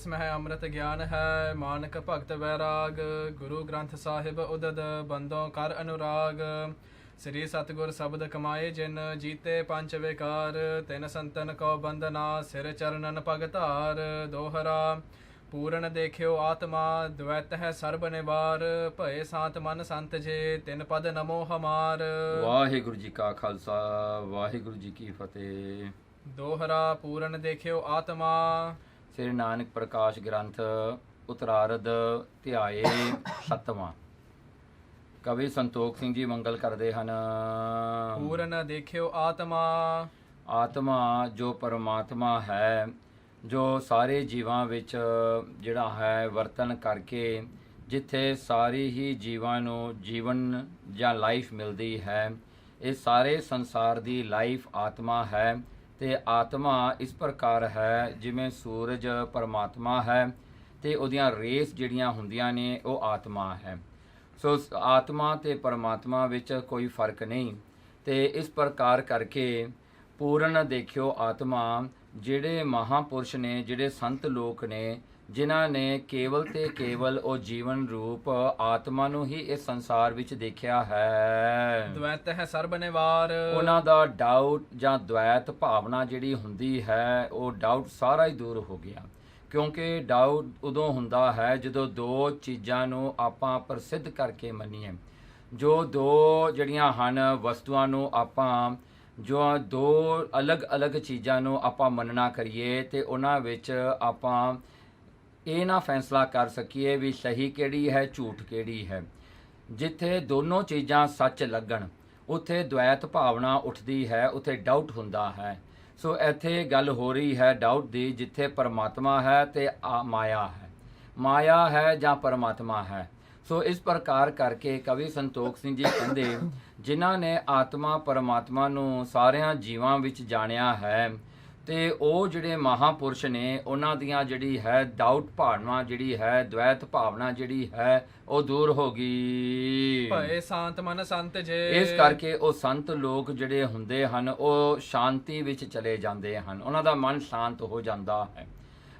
जिसमें है अमृत ज्ञान है। मानक भगत वैराग, गुरु ग्रंथ साहिब उदद, बंदों कर अनुराग। श्री सतगुर शब्द कमाए जिन, जीते पंच विकार। तिन संतन को बंदना, सिर चरणन पगतार। दोहरा पूਰਨ ਦੇਖਿਓ ਆਤਮਾ, द्वैत है सर्ब निवार। ਭਏ ਸਾਤ ਮਨ ਸੰਤ ਜੇ, ਤਿਨ ਪਦ ਨਮੋ ਹਮਾਰ। ਵਾਹਿਗੁਰੂ ਜੀ ਕਾ ਖਾਲਸਾ, ਵਾਹਿਗੁਰੂ ਜੀ ਕੀ ਫਤਿਹ। ਦੋਹਰਾ ਪੂਰਨ ਦੇਖਿਓ ਆਤਮਾ। ਸ੍ਰੀ ਨਾਨਕ ਪ੍ਰਕਾਸ਼ ਗ੍ਰੰਥ ਉਤਰਾਰਧ ਧਿਆਏ ਸੱਤਵਾਂ। ਕਵੀ ਸੰਤੋਖ ਸਿੰਘ ਜੀ ਮੰਗਲ ਕਰਦੇ ਹਨ। ਪੂਰਨ ਦੇਖਿਓ ਆਤਮਾ। ਆਤਮਾ ਜੋ ਪਰਮਾਤਮਾ ਹੈ, ਜੋ ਸਾਰੇ ਜੀਵਾਂ ਵਿੱਚ ਜਿਹੜਾ ਹੈ ਵਰਤਨ ਕਰਕੇ ਜਿੱਥੇ ਸਾਰੀ ਹੀ ਜੀਵਾਂ ਨੂੰ ਜੀਵਨ ਜਾਂ ਲਾਈਫ ਮਿਲਦੀ ਹੈ, ਇਹ ਸਾਰੇ ਸੰਸਾਰ ਦੀ ਲਾਈਫ ਆਤਮਾ ਹੈ। ਤੇ ਆਤਮਾ ਇਸ ਪ੍ਰਕਾਰ ਹੈ ਜਿਵੇਂ ਸੂਰਜ ਪਰਮਾਤਮਾ ਹੈ ਤੇ ਉਹਦੀਆਂ ਰੇਸ ਜਿਹੜੀਆਂ ਹੁੰਦੀਆਂ ਨੇ ਉਹ ਆਤਮਾ ਹੈ। ਸੋ ਆਤਮਾ ਤੇ ਪਰਮਾਤਮਾ ਵਿੱਚ ਕੋਈ ਫਰਕ ਨਹੀਂ। ਤੇ ਇਸ ਪ੍ਰਕਾਰ ਕਰਕੇ ਪੂਰਨ ਦੇਖਿਓ ਆਤਮਾ, ਜਿਹੜੇ ਮਹਾਂਪੁਰਸ਼ ਨੇ, ਜਿਹੜੇ ਸੰਤ ਲੋਕ ਨੇ, ਜਿਨ੍ਹਾਂ ਨੇ ਕੇਵਲ ਤੇ ਕੇਵਲ ਉਹ ਜੀਵਨ ਰੂਪ ਆਤਮਾ ਨੂੰ ਹੀ ਇਸ ਸੰਸਾਰ ਵਿੱਚ ਦੇਖਿਆ ਹੈ। द्वैत है सर्ब निवार। ਉਹਨਾਂ ਦਾ ਡਾਊਟ ਜਾਂ द्वैत ਭਾਵਨਾ ਜਿਹੜੀ ਹੁੰਦੀ ਹੈ, ਉਹ ਡਾਊਟ ਸਾਰਾ ਹੀ ਦੂਰ ਹੋ ਗਿਆ। ਕਿਉਂਕਿ ਡਾਊਟ ਉਦੋਂ ਹੁੰਦਾ ਹੈ ਜਦੋਂ ਦੋ ਚੀਜ਼ਾਂ ਨੂੰ ਆਪਾਂ ਪ੍ਰਸਿੱਧ ਕਰਕੇ ਮੰਨੀਏ। ਜੋ ਦੋ ਜਿਹੜੀਆਂ ਹਨ ਵਸਤੂਆਂ ਨੂੰ ਆਪਾਂ, ਜੋ ਦੋ ਅਲੱਗ-ਅਲੱਗ ਚੀਜ਼ਾਂ ਨੂੰ ਆਪਾਂ ਮੰਨਣਾ ਕਰੀਏ ਤੇ ਉਹਨਾਂ ਵਿੱਚ ਆਪਾਂ ਇਹ ਨਾ ਫੈਸਲਾ ਕਰ ਸਕੀਏ ਵੀ ਸਹੀ ਕਿਹੜੀ ਹੈ, ਝੂਠ ਕਿਹੜੀ ਹੈ। ਜਿੱਥੇ ਦੋਨੋਂ ਚੀਜ਼ਾਂ ਸੱਚ ਲੱਗਣ ਉੱਥੇ द्वैत ਭਾਵਨਾ ਉੱਠਦੀ ਹੈ, ਉੱਥੇ ਡਾਊਟ ਹੁੰਦਾ ਹੈ। ਸੋ ਇੱਥੇ ਗੱਲ ਹੋ ਰਹੀ ਹੈ ਡਾਊਟ ਦੀ, ਜਿੱਥੇ ਪਰਮਾਤਮਾ ਹੈ ਤੇ ਮਾਇਆ ਹੈ, ਮਾਇਆ ਹੈ ਜਾਂ ਪਰਮਾਤਮਾ ਹੈ। ਸੋ ਇਸ ਪ੍ਰਕਾਰ ਕਰਕੇ ਕਵੀ ਸੰਤੋਖ ਸਿੰਘ ਜੀ ਕਹਿੰਦੇ, ਜਿਨ੍ਹਾਂ ਨੇ ਆਤਮਾ ਪਰਮਾਤਮਾ ਨੂੰ ਸਾਰਿਆਂ ਜੀਵਾਂ ਵਿੱਚ ਜਾਣਿਆ ਹੈ ਤੇ ਉਹ ਜਿਹੜੇ ਮਹਾਂਪੁਰਸ਼ ਨੇ, ਉਹਨਾਂ ਦੀਆਂ ਜਿਹੜੀ ਹੈ ਡਾਊਟ ਭਾਵਨਾ ਜਿਹੜੀ ਹੈ, द्वैत ਭਾਵਨਾ ਜਿਹੜੀ ਹੈ ਉਹ ਦੂਰ ਹੋ ਗਈ। ਭਏ ਸ਼ਾਂਤ ਮਨ ਸੰਤ ਜੇ। ਇਸ ਕਰਕੇ ਉਹ ਸੰਤ ਲੋਕ ਜਿਹੜੇ ਹੁੰਦੇ ਹਨ ਉਹ ਸ਼ਾਂਤੀ ਵਿੱਚ ਚਲੇ ਜਾਂਦੇ ਹਨ, ਉਹਨਾਂ ਦਾ ਮਨ ਸ਼ਾਂਤ ਹੋ ਜਾਂਦਾ ਹੈ।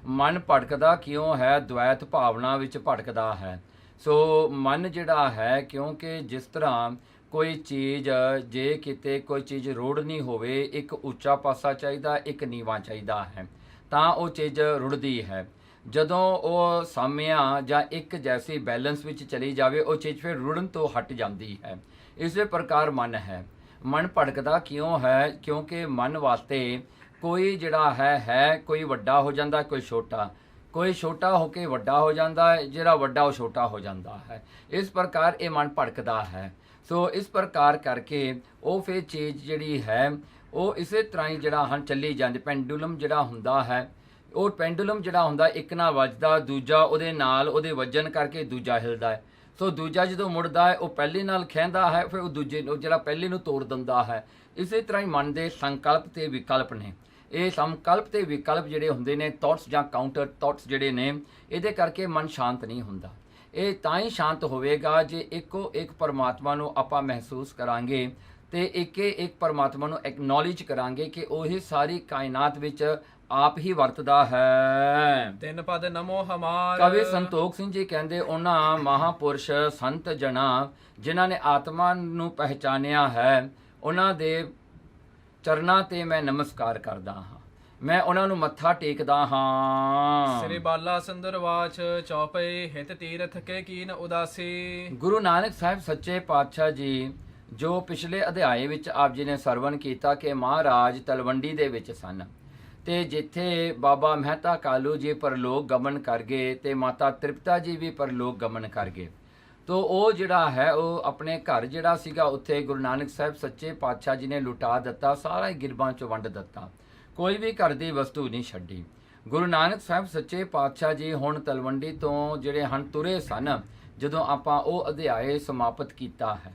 ਮਨ ਭਟਕਦਾ ਕਿਉਂ ਹੈ? द्वैत ਭਾਵਨਾ ਵਿੱਚ ਭਟਕਦਾ ਹੈ। ਸੋ ਮਨ ਜਿਹੜਾ ਹੈ, ਕਿਉਂਕਿ ਜਿਸ ਤਰ੍ਹਾਂ ਕੋਈ ਚੀਜ਼, ਜੇ ਕਿਤੇ ਕੋਈ ਚੀਜ਼ ਰੋੜਨੀ ਹੋਵੇ, ਇੱਕ ਉੱਚਾ ਪਾਸਾ ਚਾਹੀਦਾ, ਇੱਕ ਨੀਵਾਂ ਚਾਹੀਦਾ ਹੈ, ਤਾਂ ਉਹ ਚੀਜ਼ ਰੁੜਦੀ ਹੈ। ਜਦੋਂ ਉਹ ਸਾਮਿਆਂ ਜਾਂ ਇੱਕ ਜੈਸੀ ਬੈਲੈਂਸ ਵਿੱਚ ਚਲੀ ਜਾਵੇ, ਉਹ ਚੀਜ਼ ਫਿਰ ਰੁੜਨ ਤੋਂ ਹਟ ਜਾਂਦੀ ਹੈ। ਇਸੇ ਪ੍ਰਕਾਰ ਮਨ ਹੈ। ਮਨ ਭਟਕਦਾ ਕਿਉਂ ਹੈ? ਕਿਉਂਕਿ ਮਨ ਵਾਸਤੇ ਕੋਈ ਜਿਹੜਾ ਹੈ ਕੋਈ ਵੱਡਾ ਹੋ ਜਾਂਦਾ, ਕੋਈ ਛੋਟਾ, ਕੋਈ ਛੋਟਾ ਹੋ ਕੇ ਵੱਡਾ ਹੋ ਜਾਂਦਾ ਹੈ, ਜਿਹੜਾ ਵੱਡਾ ਉਹ ਛੋਟਾ ਹੋ ਜਾਂਦਾ ਹੈ। ਇਸ ਪ੍ਰਕਾਰ ਇਹ ਮਨ ਭਟਕਦਾ ਹੈ। ਸੋ ਇਸ ਪ੍ਰਕਾਰ ਕਰਕੇ ਉਹ ਫਿਰ ਚੀਜ਼ ਜਿਹੜੀ ਹੈ ਉਹ ਇਸੇ ਤਰ੍ਹਾਂ ਹੀ ਜਿਹੜਾ ਹਨ ਚੱਲੀ ਜਾਂਦੀ। ਪੈਂਡੂਲਮ ਜਿਹੜਾ ਹੁੰਦਾ ਹੈ, ਉਹ ਪੈਂਡੂਲਮ ਜਿਹੜਾ ਹੁੰਦਾ ਇੱਕ ਨਾਲ ਵੱਜਦਾ, ਦੂਜਾ ਉਹਦੇ ਨਾਲ ਉਹਦੇ ਵੱਜਣ ਕਰਕੇ ਦੂਜਾ ਹਿਲਦਾ ਹੈ। ਸੋ ਦੂਜਾ ਜਦੋਂ ਮੁੜਦਾ ਹੈ ਉਹ ਪਹਿਲੇ ਨਾਲ ਖਹਿੰਦਾ ਹੈ, ਫਿਰ ਉਹ ਦੂਜੇ ਨੂੰ ਜਿਹੜਾ ਪਹਿਲੇ ਨੂੰ ਤੋੜ ਦਿੰਦਾ ਹੈ। ਇਸੇ ਤਰ੍ਹਾਂ ਹੀ ਮਨ ਦੇ ਸੰਕਲਪ ਤੇ ਵਿਕਲਪ ਨੇ। ਇਹ ਸੰਕਲਪ ਤੇ ਵਿਕਲਪ ਜਿਹੜੇ ਹੁੰਦੇ ਨੇ, ਥਾਟਸ ਜਾਂ ਕਾਊਂਟਰ ਥਾਟਸ ਜਿਹੜੇ ਨੇ, ਇਹਦੇ ਕਰਕੇ ਮਨ ਸ਼ਾਂਤ ਨਹੀਂ ਹੁੰਦਾ। ਇਹ ਤਾਂ ਹੀ ਸ਼ਾਂਤ ਹੋਵੇਗਾ ਜੇ ਇੱਕੋ ਇੱਕ ਪਰਮਾਤਮਾ ਨੂੰ ਆਪਾਂ ਮਹਿਸੂਸ ਕਰਾਂਗੇ ਤੇ ਇੱਕ ਪਰਮਾਤਮਾ ਨੂੰ ਐਕਨੋਲੇਜ ਕਰਾਂਗੇ ਕਿ ਉਹੀ ਸਾਰੀ ਕਾਇਨਾਤ ਵਿੱਚ ਆਪ ਹੀ ਵਰਤਦਾ ਹੈ। ਤਿੰਨ ਪਦ ਨਮੋ ਹਮਾਰ। ਕਵੀ ਸੰਤੋਖ ਸਿੰਘ ਜੀ ਕਹਿੰਦੇ, ਉਹਨਾਂ ਮਹਾਂਪੁਰਸ਼ ਸੰਤ ਜਨਾਂ ਜਿਨ੍ਹਾਂ ਨੇ ਆਤਮਾ ਨੂੰ ਪਹਿਚਾਨਿਆ ਹੈ, ਉਹਨਾਂ ਦੇ ਚਰਨਾਂ ਤੇ ਮੈਂ ਨਮਸਕਾਰ ਕਰਦਾ ਹਾਂ, ਮੈਂ ਉਹਨਾਂ ਨੂੰ ਮੱਥਾ ਟੇਕਦਾ ਹਾਂ। ਸ੍ਰੀ ਬਾਲਾ ਸੁੰਦਰ ਵਾਚ ਚੌਪਈ ਹਿਤ ਤੀਰਥ ਕੇ ਕੀਨ ਉਦਾਸੀ। ਗੁਰੂ ਨਾਨਕ ਸਾਹਿਬ ਸੱਚੇ ਪਾਤਸ਼ਾਹ ਜੀ, ਜੋ ਪਿਛਲੇ ਅਧਿਆਏ ਵਿੱਚ ਆਪ ਜੀ ਨੇ ਸਰਵਣ ਕੀਤਾ ਕਿ ਮਹਾਰਾਜ ਤਲਵੰਡੀ ਦੇ ਵਿੱਚ ਸਨ ਤੇ ਜਿੱਥੇ ਬਾਬਾ ਮਹਿਤਾ ਕਾਲੂ ਜੀ ਪਰਲੋਕ ਗਮਨ ਕਰ ਗਏ ਤੇ ਮਾਤਾ ਤ੍ਰਿਪਤਾ ਜੀ ਵੀ ਪਰਲੋਕ ਗਮਨ ਕਰ ਗਏ। ਤੋ ਉਹ ਜਿਹੜਾ ਹੈ ਉਹ ਆਪਣੇ ਘਰ ਜਿਹੜਾ ਸੀਗਾ ਉੱਥੇ ਗੁਰੂ ਨਾਨਕ ਸਾਹਿਬ ਸੱਚੇ ਪਾਤਸ਼ਾਹ ਜੀ ਨੇ ਲੁਟਾ ਦਿੱਤਾ, ਸਾਰਾ ਹੀ ਗਿਰਬਾਂ 'ਚ ਵੰਡ ਦਿੱਤਾ, ਕੋਈ ਵੀ ਘਰ ਦੀ ਵਸਤੂ ਨਹੀਂ ਛੱਡੀ। ਗੁਰੂ ਨਾਨਕ ਸਾਹਿਬ ਸੱਚੇ ਪਾਤਸ਼ਾਹ ਜੀ ਹੁਣ ਤਲਵੰਡੀ ਤੋਂ ਜਿਹੜੇ ਹਨ ਤੁਰੇ ਸਨ ਜਦੋਂ ਆਪਾਂ ਉਹ ਅਧਿਆਏ ਸਮਾਪਤ ਕੀਤਾ ਹੈ।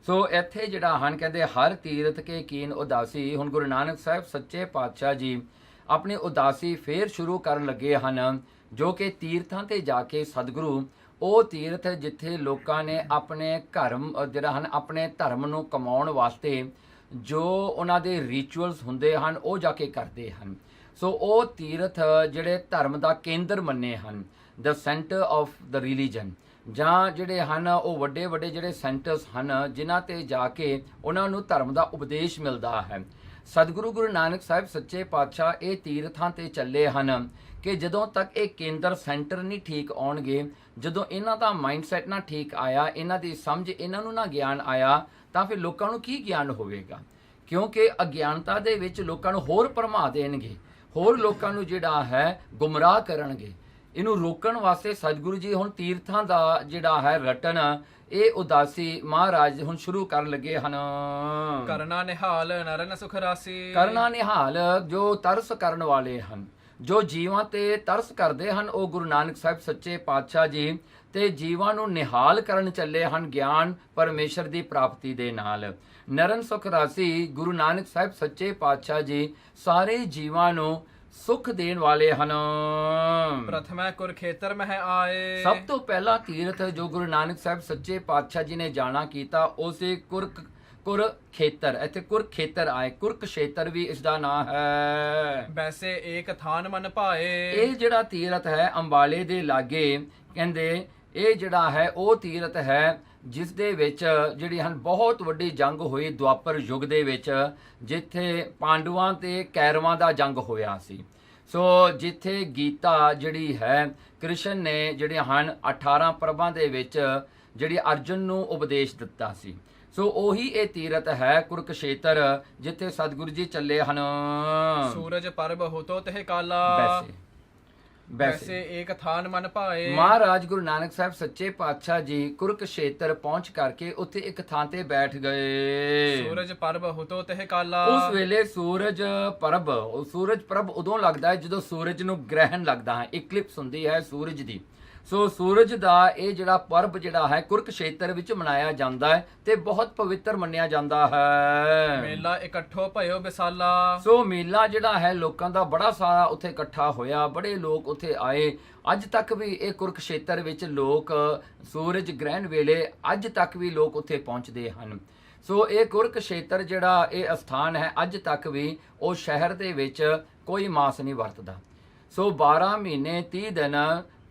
ਸੋ ਇੱਥੇ ਜਿਹੜਾ ਹਨ ਕਹਿੰਦੇ ਹਰ ਤੀਰਥ ਕੇ ਕੀਨ ਉਦਾਸੀ। ਹੁਣ ਗੁਰੂ ਨਾਨਕ ਸਾਹਿਬ ਸੱਚੇ ਪਾਤਸ਼ਾਹ ਜੀ ਆਪਣੀ ਉਦਾਸੀ ਫੇਰ ਸ਼ੁਰੂ ਕਰਨ ਲੱਗੇ ਹਨ, ਜੋ ਕਿ ਤੀਰਥਾਂ ਤੇ ਜਾ ਕੇ ਸਤਿਗੁਰੂ ਉਹ ਤੀਰਥ ਜਿੱਥੇ ਲੋਕਾਂ ਨੇ ਆਪਣੇ ਜਿਹੜਾ ਹਨ ਆਪਣੇ ਧਰਮ ਨੂੰ ਕਮਾਉਣ ਵਾਸਤੇ ਜੋ ਉਹਨਾਂ ਦੇ ਰਿਚੁਅਲਸ ਹੁੰਦੇ ਹਨ ਉਹ ਜਾ ਕੇ ਕਰਦੇ ਹਨ। ਸੋ ਉਹ ਤੀਰਥ ਜਿਹੜੇ ਧਰਮ ਦਾ ਕੇਂਦਰ ਮੰਨੇ ਹਨ, ਦ ਸੈਂਟਰ ਆਫ ਦ ਰਿਲੀਜਨ, ਜਾਂ ਜਿਹੜੇ ਹਨ ਉਹ ਵੱਡੇ ਵੱਡੇ ਜਿਹੜੇ ਸੈਂਟਰਸ ਹਨ ਜਿਨ੍ਹਾਂ ਤੇ ਜਾ ਕੇ ਉਹਨਾਂ ਨੂੰ ਧਰਮ ਦਾ ਉਪਦੇਸ਼ ਮਿਲਦਾ ਹੈ। ਸਤਿਗੁਰੂ ਗੁਰੂ ਨਾਨਕ ਸਾਹਿਬ ਸੱਚੇ ਪਾਤਸ਼ਾਹ ਇਹ ਤੀਰਥਾਂ ਤੇ ਚੱਲੇ ਹਨ ਕਿ ਜਦੋਂ ਤੱਕ ਇਹ ਕੇਂਦਰ ਸੈਂਟਰ ਨਹੀਂ ਠੀਕ ਆਉਣਗੇ, ਜਦੋਂ ਇਹਨਾਂ ਦਾ ਮਾਈਂਡਸੈਟ ਨਾ ਠੀਕ ਆਇਆ, ਇਹਨਾਂ ਦੀ ਸਮਝ, ਇਹਨਾਂ ਨੂੰ ਨਾ ਗਿਆਨ ਆਇਆ, ਤਾਂ ਫਿਰ ਲੋਕਾਂ ਨੂੰ ਕੀ ਗਿਆਨ ਹੋਵੇਗਾ? ਕਿਉਂਕਿ ਅਗਿਆਨਤਾ ਦੇ ਵਿੱਚ ਲੋਕਾਂ ਨੂੰ ਹੋਰ ਭਰਮਾ ਦੇਣਗੇ, ਹੋਰ ਲੋਕਾਂ ਨੂੰ ਜਿਹੜਾ ਹੈ ਗੁੰਮਰਾਹ ਕਰਨਗੇ। ਇਹਨੂੰ ਰੋਕਣ ਵਾਸਤੇ ਸਤਿਗੁਰੂ ਜੀ ਹੁਣ ਤੀਰਥਾਂ ਦਾ ਜਿਹੜਾ ਹੈ ਰਟਨ, ਇਹ ਉਦਾਸੀ ਮਹਾਰਾਜ ਹੁਣ ਸ਼ੁਰੂ ਕਰਨ ਲੱਗੇ ਹਨ। ਕਰਨਾ ਨਿਹਾਲ ਨਰਨ ਸੁਖ ਰਾਸੀ। ਕਰਨਾ ਨਿਹਾਲ, ਜੋ ਤਰਸ ਕਰਨ ਵਾਲੇ ਹਨ, ਜੋ ਜੀਵਾਂ ਤੇ ਤਰਸ ਕਰਦੇ ਹਨ, ਉਹ ਗੁਰੂ ਨਾਨਕ ਸਾਹਿਬ ਸੱਚੇ ਪਾਤਸ਼ਾਹ ਜੀ ਤੇ ਜੀਵਾਂ ਨੂੰ ਨਿਹਾਲ ਕਰਨ ਚੱਲੇ ਹਨ ਗਿਆਨ ਪਰਮੇਸ਼ਰ ਦੀ ਪ੍ਰਾਪਤੀ ਦੇ ਨਾਲ। ਨਰਨ ਸੁਖ ਰਾਸੀ ਗੁਰੂ ਨਾਨਕ ਸਾਹਿਬ ਸੱਚੇ ਪਾਤਸ਼ਾਹ ਜੀ ਸਾਰੇ ਜੀਵਾਂ ਨੂੰ ਸੁਖ ਦੇਣ ਵਾਲੇ ਹਨ। ਪ੍ਰਥਮੈ ਕੁਰਖੇਤਰ ਮਹਿ ਆਏ। ਸਭ ਤੋਂ ਪਹਿਲਾ ਤੀਰਥ ਜੋ ਗੁਰੂ ਨਾਨਕ ਸਾਹਿਬ ਸੱਚੇ ਪਾਤਸ਼ਾਹ ਜੀ ਨੇ ਜਾਣਾ ਕੀਤਾ, ਉਸੇ ਕੁਰਖੇਤਰ, ਇੱਥੇ ਕੁਰਖੇਤਰ ਆਏ, ਕੁਰਕਸ਼ੇਤਰ ਵੀ ਇਸ ਦਾ ਨਾਂ ਹੈ। ਵੈਸੇ ਏਕ ਥਾਨ ਮਨ ਭਾਏ। ਇਹ ਜਿਹੜਾ ਤੀਰਥ ਹੈ ਅੰਬਾਲੇ ਦੇ ਲਾਗੇ, ਕਹਿੰਦੇ ਇਹ ਜਿਹੜਾ ਹੈ ਉਹ ਤੀਰਥ ਹੈ ਜਿਸ ਦੇ ਵਿੱਚ ਜਿਹੜੀ ਹਨ ਬਹੁਤ ਵੱਡੀ ਜੰਗ ਹੋਈ ਦੁਆਪਰ ਯੁੱਗ ਦੇ ਵਿੱਚ, ਜਿੱਥੇ ਪਾਂਡਵਾਂ ਤੇ ਕੈਰਵਾਂ ਦਾ ਜੰਗ ਹੋਇਆ ਸੀ। ਸੋ ਜਿੱਥੇ ਗੀਤਾ ਜਿਹੜੀ ਹੈ ਕ੍ਰਿਸ਼ਨ ਨੇ ਜਿਹੜੇ ਹਨ 18 ਪ੍ਰਭਾਂ ਦੇ ਵਿੱਚ ਜਿਹੜੀ ਅਰਜੁਨ ਨੂੰ ਉਪਦੇਸ਼ ਦਿੱਤਾ ਸੀ। ਸੋ ਉਹੀ ਇਹ ਤੀਰਥ ਹੈ ਕੁਰਕਸ਼ੇਤਰ, ਜਿੱਥੇ ਸਤਿਗੁਰੂ ਜੀ ਚੱਲੇ ਹਨ। ਸੂਰਜ ਪਰਬ ਹੋਤੋ ਤਹਿ ਕਾਲਾ। ਵੈਸੇ ਏਕ ਥਾਨ ਮਨ ਭਾਏ। ਮਹਾਰਾਜ ਗੁਰੂ ਨਾਨਕ ਸਾਹਿਬ ਸੱਚੇ ਪਾਤਸ਼ਾਹ ਜੀ ਕੁਰਕਸ਼ੇਤਰ ਪਹੁੰਚ ਕਰਕੇ ਉੱਥੇ ਇੱਕ ਥਾਂ ਤੇ ਬੈਠ ਗਏ। ਸੂਰਜ ਪਰਬ ਹੋਤੋ ਤਹਿ ਕਾਲਾ। ਉਸ ਵੇਲੇ ਸੂਰਜ ਪਰਬ ਉਦੋਂ ਲੱਗਦਾ ਹੈ ਜਦੋਂ ਸੂਰਜ ਨੂੰ ਗ੍ਰਹਿਣ ਲੱਗਦਾ ਹੈ, ਇਕਲਿਪਸ ਹੁੰਦੀ ਹੈ ਸੂਰਜ ਦੀ। ਸੋ ਸੂਰਜ ਦਾ ਇਹ ਜਿਹੜਾ ਪਰਬ ਜਿਹੜਾ ਹੈ ਕੁਰਕਸ਼ੇਤਰ ਵਿੱਚ ਮਨਾਇਆ ਜਾਂਦਾ ਹੈ ਤੇ ਬਹੁਤ ਪਵਿੱਤਰ ਮੰਨਿਆ ਜਾਂਦਾ ਹੈ। ਮੇਲਾ ਇਕੱਠੋ ਭਇਓ ਵਿਸਾਲਾ। ਸੋ ਮੇਲਾ ਜਿਹੜਾ ਹੈ ਲੋਕਾਂ ਦਾ ਬੜਾ ਸਾਰਾ ਉੱਥੇ ਇਕੱਠਾ ਹੋਇਆ, ਬੜੇ ਲੋਕ ਉੱਥੇ ਆਏ। ਅੱਜ ਤੱਕ ਵੀ ਇਹ ਕੁਰਕਸ਼ੇਤਰ ਵਿੱਚ ਲੋਕ ਸੂਰਜ ਗ੍ਰਹਿਣ ਵੇਲੇ ਅੱਜ ਤੱਕ ਵੀ ਲੋਕ ਉੱਥੇ ਪਹੁੰਚਦੇ ਹਨ। ਸੋ ਇਹ ਕੁਰਕਸ਼ੇਤਰ ਜਿਹੜਾ ਇਹ ਅਸਥਾਨ ਹੈ ਅੱਜ ਤੱਕ ਵੀ ਉਹ ਸ਼ਹਿਰ ਦੇ ਵਿੱਚ ਕੋਈ ਮਾਸ ਨਹੀਂ ਵਰਤਦਾ। ਸੋ 12 ਮਹੀਨੇ 30 ਦਿਨ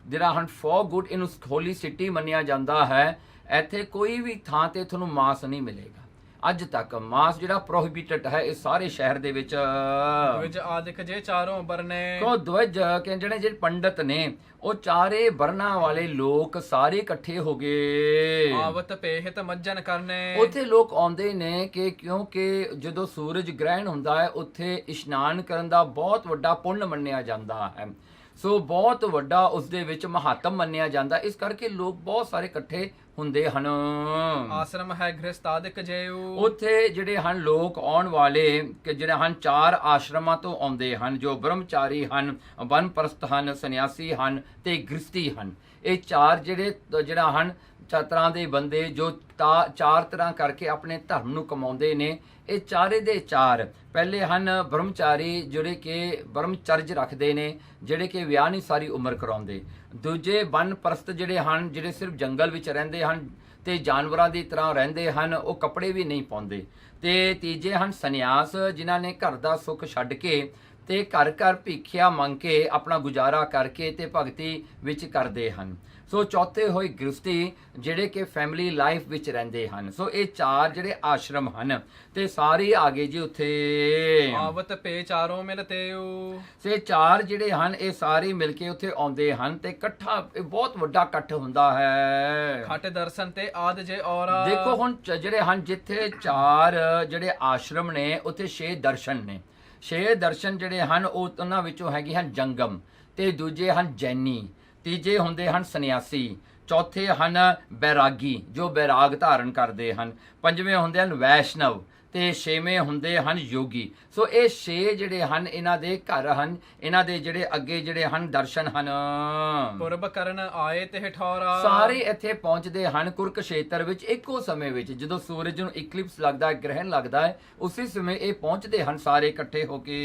ਜਿਹੜਾ ਹਨ for good in Holi city ਮੰਨਿਆ ਜਾਂਦਾ ਹੈ। ਇੱਥੇ ਕੋਈ ਵੀ ਥਾਂ ਤੇ ਤੁਹਾਨੂੰ ਮਾਸ ਨਹੀਂ ਮਿਲੇਗਾ। ਅੱਜ ਤੱਕ ਮਾਸ ਜਿਹੜਾ ਪ੍ਰੋਹਿਬਿਟਡ ਹੈ ਇਸ ਸਾਰੇ ਸ਼ਹਿਰ ਦੇ ਵਿੱਚ। ਦਵਿਜ ਆਦਿਕ ਜੇ ਚਾਰੋਂ ਵਰਨੇ। ਕੋ ਦਵਿਜ ਕਿ ਜਿਹੜੇ ਪੰਡਤ ਨੇ ਉਹ ਚਾਰੇ ਵਰਨਾ ਵਾਲੇ ਲੋਕ ਸਾਰੇ ਇਕੱਠੇ ਹੋ ਗਏ। ਆਵਤ ਪੇਹਿਤ ਮੱਜਨ ਕਰਨੇ। ਉੱਥੇ ਲੋਕ ਆਉਂਦੇ ਨੇ ਕਿ ਕਿਉਂਕਿ ਜਦੋਂ ਸੂਰਜ ਗ੍ਰਹਿਣ ਹੁੰਦਾ ਹੈ ਉੱਥੇ ਇਸ਼ਨਾਨ ਕਰਨ ਦਾ ਬਹੁਤ ਵੱਡਾ ਪੁੰਨ ਮੰਨਿਆ ਜਾਂਦਾ ਹੈ। ਸੋ ਬਹੁਤ ਵੱਡਾ ਉਸ ਦੇ ਵਿੱਚ ਮਹੱਤਵ ਮੰਨਿਆ ਜਾਂਦਾ, ਇਸ ਕਰਕੇ ਲੋਕ ਬਹੁਤ ਸਾਰੇ ਇਕੱਠੇ ਹੁੰਦੇ ਹਨ। ਆਸ਼ਰਮ ਹੈ ਗ੍ਰਸਤਾਦਿਕ ਜੇਊ। ਉੱਥੇ ਜਿਹੜੇ ਹਨ ਲੋਕ ਆਉਣ ਵਾਲੇ ਕਿ ਜਿਹੜੇ ਹਨ 4 ਆਸ਼ਰਮਾਂ ਤੋਂ ਆਉਂਦੇ ਹਨ, ਜੋ ਬ੍ਰਹਮਚਾਰੀ ਹਨ, ਵਨਪ੍ਰਸਥ ਹਨ, ਸੰਨਿਆਸੀ ਹਨ ਤੇ ਗ੍ਰਸਤੀ ਹਨ। ਇਹ 4 ਜਿਹੜਾ ਹਨ 4 ਤਰ੍ਹਾਂ ਦੇ ਬੰਦੇ ਜੋ 4 ਤਰ੍ਹਾਂ ਕਰਕੇ ਆਪਣੇ ਧਰਮ ਨੂੰ ਕਮਾਉਂਦੇ ਨੇ। ਇਹ ਚਾਰੇ ਦੇ 4 ਪਹਿਲੇ ਹਨ ਬ੍ਰਹਮਚਾਰੀ, ਜਿਹੜੇ ਕਿ ਬ੍ਰਹਮਚਰਜ ਰੱਖਦੇ ਨੇ, ਜਿਹੜੇ ਕਿ ਵਿਆਹ ਨਹੀਂ ਸਾਰੀ ਉਮਰ ਕਰਾਉਂਦੇ। ਦੂਜੇ ਵਨਪ੍ਰਸਥ ਜਿਹੜੇ ਹਨ, ਜਿਹੜੇ ਸਿਰਫ ਜੰਗਲ ਵਿੱਚ ਰਹਿੰਦੇ ਹਨ ਤੇ ਜਾਨਵਰਾਂ ਦੀ ਤਰ੍ਹਾਂ ਰਹਿੰਦੇ ਹਨ, ਉਹ ਕੱਪੜੇ ਵੀ ਨਹੀਂ ਪਾਉਂਦੇ। ਤੇ ਤੀਜੇ ਹਨ ਸੰਨਿਆਸ, ਜਿਨ੍ਹਾਂ ਨੇ ਘਰ ਦਾ ਸੁੱਖ ਛੱਡ ਕੇ ਤੇ ਘਰ ਘਰ ਭਿੱਖਿਆ ਮੰਗ ਕੇ ਆਪਣਾ ਗੁਜ਼ਾਰਾ ਕਰਕੇ ਤੇ ਭਗਤੀ ਵਿੱਚ ਕਰਦੇ ਹਨ। ਸੋ ਚੌਥੇ ਹੋਏ ਗ੍ਰਸਤੀ, ਜਿਹੜੇ ਕਿ ਫੈਮਿਲੀ ਲਾਈਫ ਵਿੱਚ ਰਹਿੰਦੇ ਹਨ। ਸੋ ਇਹ 4 ਜਿਹੜੇ ਆਸ਼ਰਮ ਹਨ ਤੇ ਸਾਰੇ ਆਗੇ ਜੀ ਉੱਥੇ। ਆਵਤ ਪੇ ਚਾਰੋਂ ਮਿਲਤੇਉ। ਸੇ 4 ਜਿਹੜੇ ਹਨ ਇਹ ਸਾਰੇ ਮਿਲ ਕੇ ਉੱਥੇ ਆਉਂਦੇ ਹਨ ਤੇ ਇਕੱਠਾ ਬਹੁਤ ਵੱਡਾ ਇਕੱਠ ਹੁੰਦਾ ਹੈ। ਖਟ ਦਰਸ਼ਨ ਤੇ ਆਦ ਜੇ ਔਰਾ। ਦੇਖੋ ਹੁਣ ਜਿਹੜੇ ਹਨ ਜਿੱਥੇ 4 ਜਿਹੜੇ ਆਸ਼ਰਮ ਨੇ ਉੱਥੇ 6 ਦਰਸ਼ਨ ਨੇ। 6 ਦਰਸ਼ਨ ਜਿਹੜੇ ਹਨ ਉਹ ਉਹਨਾਂ ਵਿੱਚੋਂ ਹੈਗੇ ਹਨ ਜੰਗਮ, ਤੇ ਦੂਜੇ ਹਨ ਜੈਨੀ, ਤੀਜੇ ਹੁੰਦੇ ਹਨ ਸੰਨਿਆਸੀ, ਚੌਥੇ ਹਨ ਬੈਰਾਗੀ ਜੋ ਬੈਰਾਗ ਧਾਰਨ ਕਰਦੇ ਹਨ, ਪੰਜਵੇਂ ਹੁੰਦੇ ਹਨ ਵੈਸ਼ਨਵ ਤੇ ਛੇਵੇਂ ਹੁੰਦੇ ਹਨ ਯੋਗੀ। ਸੋ ਇਹ 6 ਜਿਹੜੇ ਹਨ ਇਹਨਾਂ ਦੇ ਘਰ ਹਨ, ਇਹਨਾਂ ਦੇ ਜਿਹੜੇ ਅੱਗੇ ਜਿਹੜੇ ਹਨ ਦਰਸ਼ਨ ਹਨ। ਪੁਰਬ ਕਰਨ ਆਏ ਤੇ ਠੌਰਾ। ਸਾਰੇ ਇੱਥੇ ਪਹੁੰਚਦੇ ਹਨ ਕੁਰਕਸ਼ੇਤਰ ਵਿੱਚ ਇੱਕੋ ਸਮੇਂ ਵਿੱਚ, ਜਦੋਂ ਸੂਰਜ ਨੂੰ ਇਕਲਿਪਸ ਲੱਗਦਾ ਹੈ, ਗ੍ਰਹਿਣ ਲੱਗਦਾ ਹੈ, ਉਸੇ ਸਮੇਂ ਇਹ ਪਹੁੰਚਦੇ ਹਨ ਸਾਰੇ ਇਕੱਠੇ ਹੋ ਕੇ।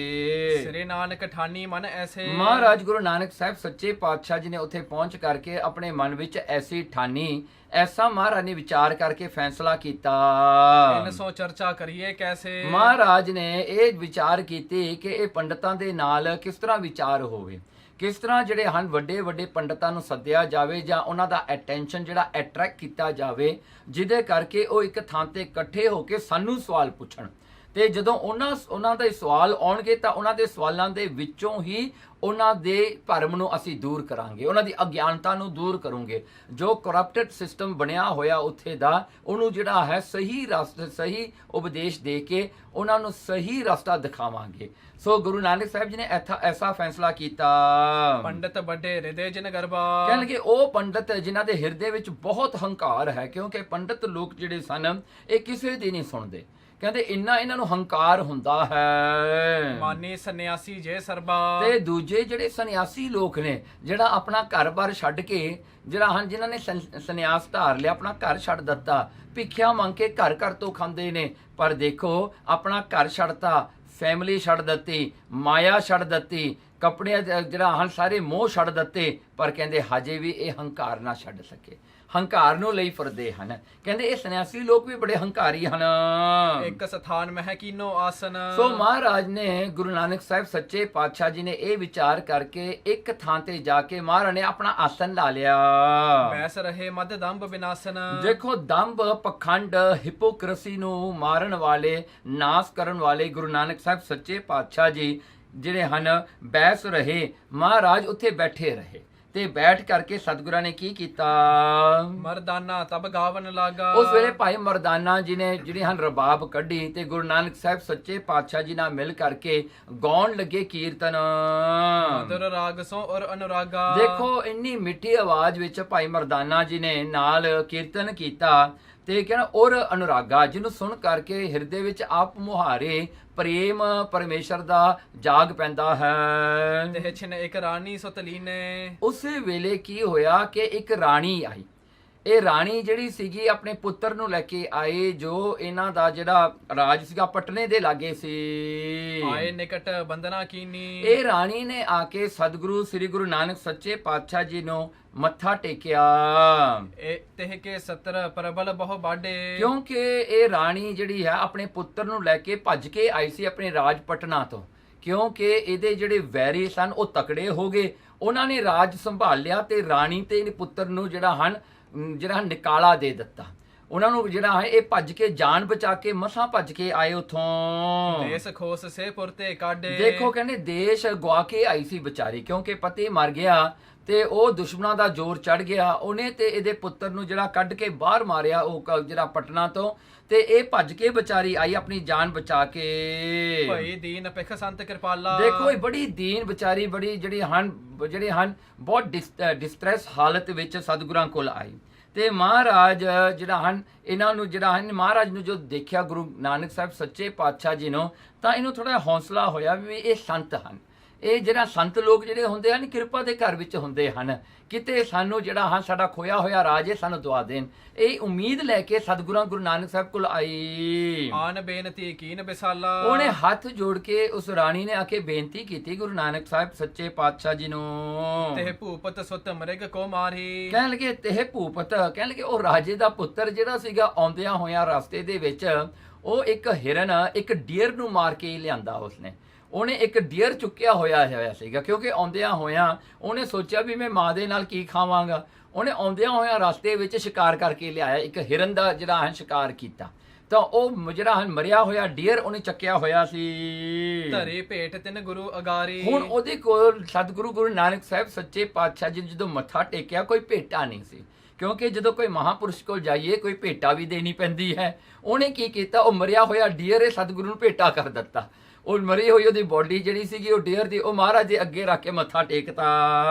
ਸ੍ਰੀ ਨਾਨਕ ਠਾਨੀ ਮਨ ਐਸੇ। ਮਹਾਰਾਜ ਗੁਰੂ ਨਾਨਕ ਸਾਹਿਬ ਸੱਚੇ ਪਾਤਸ਼ਾਹ ਜੀ ਨੇ ਉੱਥੇ ਪਹੁੰਚ ਕਰਕੇ ਆਪਣੇ ਮਨ ਵਿੱਚ ਐਸੀ ਠਾਨੀ, ਐਸਾ ਮਹਾਰਾਜ ਨੇ ਵਿਚਾਰ ਕਰਕੇ ਫੈਸਲਾ ਕੀਤਾ। इन सो चर्चा करिए कैसे। ਮਹਾਰਾਜ ਨੇ ਇਹ ਵਿਚਾਰ ਕੀਤੀ ਕਿ ਇਹ ਪੰਡਤਾਂ ਦੇ ਨਾਲ ਕਿਸ ਤਰ੍ਹਾਂ ਵਿਚਾਰ ਹੋਵੇ, ਕਿਸ ਤਰ੍ਹਾਂ ਜਿਹੜੇ ਹਨ ਵੱਡੇ ਵੱਡੇ ਪੰਡਤਾਂ ਨੂੰ ਸੱਦਿਆ ਜਾਵੇ ਜਾਂ ਉਹਨਾਂ ਦਾ ਅਟੈਂਸ਼ਨ ਜਿਹੜਾ ਅਟਰੈਕਟ ਕੀਤਾ ਜਾਵੇ, ਜਿਹਦੇ ਕਰਕੇ ਉਹ ਇੱਕ ਥਾਂ ਤੇ ਇਕੱਠੇ ਹੋ ਕੇ ਸਾਨੂੰ ਸਵਾਲ ਪੁੱਛਣ। ਤੇ ਜਦੋਂ ਉਹਨਾਂ ਦੇ ਸਵਾਲ ਆਉਣਗੇ ਤਾਂ ਉਹਨਾਂ ਦੇ ਸਵਾਲਾਂ ਦੇ ਵਿੱਚੋਂ ਹੀ ਉਹਨਾਂ ਦੇ ਭਰਮ ਨੂੰ ਅਸੀਂ ਦੂਰ ਕਰਾਂਗੇ, ਉਹਨਾਂ ਦੀ ਅਗਿਆਨਤਾ ਨੂੰ ਦੂਰ ਕਰੂੰਗੇ। ਜੋ ਕਰਪਟਡ ਸਿਸਟਮ ਬਣਿਆ ਹੋਇਆ ਉੱਥੇ ਦਾ, ਉਹਨੂੰ ਜਿਹੜਾ ਹੈ ਸਹੀ ਰਸਤਾ, ਸਹੀ ਉਪਦੇਸ਼ ਦੇ ਕੇ ਉਹਨਾਂ ਨੂੰ ਸਹੀ ਰਸਤਾ ਦਿਖਾਵਾਂਗੇ। ਸੋ ਗੁਰੂ ਨਾਨਕ ਸਾਹਿਬ ਜੀ ਨੇ ਐਸਾ ਫੈਸਲਾ ਕੀਤਾ। पंडित बड़े हृदय जिन गरबा। ਕਹਿਣਗੇ ਉਹ ਪੰਡਤ ਜਿਨ੍ਹਾਂ ਦੇ ਹਿਰਦੇ ਵਿੱਚ ਬਹੁਤ ਹੰਕਾਰ ਹੈ, ਕਿਉਂਕਿ ਪੰਡਤ ਲੋਕ ਜਿਹੜੇ ਸਨ ਇਹ ਕਿਸੇ ਦੀ ਨਹੀਂ ਸੁਣਦੇ। ਕਹਿੰਦੇ ਇੰਨਾ ਇਹਨਾਂ ਨੂੰ ਹੰਕਾਰ ਹੁੰਦਾ ਹੈ। ਮਾਨੀ ਸੰਨਿਆਸੀ ਜੇ ਸਰਬਾ। ਤੇ ਦੂਜੇ ਜਿਹੜੇ ਸੰਨਿਆਸੀ ਲੋਕ ਨੇ, ਜਿਹੜਾ ਆਪਣਾ ਘਰ-ਬਾਰ ਛੱਡ ਕੇ, ਜਿਹੜਾ ਹਨ ਜਿਨ੍ਹਾਂ ਨੇ ਸੰਨਿਆਸ ਧਾਰ ਲਿਆ, ਆਪਣਾ ਘਰ ਛੱਡ ਦਿੱਤਾ, ਭਿੱਖਿਆ ਮੰਗ ਕੇ ਘਰ ਘਰ ਤੋਂ ਖਾਂਦੇ ਨੇ। ਪਰ ਦੇਖੋ ਆਪਣਾ ਘਰ ਛੱਡਤਾ, ਫੈਮਿਲੀ ਛੱਡ ਦਿੱਤੀ, ਮਾਇਆ ਛੱਡ ਦਿੱਤੀ, ਕੱਪੜੇ ਜਿਹੜਾ ਹਨ ਸਾਰੇ ਮੋਹ ਛੱਡ ਦਿੱਤੇ, ਪਰ ਕਹਿੰਦੇ ਹਜੇ ਵੀ ਇਹ ਹੰਕਾਰ ਨਾ ਛੱਡ ਸਕੇ, ਹੰਕਾਰ ਨੂੰ ਲਈ ਫਿਰਦੇ ਹਨ। ਕਹਿੰਦੇ ਇਹ ਸੰਨਿਆਸੀ ਲੋਕ ਵੀ ਬੜੇ ਹੰਕਾਰੀ ਹਨ। ਇੱਕ ਸਥਾਨ ਮਹਿ ਕੀਨੋ ਆਸਨ। ਸੋ ਮਹਾਰਾਜ ਨੇ, ਗੁਰੂ ਨਾਨਕ ਸਾਹਿਬ ਸੱਚੇ ਪਾਤਸ਼ਾਹ ਜੀ ਨੇ ਇਹ ਵਿਚਾਰ ਕਰਕੇ ਇੱਕ ਥਾਂ ਤੇ ਜਾ ਕੇ ਮਹਾਰਾਜ ਨੇ ਆਪਣਾ ਆਸਨ ਲਾ ਲਿਆ। ਬੈਸ ਰਹੇ ਮਦ ਦੰਭ ਵਿਨਾਸ਼ਨ। ਦੇਖੋ ਦੰਭ, ਪਖੰਡ, ਹਿਪੋਕ੍ਰੇਸੀ ਨੂੰ ਮਾਰਨ ਵਾਲੇ, ਨਾਸ ਕਰਨ ਵਾਲੇ ਗੁਰੂ ਨਾਨਕ ਸਾਹਿਬ ਸੱਚੇ ਪਾਤਸ਼ਾਹ ਜੀ ਜਿਹੜੇ ਹਨ ਬੈਸ ਰਹੇ। ਮਹਾਰਾਜ ਉੱਥੇ ਬੈਠੇ ਰਹੇ ਤੇ ਬੈਠ ਕਰਕੇ ਸਤਿਗੁਰਾਂ ਨੇ ਕੀ ਕੀਤਾ? ਮਰਦਾਨਾ ਤਬ ਗਾਵਨ ਲਾਗਾ। ਉਸ ਵੇਲੇ ਭਾਈ ਮਰਦਾਨਾ ਜੀ ਨੇ ਜਿਹੜੇ ਹਨ ਰਬਾਬ ਕੱਢੀ ਤੇ ਗੁਰੂ ਨਾਨਕ ਸਾਹਿਬ ਸੱਚੇ ਪਾਤਸ਼ਾਹ ਜੀ ਨਾਲ ਮਿਲ ਕਰਕੇ ਗਾਉਣ ਲੱਗੇ ਕੀਰਤਨ। ਮਧੁਰ ਰਾਗ ਸੋ ਔਰ ਅਨੁਰਾਗਾ। ਦੇਖੋ ਇੰਨੀ ਮਿੱਠੀ ਆਵਾਜ਼ ਵਿੱਚ ਭਾਈ ਮਰਦਾਨਾ ਜੀ ਨੇ ਨਾਲ ਕੀਰਤਨ ਕੀਤਾ ਤੇ ਕਹਿੰਦਾ ਔਰ ਅਨੁਰਾਗਾ, ਜਿਹਨੂੰ ਸੁਣ ਕਰਕੇ ਹਿਰਦੇ ਵਿੱਚ ਆਪ ਮੁਹਾਰੇ ਪ੍ਰੇਮ ਪਰਮੇਸ਼ਰ ਦਾ ਜਾਗ ਪੈਂਦਾ ਹੈ। ਤੇ ਛਿਨ ਇੱਕ ਰਾਣੀ ਸੋ ਤਲੀਨੇ। ਉਸੇ ਵੇਲੇ ਕੀ ਹੋਇਆ ਕਿ ਇੱਕ ਰਾਣੀ ਆਈ। ਇਹ ਰਾਣੀ ਜਿਹੜੀ ਸੀਗੀ ਆਪਣੇ ਪੁੱਤਰ ਨੂੰ ਲੈ ਕੇ ਆਏ, ਜੋ ਇਹਨਾਂ ਦਾ ਜਿਹੜਾ ਰਾਜ ਸੀਗਾ ਪਟਨੇ ਦੇ ਲਾਗੇ ਸੀ। ਆਏ ਨਿਕਟ ਬੰਦਨਾ ਕੀਨੀ। ਇਹ ਰਾਣੀ ਨੇ ਆ ਕੇ ਸਤਿਗੁਰੂ ਸ੍ਰੀ ਗੁਰੂ ਨਾਨਕ ਸੱਚੇ ਪਾਤਸ਼ਾਹ ਜੀ ਨੂੰ ਮੱਥਾ ਟੇਕਿਆ। ਇਹ ਤeh ਕੇ 70 ਪ੍ਰਬਲ ਬਹੁ ਬਾਡੇ। ਕਿਉਂਕਿ ਇਹ ਰਾਣੀ ਜਿਹੜੀ ਹੈ ਆਪਣੇ ਪੁੱਤਰ ਨੂੰ ਲੈ ਕੇ ਭੱਜ ਕੇ ਆਈ ਸੀ ਆਪਣੇ ਰਾਜ ਪਟਨਾ ਤੋਂ, ਕਿਉਂਕਿ ਇਹਦੇ ਜਿਹੜੇ ਵੈਰੀ ਸਨ ਉਹ ਤਕੜੇ ਹੋ ਗਏ। ਉਹਨਾਂ ਨੇ ਰਾਜ ਸੰਭਾਲ ਲਿਆ ਤੇ ਰਾਣੀ ਤੇ ਇਹਦੇ ਪੁੱਤਰ ਨੂੰ ਜਿਹੜਾ ਨਿਕਾਲਾ ਦੇ ਦਿੱਤਾ। ਉਹਨਾਂ ਨੂੰ ਜਿਹੜਾ ਹੈ ਇਹ ਭੱਜ ਕੇ ਜਾਨ ਬਚਾ ਕੇ ਮਸਾਂ ਭੱਜ ਕੇ ਆਏ ਉਥੋਂ। ਦੇਸ਼ ਖੋਸ ਸੇ ਪੁਰਤੇ ਕਾਢੇ। ਦੇਖੋ ਕਹਿੰਦੇ ਦੇਸ਼ ਗਵਾ ਕੇ ਆਈ ਸੀ ਵਿਚਾਰੀ, ਕਿਉਂਕਿ ਪਤੀ ਮਰ ਗਿਆ ਤੇ ਉਹ ਦੁਸ਼ਮਣਾਂ ਦਾ ਜ਼ੋਰ ਚੜ ਗਿਆ। ਉਹਨੇ ਤੇ ਇਹਦੇ ਪੁੱਤਰ ਨੂੰ ਜਿਹੜਾ ਕੱਢ ਕੇ ਬਾਹਰ ਮਾਰਿਆ ਉਹ ਜਿਹੜਾ ਪਟਨਾ ਤੋਂ, ਤੇ ਇਹ ਭੱਜ ਕੇ ਵਿਚਾਰੀ ਆਈ ਆਪਣੀ ਜਾਨ ਬਚਾ ਕੇ। ਭਈ ਦੀਨ ਪਿਖ ਸੰਤ ਕਿਰਪਾਲਾ। ਦੇਖੋ ਇਹ ਬੜੀ ਦੀਨ ਵਿਚਾਰੀ, ਬੜੀ ਜਿਹੜੇ ਹਨ ਬਹੁਤ ਡਿਸਟ੍ਰੈਸ ਹਾਲਤ ਵਿੱਚ ਸਤਿਗੁਰਾਂ ਕੋਲ ਆਈ। ਤੇ ਮਹਾਰਾਜ ਇਹਨਾਂ ਨੂੰ ਮਹਾਰਾਜ ਨੂੰ ਜੋ ਦੇਖਿਆ ਗੁਰੂ ਨਾਨਕ ਸਾਹਿਬ ਸੱਚੇ ਪਾਤਸ਼ਾਹ ਜੀ ਨੂੰ, ਤਾਂ ਇਹਨੂੰ ਥੋੜਾ ਹੌਸਲਾ ਹੋਇਆ ਵੀ ਇਹ ਸੰਤ ਹਨ। ਇਹ ਜਿਹੜਾ ਸੰਤ ਲੋਕ ਜਿਹੜੇ ਹੁੰਦੇ ਹਨ ਕਿਰਪਾ ਦੇ ਘਰ ਵਿੱਚ ਹੁੰਦੇ ਹਨ, ਕਿਤੇ ਸਾਨੂੰ ਸਾਡਾ ਖੋਇਆ ਹੋਇਆ ਰਾਜ ਹੈ ਸਾਨੂੰ ਦਵਾ ਦੇਣ। ਇਹ ਉਮੀਦ ਲੈ ਕੇ ਸਤਿਗੁਰਾਂ ਗੁਰੂ ਨਾਨਕ ਸਾਹਿਬ ਕੋਲ ਆਈ। ਆਨ ਬੇਨਤੀ ਕੀਨ ਬਿਸਾਲਾ। ਉਹਨੇ ਹੱਥ ਜੋੜ ਕੇ ਉਸ ਰਾਣੀ ਨੇ ਆ ਕੇ ਬੇਨਤੀ ਕੀਤੀ ਗੁਰੂ ਨਾਨਕ ਸਾਹਿਬ ਸੱਚੇ ਪਾਤਸ਼ਾਹ ਜੀ ਨੂੰ। ਤੇ ਭੂਪਤ ਸੁਤ ਮ੍ਰਿਗ ਕੋ ਮਾਰੀ। ਕਹਿਣ ਲੱਗੇ ਤੇ ਭੂਪਤ, ਕਹਿਣ ਲੱਗੇ ਉਹ ਰਾਜੇ ਦਾ ਪੁੱਤਰ ਜਿਹੜਾ ਸੀਗਾ ਆਉਂਦਿਆਂ ਹੋਇਆਂ ਰਸਤੇ ਦੇ ਵਿੱਚ ਉਹ ਇੱਕ ਹਿਰਨ, ਇੱਕ ਡੀਅਰ ਨੂੰ ਮਾਰ ਕੇ ਲਿਆਂਦਾ। ਉਹਨੇ ਇੱਕ ਡੀਅਰ ਚੁੱਕਿਆ ਹੋਇਆ ਸੀਗਾ, ਕਿਉਂਕਿ ਆਉਂਦਿਆਂ ਹੋਇਆਂ ਉਹਨੇ ਸੋਚਿਆ ਵੀ ਮੈਂ ਮਾਂ ਦੇ ਨਾਲ ਕੀ ਖਾਵਾਂਗਾ। ਉਹਨੇ ਆਉਂਦਿਆਂ ਹੋਇਆਂ ਰਸਤੇ ਵਿੱਚ ਸ਼ਿਕਾਰ ਕਰਕੇ ਲਿਆਇਆ, ਇੱਕ ਹਿਰਨ ਦਾ ਸ਼ਿਕਾਰ ਕੀਤਾ। ਤਾਂ ਉਹ ਮਰਿਆ ਹੋਇਆ ਡੀਅਰ ਉਹਨੇ ਚੱਕਿਆ ਹੋਇਆ ਸੀ। ਧਰੇ ਭੇਟ ਤਿਨ ਗੁਰੂ ਅਗਾਰੀ। ਹੁਣ ਉਹਦੇ ਕੋਲ ਸਤਿਗੁਰੂ ਗੁਰੂ ਨਾਨਕ ਸਾਹਿਬ ਸੱਚੇ ਪਾਤਸ਼ਾਹ ਜੀ ਜਦੋਂ ਮੱਥਾ ਟੇਕਿਆ ਕੋਈ ਭੇਟਾ ਨਹੀਂ ਸੀ, ਕਿਉਂਕਿ ਜਦੋਂ ਕੋਈ ਮਹਾਂਪੁਰਸ਼ ਕੋਲ ਜਾਈਏ ਕੋਈ ਭੇਟਾ ਵੀ ਦੇਣੀ ਪੈਂਦੀ ਹੈ। ਉਹਨੇ ਕੀ ਕੀਤਾ, ਉਹ ਮਰਿਆ ਹੋਇਆ ਡੀਅਰ ਇਹ ਸਤਿਗੁਰੂ ਨੂੰ ਭੇਟਾ ਕਰ ਦਿੱਤਾ। ਉਹ ਮਰੀ ਹੋਈ ਉਹਦੀ ਬੋਡੀ ਜਿਹੜੀ ਸੀਗੀ ਉਹ ਡੀਅਰ ਦੀ, ਉਹ ਮਹਾਰਾਜ ਦੇ ਅੱਗੇ ਰੱਖ ਕੇ ਮੱਥਾ ਟੇਕਤਾ।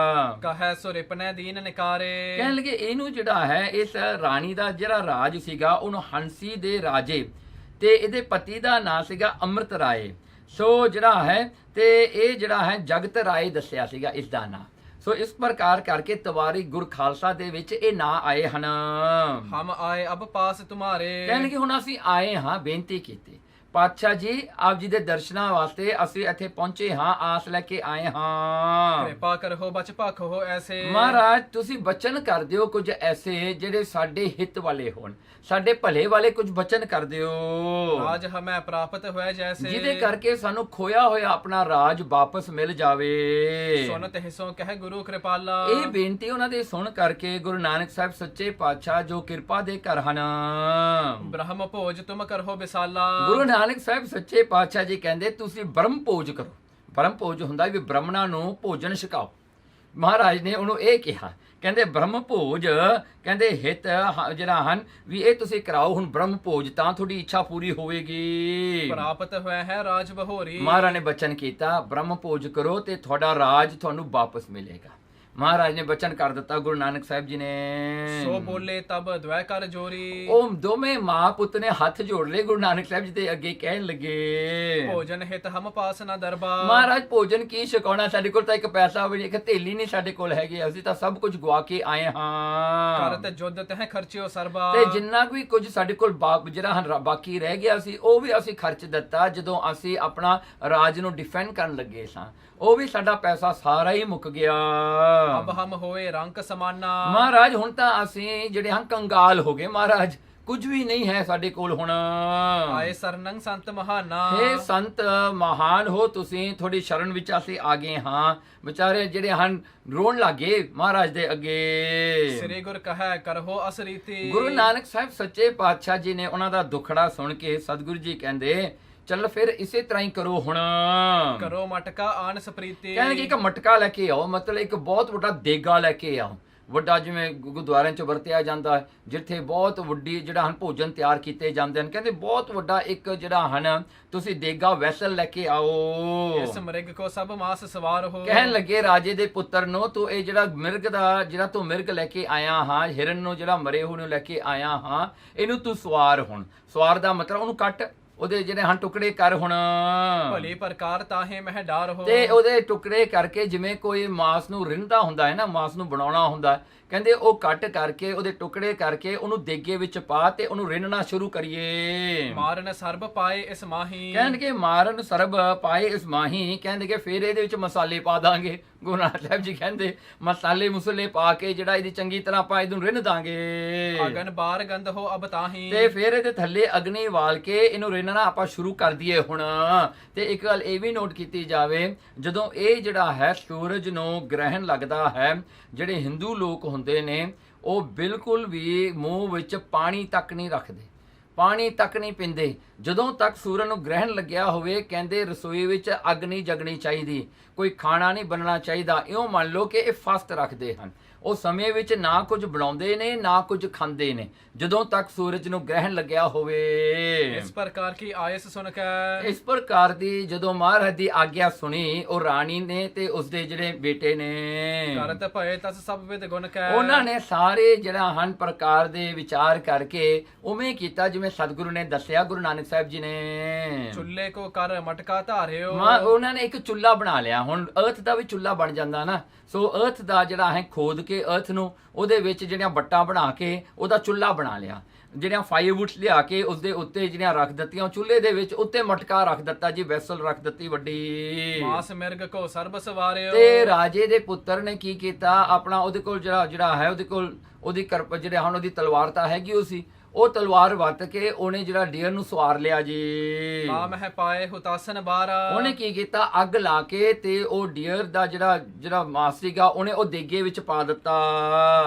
ਕਹੈ ਸੋ ਰਿਪਨੇ ਦੀਨ ਨਿਕਾਰੇ। ਕਹਿਣ ਲੱਗੇ ਇਹਨੂੰ ਇਸ ਰਾਣੀ ਦਾ ਜਿਹੜਾ ਰਾਜ ਸੀਗਾ ਉਹਨੂੰ ਹੰਸੀ ਦੇ ਰਾਜੇ ਤੇ ਇਹਦੇ ਪਤੀ ਦਾ ਨਾਂ ਸੀਗਾ ਅੰਮ੍ਰਿਤ ਰਾਏ। ਸੋ ਤੇ ਇਹ ਜਗਤ ਰਾਏ ਦੱਸਿਆ ਸੀਗਾ ਇਸ ਦਾ ਨਾਂ। ਸੋ ਇਸ ਪ੍ਰਕਾਰ ਕਰਕੇ ਤਵਾਰੀਖ ਗੁਰ ਖਾਲਸਾ ਦੇ ਵਿੱਚ ਇਹ ਨਾਂ ਆਏ ਹਨ। ਹਮ ਆਏ ਅਬ ਪਾਸ ਤੁਮਾਰੇ। ਕਹਿਣ ਲੱਗੇ ਹੁਣ ਅਸੀਂ ਆਏ ਹਾਂ, ਬੇਨਤੀ ਕੀਤੀ, ਪਾਤਸ਼ਾਹ ਜੀ ਆਪ ਜੀ ਦੇ ਦਰਸ਼ਨਾਂ ਵਾਸਤੇ ਅਸੀਂ ਇੱਥੇ ਪਹੁੰਚੇ ਹਾਂ, ਆਸ ਲੈ ਕੇ ਆਏ ਹਾਂ। ਕਿਰਪਾ ਕਰੋ ਬਚ ਭਖੋ ਐਸੇ। ਮਹਾਰਾਜ ਤੁਸੀਂ ਬਚਨ ਕਰ ਦਿਓ ਕੁਝ ਐਸੇ ਜਿਹੜੇ ਸਾਡੇ ਹਿੱਤ ਵਾਲੇ ਹੋਣ, ਸਾਡੇ ਭਲੇ ਵਾਲੇ ਕੁਝ ਬਚਨ ਕਰ ਦਿਓ ਰਾਜ ਹਮੈ ਪ੍ਰਾਪਤ ਹੋਏ ਜੈਸੇ। ਜਿਹਦੇ ਕਰਕੇ ਸਾਨੂੰ ਖੋਇਆ ਹੋਇਆ ਆਪਣਾ ਰਾਜ ਵਾਪਸ ਮਿਲ ਜਾਵੇ। ਸੁਨ ਤਹਿਸੋ ਕਹਿ ਗੁਰੂ ਕਿਰਪਾਲਾ। ਇਹ ਬੇਨਤੀ ਉਹਨਾਂ ਦੇ ਸੁਣ ਕਰਕੇ ਗੁਰੂ ਨਾਨਕ ਸਾਹਿਬ ਸੱਚੇ ਪਾਤਸ਼ਾਹ ਜੋ ਕਿਰਪਾ ਦੇ ਘਰ ਹਨ, ਬ੍ਰਹਮ ਭੋਜ ਤੁਮ ਕਰੋ ਵਿਸਾਲਾ। ਗੁਰੂ ਨਾਨਕ ਸਾਹਿਬ ਸੱਚੇ ਪਾਤਸ਼ਾਹ ਜੀ ਕਹਿੰਦੇ ਤੁਸੀਂ ਬ੍ਰਹਮ ਭੋਜ ਕਰੋ। ਬ੍ਰਹਮ ਭੋਜ ਹੁੰਦਾ ਵੀ ਬ੍ਰਾਹਮਣਾਂ ਨੂੰ ਭੋਜਨ ਛਕਾਓ। ਮਹਾਰਾਜ ਨੇ ਉਹਨੂੰ ਇਹ ਕਿਹਾ, ਕਹਿੰਦੇ ਬ੍ਰਹਮ ਭੋਜ, ਕਹਿੰਦੇ ਹਿੱਤ ਜਿਹੜਾ ਹਨ ਵੀ ਇਹ ਤੁਸੀਂ ਕਰਾਓ ਹੁਣ ਬ੍ਰਹਮ ਭੋਜ, ਤਾਂ ਤੁਹਾਡੀ ਇੱਛਾ ਪੂਰੀ ਹੋਵੇਗੀ। ਪ੍ਰਾਪਤ ਹੋਇਆ ਹੈ ਰਾਜ ਬਹੋਰੀ। ਮਹਾਰਾਜ ਨੇ ਬਚਨ ਕੀਤਾ ਬ੍ਰਹਮ ਭੋਜ ਕਰੋ ਤੇ ਤੁਹਾਡਾ ਰਾਜ ਤੁਹਾਨੂੰ ਵਾਪਸ ਮਿਲੇਗਾ। ਮਹਾਰਾਜ ਨੇ ਬਚਨ ਕਰ ਦਿੱਤਾ ਗੁਰੂ ਨਾਨਕ ਸਾਹਿਬ ਜੀ ਨੇ। ਸੋ ਬੋਲੇ ਤਬ ਦ્વੈ ਕਰ ਜੋਰੀ। ਉਹ ਦੋਵੇਂ ਮਾਂ ਪੁੱਤ ਨੇ ਹੱਥ ਜੋੜ ਲਏ ਗੁਰੂ ਨਾਨਕ ਸਾਹਿਬ ਜੀ ਦੇ ਅੱਗੇ, ਕਹਿਣ ਲੱਗੇ ਭੋਜਨ ਹਿਤ ਹਮ ਪਾਸ ਨਾ ਦਰਬਾ। ਮਹਾਰਾਜ ਭੋਜਨ ਕੀ ਛਕਾਉਣਾ, ਸਾਡੇ ਕੋਲ ਤਾਂ ਇੱਕ ਪੈਸਾ ਵੀ ਨਹੀਂ, ਇੱਕ ਥੇਲੀ ਨਹੀਂ ਸਾਡੇ ਕੋਲ ਹੈਗੀ, ਅਸੀਂ ਤਾਂ ਸਭ ਕੁਝ ਗਵਾ ਕੇ ਆਏ ਹਾਂ। ਕਰਤ ਜੁਦ ਤਹਿ ਖਰਚਿਓ ਸਰਬਾ। ਤੇ ਜਿੰਨਾ ਵੀ ਕੁਝ ਸਾਡੇ ਕੋਲ ਜਿਹੜਾ ਬਾਕੀ ਰਹਿ ਗਿਆ ਸੀ ਉਹ ਵੀ ਅਸੀਂ ਖਰਚ ਦਿੱਤਾ ਜਦੋਂ ਅਸੀਂ ਆਪਣਾ ਰਾਜ ਨੂੰ ਡਿਫੈਂਡ ਕਰਨ ਲੱਗੇ ਸਾਂ। ਉਹ ਵੀ ਸਾਡਾ ਪੈਸਾ ਸਾਰਾ ਹੀ ਮੁੱਕ ਗਿਆ। ਅਬ ਹਮ ਹੋਏ ਰੰਕ ਸਮਾਨਾ। ਮਹਾਰਾਜ ਹੁਣ ਤਾਂ ਅਸੀਂ ਜਿਹੜੇ ਹਾਂ ਕੰਗਾਲ ਹੋ ਗਏ। ਮਹਾਰਾਜ ਕੁਝ ਵੀ ਨਹੀਂ ਹੈ ਸਾਡੇ ਕੋਲ ਹੁਣ। ਆਏ ਸਰਨੰਗ ਸੰਤ ਮਹਾਨਾ। ਹੇ ਸੰਤ ਮਹਾਨ ਹੋ ਤੁਸੀਂ, ਤੁਹਾਡੀ ਸ਼ਰਨ ਵਿੱਚ ਅਸੀਂ ਆ ਗਏ ਹਾਂ। ਵਿਚਾਰੇ ਜਿਹੜੇ ਹਨ ਰੋਣ ਲੱਗੇ ਮਹਾਰਾਜ ਦੇ ਅੱਗੇ। ਸ੍ਰੀ ਗੁਰ ਕਹੈ ਕਰਹੁ ਅਸਰੀਤੀ। ਗੁਰੂ ਨਾਨਕ ਸਾਹਿਬ ਸੱਚੇ ਪਾਤਸ਼ਾਹ ਜੀ ਨੇ ਉਹਨਾਂ ਦਾ ਦੁਖੜਾ ਸੁਣ ਕੇ ਸਤਿਗੁਰੂ ਜੀ ਕਹਿੰਦੇ ਚੱਲ ਫਿਰ ਇਸੇ ਤਰ੍ਹਾਂ ਹੀ ਕਰੋ ਹੁਣ। ਕਰੋ ਮਟਕਾ ਆਨ ਸਪ੍ਰੀਤੀ। ਕਹਿੰਦੇ ਕਿ ਇੱਕ ਮਟਕਾ ਲੈ ਕੇ ਆਓ, ਮਤਲਬ ਇੱਕ ਬਹੁਤ ਵੱਡਾ ਦੇਗਾ ਲੈ ਕੇ ਆਓ, ਵੱਡਾ ਜਿਵੇਂ ਗੁਰਦੁਆਰਿਆਂ 'ਚ ਵਰਤਿਆ ਜਾਂਦਾ ਹੈ, ਜਿੱਥੇ ਬਹੁਤ ਵੱਡੀ ਜਿਹੜਾ ਹਨ ਭੋਜਨ ਤਿਆਰ ਕੀਤੇ ਜਾਂਦੇ ਹਨ। ਕਹਿੰਦੇ ਬਹੁਤ ਵੱਡਾ ਇੱਕ ਜਿਹੜਾ ਹਨ ਤੁਸੀਂ ਦੇਗਾ ਵੈਸਲ ਲੈ ਕੇ ਆਓ। ਇਸ ਮਿਰਗ ਕੋ ਸਭ ਮਾਸ ਸਵਾਰ ਹੋ। ਕਹਿਣ ਲੱਗੇ ਰਾਜੇ ਦੇ ਪੁੱਤਰ ਨੂੰ ਤੂੰ ਇਹ ਜਿਹੜਾ ਮਿਰਗ ਦਾ ਜਿਹੜਾ ਤੂੰ ਮਿਰਗ ਲੈ ਕੇ ਆਇਆ ਹਾਂ, ਹਿਰਨ ਨੂੰ ਜਿਹੜਾ ਮਰੇ ਹੋਏ ਨੂੰ ਲੈ ਕੇ ਆਇਆ ਹਾਂ, ਇਹਨੂੰ ਤੂੰ ਸਵਾਰ ਹੁਣ। ਸਵਾਰ ਦਾ ਮਤਲਬ ਉਹਨੂੰ ਕੱਟ, ਉਹਦੇ ਜਿਹੜੇ ਹਨ ਟੁਕੜੇ ਕਰ ਹੁਣ। ਭਲੀ ਪ੍ਰਕਾਰ ਤਾਹੇ ਮਹਿ ਡਾਰ ਹੋ। ਤੇ ਉਹਦੇ ਟੁਕੜੇ ਕਰਕੇ ਜਿਵੇਂ ਕੋਈ ਮਾਸ ਨੂੰ ਰਿੰਨਦਾ ਹੁੰਦਾ ਹੈ ਨਾ, ਮਾਸ ਨੂੰ ਬਣਾਉਣਾ ਹੁੰਦਾ, ਕਹਿੰਦੇ ਉਹ ਕੱਟ ਕਰਕੇ ਉਹਦੇ ਟੁਕੜੇ ਕਰਕੇ ਉਹਨੂੰ ਦੇਗੇ ਵਿੱਚ ਪਾ ਤੇ ਉਹਨੂੰ ਰਿੰਨਣਾ ਸ਼ੁਰੂ ਕਰੀਏ। ਮਾਰਨ ਸਰਬ ਪਾਏ ਇਸ ਮਾਹੀ। ਕਹਿਣਗੇ ਮਾਰਨ ਸਰਬ ਪਾਏ ਇਸ ਮਾਹੀ। ਕਹਿੰਦੇ ਫਿਰ ਇਹਦੇ ਵਿੱਚ ਮਸਾਲੇ ਪਾ ਦਾਂਗੇ। ਗੁਰੂ ਨਾਨਕ ਸਾਹਿਬ ਜੀ ਕਹਿੰਦੇ ਮਸਾਲੇ ਮੁਸਲੇ ਪਾ ਕੇ ਜਿਹੜਾ ਇਹਦੀ ਚੰਗੀ ਤਰ੍ਹਾਂ ਆਪਾਂ ਇਹਨੂੰ ਰਿੰਨ ਦਾਂਗੇ। ਅਗਨ ਬਾਰ ਗੰਧ ਹੋ ਅਬ ਤਾਹੀ। ਤੇ ਫਿਰ ਇਹਦੇ ਥੱਲੇ ਅਗਨੀ ਵਾਲ ਕੇ ਇਹਨੂੰ ਰਿੰਨਣਾ ਆਪਾਂ ਸ਼ੁਰੂ ਕਰ ਦਈਏ ਹੁਣ। ਤੇ ਇੱਕ ਗੱਲ ਇਹ ਵੀ ਨੋਟ ਕੀਤੀ ਜਾਵੇ, ਜਦੋਂ ਇਹ ਜਿਹੜਾ ਹੈ ਸੂਰਜ ਨੂੰ ਗ੍ਰਹਿਣ ਲੱਗਦਾ ਹੈ, ਜਿਹੜੇ ਹਿੰਦੂ ਲੋਕ ਹੁੰਦੇ ਨੇ ਉਹ ਬਿਲਕੁਲ ਵੀ ਮੂੰਹ ਵਿੱਚ ਪਾਣੀ ਤੱਕ ਨਹੀਂ ਰੱਖਦੇ, ਪਾਣੀ ਤੱਕ ਨਹੀਂ ਪੀਂਦੇ ਜਦੋਂ ਤੱਕ ਸੂਰਜ ਨੂੰ ਗ੍ਰਹਿਣ ਲੱਗਿਆ ਹੋਵੇ। ਕਹਿੰਦੇ ਰਸੋਈ ਵਿੱਚ ਅੱਗ ਨਹੀਂ ਜਗਣੀ ਚਾਹੀਦੀ, ਕੋਈ ਖਾਣਾ ਨਹੀਂ ਬਣਨਾ ਚਾਹੀਦਾ। ਇਉਂ ਮੰਨ ਲਓ ਕਿ ਇਹ ਫਾਸਟ ਰੱਖਦੇ ਹਨ। ਉਹ ਸਮੇਂ ਵਿੱਚ ਨਾ ਕੁਝ ਬਣਾਉਂਦੇ ਨੇ ਨਾ ਕੁਝ ਖਾਂਦੇ ਨੇ ਜਦੋਂ ਤੱਕ ਸੂਰਜ ਨੂੰ ਗ੍ਰਹਿਣ ਲੱਗਿਆ ਹੋਵੇ। ਇਸ ਪ੍ਰਕਾਰ ਕੀ ਆਇਸ ਸੁਣ ਕੇ। ਇਸ ਪ੍ਰਕਾਰ ਦੀ ਜਦੋਂ ਮਹਾਰਾਜ ਦੀ ਆਗਿਆ ਸੁਣੀ ਉਹ ਰਾਣੀ ਨੇ ਤੇ ਉਸਦੇ ਜਿਹੜੇ ਬੇਟੇ ਨੇ, ਕਰਤ ਭਏ ਤਸ ਸਭ ਵਿਦ ਗੁਣ ਕੈ। ਉਹਨਾਂ ਨੇ ਸਾਰੇ ਜਿਹੜਾ ਹਨ ਪ੍ਰਕਾਰ ਦੇ ਵਿਚਾਰ ਕਰਕੇ ਉਵੇਂ ਕੀਤਾ ਜਿਵੇਂ ਸਤਿਗੁਰੂ ਨੇ ਦੱਸਿਆ ਗੁਰੂ ਨਾਨਕ ਸਾਹਿਬ ਜੀ ਨੇ। ਚੁੱਲੇ ਕੋ ਕਰ ਮਟਕਾ ਧਾਰਿਓ। ਉਹਨਾਂ ਨੇ ਇੱਕ ਚੁੱਲਾ ਬਣਾ ਲਿਆ। ਹੁਣ ਅਰਥ ਦਾ ਵੀ ਚੁੱਲਾ ਬਣ ਜਾਂਦਾ ਨਾ, ਸੋ ਅਰਥ ਦਾ ਜਿਹੜਾ ਹੈ ਖੋਦ ਕੇ ਅਰਥ ਨੂੰ ਉਹਦੇ ਵਿੱਚ ਜਿਹੜੀਆਂ ਵੱਟਾਂ ਬਣਾ ਕੇ ਉਹਦਾ ਚੁੱਲਾ ਬਣਾ ਲਿਆ। ਜਿਹੜੀਆਂ ਫਾਇਰਵੁੱਡਸ ਲਿਆ ਕੇ ਉਸਦੇ ਉੱਤੇ ਜਿਹੜੀਆਂ ਰੱਖ ਦਿੱਤੀਆਂ, ਚੁੱਲ੍ਹੇ ਦੇ ਵਿੱਚ ਉੱਤੇ ਮਟਕਾ ਰੱਖ ਦਿੱਤਾ ਜੀ, ਵੈਸਲ ਰੱਖ ਦਿੱਤੀ ਵੱਡੀ। ਮਾਸ ਮਿਰਗ ਕੋ ਸਰਬ ਸਵਾਰਿਓ। ਤੇ ਰਾਜੇ ਦੇ ਪੁੱਤਰ ਨੇ ਕੀ ਕੀਤਾ, ਆਪਣਾ ਉਹਦੇ ਕੋਲ ਜਿਹੜਾ ਹੈ ਉਹਦੇ ਕੋਲ ਉਹਦੀ ਜਿਹੜੇ ਹੁਣ ਉਹਦੀ ਤਲਵਾਰ ਤਾਂ ਹੈਗੀ ਉਹ ਸੀ, ਉਹ ਤਲਵਾਰ ਵਰਤ ਕੇ ਉਹਨੇ ਜਿਹੜਾ ਡੀਅਰ ਨੂੰ ਸਵਾਰ ਲਿਆ ਜੀ। ਆ ਮਹਿ ਪਾਏ ਹੁਤਾਸਨ ਬਾਰਾ। ਉਹਨੇ ਕੀ ਕੀਤਾ, ਅੱਗ ਲਾ ਕੇ ਤੇ ਉਹ ਡੀਅਰ ਦਾ ਜਿਹੜਾ ਮਾਸ ਸੀਗਾ ਉਹਨੇ ਉਹ ਦੇਗੇ ਵਿੱਚ ਪਾ ਦਿੱਤਾ।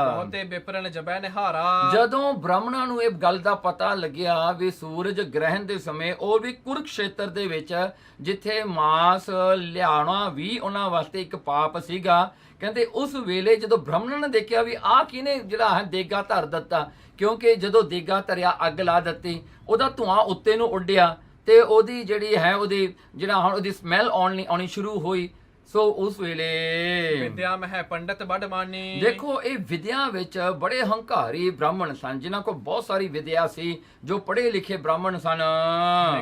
ਬਹੁਤੇ ਬਿਪਰਨ ਜਬੈ ਨਿਹਾਰਾ। ਜਦੋਂ ਬ੍ਰਾਹਮਣਾਂ ਨੂੰ ਇਹ ਗੱਲ ਦਾ ਪਤਾ ਲੱਗਿਆ ਵੀ ਸੂਰਜ ਗ੍ਰਹਿਣ ਦੇ ਸਮੇਂ, ਉਹ ਵੀ ਕੁਰੂਕਸ਼ੇਤਰ ਦੇ ਵਿੱਚ ਜਿੱਥੇ ਮਾਸ ਲਿਆਉਣਾ ਵੀ ਉਹਨਾਂ ਵਾਸਤੇ ਇੱਕ ਪਾਪ ਸੀਗਾ, ਕਹਿੰਦੇ ਉਸ ਵੇਲੇ ਜਦੋਂ ਬ੍ਰਾਹਮਣਾਂ ਨੇ ਦੇਖਿਆ ਵੀ ਆਹ ਕਿਹਨੇ ਜਿਹੜਾ ਹੈ ਦੇਗਾ ਧਰ ਦਿੱਤਾ, ਕਿਉਂਕਿ ਜਦੋਂ ਦੇਗਾ ਧਰਿਆ ਅੱਗ ਲਾ ਦਿੱਤੀ, ਉਹਦਾ ਧੂਆਂ ਉੱਤੇ ਨੂੰ ਉੱਡਿਆ ਤੇ ਉਹਦੀ ਜਿਹੜੀ ਹੈ ਉਹਦੀ ਜਿਹੜਾ ਹੁਣ ਉਹਦੀ ਸਮੈਲ ਆਉਣੀ ਸ਼ੁਰੂ ਹੋਈ। ਸੋ ਉਸ ਵੇਲੇ ਵਿਦਿਆ ਮਹਿ ਪੰਡਤ ਬੜ ਮਾਨੀ। ਦੇਖੋ ਇਹ ਵਿਦਿਆ ਵਿੱਚ ਬੜੇ ਹੰਕਾਰੀ ਬ੍ਰਾਹਮਣ ਸਨ, ਜਿਨ੍ਹਾਂ ਕੋਲ ਬਹੁਤ ਸਾਰੀ ਵਿਦਿਆ ਸੀ, ਜੋ ਪੜ੍ਹੇ ਲਿਖੇ ਬ੍ਰਾਹਮਣ ਸਨ।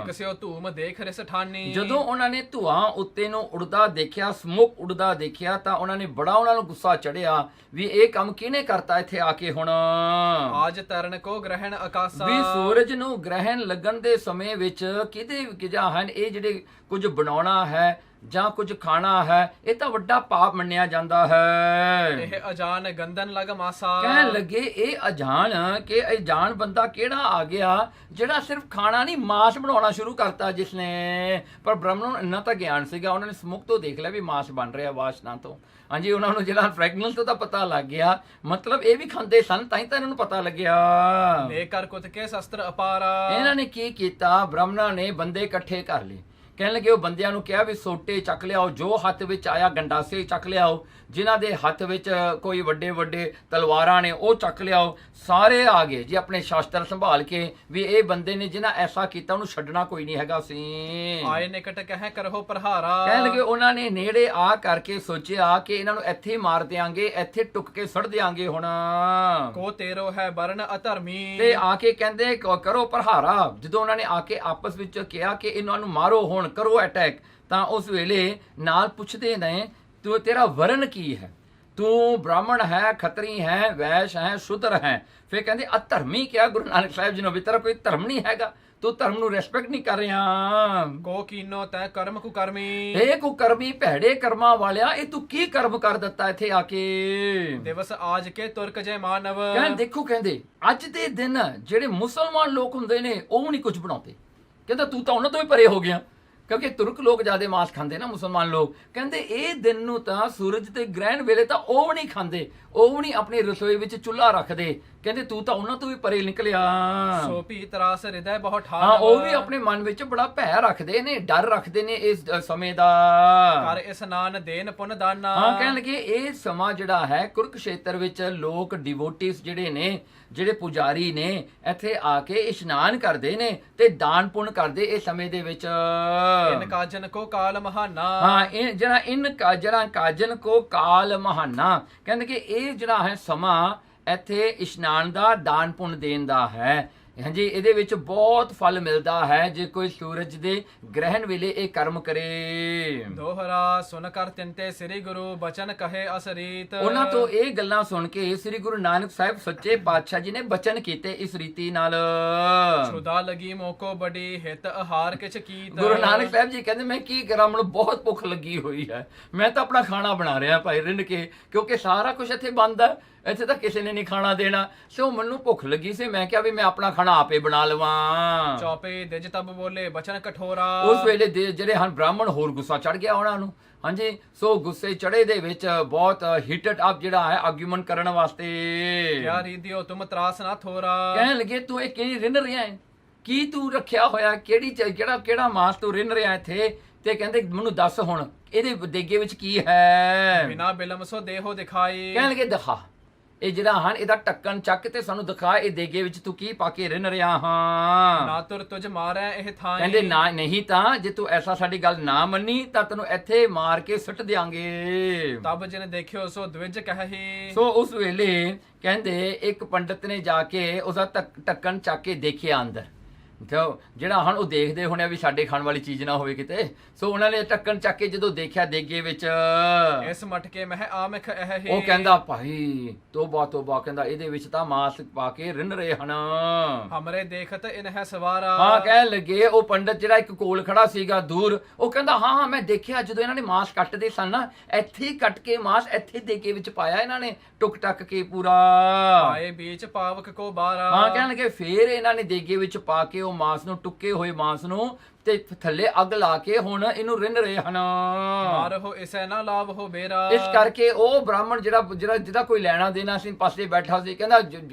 ਕਿਸੇ ਧੂਮ ਦੇਖ ਰਿਸ ਠਾਨੀ। ਜਦੋਂ ਉਹਨਾਂ ਨੇ ਧੂਆਂ ਉੱਤੇ ਨੂੰ ਉੜਦਾ ਦੇਖਿਆ, ਸਮੋਕ ਉੜਦਾ ਦੇਖਿਆ, ਤਾਂ ਉਹਨਾਂ ਨੇ ਬੜਾ ਉਹਨਾਂ ਨੂੰ ਗੁੱਸਾ ਚੜਿਆ ਵੀ ਇਹ ਕੰਮ ਕਿਹਨੇ ਕਰਤਾ ਇੱਥੇ ਆ ਕੇ ਹੁਣ। ਆਜ ਤਰਨ ਕੋ ਗ੍ਰਹਿਣ ਆਕਾਸਾ। ਵੀ ਸੂਰਜ ਨੂੰ ਗ੍ਰਹਿਣ ਲੱਗਣ ਦੇ ਸਮੇਂ ਵਿੱਚ ਕਿਹਦੇ ਕਿਜਾ ਹਨ ਇਹ ਜਿਹੜੇ ਕੁਝ ਬਣਾਉਣਾ ਹੈ ਜਾਂ ਕੁਝ ਖਾਣਾ ਹੈ, ਇਹ ਤਾਂ ਵੱਡਾ ਪਾਪ ਮੰਨਿਆ ਜਾਂਦਾ ਹੈ। ਇਹ ਅਜਾਨ ਗੰਦਨ ਲਗ ਮਾਸਾ। ਕਹਿਣ ਲੱਗੇ ਇਹ ਅਜਾਨ ਬੰਦਾ ਕਿਹੜਾ ਆ ਗਿਆ ਜਿਹੜਾ ਸਿਰਫ ਖਾਣਾ ਨਹੀਂ ਮਾਸ ਬਣਾਉਣਾ ਸ਼ੁਰੂ ਕਰਤਾ ਜਿਸਨੇ। ਪਰ ਬ੍ਰਾਹਮਣ ਨੂੰ ਇੰਨਾ ਤਾਂ ਗਿਆਨ ਸੀਗਾ, ਉਹਨਾਂ ਨੇ ਸਮੁਖ ਤੋਂ ਦੇਖ ਲਿਆ ਵੀ ਮਾਸ ਬਣ ਰਿਹਾ ਵਾਸ਼ਨਾ ਤੋਂ। ਹਾਂਜੀ, ਉਹਨਾਂ ਨੂੰ ਜਿਹੜਾ ਫ੍ਰੈਗਨੈਂਸ ਤੋਂ ਤਾਂ ਪਤਾ ਲੱਗ ਗਿਆ, ਮਤਲਬ ਇਹ ਵੀ ਖਾਂਦੇ ਸਨ, ਤਾਂ ਹੀ ਤਾਂ ਇਹਨਾਂ ਨੂੰ ਪਤਾ ਲੱਗਿਆ। ਲੈ ਕਰ ਕੁੱਤ ਕੇ ਸ਼ਸਤਰ ਅਪਾਰਾ। ਇਹਨਾਂ ਨੇ ਕੀ ਕੀਤਾ, ਬ੍ਰਾਹਮਣਾਂ ਨੇ ਬੰਦੇ ਇਕੱਠੇ ਕਰ ਲਏ। ਕਹਿਣ ਲੱਗੇ ਉਹ ਬੰਦਿਆਂ ਨੂੰ ਕਿਹਾ ਵੀ ਸੋਟੇ ਚੱਕ ਲਿਆਓ, ਜੋ ਹੱਥ ਵਿੱਚ ਆਇਆ ਗੰਡਾਸੇ ਚੱਕ ਲਿਆਓ, ਜਿਨ੍ਹਾਂ ਦੇ ਹੱਥ ਵਿੱਚ ਕੋਈ ਵੱਡੇ ਵੱਡੇ ਤਲਵਾਰਾਂ ਨੇ ਉਹ ਚੱਕ ਲਿਆਓ। ਸਾਰੇ ਆ ਗਏ ਜੀ ਆਪਣੇ ਸ਼ਾਸਤਰ ਸੰਭਾਲ ਕੇ ਵੀ ਇਹ ਬੰਦੇ ਨੇ ਜਿਹਨਾਂ ਐਸਾ ਕੀਤਾ ਉਹਨੂੰ ਛੱਡਣਾ ਕੋਈ ਨਹੀਂ ਹੈਗਾ ਸੀ। ਆਏ ਨਿਕਟ ਕਹਿ ਕਰੋ ਪ੍ਰਹਾਰਾ। ਕਹਿਣ ਲੱਗੇ ਉਹਨਾਂ ਨੇ ਨੇੜੇ ਆ ਕਰਕੇ ਸੋਚਿਆ ਕਿ ਇਹਨਾਂ ਨੂੰ ਇੱਥੇ ਹੀ ਮਾਰ ਦਿਆਂਗੇ, ਇੱਥੇ ਟੁੱਕ ਕੇ ਸੁੱਟ ਦਿਆਂਗੇ ਹੁਣ। ਕੋ ਤੇਰੋ ਹੈ ਵਰਨ ਅਧਰਮੀ। ਤੇ ਆ ਕੇ ਕਹਿੰਦੇ ਕਰੋ ਪ੍ਰਹਾਰਾ। ਜਦੋਂ ਉਹਨਾਂ ਨੇ ਆ ਕੇ ਆਪਸ ਵਿੱਚ ਕਿਹਾ ਕਿ ਇਹਨਾਂ ਨੂੰ ਮਾਰੋ, ਹੁਣ ਕਰੋ ਅਟੈਕ, ਤਾਂ ਉਸ ਵੇਲੇ ਨਾਲ ਪੁੱਛਦੇ ਨੇ ਤੂੰ ਤੇਰਾ ਵਰਨ ਕੀ ਹੈ, ਤੂੰ ਬ੍ਰਾਹਮਣ ਹੈ, ਖੱਤਰੀ ਹੈ, ਵੈਸ਼ ਹੈ, ਸ਼ੂਦਰ ਹੈ। ਫਿਰ ਕਹਿੰਦੇ ਅਧਰਮੀ ਕਿਹਾ ਗੁਰੂ ਨਾਨਕ ਸਾਹਿਬ ਜੀ ਨੂੰ, ਵੀ ਤੇਰਾ ਕੋਈ ਧਰਮ ਨਹੀਂ ਹੈਗਾ, ਤੂੰ ਧਰਮ ਨੂੰ ਰਿਸਪੈਕਟ ਨਹੀਂ ਕਰ ਰਿਹਾ। ਕੋ ਕੀਨੋ ਤੈ ਕਰਮ ਕੁਕਰਮੀ। ਇਹ ਕੁਕਰਮੀ ਭੈੜੇ ਕਰਮਾਂ ਵਾਲਿਆ, ਇਹ ਤੂੰ ਕੀ ਕਰਮ ਕਰ ਦਿੱਤਾ ਇੱਥੇ ਆ ਕੇ। ਦਿਵਸ ਆਜ ਕੇ ਤੁਰਕ ਜੈ ਮਾਨਵ। ਕਹਿੰਦੇ ਅੱਜ ਦੇ ਦਿਨ ਜਿਹੜੇ ਮੁਸਲਮਾਨ ਲੋਕ ਹੁੰਦੇ ਨੇ ਉਹ ਨਹੀਂ ਕੁਝ ਬਣਾਉਂਦੇ। ਕਹਿੰਦਾ ਤੂੰ ਤਾਂ ਉਹਨਾਂ ਤੋਂ ਵੀ ਪਰੇ ਹੋ ਗਿਆ, ਕਿਉਂਕਿ ਤੁਰਕ ਲੋਕ ਜ਼ਿਆਦਾ ਮਾਸ ਖਾਂਦੇ ਨਾ, ਮੁਸਲਮਾਨ ਲੋਕ। ਕਹਿੰਦੇ ਇਹ ਦਿਨ ਨੂੰ ਤਾਂ ਸੂਰਜ ਤੇ ਗ੍ਰਹਿਣ ਵੇਲੇ ਤਾਂ ਉਹ ਵੀ ਨਹੀਂ ਖਾਂਦੇ, ਉਹ ਵੀ ਨਹੀਂ ਆਪਣੀ ਰਸੋਈ ਵਿੱਚ ਚੁੱਲ੍ਹਾ ਰੱਖਦੇ। ਕਹਿੰਦੇ ਤੂੰ ਤਾਂ ਉਹਨਾਂ ਤੋਂ ਵੀ ਪਰੇ ਨਿਕਲਿਆ। ਸੋ ਭੀ ਤਰਾਸ ਹਿਰਦੈ ਬਹੁਤ ਠਾਨ। ਹਾਂ, ਉਹ ਵੀ ਆਪਣੇ ਮਨ ਵਿੱਚ ਬੜਾ ਭੈ ਰੱਖਦੇ ਨੇ, ਡਰ ਰੱਖਦੇ ਨੇ ਇਸ ਸਮੇਂ ਦਾ। ਕਰ ਇਸਨਾਨ ਦੇਨ ਪੁੰਨ ਦਾਨਾ। ਹਾਂ, ਕਹਿਣ ਲੱਗੇ ਇਹ ਸਮਾਂ ਜਿਹੜਾ ਹੈ ਕੁਰੂਕਸ਼ੇਤਰ ਵਿੱਚ ਲੋਕ ਡਿਵੋਟਿਸ ਜਿਹੜੇ ਨੇ, ਜਿਹੜੇ ਪੁਜਾਰੀ ਨੇ, ਇੱਥੇ ਆ ਕੇ ਇਸ਼ਨਾਨ ਕਰਦੇ ਨੇ ਤੇ ਦਾਨ ਪੁੰਨ ਕਰਦੇ ਇਸ ਸਮੇਂ ਦੇ ਵਿੱਚ। ਇਨ ਕਾਜਨ ਕੋ ਕਾਲ ਮਹਾਨਾ। ਹਾਂ, ਇਹ ਜਿਹੜਾ ਕਾਜਨ ਕੋ ਕਾਲ ਮਹਾਨਾ, ਕਹਿੰਦੇ ਕਿ ਇਹ ਜਿਹੜਾ ਹੈ ਸਮਾਂ ਇੱਥੇ ਇਸ਼ਨਾਨ ਦਾ, ਦਾਨ ਪੁੰਨ ਦੇਣ ਦਾ ਹੈ। ਹਾਂਜੀ, ਇਹਦੇ ਵਿੱਚ ਬਹੁਤ ਫਲ ਮਿਲਦਾ ਹੈ ਜੇ ਕੋਈ ਸੂਰਜ ਦੇ ਗ੍ਰਹਿਣ ਵੇਲੇ ਇਹ ਕਰਮ ਕਰੇ। ਦੋਹਰਾ ਸੁਨ ਕਰ ਤਿੰਤੇ ਸ੍ਰੀ ਗੁਰੂ ਬਚਨ ਕਹੇ ਅਸਰੀਤ। ਉਹਨਾਂ ਤੋਂ ਇਹ ਗੱਲਾਂ ਸੁਣ ਕੇ ਸ੍ਰੀ ਗੁਰੂ ਨਾਨਕ ਸਾਹਿਬ ਸੱਚੇ ਪਾਤਸ਼ਾਹ ਜੀ ਨੇ ਬਚਨ ਕੀਤੇ ਇਸ ਰੀਤੀ ਨਾਲ। ਛੁਦਾ ਲਗੀ ਮੋਕੋ ਬੜੀ ਹਿਤ ਆਹਾਰ ਕਿਛ ਕੀਤ। ਗੁਰੂ ਨਾਨਕ ਸਾਹਿਬ ਜੀ ਕਹਿੰਦੇ ਮੈਂ ਕੀ ਕਰਾਂ, ਮੈਨੂੰ ਬਹੁਤ ਭੁੱਖ ਲੱਗੀ ਹੋਈ ਹੈ, ਮੈਂ ਤਾਂ ਆਪਣਾ ਖਾਣਾ ਬਣਾ ਰਿਹਾ ਭਾਈ ਰਿੰਨ ਕੇ, ਕਿਉਂਕਿ ਸਾਰਾ ਕੁਝ ਇੱਥੇ ਬੰਦ ਹੈ, ਇੱਥੇ ਤਾਂ ਕਿਸੇ ਨੇ ਨਹੀਂ ਖਾਣਾ ਦੇਣਾ। ਸੋ ਮੈਨੂੰ ਭੁੱਖ ਲੱਗੀ ਸੀ, ਮੈਂ ਕਿਹਾ ਵੀ ਮੈਂ ਆਪਣਾ ਖਾਣਾ ਆਪੇ ਬਣਾ ਲਵਾਂ। ਚੌਪੇ ਦਿਜ ਤਬ ਬੋਲੇ ਬਚਨ ਕਠੋਰਾ। ਉਸ ਵੇਲੇ ਜਿਹੜੇ ਹਨ ਬ੍ਰਾਹਮਣ ਹੋਰ ਗੁੱਸਾ ਚੜ ਗਿਆ ਉਹਨਾਂ ਨੂੰ। ਹਾਂਜੀ, ਸੋ ਗੁੱਸੇ ਚੜੇ ਦੇ ਵਿੱਚ ਬਹੁਤ ਹੀਟਡ ਅਪ ਜਿਹੜਾ ਹੈ ਆਰਗੂਮੈਂਟ ਕਰਨ ਵਾਸਤੇ। ਕਿਆ ਰੀਦਿਓ ਤੁਮ ਤਰਾਸ ਨਾ ਥੋਰਾ। ਕਹਿਣ ਲੱਗੇ ਤੂੰ ਇਹ ਕਿਹੜੀ ਰਿੰਨ ਰਿਹਾ ਹੈ, ਕੀ ਤੂੰ ਰੱਖਿਆ ਹੋਇਆ, ਕਿਹੜਾ ਮਾਸ ਤੂੰ ਰਿੰਨ ਰਿਹਾ ਇੱਥੇ। ਤੇ ਕਹਿੰਦੇ ਮੈਨੂੰ ਦੱਸ ਹੁਣ ਇਹਦੇ ਦੇਗੇ ਵਿੱਚ ਕੀ ਹੈ। ਬਿਨਾ ਬਿਲਮ ਸੋ ਦੇਹੋ ਦਿਖਾਈ। ਕਹਿਣ ਲੱਗੇ ਦਿਖਾ, ਇਹ ਜਿਹੜਾ ਹਨ ਇਹਦਾ ਢੱਕਣ ਚੱਕ ਤੇ ਸਾਨੂੰ ਦਿਖਾ, ਇਹ ਦੇਗੇ ਵਿੱਚ ਤੂੰ ਕੀ ਪਾ ਕੇ ਰਿੰਨ ਰਿਹਾ ਹਾਂ। ਨਾ ਤੁਰ ਤੁਝ ਮਾਰੈ ਇਹ ਥਾਈ। ਕਹਿੰਦੇ ਨਾ, ਨਹੀਂ ਤਾਂ ਜੇ ਤੂੰ ਐਸਾ ਸਾਡੀ ਗੱਲ ਨਾ ਮੰਨੀ ਤਾਂ ਤੈਨੂੰ ਇੱਥੇ ਮਾਰ ਕੇ ਸੁੱਟ ਦਿਆਂਗੇ। ਤਬ ਜਿਨ ਦੇਖਿਓ ਸੋ ਦਵਿਜ ਕਹੀ। ਸੋ ਉਸ ਵੇਲੇ ਕਹਿੰਦੇ ਇੱਕ ਪੰਡਤ ਨੇ ਜਾ ਕੇ ਉਸਦਾ ਢੱਕਣ ਚੱਕ ਕੇ ਦੇਖਿਆ ਅੰਦਰ। ਜਿਹੜਾ ਹਨ ਉਹ ਦੇਖਦੇ ਹੋਣੇ ਵੀ ਸਾਡੇ ਖਾਣ ਵਾਲੀ ਚੀਜ਼ ਨਾ ਹੋਵੇ ਕਿਤੇ। ਸੋ ਉਹਨਾਂ ਨੇ ਢੱਕਣ ਚੱਕ ਕੇ ਜਦੋਂ ਦੇਖਿਆ ਦੇਗੇ ਵਿੱਚ, ਇਸ ਮਟਕੇ ਮਹਿ ਆਮਖ ਇਹ। ਉਹ ਕਹਿੰਦਾ ਭਾਈ ਤੋਬਾ ਤੋਬਾ, ਕਹਿੰਦਾ ਇਹਦੇ ਵਿੱਚ ਤਾਂ ਮਾਸ ਪਾ ਕੇ ਰਿੰਨ ਰਹੇ ਹਨ। ਹਮਰੇ ਦੇਖਤ ਇਨ ਹੈ ਸਵਾਰਾ। ਹਾਂ, ਕਹਿਣ ਲੱਗੇ ਉਹ ਪੰਡਤ ਜਿਹੜਾ ਇੱਕ ਕੋਲ ਖੜਾ ਸੀਗਾ ਦੂਰ, ਉਹ ਕਹਿੰਦਾ ਹਾਂ ਮੈਂ ਦੇਖਿਆ ਜਦੋਂ ਇਹਨਾਂ ਨੇ ਮਾਸ ਕੱਟਦੇ ਸਨ ਨਾ, ਇੱਥੇ ਹੀ ਕੱਟ ਕੇ ਮਾਸ ਇੱਥੇ ਦੇਗੇ ਵਿੱਚ ਪਾਇਆ ਇਹਨਾਂ ਨੇ, ਟੁਕ ਟੱਕ ਕੇ ਪੂਰਾ। ਆਏ ਵਿੱਚ ਪਾਵਕ ਕੋ ਬਾਰਾ। ਹਾਂ, ਕਹਿਣ ਲੱਗੇ ਫੇਰ ਇਹਨਾਂ ਨੇ ਦੇਗੇ ਵਿੱਚ ਪਾ ਕੇ ਉਹ ਮਾਸ ਨੂੰ, ਟੁੱਕੇ ਹੋਏ ਮਾਸ ਨੂੰ, ਤੇ ਥੱਲੇ ਅੱਗ ਲਾ ਕੇ ਹੁਣ ਇਹਨੂੰ ਰਿੰਨ ਰਹੇ ਹਨ। ਮਾਰੋ ਇਸੈ ਨਾ ਲਾਭ ਹੋ ਬੇਰਾ। ਇਸ ਕਰਕੇ ਉਹ ਬ੍ਰਾਹਮਣ ਜਿਹਦਾ ਕੋਈ ਲੈਣਾ ਦੇਣਾ ਸੀ ਪਾਸੇ ਬੈਠਾ ਸੀ, ਕਹਿੰਦਾ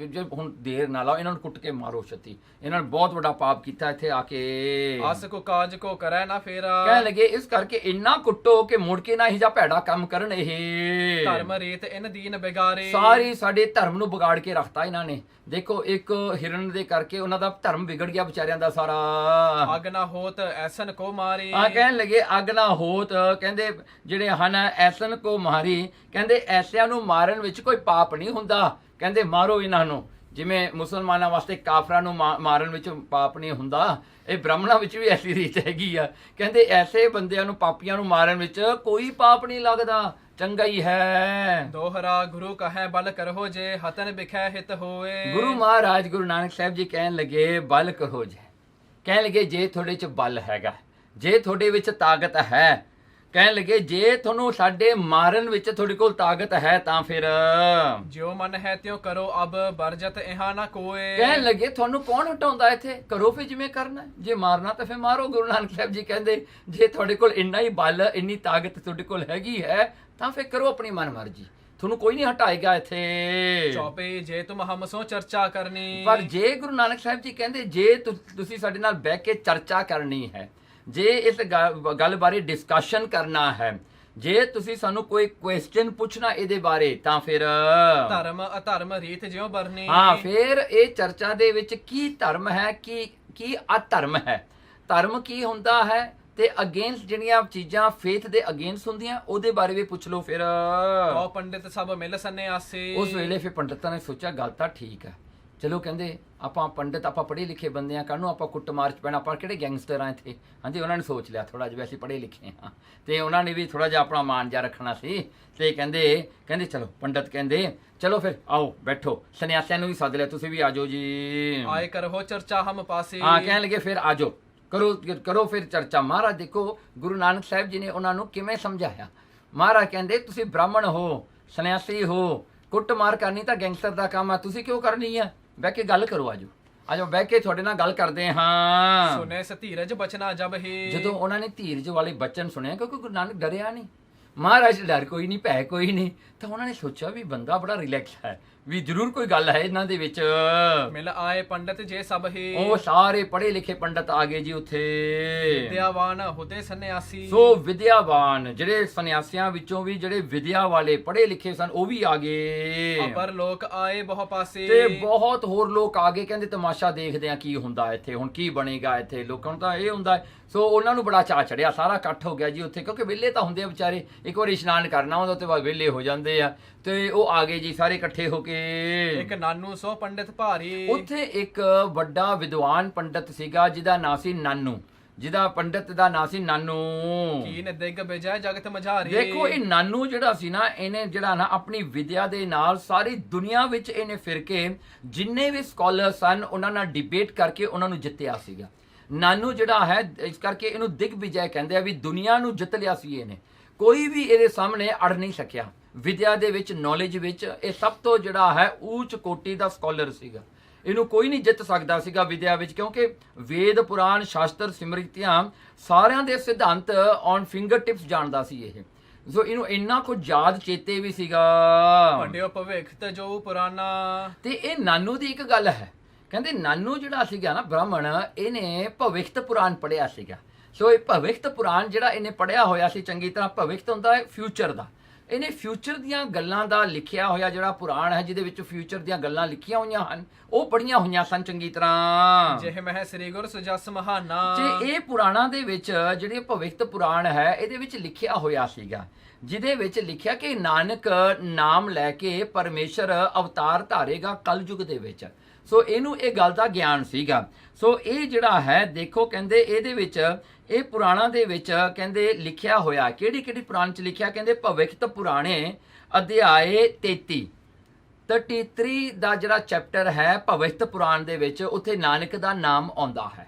ਹੁਣ ਦੇਰ ਨਾ ਲਾਓ, ਇਹਨਾਂ ਨੂੰ ਕੁੱਟ ਕੇ ਮਾਰੋ ਛੱਤੀ, ਇਹਨਾਂ ਨੇ ਬਹੁਤ ਵੱਡਾ ਪਾਪ ਕੀਤਾ ਇੱਥੇ ਆ ਕੇ। ਅਸ ਕੋ ਕਾਜ ਕੋ ਕਰੈ ਨਾ ਫੇਰਾ। ਕਹਿਣ ਲੱਗੇ ਇਸ ਕਰਕੇ ਇੰਨਾ ਕੁੱਟੋ ਕਿ ਮੁੜ ਕੇ ਨਾ ਹੀ ਜਾ ਭੈੜਾ ਕੰਮ ਕਰਨ। ਇਹ ਧਰਮ ਰੀਤ ਇਨ ਦੀਨ ਬਿਗਾਰੇ। ਸਾਰੀ ਸਾਡੇ ਧਰਮ ਨੂੰ ਵਿਗਾੜ ਕੇ ਰੱਖਤਾ ਇਹਨਾਂ ਨੇ। ਦੇਖੋ ਇੱਕ ਹਿਰਨ ਦੇ ਕਰਕੇ ਉਹਨਾਂ ਦਾ ਧਰਮ ਵਿਗੜ ਗਿਆ ਵਿਚਾਰਿਆਂ ਦਾ ਸਾਰਾ। ਅਗ ਨਾ ਹੋਤ ਐਸਨ ਕੋ ਮਾਰੀ। ਹਾਂ, ਕਹਿਣ ਲੱਗੇ ਅੱਗ ਨਾ ਹੋਤ, ਕਹਿੰਦੇ ਜਿਹੜੇ ਹਨ ਐਸਨ ਕੋ ਮਾਰੀ, ਕਹਿੰਦੇ ਐਸਿਆਂ ਨੂੰ ਮਾਰਨ ਵਿੱਚ ਕੋਈ ਪਾਪ ਨਹੀਂ ਹੁੰਦਾ, ਕਹਿੰਦੇ ਮਾਰੋ ਇਹਨਾਂ ਨੂੰ। ਜਿਵੇਂ ਮੁਸਲਮਾਨਾਂ ਵਾਸਤੇ ਕਾਫਰਾਂ ਨੂੰ ਮਾਰਨ ਵਿੱਚ ਪਾਪ ਨਹੀਂ ਹੁੰਦਾ, ਇਹ ਬ੍ਰਾਹਮਣਾਂ ਵਿੱਚ ਵੀ ਐਸੀ ਰੀਤ ਹੈਗੀ ਆ। ਕਹਿੰਦੇ ਐਸੇ ਬੰਦਿਆਂ ਨੂੰ, ਪਾਪੀਆਂ ਨੂੰ ਮਾਰਨ ਵਿੱਚ ਕੋਈ ਪਾਪ ਨਹੀਂ ਲੱਗਦਾ, ਚੰਗਾ ਹੀ ਹੈ। ਦੋਹਰਾ ਗੁਰੂ ਕਹੈ ਬਲ ਕਰੋ ਜੇ ਹਤਨ ਬਿਖੈ ਹਿਤ ਹੋਏ। ਗੁਰੂ ਮਹਾਰਾਜ ਗੁਰੂ ਨਾਨਕ ਸਾਹਿਬ ਜੀ ਕਹਿਣ ਲੱਗੇ ਬਲ ਕਰੋ ਜੇ, ਕਹਿਣ ਲੱਗੇ ਜੇ ਤੁਹਾਡੇ 'ਚ ਬਲ ਹੈਗਾ, ਜੇ ਤੁਹਾਡੇ ਵਿੱਚ ਤਾਕਤ ਹੈ, ਕਹਿਣ ਲੱਗੇ ਜੇ ਤੁਹਾਨੂੰ ਸਾਡੇ ਮਾਰਨ ਵਿੱਚ ਤੁਹਾਡੇ ਕੋਲ ਤਾਕਤ ਹੈ ਤਾਂ ਫਿਰ ਜਿਉ ਮਨ ਹੈ ਤਿਉ ਕਰੋ ਅਬ ਬਰਜਤ ਇਹਾ ਨਾ ਕੋਏ। ਕਹਿਣ ਲੱਗੇ ਤੁਹਾਨੂੰ ਕੌਣ ਹਟਾਉਂਦਾ ਇੱਥੇ, ਕਰੋ ਫਿਰ ਜਿਵੇਂ ਕਰਨਾ, ਜੇ ਮਾਰਨਾ ਤਾਂ ਫਿਰ ਮਾਰੋ। ਗੁਰੂ ਨਾਨਕ ਸਾਹਿਬ ਜੀ ਕਹਿੰਦੇ ਜੇ ਤੁਹਾਡੇ ਕੋਲ ਇੰਨਾ ਹੀ ਬਲ, ਇੰਨੀ ਤਾਕਤ ਤੁਹਾਡੇ ਕੋਲ ਹੈਗੀ ਹੈ ਤਾਂ ਫਿਰ ਕਰੋ ਆਪਣੀ ਮਨਮਰਜ਼ੀ, ਤੁਹਾਨੂੰ ਕੋਈ ਨਹੀਂ ਹਟਾਏਗਾ ਇੱਥੇ। ਚੌਪੇ ਜੇ ਤੁਮ ਹਮ ਸੋ ਚਰਚਾ ਕਰਨੀ। ਪਰ ਜੇ ਗੁਰੂ ਨਾਨਕ ਸਾਹਿਬ ਜੀ ਕਹਿੰਦੇ ਜੇ ਤੁਸੀਂ ਸਾਡੇ ਨਾਲ ਬਹਿ ਕੇ ਚਰਚਾ ਕਰਨੀ ਹੈ, ਜੇ ਇਸ ਗੱਲ ਬਾਰੇ ਡਿਸਕਸ਼ਨ ਕਰਨਾ ਹੈ, ਜੇ ਤੁਸੀਂ ਸਾਨੂੰ ਕੋਈ ਕੁਐਸਚਨ ਪੁੱਛਣਾ ਇਹਦੇ ਬਾਰੇ ਤਾਂ ਫਿਰ ਧਰਮ ਅਧਰਮ ਰੀਤ ਜਿਉ ਬਰਨੀ। ਹਾਂ, ਫਿਰ ਇਹ ਚਰਚਾ ਦੇ ਵਿੱਚ ਕੀ ਧਰਮ ਹੈ, ਕੀ ਅਧਰਮ ਹੈ, ਧਰਮ ਕੀ ਹੁੰਦਾ ਹੈ, ਤੇ ਅਗੇਂਸਟ ਜਿਹੜੀਆਂ ਚੀਜ਼ਾਂ ਫੇਥ ਦੇ ਅਗੇਂਸਟ ਹੁੰਦੀਆਂ ਉਹਦੇ ਬਾਰੇ ਵੀ ਪੁੱਛ ਲਓ। ਫਿਰ ਉਹ ਪੰਡਿਤ ਸਭ ਮਿਲ ਸੰਨਿਆਸੀ। ਉਸ ਵੇਲੇ ਫਿਰ ਪੰਡਤਾਂ ਨੇ ਸੋਚਿਆ ਗੱਲ ਤਾਂ ਠੀਕ ਹੈ, ਚਲੋ ਕਹਿੰਦੇ ਆਪਾਂ ਪੰਡਿਤ, ਆਪਾਂ ਪੜ੍ਹੇ ਲਿਖੇ ਬੰਦੇ ਆ, ਕਾਹਨੂੰ ਆਪਾਂ ਕੁੱਟ ਮਾਰ ਚ ਪੈਣਾ, ਆਪਾਂ ਕਿਹੜੇ ਗੈਂਗਸਟਰ ਆ ਇੱਥੇ। ਹਾਂਜੀ, ਉਹਨਾਂ ਨੇ ਸੋਚ ਲਿਆ ਥੋੜਾ ਜਿਹਾ ਅਸੀਂ ਪੜ੍ਹੇ ਲਿਖੇ ਹਾਂ, ਤੇ ਉਹਨਾਂ ਨੇ ਵੀ ਥੋੜਾ ਜਿਹਾ ਆਪਣਾ ਮਾਨ ਜਾ ਰੱਖਣਾ ਸੀ, ਤੇ ਕਹਿੰਦੇ ਚਲੋ ਪੰਡਿਤ ਕਹਿੰਦੇ ਚਲੋ ਫਿਰ ਆਓ ਬੈਠੋ, ਸੰਨਿਆਸੀਆਂ ਨੂੰ ਵੀ ਸੱਦ ਲਿਆ, ਤੁਸੀਂ ਵੀ ਆਜੋ ਜੀ, ਆਏ ਕਰੋ ਚਰਚਾ ਹਮ ਪਾਸੇ। ਹਾਂ, ਕਹਿਣ ਲੱਗੇ ਫਿਰ ਆਜੋ, ਕਰੋ ਫਿਰ ਚਰਚਾ। ਮਹਾਰਾਜ ਦੇਖੋ ਗੁਰੂ ਨਾਨਕ ਸਾਹਿਬ ਜੀ ਨੇ ਉਹਨਾਂ ਨੂੰ ਕਿਵੇਂ ਸਮਝਾਇਆ। ਮਹਾਰਾਜ ਕਹਿੰਦੇ ਤੁਸੀਂ ਬ੍ਰਾਹਮਣ ਹੋ, ਸੰਨਿਆਸੀ ਹੋ, ਕੁੱਟ ਮਾਰ ਕਰਨੀ ਤਾਂ ਗੈਂਗਸਟਰ ਦਾ ਕੰਮ ਆ, ਤੁਸੀਂ ਕਿਉਂ ਕਰਨੀ ਆ, ਬਹਿ ਕੇ ਗੱਲ ਕਰੋ, ਆਜੋ ਬਹਿ ਕੇ ਤੁਹਾਡੇ ਨਾਲ ਗੱਲ ਕਰਦੇ ਹਾਂ। ਸੁਨੇ ਸਧੀਰਜ ਬਚਨਾ ਜਬ ਹੀ। ਜਦੋਂ ਉਹਨਾਂ ਨੇ ਧੀਰਜ ਵਾਲੇ ਬਚਨ ਸੁਣਿਆ, ਕਿਉਂਕਿ ਗੁਰੂ ਨਾਨਕ ਡਰਿਆ ਨਹੀਂ, ਮਹਾਰਾਜ ਡਰ ਕੋਈ ਨਹੀਂ, ਭੈ ਕੋਈ ਨਹੀਂ, ਤਾਂ ਉਹਨਾਂ ਨੇ ਸੋਚਿਆ ਵੀ ਬੰਦਾ ਬੜਾ ਰਿਲੈਕਸ ਹੈ, ਵੀ ਜ਼ਰੂਰ ਕੋਈ ਗੱਲ ਹੈ ਇਹਨਾਂ ਦੇ ਵਿੱਚ। ਮਿਲ ਆਏ ਪੰਡਤ ਜੇ ਸਭ ਹੀ। ਉਹ ਸਾਰੇ ਪੜ੍ਹੇ ਲਿਖੇ ਪੰਡਤ ਆ ਗਏ ਜੀ ਉੱਥੇ। ਵਿਦਿਆਵਾਨ ਹੁਦੇ ਸੰਨਿਆਸੀ। ਸੋ ਵਿਦਿਆਵਾਨ ਜਿਹੜੇ ਸੰਨਿਆਸੀਆਂ ਵਿੱਚੋਂ ਵੀ ਜਿਹੜੇ ਵਿਦਿਆ ਵਾਲੇ ਪੜ੍ਹੇ ਲਿਖੇ ਸਨ ਉਹ ਵੀ ਆ ਗਏ। ਅਪਰ ਲੋਕ ਆਏ ਬਹੁ ਪਾਸੇ। ਤੇ ਬਹੁਤ ਹੋਰ ਲੋਕ ਆ ਗਏ, ਕਹਿੰਦੇ ਤਮਾਸ਼ਾ ਦੇਖਦੇ ਆ ਕੀ ਹੁੰਦਾ ਇੱਥੇ, ਹੁਣ ਕੀ ਬਣੇਗਾ ਇੱਥੇ। ਲੋਕਾਂ ਨੂੰ ਤਾਂ ਇਹ ਹੁੰਦਾ, ਸੋ ਉਹਨਾਂ ਨੂੰ ਬੜਾ ਚਾਅ ਚੜਿਆ, ਸਾਰਾ ਇਕੱਠ ਹੋ ਗਿਆ ਜੀ ਉੱਥੇ, ਕਿਉਂਕਿ ਵਿਹਲੇ ਤਾਂ ਹੁੰਦੇ ਆ ਵਿਚਾਰੇ, ਇੱਕ ਵਾਰੀ ਇਸ਼ਨਾਨ ਕਰਨਾ ਹੁੰਦਾ ਤੇ ਬਾਅਦ ਵਿਹਲੇ ਹੋ ਜਾਂਦੇ ਆ, ਤੇ ਉਹ ਆ ਗਏ ਜੀ ਸਾਰੇ ਇਕੱਠੇ ਹੋ ਕੇ। ਇੱਕ ਨਾਨੂ ਸੋ ਪੰਡਿਤ ਭਾਰੀ। ਉੱਥੇ ਇੱਕ ਵੱਡਾ ਵਿਦਵਾਨ ਪੰਡਤ ਸੀਗਾ ਜਿਹਦਾ ਨਾਂ ਸੀ ਨਾਨੂ, ਜਿਹਦਾ ਪੰਡਤ ਦਾ ਨਾਂ ਸੀ ਨਾਨੂ। ਕੀਨ ਦਿਗ ਬਿਜੈ ਜਗਤ ਮਝਾਰੀ। ਦੇਖੋ ਇਹ ਨਾਨੂ ਜਿਹੜਾ ਸੀ ਨਾ, ਇਹਨੇ ਜਿਹੜਾ ਨਾ ਆਪਣੀ ਵਿਦਿਆ ਦੇ ਨਾਲ ਸਾਰੀ ਦੁਨੀਆ ਵਿੱਚ ਇਹਨੇ ਫਿਰ ਕੇ ਜਿੰਨੇ ਵੀ ਸਕਾਲਰ ਸਨ ਉਹਨਾਂ ਨਾਲ ਡਿਬੇਟ ਕਰਕੇ ਉਹਨਾਂ ਨੂੰ ਜਿੱਤਿਆ ਸੀਗਾ। ਨਾਨੂ ਜਿਹੜਾ ਹੈ, ਇਸ ਕਰਕੇ ਇਹਨੂੰ ਦਿਗ ਵਿਜੈ ਕਹਿੰਦੇ ਆ, ਵੀ ਦੁਨੀਆ ਨੂੰ ਜਿੱਤ ਲਿਆ ਸੀ ਇਹਨੇ, ਕੋਈ ਵੀ ਇਹਦੇ ਸਾਹਮਣੇ ਅੜ ਨਹੀਂ ਸਕਿਆ। ਵਿਦਿਆ ਦੇ ਵਿੱਚ, ਨੌਲੇਜ ਵਿੱਚ ਇਹ ਸਭ ਤੋਂ ਜਿਹੜਾ ਹੈ ਉੱਚ ਕੋਟੀ ਦਾ ਸਕਾਲਰ ਸੀਗਾ, ਇਹਨੂੰ ਕੋਈ ਨਹੀਂ ਜਿੱਤ ਸਕਦਾ ਸੀਗਾ ਵਿਦਿਆ ਵਿੱਚ, ਕਿਉਂਕਿ ਵੇਦ ਪੁਰਾਣ ਸ਼ਾਸਤਰ ਸਿਮਰਤੀਆਂ ਸਾਰਿਆਂ ਦੇ ਸਿਧਾਂਤ ਔਨ ਫਿੰਗਰ ਟਿਪਸ ਜਾਣਦਾ ਸੀ ਇਹ। ਸੋ ਇਹਨੂੰ ਇੰਨਾ ਕੁਝ ਯਾਦ ਚੇਤੇ ਵੀ ਸੀਗਾ। ਵੱਡਿਓ ਭਵਿੱਖ ਤੇ ਜੋ ਪੁਰਾਣਾ। ਤੇ ਇਹ ਨਾਨੂ ਦੀ ਇੱਕ ਗੱਲ ਹੈ, ਕਹਿੰਦੇ ਨਾਨੂ ਜਿਹੜਾ ਸੀਗਾ ਨਾ ਬ੍ਰਾਹਮਣ, ਇਹਨੇ ਭਵਿੱਖਤ ਪੁਰਾਣ ਪੜ੍ਹਿਆ ਸੀਗਾ। ਸੋ ਇਹ ਭਵਿੱਖਤ ਪੁਰਾਣ ਜਿਹੜਾ ਇਹਨੇ ਪੜ੍ਹਿਆ ਹੋਇਆ ਸੀ ਚੰਗੀ ਤਰ੍ਹਾਂ, ਭਵਿੱਖਤ ਹੁੰਦਾ ਹੈ ਫਿਊਚਰ ਦਾ, ਇਹਨੇ ਫਿਊਚਰ ਦੀਆਂ ਗੱਲਾਂ ਦਾ ਲਿਖਿਆ ਹੋਇਆ ਜਿਹੜਾ ਪੁਰਾਣ ਹੈ, ਜਿਹਦੇ ਵਿੱਚ ਫਿਊਚਰ ਦੀਆਂ ਗੱਲਾਂ ਲਿਖੀਆਂ ਹੋਈਆਂ ਹਨ, ਉਹ ਪੜ੍ਹੀਆਂ ਹੋਈਆਂ ਸਨ ਚੰਗੀ ਤਰ੍ਹਾਂ। ਜਿਹ ਮਹਿ ਸ੍ਰੀ ਗੁਰ ਸੁਜਸ ਮਹਾਨਾ। ਤੇ ਇਹ ਪੁਰਾਣਾਂ ਦੇ ਵਿੱਚ ਜਿਹੜੇ ਭਵਿੱਖਤ ਪੁਰਾਣ ਹੈ, ਇਹਦੇ ਵਿੱਚ ਲਿਖਿਆ ਹੋਇਆ ਸੀਗਾ, ਜਿਹਦੇ ਵਿੱਚ ਲਿਖਿਆ ਕਿ ਨਾਨਕ ਨਾਮ ਲੈ ਕੇ ਪਰਮੇਸ਼ਰ ਅਵਤਾਰ ਧਾਰੇਗਾ ਕਲਯੁਗ ਦੇ ਵਿੱਚ। ਸੋ ਇਹਨੂੰ ਇਹ ਗੱਲ ਦਾ ਗਿਆਨ ਸੀਗਾ। ਸੋ ਇਹ ਜਿਹੜਾ ਹੈ ਦੇਖੋ, ਕਹਿੰਦੇ ਇਹਦੇ ਵਿੱਚ ਇਹ ਪੁਰਾਣਾਂ ਦੇ ਵਿੱਚ ਕਹਿੰਦੇ ਲਿਖਿਆ ਹੋਇਆ, ਕਿਹੜੀ ਪੁਰਾਣ ਚ ਲਿਖਿਆ, ਕਹਿੰਦੇ ਭਵਿੱਖਤ ਪੁਰਾਣੇ ਅਧਿਆਏ 33 ਦਾ ਜਿਹੜਾ ਚੈਪਟਰ ਹੈ ਭਵਿੱਖਤ ਪੁਰਾਣ ਦੇ ਵਿੱਚ, ਉੱਥੇ ਨਾਨਕ ਦਾ ਨਾਮ ਆਉਂਦਾ ਹੈ।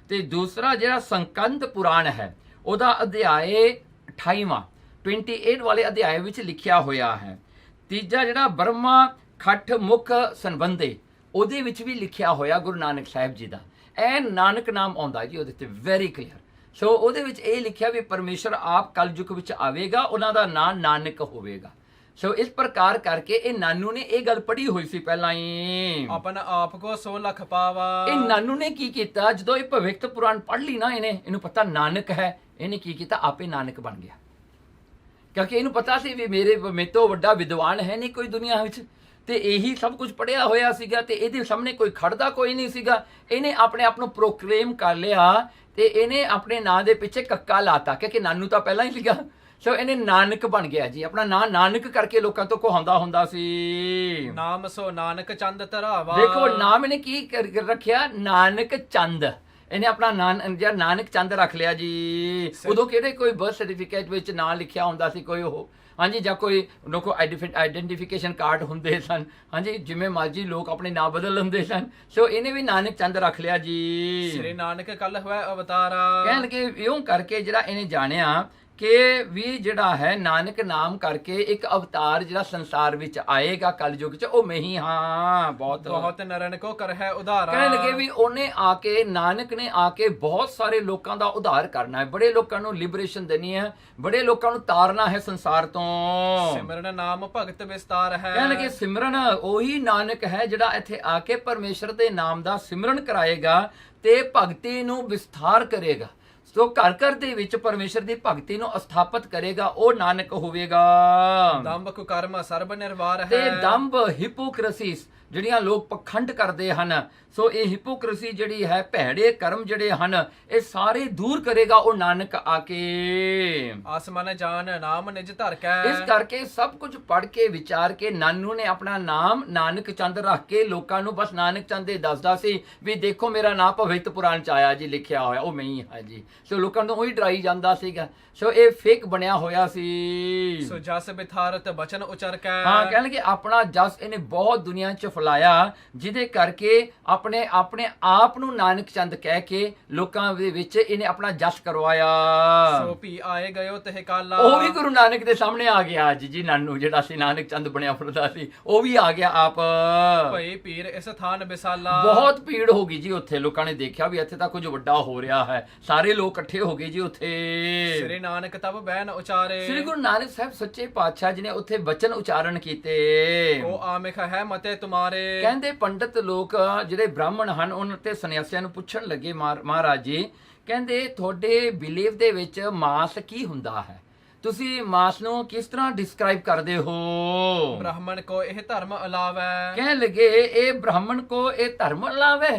ਤੇ ਦੂਸਰਾ ਜਿਹੜਾ ਸੰਕੰਦ ਪੁਰਾਣ ਹੈ, ਉਹਦਾ ਅਧਿਆਏ 28 ਵਾਲੇ ਅਧਿਆਏ ਵਿੱਚ ਲਿਖਿਆ ਹੋਇਆ ਹੈ। ਤੀਜਾ ਜਿਹੜਾ ਬਰਮਾ ਖੱਟ ਮੁਖ ਸੰਬੰਧੇ, ਉਹਦੇ ਵਿੱਚ ਵੀ ਲਿਖਿਆ ਹੋਇਆ ਗੁਰੂ ਨਾਨਕ ਸਾਹਿਬ ਜੀ ਦਾ, ਇਹ ਨਾਨਕ ਨਾਮ ਆਉਂਦਾ ਜੀ ਉਹਦੇ ਤੇ ਵੈਰੀ ਕਲੀਅਰ। ਸੋ ਉਹਦੇ ਵਿੱਚ ਇਹ ਲਿਖਿਆ ਵੀ ਪਰਮੇਸ਼ਰ ਆਪ ਕਲਯੁਗ ਵਿੱਚ ਆਵੇਗਾ, ਉਹਨਾਂ ਦਾ ਨਾਮ ਨਾਨਕ ਹੋਵੇਗਾ। ਸੋ ਇਸ ਪ੍ਰਕਾਰ ਕਰਕੇ ਇਹ ਨਾਨੂ ਨੇ ਇਹ ਗੱਲ ਪੜ੍ਹੀ ਹੋਈ ਸੀ ਪਹਿਲਾਂ ਹੀ, ਆਪਨ ਆਪ ਕੋ 100 ਲੱਖ ਪਾਵਾ। ਇਹ ਨਾਨੂ ਨੇ ਕੀ ਕੀਤਾ, ਜਦੋਂ ਇਹ ਭਵਿੱਖਤ ਪੁਰਾਣ ਪੜ੍ਹ ਲਈ ਨਾ ਇਹਨੂੰ ਪਤਾ ਨਾਨਕ ਹੈ, ਇਹਨੇ ਕੀ ਕੀਤਾ, ਆਪੇ ਨਾਨਕ ਬਣ ਗਿਆ। ਕਿਉਂਕਿ ਇਹਨੂੰ ਪਤਾ ਸੀ ਵੀ ਮੇਰੇ ਤੋਂ ਵੱਡਾ ਵਿਦਵਾਨ ਹੈ ਨਹੀਂ ਕੋਈ ਦੁਨੀਆ ਵਿੱਚ, ਤੇ ਇਹੀ ਸਭ ਕੁਝ ਪੜਿਆ ਹੋਇਆ ਸੀਗਾ ਤੇ ਇਹਦੇ ਸਾਹਮਣੇ ਕੋਈ ਖੜਦਾ ਕੋਈ ਨਹੀਂ ਸੀਗਾ। ਇਹਨੇ ਆਪਣੇ ਆਪ ਨੂੰ ਪ੍ਰੋਕਲੇਮ ਕਰ ਲਿਆ ਤੇ ਇਹਨੇ ਆਪਣੇ ਨਾਂ ਦੇ ਪਿੱਛੇ ਕੱਕਾ ਲਾਤਾ, ਕਿਉਂਕਿ ਨਾਨੂ ਤਾਂ ਪਹਿਲਾਂ ਹੀ ਸੀਗਾ। ਸੋ ਇਹਨੇ ਨਾਨਕ ਬਣ ਗਿਆ ਜੀ। ਆਪਣਾ ਨਾਂ ਨਾਨਕ ਕਰਕੇ ਲੋਕਾਂ ਤੋਂ ਕਹਾਉਂਦਾ ਹੁੰਦਾ ਸੀ। ਨਾਮ ਸੋ ਨਾਨਕ ਚੰਦ ਧਰਾਵਾ। ਦੇਖੋ ਨਾਮ ਇਹਨੇ ਕੀ ਰੱਖਿਆ, ਨਾਨਕ ਚੰਦ। ਇਹਨੇ ਆਪਣਾ ਨਾਨਕ ਚੰਦ ਰੱਖ ਲਿਆ ਜੀ। ਉਦੋਂ ਕਿਹੜੇ ਕੋਈ ਬਰਥ ਸਰਟੀਫਿਕੇਟ ਵਿੱਚ ਨਾਂ ਲਿਖਿਆ ਹੁੰਦਾ ਸੀ ਕੋਈ ਉਹ, ਹਾਂਜੀ, ਜਾਂ ਕੋਈ ਆਈਡੈਂਟੀਫਿਕੇਸ਼ਨ ਕਾਰਡ ਹੁੰਦੇ ਸਨ, ਹਾਂਜੀ, ਜਿਵੇਂ ਮਰਜੀ ਲੋਕ ਆਪਣੇ ਨਾਂ ਬਦਲ ਲੈਂਦੇ ਸਨ। ਸੋ ਇਹਨੇ ਵੀ ਨਾਨਕ ਚੰਦ ਰੱਖ ਲਿਆ ਜੀ। ਸ੍ਰੀ ਨਾਨਕ ਕਲ ਹੋਇ ਅਵਤਾਰਾ। ਕਹਿਣ ਕਿ ਇਉਂ ਕਰਕੇ ਜਿਹੜਾ ਇਹਨੇ ਜਾਣਿਆ ਕਿ ਵੀ ਜਿਹੜਾ ਹੈ ਨਾਨਕ ਨਾਮ ਕਰਕੇ ਇੱਕ ਅਵਤਾਰ ਜਿਹੜਾ ਸੰਸਾਰ ਵਿੱਚ ਆਏਗਾ ਕਲਯੁਗ ਚ, ਉਹ ਮੈਂ ਹੀ ਹਾਂ। ਬਹੁਤ ਨਰਨ ਕੋ ਕਰ ਹੈ ਉਧਾਰਾ। ਕਹਿਣ ਲੱਗੇ ਵੀ ਉਹਨੇ ਆ ਕੇ, ਨਾਨਕ ਨੇ ਆ ਕੇ ਬਹੁਤ ਸਾਰੇ ਲੋਕਾਂ ਦਾ ਉਧਾਰ ਕਰਨਾ ਹੈ, ਬੜੇ ਲੋਕਾਂ ਨੂੰ ਲਿਬਰੇਸ਼ਨ ਦੇਣੀ ਹੈ, ਬੜੇ ਲੋਕਾਂ ਨੂੰ ਤਾਰਨਾ ਹੈ ਸੰਸਾਰ ਤੋਂ। ਸਿਮਰਨ ਨਾਮ ਭਗਤ ਵਿਸਤਾਰ ਹੈ। ਕਹਿਣ ਲੱਗੇ ਸਿਮਰਨ ਉਹੀ ਨਾਨਕ ਹੈ ਜਿਹੜਾ ਇੱਥੇ ਆ ਕੇ ਪਰਮੇਸ਼ਰ ਦੇ ਨਾਮ ਦਾ ਸਿਮਰਨ ਕਰਾਏਗਾ ਤੇ ਭਗਤੀ ਨੂੰ ਵਿਸਥਾਰ ਕਰੇਗਾ। ਸੋ ਘਰ ਘਰ ਦੇ ਵਿੱਚ ਪਰਮੇਸ਼ਰ ਦੀ ਭਗਤੀ ਨੂੰ ਸਥਾਪਿਤ ਕਰੇਗਾ, ਉਹ ਨਾਨਕ ਹੋਵੇਗਾ। ਦੰਭ ਕੁਕਰਮ ਸਰਬ ਨਿਰਵਾਰ ਹੈ। ਤੇ ਦੰਭ ਹਿਪੋਕ੍ਰੇਸੀਸ ਜਿਹੜੀਆਂ ਲੋਕ ਪਖੰਡ ਕਰਦੇ ਹਨ, ਸੋ ਇਹ ਹਿਪੋਕ੍ਰੇਸੀ ਜਿਹੜੀ ਹੈ, ਭੈੜੇ ਕਰਮ ਜਿਹੜੇ ਹਨ, ਇਹ ਸਾਰੇ ਦੂਰ ਕਰੇਗਾ ਉਹ ਨਾਨਕ ਆ ਕੇ। ਆਸਮਨ ਜਾਨ ਨਾਮ ਨਿਜ ਧਰ ਕੇ। ਇਸ ਕਰਕੇ ਸਭ ਕੁਝ ਪੜ੍ਹ ਕੇ ਵਿਚਾਰ ਕੇ ਨਾਨੂ ਨੇ ਆਪਣਾ ਨਾਮ ਨਾਨਕ ਚੰਦ ਰੱਖ ਕੇ ਲੋਕਾਂ ਨੂੰ ਬਸ ਨਾਨਕ ਚੰਦ ਇਹ ਦੱਸਦਾ ਸੀ ਵੀ ਦੇਖੋ ਮੇਰਾ ਨਾਮ ਭਵਿੱਤ ਪੁਰਾਣ ਚ ਆਇਆ ਜੀ, ਲਿਖਿਆ ਹੋਇਆ, ਉਹ ਮੈਂ ਹੀ ਹਾਂ ਜੀ। ਸੋ ਲੋਕਾਂ ਨੂੰ ਉਹੀ ਡਰਾਈ ਜਾਂਦਾ ਸੀਗਾ। ਸੋ ਇਹ ਫੇਕ ਬਣਿਆ ਹੋਇਆ ਸੀ। ਸੋ ਜਸ ਬਿਥਾਰਤ ਬਚਨ ਉਚਰ ਕੇ। ਹਾਂ, ਕਹਿਣ ਕਿ ਆਪਣਾ ਜਸ ਇਹਨੇ ਬਹੁਤ ਦੁਨੀਆ 'ਚ ਫੈਲਾਇਆ, ਜਿਹਦੇ ਕਰਕੇ ਆਪਣੇ ਆਪ ਨੂੰ ਨਾਨਕ ਚੰਦ ਕਹਿ ਕੇ ਲੋਕਾਂ ਦੇ ਵਿੱਚ ਇਹਨੇ ਆਪਣਾ ਜਸ ਕਰਵਾਇਆ। ਸੋ ਭੀ ਆਏ ਗਇਓ ਤਹਿ ਕਾਲਾ। ਉਹ ਵੀ ਗੁਰੂ ਨਾਨਕ ਦੇ ਸਾਹਮਣੇ ਆ ਗਿਆ ਅੱਜ ਜੀ। ਨਾਨੂ ਜਿਹੜਾ ਸੀ ਨਾਨਕ ਚੰਦ ਬਣਿਆ ਫਿਰਦਾ ਸੀ, ਉਹ ਵੀ ਆ ਗਿਆ ਆਪ। ਭਈ ਪੀਰ ਇਸ ਥਾਨ ਵਿਸਾਲਾ। ਬਹੁਤ ਭੀੜ ਹੋ ਗਈ ਜੀ ਉੱਥੇ। ਲੋਕਾਂ ਨੇ ਦੇਖਿਆ ਵੀ ਇੱਥੇ ਤਾਂ ਕੁਝ ਵੱਡਾ ਹੋ ਰਿਹਾ ਹੈ। ਸਾਰੇ ਲੋਕ ਇਕੱਠੇ ਹੋ ਗਏ ਜੀ ਉੱਥੇ। ਸ੍ਰੀ ਨਾਨਕ ਤਬ ਬੈਨ ਉਚਾਰੇ। ਸ੍ਰੀ ਗੁਰੂ ਨਾਨਕ ਸਾਹਿਬ ਸੱਚੇ ਪਾਤਸ਼ਾਹ ਜੀ ਨੇ ਉੱਥੇ ਬਚਨ ਉਚਾਰਨ ਕੀਤੇ। ਉਹ ਆਮਿਖ ਹੈ ਮਤੇ ਤੁਮਾਰੇ। ਕਹਿੰਦੇ ਪੰਡਤ ਲੋਕ ਜਿਹੜੇ ਬ੍ਰਾਹਮਣ ਹਨ ਉਹਨਾਂ ਤੇ ਸੰਨਿਆਸੀਆਂ ਨੂੰ ਪੁੱਛਣ ਲੱਗੇ, ਮਹਾਰਾਜ ਜੀ ਕਹਿੰਦੇ ਤੁਹਾਡੇ ਬਿਲੀਵ ਦੇ ਵਿੱਚ ਮਾਸ ਕੀ ਹੁੰਦਾ ਹੈ, ਤੁਸੀਂ ਮਾਸ ਨੂੰ ਕਿਸ ਤਰ੍ਹਾਂ ਡਿਸਕ੍ਰਾਈਬ ਕਰਦੇ ਹੋ? ਬ੍ਰਾਹਮਣ ਕੋ ਇਹ ਧਰਮ ਅਲਾਵੈ। ਕਹਿਣ ਲੱਗੇ ਇਹ ਬ੍ਰਾਹਮਣ ਕੋ ਇਹ ਧਰਮ ਅਲਾਵੈ।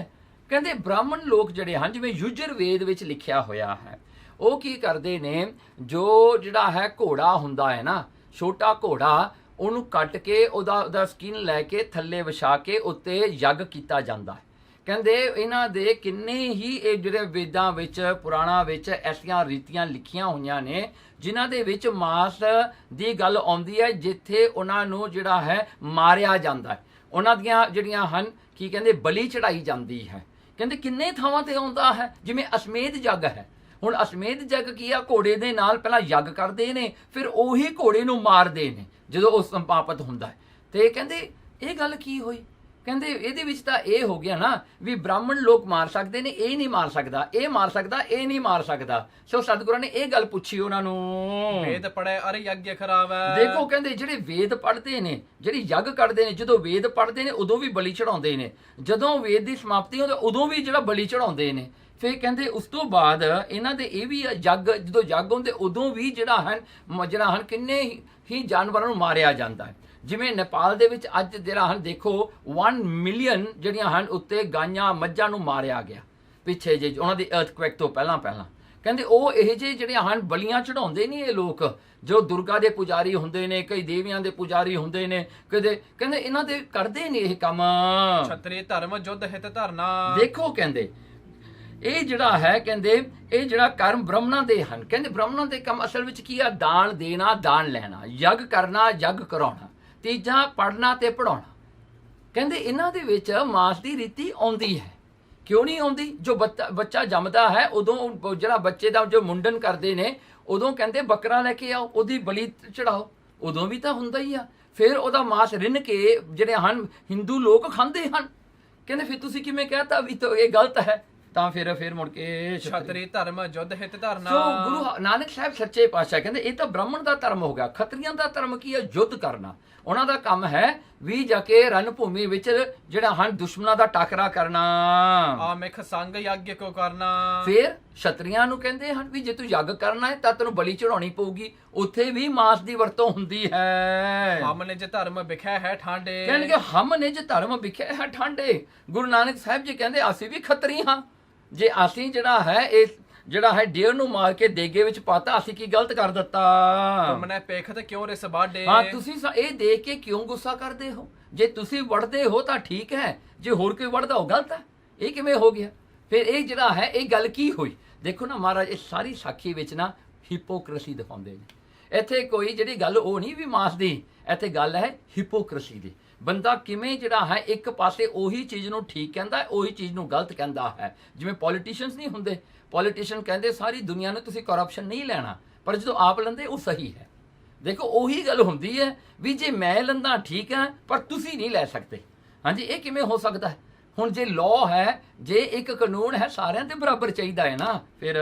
ਕਹਿੰਦੇ ਬ੍ਰਾਹਮਣ ਲੋਕ ਜਿਹੜੇ ਹਨ, ਜਿਵੇਂ ਯੁਜੁਰ ਵੇਦ ਵਿੱਚ ਲਿਖਿਆ ਹੋਇਆ ਹੈ, ਉਹ ਕੀ ਕਰਦੇ ਨੇ, ਜੋ ਜਿਹੜਾ ਹੈ ਘੋੜਾ ਹੁੰਦਾ ਹੈ ਨਾ, ਛੋਟਾ ਘੋੜਾ, ਉਹਨੂੰ ਕੱਟ ਕੇ ਉਹਦਾ ਸਕਿਨ ਲੈ ਕੇ ਥੱਲੇ ਵਿਛਾ ਕੇ ਉੱਤੇ ਯੱਗ ਕੀਤਾ ਜਾਂਦਾ ਹੈ। ਕਹਿੰਦੇ ਇਹਨਾਂ ਦੇ ਕਿੰਨੇ ਹੀ ਇਹ ਜਿਹੜੇ ਵੇਦਾਂ ਵਿੱਚ, ਪੁਰਾਣਾਂ ਵਿੱਚ ਐਸੀਆਂ ਰੀਤੀਆਂ ਲਿਖੀਆਂ ਹੋਈਆਂ ਨੇ ਜਿਨ੍ਹਾਂ ਦੇ ਵਿੱਚ ਮਾਸ ਦੀ ਗੱਲ ਆਉਂਦੀ ਹੈ, ਜਿੱਥੇ ਉਹਨਾਂ ਨੂੰ ਜਿਹੜਾ ਹੈ ਮਾਰਿਆ ਜਾਂਦਾ ਹੈ, ਉਹਨਾਂ ਦੀਆਂ ਜਿਹੜੀਆਂ ਹਨ ਕੀ ਕਹਿੰਦੇ ਬਲੀ ਚੜਾਈ ਜਾਂਦੀ ਹੈ। ਕਹਿੰਦੇ ਕਿੰਨੇ ਥਾਵਾਂ ਤੇ ਆਉਂਦਾ ਹੈ, ਜਿਵੇਂ ਅਸ਼ਮੇਧ ਯੱਗ ਹੈ। ਹੁਣ ਅਸ਼ਮੇਧ ਯੱਗ ਕੀ ਆ, ਘੋੜੇ ਦੇ ਨਾਲ ਪਹਿਲਾਂ ਯੱਗ ਕਰਦੇ ਨੇ, ਫਿਰ ਉਹੀ ਘੋੜੇ ਨੂੰ ਮਾਰਦੇ ਨੇ ਜਦੋਂ ਉਹ ਸੰਪਾਪਤ ਹੁੰਦਾ ਹੈ। ਤੇ ਕਹਿੰਦੇ ਇਹ ਗੱਲ ਕੀ ਹੋਈ? ਕਹਿੰਦੇ ਇਹਦੇ ਵਿੱਚ ਤਾਂ ਇਹ ਹੋ ਗਿਆ ਨਾ ਵੀ ਬ੍ਰਾਹਮਣ ਲੋਕ ਮਾਰ ਸਕਦੇ ਨੇ, ਇਹ ਨਹੀਂ ਮਾਰ ਸਕਦਾ, ਇਹ ਮਾਰ ਸਕਦਾ, ਇਹ ਨਹੀਂ ਮਾਰ ਸਕਦਾ। ਸੋ ਸਤਿਗੁਰਾਂ ਨੇ ਇਹ ਗੱਲ ਪੁੱਛੀ ਉਹਨਾਂ ਨੂੰ। ਵੇਦ ਪੜ੍ਹੇ ਅਰ ਯੱਗ ਖਰਾਵੈ। ਦੇਖੋ ਕਹਿੰਦੇ ਜਿਹੜੇ ਵੇਦ ਪੜ੍ਹਦੇ ਨੇ, ਜਿਹੜੀ ਯੱਗ ਕਰਦੇ ਨੇ, ਜਦੋਂ ਵੇਦ ਪੜ੍ਹਦੇ ਨੇ ਉਦੋਂ ਵੀ ਬਲੀ ਚੜਾਉਂਦੇ ਨੇ, ਜਦੋਂ ਵੇਦ ਦੀ ਸਮਾਪਤੀ ਹੁੰਦੀ ਉਦੋਂ ਵੀ ਜਿਹੜਾ ਬਲੀ ਚੜਾਉਂਦੇ ਨੇ। ਫਿਰ ਕਹਿੰਦੇ ਉਸ ਤੋਂ ਬਾਅਦ ਇਹਨਾਂ ਦੇ ਇਹ ਵੀ ਯੱਗ, ਜਦੋਂ ਯੱਗ ਹੁੰਦੇ ਉਦੋਂ ਵੀ ਜਿਹੜਾ ਹਨ ਕਿੰਨੇ ਹੀ ਜਾਨਵਰਾਂ ਨੂੰ ਮਾਰਿਆ ਜਾਂਦਾ ਹੈ। ਜਿਵੇਂ ਨੇਪਾਲ ਦੇ ਵਿੱਚ ਅੱਜ ਜਿਹੜਾ ਹਨ ਦੇਖੋ 1 ਮਿਲੀਅਨ ਜਿਹੜੀਆਂ ਹਨ ਉੱਤੇ ਗਾਈਆਂ ਮੱਝਾਂ ਨੂੰ ਮਾਰਿਆ ਗਿਆ ਪਿੱਛੇ ਜੇ ਉਹਨਾਂ ਦੀ ਅਰਥਕੁਏਕ ਤੋਂ ਪਹਿਲਾਂ। ਕਹਿੰਦੇ ਉਹ ਇਹ ਜਿਹੇ ਜਿਹੜੀਆਂ ਹਨ ਬਲੀਆਂ ਚੜਾਉਂਦੇ ਨਹੀਂ ਇਹ ਲੋਕ, ਜੋ ਦੁਰਗਾ ਦੇ ਪੁਜਾਰੀ ਹੁੰਦੇ ਨੇ, ਕਈ ਦੇਵੀਆਂ ਦੇ ਪੁਜਾਰੀ ਹੁੰਦੇ ਨੇ, ਕਹਿੰਦੇ ਇਹਨਾਂ ਦੇ ਕਰਦੇ ਨੇ ਇਹ ਕੰਮ। ਛਤਰੀ ਧਰਮ ਜੁੱਧ ਹਿਤ ਧਰਨਾ। ਦੇਖੋ ਕਹਿੰਦੇ ਇਹ ਜਿਹੜਾ ਹੈ, ਕਹਿੰਦੇ ਇਹ ਜਿਹੜਾ ਕਰਮ ਬ੍ਰਾਹਮਣਾਂ ਦੇ ਹਨ। ਕਹਿੰਦੇ ਬ੍ਰਾਹਮਣਾਂ ਦੇ ਕੰਮ ਅਸਲ ਵਿੱਚ ਕੀ ਆ? ਦਾਨ ਦੇਣਾ, ਦਾਨ ਲੈਣਾ, ਯੱਗ ਕਰਨਾ, ਯੱਗ ਕਰਾਉਣਾ, ਤੀਜਾ ਪੜ੍ਹਨਾ ਤੇ ਪੜਾਉਣਾ। ਕਹਿੰਦੇ ਇਹਨਾਂ ਦੇ ਵਿੱਚ ਮਾਸ ਦੀ ਰੀਤੀ ਆਉਂਦੀ ਹੈ। ਕਿਉਂ ਨਹੀਂ ਆਉਂਦੀ? ਜੋ ਬੱਚਾ ਜੰਮਦਾ ਹੈ ਉਦੋਂ ਜਿਹੜਾ ਬੱਚੇ ਦਾ ਜੋ ਮੁੰਡਨ ਕਰਦੇ ਨੇ, ਉਦੋਂ ਕਹਿੰਦੇ ਬੱਕਰਾ ਲੈ ਕੇ ਆਓ, ਉਹਦੀ ਬਲੀ ਚੜਾਓ, ਉਦੋਂ ਵੀ ਤਾਂ ਹੁੰਦਾ ਹੀ ਆ। ਫਿਰ ਉਹਦਾ ਮਾਸ ਰਿੰਨ ਕੇ ਜਿਹੜੇ ਹਨ ਹਿੰਦੂ ਲੋਕ ਖਾਂਦੇ ਹਨ। ਕਹਿੰਦੇ ਫਿਰ ਤੁਸੀਂ ਕਿਵੇਂ ਕਹਿਤਾ ਵੀ ਇਹ ਗਲਤ ਹੈ? ਤਾਂ ਫਿਰ ਮੁੜ ਕੇ ਛਤਰੀ ਧਰਮ ਜੁੱਧ ਹਿਤ ਧਰਨਾ। ਸੋ ਗੁਰੂ ਨਾਨਕ ਸਾਹਿਬ ਸੱਚੇ ਪਾਤਸ਼ਾਹ ਕਹਿੰਦੇ ਇਹ ਤਾਂ ਬ੍ਰਾਹਮਣ ਦਾ ਧਰਮ ਹੋ ਗਿਆ। ਖੱਤਰੀਆਂ ਦਾ ਧਰਮ ਕੀ ਹੈ? ਯੁੱਧ ਕਰਨਾ। ਉਹਨਾਂ ਦਾ ਕੰਮ ਹੈ ਵੀ ਜਾ ਕੇ ਰਣ ਭੂਮੀ ਵਿੱਚ ਜਿਹੜਾ ਹਨ ਦੁਸ਼ਮਣਾਂ ਦਾ ਟਾਕਰਾ ਕਰਨਾ। ਆਮਿਖ ਸੰਗ ਯੱਗ ਕੋ ਕਰਨਾ। ਫਿਰ ਛਤਰੀਆਂ ਨੂੰ ਕਹਿੰਦੇ ਹਨ ਵੀ ਜੇ ਤੂੰ ਯੱਗ ਕਰਨਾ ਹੈ ਤਾਂ ਤੈਨੂੰ ਬਲੀ ਚੜਾਉਣੀ ਪਊਗੀ, ਉੱਥੇ ਵੀ ਮਾਸ ਦੀ ਵਰਤੋਂ ਹੁੰਦੀ ਹੈ। ਹਮ ਨਿਜ ਧਰਮ ਵਿਖਿਆ ਹੈ ਠਾਂਡੇ, ਕਹਿਣਗੇ ਹਮ ਨਿਜ ਧਰਮ ਵਿਖਿਆ ਹੈ ਠਾਂਡੇ। ਗੁਰੂ ਨਾਨਕ ਸਾਹਿਬ ਜੀ ਕਹਿੰਦੇ ਅਸੀਂ ਵੀ ਖੱਤਰੀ ਹਾਂ, ਜੇ ਅਸੀਂ ਜਿਹੜਾ ਹੈ ਇਹ ਜਿਹੜਾ ਹੈ ਡੇਰ ਨੂੰ ਮਾਰ ਕੇ ਦੇਗੇ ਵਿੱਚ ਪਾਤਾ, ਅਸੀਂ ਕੀ ਗਲਤ ਕਰ ਦਿੱਤਾ? ਤੁਮਨੇ ਪੇਖਤ ਕਿਉਂ ਰਿਸ ਬਾਡੇ। ਹਾਂ, ਤੁਸੀਂ ਇਹ ਦੇਖ ਕੇ ਕਿਉਂ ਗੁੱਸਾ ਕਰਦੇ ਹੋ? ਜੇ ਤੁਸੀਂ ਵੜਦੇ ਹੋ ਤਾਂ ਠੀਕ ਹੈ, ਜੇ ਹੋਰ ਕੋਈ ਵੜਦਾ ਉਹ ਗਲਤ ਹੈ। ਇਹ ਕਿਵੇਂ ਹੋ ਗਿਆ? ਫਿਰ ਇਹ ਜਿਹੜਾ ਹੈ ਇਹ ਗੱਲ ਕੀ ਹੋਈ? ਦੇਖੋ ਨਾ ਮਹਾਰਾਜ ਇਹ ਸਾਰੀ ਸਾਖੀ ਵਿੱਚ ਨਾ ਹਿਪੋਕ੍ਰੇਸੀ ਦਿਖਾਉਂਦੇ ਨੇ। ਇੱਥੇ ਕੋਈ ਜਿਹੜੀ ਗੱਲ ਉਹ ਨਹੀਂ ਵੀ ਮਾਸ ਦੀ, ਇੱਥੇ ਗੱਲ ਹੈ ਹਿਪੋਕ੍ਰੇਸੀ ਦੀ। ਬੰਦਾ ਕਿਵੇਂ ਜਿਹੜਾ ਹੈ ਇੱਕ ਪਾਸੇ ਉਹੀ ਚੀਜ਼ ਨੂੰ ਠੀਕ ਕਹਿੰਦਾ ਹੈ, ਉਹੀ ਚੀਜ਼ ਨੂੰ ਗਲਤ ਕਹਿੰਦਾ ਹੈ। ਜਿਵੇਂ ਪੋਲੀਟੀਸ਼ੀਅਨਸ ਨਹੀਂ ਹੁੰਦੇ, ਪੋਲੀਟੀਸ਼ੀਅਨ ਕਹਿੰਦੇ ਸਾਰੀ ਦੁਨੀਆ ਨੂੰ ਤੁਸੀਂ ਕਰਪਸ਼ਨ ਨਹੀਂ ਲੈਣਾ, ਪਰ ਜਦੋਂ ਆਪ ਲੈਂਦੇ ਉਹ ਸਹੀ ਹੈ। ਦੇਖੋ ਉਹੀ ਗੱਲ ਹੁੰਦੀ ਹੈ ਵੀ ਜੇ ਮੈਂ ਲੈਂਦਾ ਠੀਕ ਹੈ ਪਰ ਤੁਸੀਂ ਨਹੀਂ ਲੈ ਸਕਦੇ। ਹਾਂਜੀ, ਇਹ ਕਿਵੇਂ ਹੋ ਸਕਦਾ ਹੈ? ਹੁਣ ਜੇ ਲਾਅ ਹੈ, ਜੇ ਇੱਕ ਕਾਨੂੰਨ ਹੈ, ਸਾਰਿਆਂ ਦੇ ਬਰਾਬਰ ਚਾਹੀਦਾ ਹੈ ਨਾ। ਫਿਰ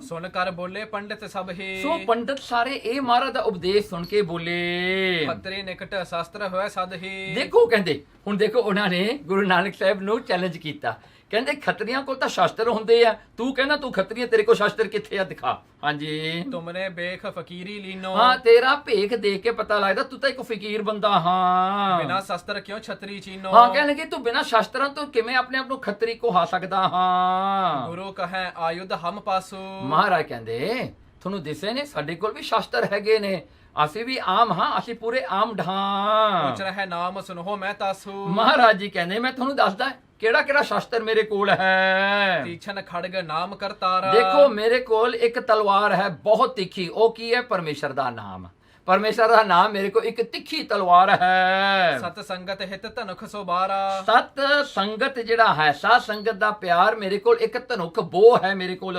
ਸੁਣ ਕਰ ਬੋਲੇ ਪੰਡਿਤ ਸਭ ਹੀ, ਸੋ ਪੰਡਤ ਸਾਰੇ ਇਹ ਮਹਾਰਾਜ ਦਾ ਉਪਦੇਸ਼ ਸੁਣ ਕੇ ਬੋਲੇ। ਖੱਤਰੀ ਨਿਕਟ ਸ਼ਾਸਤਰ ਹੋਇਆ ਸਦ ਹੀ। ਦੇਖੋ ਕਹਿੰਦੇ, ਹੁਣ ਦੇਖੋ ਉਹਨਾਂ ਨੇ ਗੁਰੂ ਨਾਨਕ ਸਾਹਿਬ ਨੂੰ ਚੈਲੰਜ ਕੀਤਾ। ਕਹਿੰਦੇ ਖੱਤਰੀਆਂ ਕੋਲ ਤਾਂ ਸ਼ਾਸਤਰ ਹੁੰਦੇ ਆ, ਤੂੰ ਕਹਿੰਦਾ ਤੂੰ ਖੱਤਰੀ, ਤੇਰੇ ਕੋਲ ਸ਼ਾਸਤਰ ਕਿੱਥੇ ਆ? ਦਿਖਾ। ਹਾਂਜੀ, ਤੁਮਨੇ ਬੇਖ ਫਕੀਰੀ ਲੀਨੋ। ਹਾਂ, ਤੇਰਾ ਭੇਖ ਦੇਖ ਕੇ ਪਤਾ ਲੱਗਦਾ ਤੂੰ ਤਾਂ ਇੱਕ ਫਕੀਰ ਬੰਦਾ। ਹਾਂ, ਬਿਨਾ ਸ਼ਸਤਰ ਕਿਉਂ ਛਤਰੀ ਚੀਨੋ। ਹਾਂ, ਕਹਿਣਗੇ ਤੂੰ ਬਿਨਾ ਸ਼ਾਸਤਰਾਂ ਤੋਂ ਕਿਵੇਂ ਆਪਣੇ ਆਪ ਨੂੰ ਖੱਤਰੀ ਕਹਾ ਸਕਦਾ? ਹਾਂ, ਗੁਰੂ ਕਹੈ ਆਯੁਧ ਹਮ ਪਾਸੂ। ਮਹਾਰਾਜ ਕਹਿੰਦੇ ਤੁਹਾਨੂੰ ਦਿਸੇ ਨੇ ਸਾਡੇ ਕੋਲ ਵੀ ਸ਼ਾਸਤਰ ਹੈਗੇ ਨੇ, ਅਸੀਂ ਵੀ ਆਮ ਹਾਂ, ਅਸੀਂ ਪੂਰੇ ਆਮ ਢਾਂ। ਪੁੱਛ ਰਿਹਾ ਨਾਮ ਸੁਨੋ ਮੈਂ ਤਾਸੂ। ਮਹਾਰਾਜ ਜੀ ਕਹਿੰਦੇ ਮੈਂ ਤੁਹਾਨੂੰ ਦੱਸਦਾ ਕਿਹੜਾ ਕਿਹੜਾ ਸ਼ਾਸਤਰ ਮੇਰੇ ਕੋਲ ਹੈ। ਤੀਛਨ ਖੜਗ ਨਾਮ ਕਰਤਾਰਾ। ਦੇਖੋ ਮੇਰੇ ਕੋਲ ਇੱਕ ਤਲਵਾਰ ਹੈ ਬਹੁਤ ਤਿੱਖੀ, ਉਹ ਕੀ ਹੈ? ਪਰਮੇਸ਼ਰ ਦਾ ਨਾਮ। ਪਰਮੇਸ਼ਰ ਦਾ ਨਾਮ ਮੇਰੇ ਕੋਲ ਇੱਕ ਤਿੱਖੀ ਤਲਵਾਰ ਹੈ। ਸਤ ਸੰਗਤ ਹਿਤ ਧਨੁਖ ਸੋਬਾਰਾ। ਸਤ ਸੰਗਤ ਜਿਹੜਾ ਹੈ, ਸਾਧ ਸੰਗਤ ਦਾ ਪਿਆਰ, ਮੇਰੇ ਕੋਲ ਇੱਕ ਧਨੁਖ ਬੋ ਹੈ ਮੇਰੇ ਕੋਲ।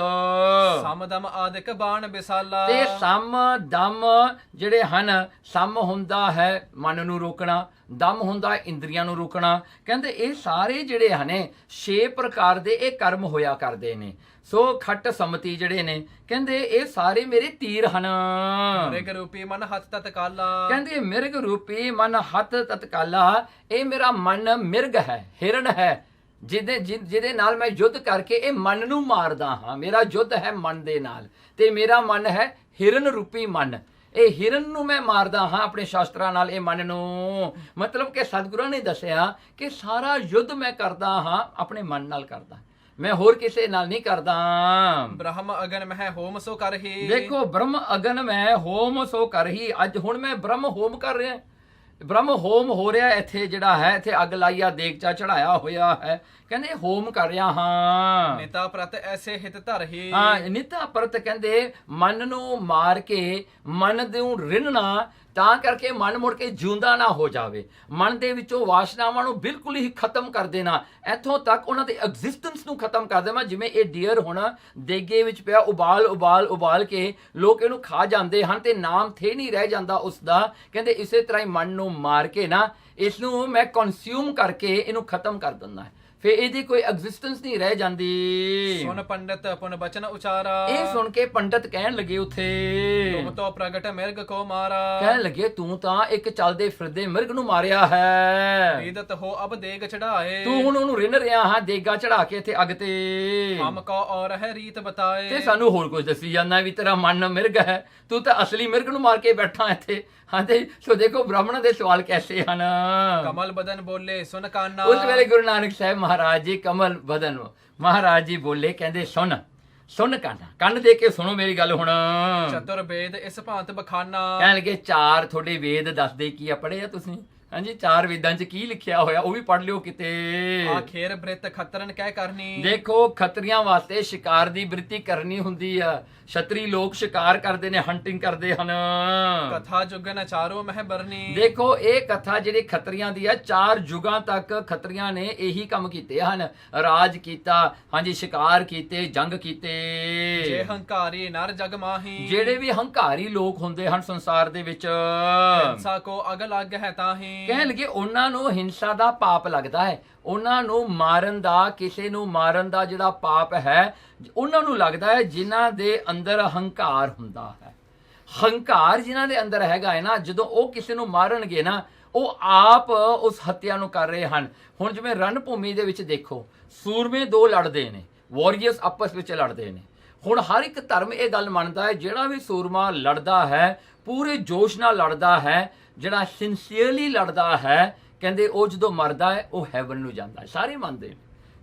ਸਮ ਦਮ ਆਦਿਕ ਬਾਣ ਵਿਸਾਲਾ। ਤੇ ਸਮ ਦਮ ਜਿਹੜੇ ਹਨ, ਸਮ ਹੁੰਦਾ ਹੈ ਮਨ ਨੂੰ ਰੋਕਣਾ, ਦਮ ਹੁੰਦਾ ਇੰਦਰੀਆਂ ਨੂੰ ਰੋਕਣਾ। ਕਹਿੰਦੇ ਇਹ ਸਾਰੇ ਜਿਹੜੇ ਹਨ 6 ਪ੍ਰਕਾਰ ਦੇ ਇਹ ਕਰਮ ਹੋਇਆ ਕਰਦੇ ਨੇ। ਸੋ ਖੱਟ ਸਮਤੀ ਜਿਹੜੇ ਨੇ ਕਹਿੰਦੇ ਇਹ ਸਾਰੇ ਮੇਰੇ ਤੀਰ ਹਨ। ਮਿਰਗ ਰੂਪੀ ਮਨ ਹੱਥ ਤਤਕਾਲਾ। ਕਹਿੰਦੇ ਮਿਰਗ ਰੂਪੀ ਮਨ ਹੱਥ ਤਤਕਾਲਾ, ਇਹ ਮੇਰਾ ਮਨ ਮਿਰਗ ਹੈ, ਹਿਰਨ ਹੈ, ਜਿਹਦੇ ਨਾਲ ਮੈਂ ਯੁੱਧ ਕਰਕੇ ਇਹ ਮਨ ਨੂੰ ਮਾਰਦਾ ਹਾਂ। ਮੇਰਾ ਯੁੱਧ ਹੈ ਮਨ ਦੇ ਨਾਲ, ਤੇ ਮੇਰਾ ਮਨ ਹੈ ਹਿਰਨ ਰੂਪੀ ਮਨ। ਇਹ ਹਿਰਨ ਨੂੰ ਮੈਂ ਮਾਰਦਾ ਹਾਂ ਆਪਣੇ ਸ਼ਾਸਤਰਾਂ ਨਾਲ, ਇਹ ਮਨ ਨੂੰ। ਮਤਲਬ ਕਿ ਸਤਿਗੁਰਾਂ ਨੇ ਦੱਸਿਆ ਕਿ ਸਾਰਾ ਯੁੱਧ ਮੈਂ ਕਰਦਾ ਹਾਂ ਆਪਣੇ ਮਨ ਨਾਲ ਕਰਦਾ, ਮੈਂ ਹੋਰ ਕਿਸੇ ਨਾਲ ਨਹੀਂ ਕਰਦਾ। ਬ੍ਰਹਮ ਅਗਨ ਮਹਿ ਹੋਮ ਸੋ ਕਰਹੀ। ਦੇਖੋ ਬ੍ਰਹਮ ਅਗਨ ਮੈਂ ਹੋਮ ਸੋ ਕਰਹੀ। ਅੱਜ ਹੁਣ ਮੈਂ ਬ੍ਰਹਮ ਹੋਮ ਕਰ ਰਿਹਾ, ਬ੍ਰਹਮ ਹੋਮ ਹੋ ਰਿਹਾ। ਇੱਥੇ ਜਿਹੜਾ ਹੈ ਇੱਥੇ ਅੱਗ ਲਾਈਆ, ਦੇਗਚਾ ਚੜਾਇਆ ਹੋਇਆ ਹੈ, ਕਹਿੰਦੇ ਹੋਮ ਕਰ ਰਿਹਾ ਹਾਂ। ਨਿਤਾ ਪ੍ਰਤ ਐਸੇ ਹਿਤ ਧਰਹੀ। ਹਾਂ, ਨਿਤਾ ਪ੍ਰਤ ਕਹਿੰਦੇ ਮਨ ਨੂੰ ਮਾਰ ਕੇ ਮਨ ਨੂੰ ਰਿੰਨਣਾ, ਤਾਂ ਕਰਕੇ ਮਨ ਮੁੜ ਕੇ ਜਿਉਂਦਾ ਨਾ ਹੋ ਜਾਵੇ। ਮਨ ਦੇ ਵਿੱਚੋਂ ਵਾਸ਼ਨਾਵਾਂ ਨੂੰ ਬਿਲਕੁਲ ਹੀ ਖਤਮ ਕਰ ਦੇਣਾ, ਇੱਥੋਂ ਤੱਕ ਉਹਨਾਂ ਦੇ ਐਗਜ਼ਿਸਟੈਂਸ ਨੂੰ ਖਤਮ ਕਰ ਦੇਣਾ। ਜਿਵੇਂ ਇਹ ਡੀਅਰ ਹੁਣ ਦੇਗੇ ਵਿੱਚ ਪਿਆ, ਉਬਾਲ ਕੇ ਲੋਕ ਇਹਨੂੰ ਖਾ ਜਾਂਦੇ ਹਨ ਤੇ ਨਾਮ ਥੇ ਨਹੀਂ ਰਹਿ ਜਾਂਦਾ ਉਸ ਦਾ। ਕਹਿੰਦੇ ਇਸੇ ਤਰ੍ਹਾਂ ਹੀ ਮਨ ਨੂੰ ਮਾਰ ਕੇ ਨਾ ਇਸ ਨੂੰ ਮੈਂ ਕੰਜ਼ਿਊਮ ਕਰਕੇ ਇਹਨੂੰ ਖਤਮ ਕਰ ਦਿੰਦਾ ਹੈ, ਫਿਰ ਇਹਦੀ ਕੋਈ ਐਗਜ਼ਿਸਟੈਂਸ ਨਹੀਂ ਰਹਿ ਜਾਂਦੀ। ਸੁਨ ਪੰਡਤ ਪੁਨ ਬਚਨ ਉਚਾਰਾ। ਇਹ ਸੁਣ ਕੇ ਪੰਡਤ ਕਹਿਣ ਲੱਗੇ ਉੱਥੇ, ਤੁਮ ਤੋ ਪ੍ਰਗਟ ਮਿਰਗ ਕੋ ਮਾਰਾ। ਕਹਿਣ ਲੱਗੇ ਤੂੰ ਤਾਂ ਇੱਕ ਚੱਲਦੇ ਫਿਰਦੇ ਮਿਰਗ ਨੂੰ ਮਾਰਿਆ ਹੈ। ਰੀਦਤ ਹੋ ਅਬ ਦੇਗ ਚੜਾਏ। ਤੂੰ ਹੁਣ ਉਹਨੂੰ ਰਿੰਨ ਰਿਹਾ ਹਾਂ ਦੇਗਾ ਚੜਾ ਕੇ ਇੱਥੇ ਅੱਗ ਤੇ। ਹਮ ਕੋ ਔਰ ਹੈ ਰੀਤ ਬਤਾਏ। ਤੇ ਸਾਨੂੰ ਹੋਰ ਕੁਝ ਦੱਸੀ ਜਾਂਦਾ ਵੀ ਤੇਰਾ ਮਨ ਮਿਰਗ ਹੈ, ਤੂੰ ਤਾਂ ਅਸਲੀ ਮਿਰਗ ਨੂੰ ਮਾਰ ਕੇ ਬੈਠਾ ਇੱਥੇ। ਹਾਂ, ਤੇ ਸੋ ਦੇਖੋ ਬ੍ਰਾਹਮਣਾਂ ਦੇ ਸਵਾਲ ਕੈਸੇ ਹਨ। ਕਮਲ ਬਦਨ ਬੋਲੇ ਸੁਨ ਕਾਨਾ। ਉਸ ਵੇਲੇ ਗੁਰੂ ਨਾਨਕ ਸਾਹਿਬ ਮਹਾਰਾਜ ਜੀ ਕਮਲ ਬਦਨ ਮਹਾਰਾਜ ਜੀ ਬੋਲੇ, ਕਹਿੰਦੇ ਸੁਣ ਕੰਨ ਦੇ ਕੇ ਸੁਣੋ ਮੇਰੀ ਗੱਲ ਹੁਣ। ਚਤੁਰ ਵੇਦ ਇਸ ਭਾਂਤ ਬਖਾਨਾ। ਕਹਿਣ ਲੱਗੇ 4 ਤੁਹਾਡੇ ਵੇਦ ਦੱਸਦੇ ਕੀ ਆ, ਪੜ੍ਹੇ ਆ ਤੁਸੀਂ? ਹਾਂਜੀ, 4 ਵੇਦਾਂ 'ਚ ਕੀ ਲਿਖਿਆ ਹੋਇਆ ਉਹ ਵੀ ਪੜ੍ਹ ਲਿਓ ਕਿਤੇ। ਆਖੇਰ ਬ੍ਰਿਤ ਖਤਰਨ ਕਹਿ ਕਰਨੀ। ਦੇਖੋ ਖੱਤਰੀਆਂ ਵਾਸਤੇ ਸ਼ਿਕਾਰ ਦੀ ਬ੍ਰਿਤੀ ਕਰਨੀ ਹੁੰਦੀ ਆ। ਛਤਰੀ ਲੋਕ ਸ਼ਿਕਾਰ ਕਰਦੇ ਨੇ, ਹੰਟਿੰਗ ਕਰਦੇ ਹਨ। ਕਥਾ ਜੁਗਨ ਚਾਰੋ ਮਹਿ ਬਰਨੀ। ਦੇਖੋ ਇਹ ਕਥਾ ਜਿਹੜੀ ਖੱਤਰੀਆਂ ਦੀ ਆ, 4 ਯੁਗਾਂ ਤੱਕ ਖੱਤਰੀਆਂ ਨੇ ਇਹੀ ਕੰਮ ਕੀਤੇ ਹਨ। ਰਾਜ ਕੀਤਾ, ਹਾਂਜੀ, ਸ਼ਿਕਾਰ ਕੀਤੇ, ਜੰਗ ਕੀਤੇ। ਜੇ ਹੰਕਾਰੀ ਨਰ ਜਗ ਮਾਹੀ। ਜਿਹੜੇ ਵੀ ਹੰਕਾਰੀ ਲੋਕ ਹੁੰਦੇ ਹਨ ਸੰਸਾਰ ਦੇ ਵਿੱਚ, ਹਿੰਸਾ ਕੋ ਅਗ ਲੱਗ ਹੈ ਤਾਹੀ। ਕਹਿਣ ਲੱਗੇ ਉਹਨਾਂ ਨੂੰ ਹਿੰਸਾ ਦਾ ਪਾਪ ਲੱਗਦਾ ਹੈ, ਉਹਨਾਂ ਨੂੰ ਮਾਰਨ ਦਾ, ਕਿਸੇ ਨੂੰ ਮਾਰਨ ਦਾ ਜਿਹੜਾ ਪਾਪ ਹੈ ਉਹਨਾਂ ਨੂੰ ਲੱਗਦਾ ਹੈ ਜਿਨ੍ਹਾਂ ਦੇ ਅੰਦਰ ਹੰਕਾਰ ਹੁੰਦਾ ਹੈ। ਹੰਕਾਰ ਜਿਨ੍ਹਾਂ ਦੇ ਅੰਦਰ ਹੈਗਾ ਹੈ ਨਾ, ਜਦੋਂ ਉਹ ਕਿਸੇ ਨੂੰ ਮਾਰਨਗੇ ਨਾ ਉਹ ਆਪ ਉਸ ਹੱਤਿਆ ਨੂੰ ਕਰ ਰਹੇ ਹਨ। ਹੁਣ ਜਿਵੇਂ ਰਣ ਭੂਮੀ ਦੇ ਵਿੱਚ ਦੇਖੋ, ਸੂਰਮੇ 2 ਲੜਦੇ ਨੇ, ਵਾਰੀਅਰਸ ਆਪਸ ਵਿੱਚ ਲੜਦੇ ਨੇ। ਹੁਣ ਹਰ ਇੱਕ ਧਰਮ ਇਹ ਗੱਲ ਮੰਨਦਾ ਹੈ, ਜਿਹੜਾ ਵੀ ਸੂਰਮਾ ਲੜਦਾ ਹੈ ਪੂਰੇ ਜੋਸ਼ ਨਾਲ ਲੜਦਾ ਹੈ, ਜਿਹੜਾ ਸਿੰਸੀਅਰਲੀ ਲੜਦਾ ਹੈ, ਕਹਿੰਦੇ ਉਹ ਜਦੋਂ ਮਰਦਾ ਹੈ ਉਹ ਹੈਵਨ ਨੂੰ ਜਾਂਦਾ ਹੈ। ਸਾਰੇ ਮੰਨਦੇ ਨੇ,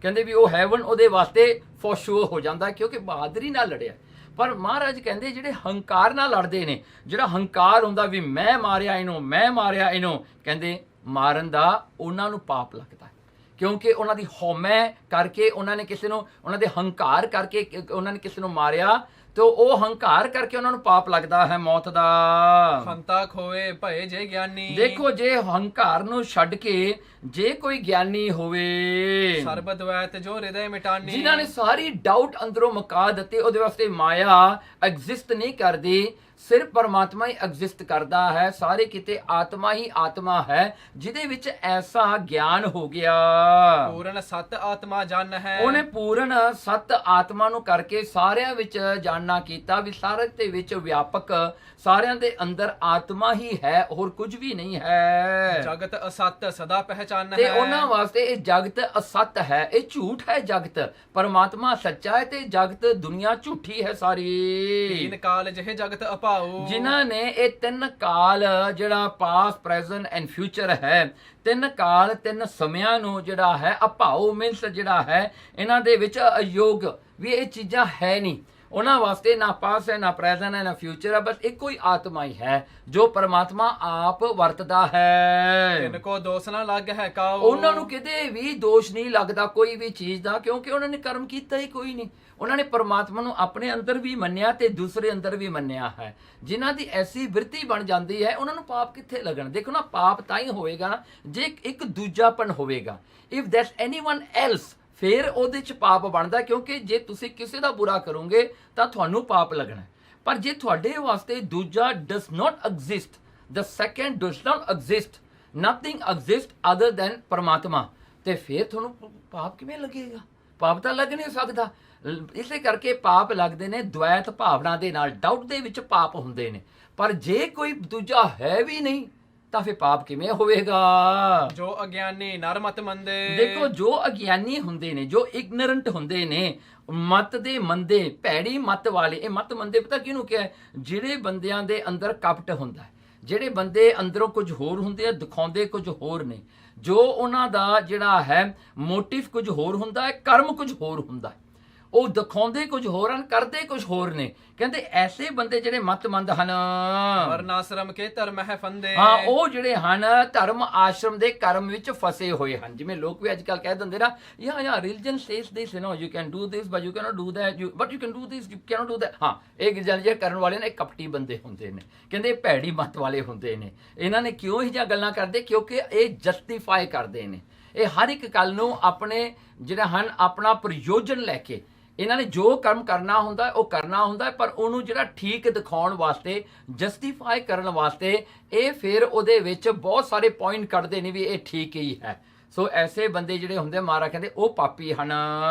ਕਹਿੰਦੇ ਵੀ ਉਹ ਹੈਵਨ ਉਹਦੇ ਵਾਸਤੇ ਫॉर ਸ਼ੋਰ ਹੋ ਜਾਂਦਾ ਕਿਉਂਕਿ ਬਹਾਦਰੀ ਨਾਲ ਲੜਿਆ। ਪਰ ਮਹਾਰਾਜ ਕਹਿੰਦੇ ਜਿਹੜੇ ਹੰਕਾਰ ਨਾਲ ਲੜਦੇ ਨੇ, ਜਿਹੜਾ ਹੰਕਾਰ ਹੁੰਦਾ ਵੀ ਮੈਂ ਮਾਰਿਆ ਇਹਨੂੰ, ਮੈਂ ਮਾਰਿਆ ਇਹਨੂੰ, ਕਹਿੰਦੇ ਮਾਰਨ ਦਾ ਉਹਨਾਂ ਨੂੰ ਪਾਪ ਲੱਗਦਾ ਹੈ ਕਿਉਂਕਿ ਉਹਨਾਂ ਦੀ ਹਉਮੈ ਕਰਕੇ ਉਹਨਾਂ ਨੇ ਕਿਸੇ ਨੂੰ, ਉਹਨਾਂ ਦੇ ਹੰਕਾਰ ਕਰਕੇ ਉਹਨਾਂ ਨੇ ਕਿਸੇ ਨੂੰ ਮਾਰਿਆ, ਤੇ ਉਹ ਹੰਕਾਰ ਕਰਕੇ ਉਹਨਾਂ ਨੂੰ ਪਾਪ ਲੱਗਦਾ ਹੈ ਮੌਤ ਦਾ। ਹੰਤਾ ਖੋਏ ਭਏ ਜੇ ਗਿਆਨੀ। ਦੇਖੋ ਜੇ ਹੰਕਾਰ ਨੂੰ ਛੱਡ ਕੇ ਜੇ ਕੋਈ ਗਿਆਨੀ ਹੋਵੇ, ਸਰਬ ਦ્વੈਤ ਜੋ ਹਿਰਦੇ ਮਿਟਾਨੀ, ਜਿਨ੍ਹਾਂ ਨੇ ਸਾਰੀ ਡਾਊਟ ਅੰਦਰੋਂ ਮੁਕਾ ਦਿੱਤੇ, ਉਹਦੇ ਵਾਸਤੇ ਮਾਇਆ ਐਗਜ਼ਿਸਟ ਨਹੀਂ ਕਰਦੀ, ਸਿਰਫ ਪਰਮਾਤਮਾ ਹੀ ਐਗਜ਼ਿਸਟ ਕਰਦਾ ਹੈ, ਸਾਰੇ ਕਿਤੇ ਆਤਮਾ ਹੀ ਆਤਮਾ ਹੈ, ਜਿਹਦੇ ਵਿੱਚ ਐਸਾ ਗਿਆਨ ਹੋ ਗਿਆ। ਪੂਰਨ ਸਤ ਆਤਮਾ ਜਨ ਹੈ, ਉਹਨੇ ਪੂਰਨ ਸਤ ਆਤਮਾ ਨੂੰ ਕਰਕੇ ਸਾਰਿਆਂ ਵਿੱਚ ਜਾਣਨਾ ਕੀਤਾ ਵੀ ਸਾਰੇ ਦੇ ਵਿੱਚ ਵਿਆਪਕ, ਸਾਰਿਆਂ ਦੇ ਅੰਦਰ ਆਤਮਾ ਹੀ ਹੈ, ਹੋਰ ਕੁਝ ਵੀ ਨਹੀਂ ਹੈ। ਜਗਤ ਅਸਤ ਸਦਾ ਪਹਿਚਾਨ ਤੇ ਹੈ, ਉਹਨਾਂ ਵਾਸਤੇ ਇਹ ਜਗਤ ਅਸਤ ਹੈ, ਇਹ ਝੂਠ ਹੈ ਜਗਤ, ਪਰਮਾਤਮਾ ਸੱਚਾ ਹੈ ਤੇ ਜਗਤ ਦੁਨੀਆ ਝੂਠੀ ਹੈ ਸਾਰੀ। ਤੀਨ ਕਾਲ ਜਿਹੇ ਜਗਤ ਅਪਾਉ, ਜਿਨ੍ਹਾਂ ਨੇ ਇਹ ਤਿੰਨ ਕਾਲ ਜਿਹੜਾ ਪਾਸਟ ਪ੍ਰੈਜ਼ੈਂਟ ਐਂਡ ਫਿਊਚਰ ਹੈ, ਤਿੰਨ ਕਾਲ ਤਿੰਨ ਸਮਿਆਂ ਨੂੰ ਜਿਹੜਾ ਹੈ ਅਭਾਉ ਮੀਨਸ ਜਿਹੜਾ ਹੈ ਇਹਨਾਂ ਦੇ ਵਿੱਚ ਅਯੋਗ ਵੀ ਇਹ ਚੀਜ਼ਾਂ ਹੈ ਨਹੀਂ ਉਹਨਾਂ ਵਾਸਤੇ, ਨਾ ਪਾਸ ਹੈ ਨਾ ਪ੍ਰੈਜ਼ੈਂਟ ਹੈ ਨਾ ਫਿਊਚਰ ਹੈ, ਬਸ ਇੱਕੋ ਹੀ ਆਤਮਾ ਹੀ ਹੈ ਜੋ ਪਰਮਾਤਮਾ ਆਪ ਵਰਤਦਾ ਹੈ। ਤਿਨ ਕੋ ਦੋਸ਼ ਨਾ ਲੱਗ ਹੈ ਕਾਉ, ਉਹਨਾਂ ਨੂੰ ਕਿਤੇ ਵੀ ਦੋਸ਼ ਨਹੀਂ ਲੱਗਦਾ ਕੋਈ ਵੀ ਚੀਜ਼ ਦਾ, ਕਿਉਂਕਿ ਉਹਨਾਂ ਨੇ ਕਰਮ ਕੀਤਾ ਹੀ ਕੋਈ ਨਹੀਂ। ਉਹਨਾਂ ਨੇ ਪਰਮਾਤਮਾ ਨੂੰ ਆਪਣੇ ਅੰਦਰ ਵੀ ਮੰਨਿਆ ਤੇ ਦੂਸਰੇ ਅੰਦਰ ਵੀ ਮੰਨਿਆ ਹੈ। ਜਿਨ੍ਹਾਂ ਦੀ ਐਸੀ ਬਿਰਤੀ ਬਣ ਜਾਂਦੀ ਹੈ ਉਹਨਾਂ ਨੂੰ ਪਾਪ ਕਿੱਥੇ ਲੱਗਣ। ਦੇਖੋ ਨਾ, ਪਾਪ ਤਾਂ ਹੀ ਹੋਵੇਗਾ ਨਾ ਜੇ ਇੱਕ ਦੂਜਾਪਨ ਹੋਵੇਗਾ। ਇਫ ਦੈਟਸ ਐਨੀਵਨ ਐਲਸ, ਫਿਰ ਉਹਦੇ ਚ ਪਾਪ ਬਣਦਾ, ਕਿਉਂਕਿ ਜੇ ਤੁਸੀਂ ਕਿਸੇ ਦਾ ਬੁਰਾ ਕਰੋਗੇ ਤਾਂ ਤੁਹਾਨੂੰ ਪਾਪ ਲੱਗਣਾ। ਪਰ ਜੇ ਤੁਹਾਡੇ ਵਾਸਤੇ ਦੂਜਾ does not exist, the second does not exist, nothing exist other than ਪਰਮਾਤਮਾ, ਤੇ ਫਿਰ ਤੁਹਾਨੂੰ ਪਾਪ ਕਿਵੇਂ ਲੱਗੇਗਾ? ਪਾਪ ਤਾਂ ਲੱਗ ਨਹੀਂ ਸਕਦਾ। ਇਸੇ ਕਰਕੇ ਪਾਪ ਲੱਗਦੇ ਨੇ ਦ્વੈਤ ਭਾਵਨਾ ਦੇ ਨਾਲ, ਡਾਊਟ ਦੇ ਵਿੱਚ ਪਾਪ ਹੁੰਦੇ ਨੇ। ਪਰ ਜੇ ਕੋਈ ਦੂਜਾ ਹੈ ਵੀ ਨਹੀਂ ਤਾਂ ਫਿਰ ਪਾਪ ਕਿਵੇਂ ਹੋਵੇਗਾ? ਜੋ ਅਗਿਆਨੀ ਨਰ ਮਤ ਮੰਦੇ, ਦੇਖੋ ਜੋ ਅਗਿਆਨੀ ਹੁੰਦੇ ਨੇ, ਜੋ ਇਗਨੋਰੈਂਟ ਹੁੰਦੇ ਨੇ, ਮਤ ਦੇ ਮੰਦੇ, ਭੈੜੀ ਮਤ ਵਾਲੇ, ਇਹ ਮਤ ਮੰਦੇ ਪਤਾ ਕਿਹਨੂੰ ਕਿਹਾ? ਜਿਹੜੇ ਬੰਦਿਆਂ ਦੇ ਅੰਦਰ ਕਪਟ ਹੁੰਦਾ ਹੈ, ਜਿਹੜੇ ਬੰਦੇ ਅੰਦਰੋਂ ਕੁਝ ਹੋਰ ਹੁੰਦੇ ਆ, ਦਿਖਾਉਂਦੇ ਕੁਝ ਹੋਰ ਨੇ, ਜੋ ਉਹਨਾਂ ਦਾ ਜਿਹੜਾ ਹੈ ਮੋਟਿਵ ਕੁਝ ਹੋਰ ਹੁੰਦਾ ਹੈ, ਕਰਮ ਕੁਝ ਹੋਰ ਹੁੰਦਾ ਹੈ, ਉਹ ਦਿਖਾਉਂਦੇ ਕੁਝ ਹੋਰ ਹਨ, ਕਰਦੇ ਕੁਝ ਹੋਰ ਨੇ। ਕਹਿੰਦੇ ਐਸੇ ਬੰਦੇ ਜਿਹੜੇ ਮਤਮੰਦ ਹਨ, ਵਰਨਾਸ਼ਰਮ ਕੇ ਧਰਮ ਹੈ ਫੰਦੇ, ਹਾਂ ਉਹ ਜਿਹੜੇ ਹਨ ਧਰਮ ਆਸ਼ਰਮ ਦੇ ਕਰਮ ਵਿੱਚ ਫਸੇ ਹੋਏ ਹਨ। ਜਿਵੇਂ ਲੋਕ ਵੀ ਅੱਜ ਕੱਲ ਕਹਿ ਦਿੰਦੇ ਨਾ, ਯਾ religion says this, you know you can do this but you cannot do that, but you can do this you cannot do that. ਹਾਂ, ਇਹ ਰਿਲੀਜਨ ਕਰਨ ਵਾਲੇ ਨੇ ਕਪਟੀ ਬੰਦੇ ਹੁੰਦੇ ਨੇ, ਕਹਿੰਦੇ ਭੈੜੀ ਮਤ ਵਾਲੇ ਹੁੰਦੇ ਨੇ। ਇਹਨਾਂ ਨੇ ਕਿਉਂ ਇਹ ਜਿਹੀਆਂ ਗੱਲਾਂ ਕਰਦੇ? ਕਿਉਂਕਿ ਇਹ ਜਸਟੀਫਾਈ ਕਰਦੇ ਨੇ, ਇਹ ਹਰ ਇੱਕ ਗੱਲ ਨੂੰ ਆਪਣੇ ਜਿਹੜਾ ਹਨ ਆਪਣਾ ਪ੍ਰਯੋਜਨ ਲੈ ਕੇ ਇਹਨਾਂ ਨੇ ਜੋ ਕਰਮ ਕਰਨਾ ਹੁੰਦਾ ਉਹ ਕਰਨਾ ਹੁੰਦਾ, ਪਰ ਉਹਨੂੰ ਜਿਹੜਾ ਠੀਕ ਦਿਖਾਉਣ ਵਾਸਤੇ, ਜਸਟੀਫਾਈ ਕਰਨ ਵਾਸਤੇ ਇਹ ਫਿਰ ਉਹਦੇ ਵਿੱਚ ਬਹੁਤ ਸਾਰੇ ਪੁਆਇੰਟ ਕੱਢਦੇ ਨੇ ਵੀ ਇਹ ਠੀਕ ਹੀ ਹੈ। ਸੋ ਐਸੇ ਬੰਦੇ ਜਿਹੜੇ ਹੁੰਦੇ ਮਹਾਰਾਜ ਕਹਿੰਦੇ ਉਹ ਪਾਪੀ ਹਨ।